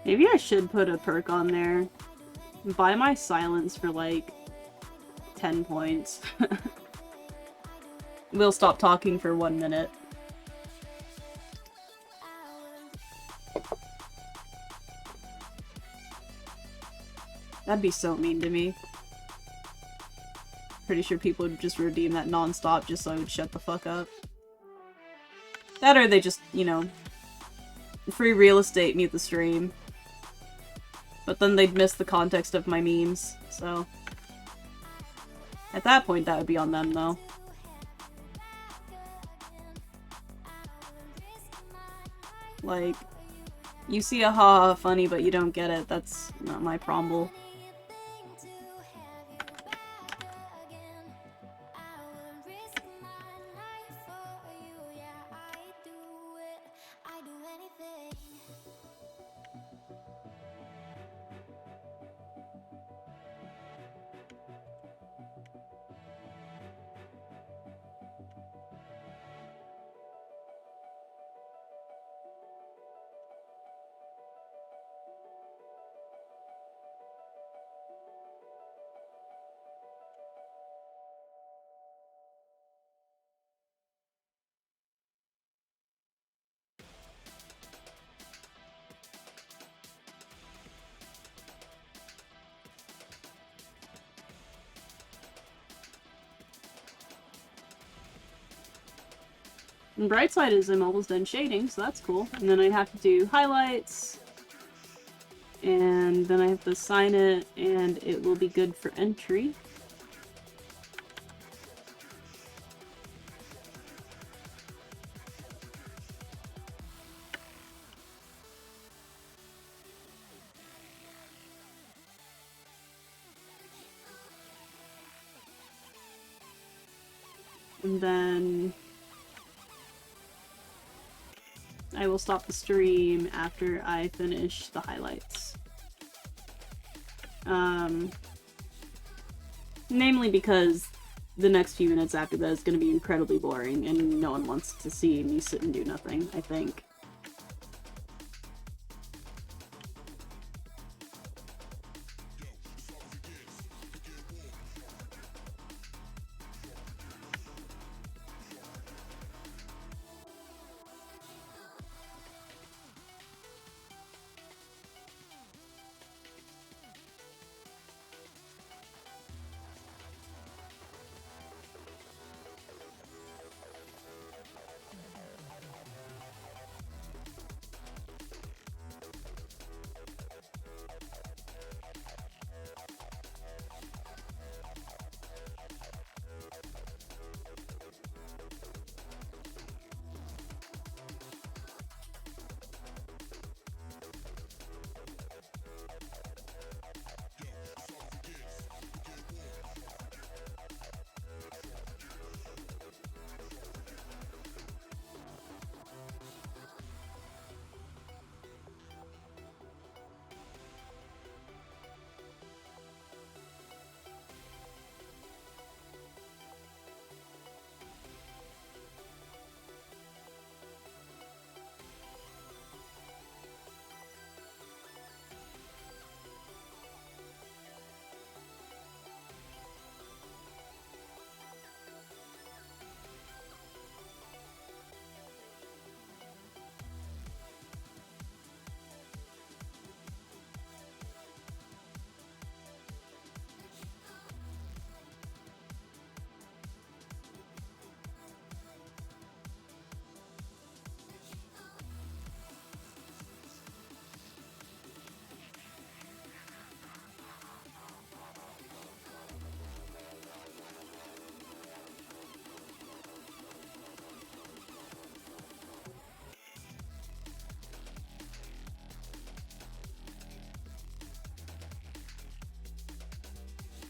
Maybe I should put a perk on there. Buy my silence for like 10 points. We'll stop talking for 1 minute. That'd be so mean to me. Pretty sure people would just redeem that non-stop just so I would shut the fuck up. That or they just, you know, free real estate mute the stream. But then they'd miss the context of my memes, so... At that point, that would be on them, though. Like, you see a ha funny but you don't get it, that's not my problem. And bright side is I'm almost done shading, so that's cool. And then I have to do highlights, and then I have to sign it, and it will be good for entry. And then I will stop the stream after I finish the highlights. Namely because the next few minutes after that is going to be incredibly boring and no one wants to see me sit and do nothing, I think.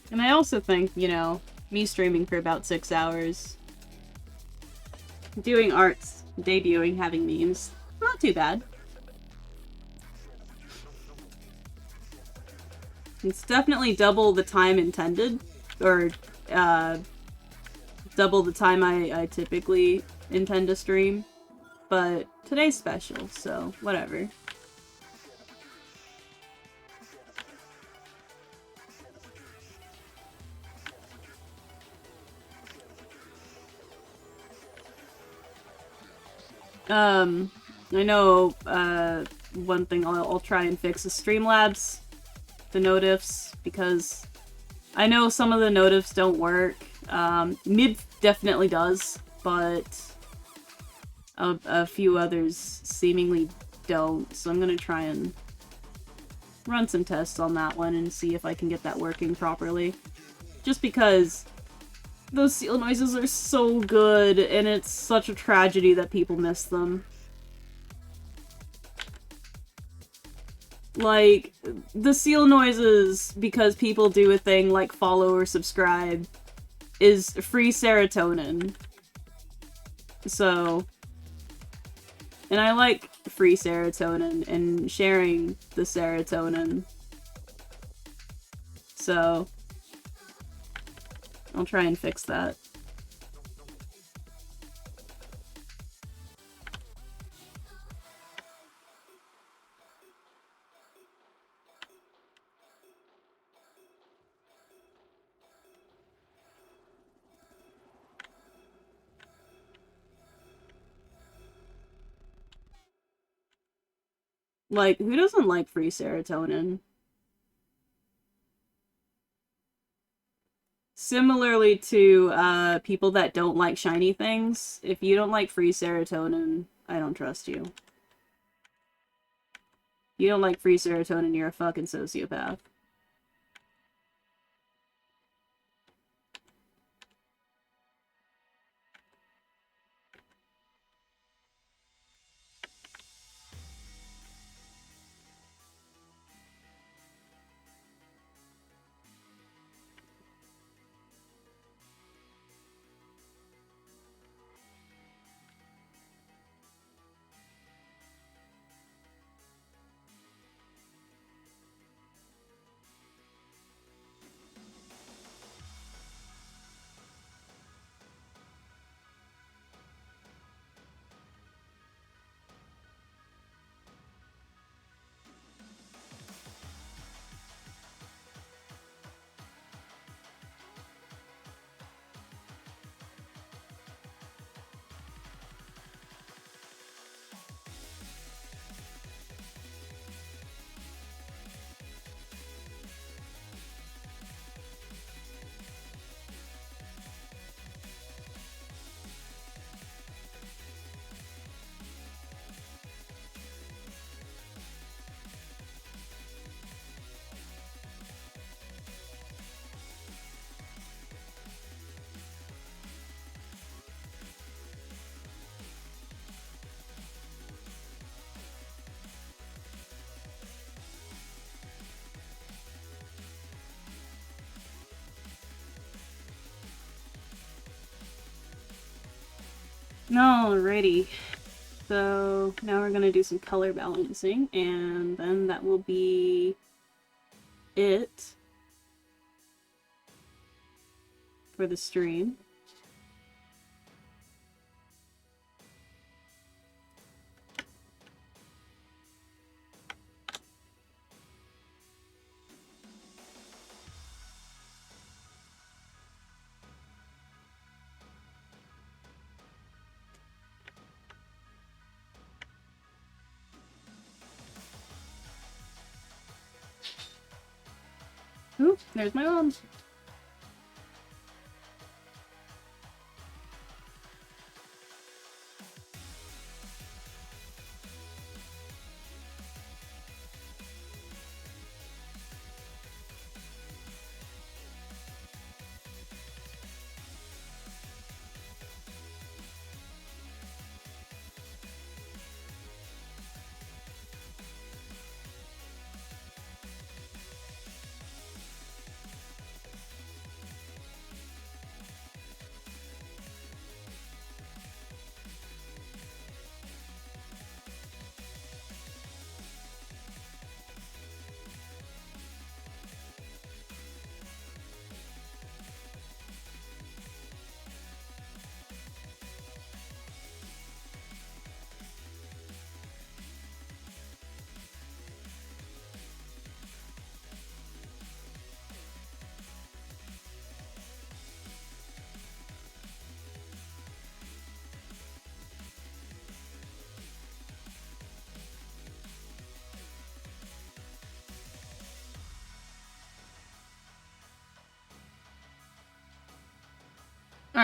And I also think, you know, me streaming for about 6 hours, doing arts, debuting, having memes, not too bad. It's definitely double the time intended, or double the time I typically intend to stream, but today's special, so whatever. I know, one thing I'll try and fix is Streamlabs, the notifs, because I know some of the notifs don't work. Mib definitely does, but a few others seemingly don't, so I'm gonna try and run some tests on that one and see if I can get that working properly. Just because those seal noises are so good, and it's such a tragedy that people miss them. Like, the seal noises, because people do a thing like follow or subscribe, is free serotonin. So, and I like free serotonin and sharing the serotonin. So, I'll try and fix that. Like, who doesn't like free serotonin? Similarly to people that don't like shiny things, if you don't like free serotonin, I don't trust you. You don't like free serotonin, you're a fucking sociopath. Alrighty. So now we're gonna do some color balancing, and then that will be it for the stream. Oop, there's my mom.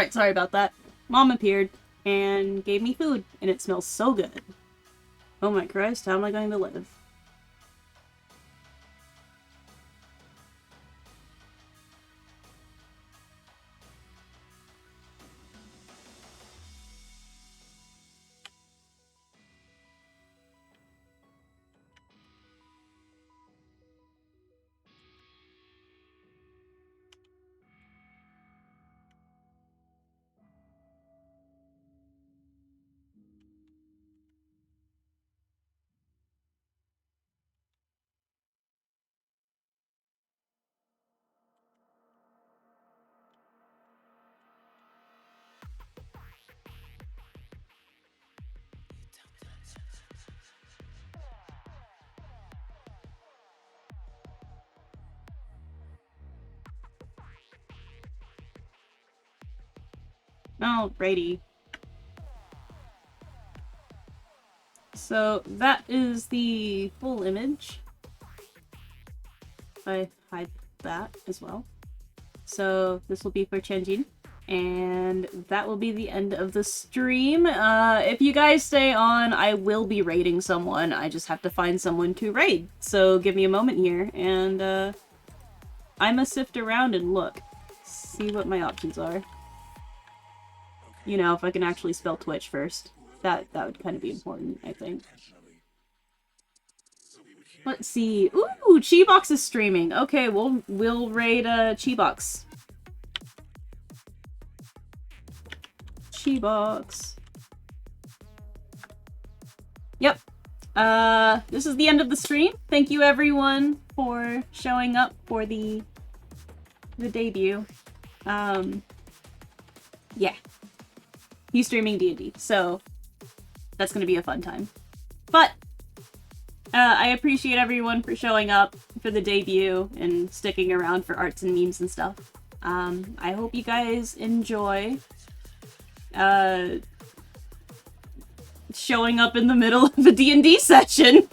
Alright, sorry about that. Mom appeared and gave me food, and it smells so good. Oh my Christ, how am I going to live? Alrighty. So that is the full image. I hide that as well. So this will be for Chenjin. And that will be the end of the stream. If you guys stay on, I will be raiding someone. I just have to find someone to raid. So give me a moment here, and I'ma sift around and look. See what my options are. You know, if I can actually spell Twitch first. That would kind of be important, I think. Let's see. Ooh, Chibox is streaming. Okay, we'll raid Chibox. Chibox. Yep. This is the end of the stream. Thank you everyone for showing up for the debut. Yeah. He's streaming D&D, so that's gonna be a fun time. But I appreciate everyone for showing up for the debut and sticking around for arts and memes and stuff. I hope you guys enjoy showing up in the middle of a D&D session.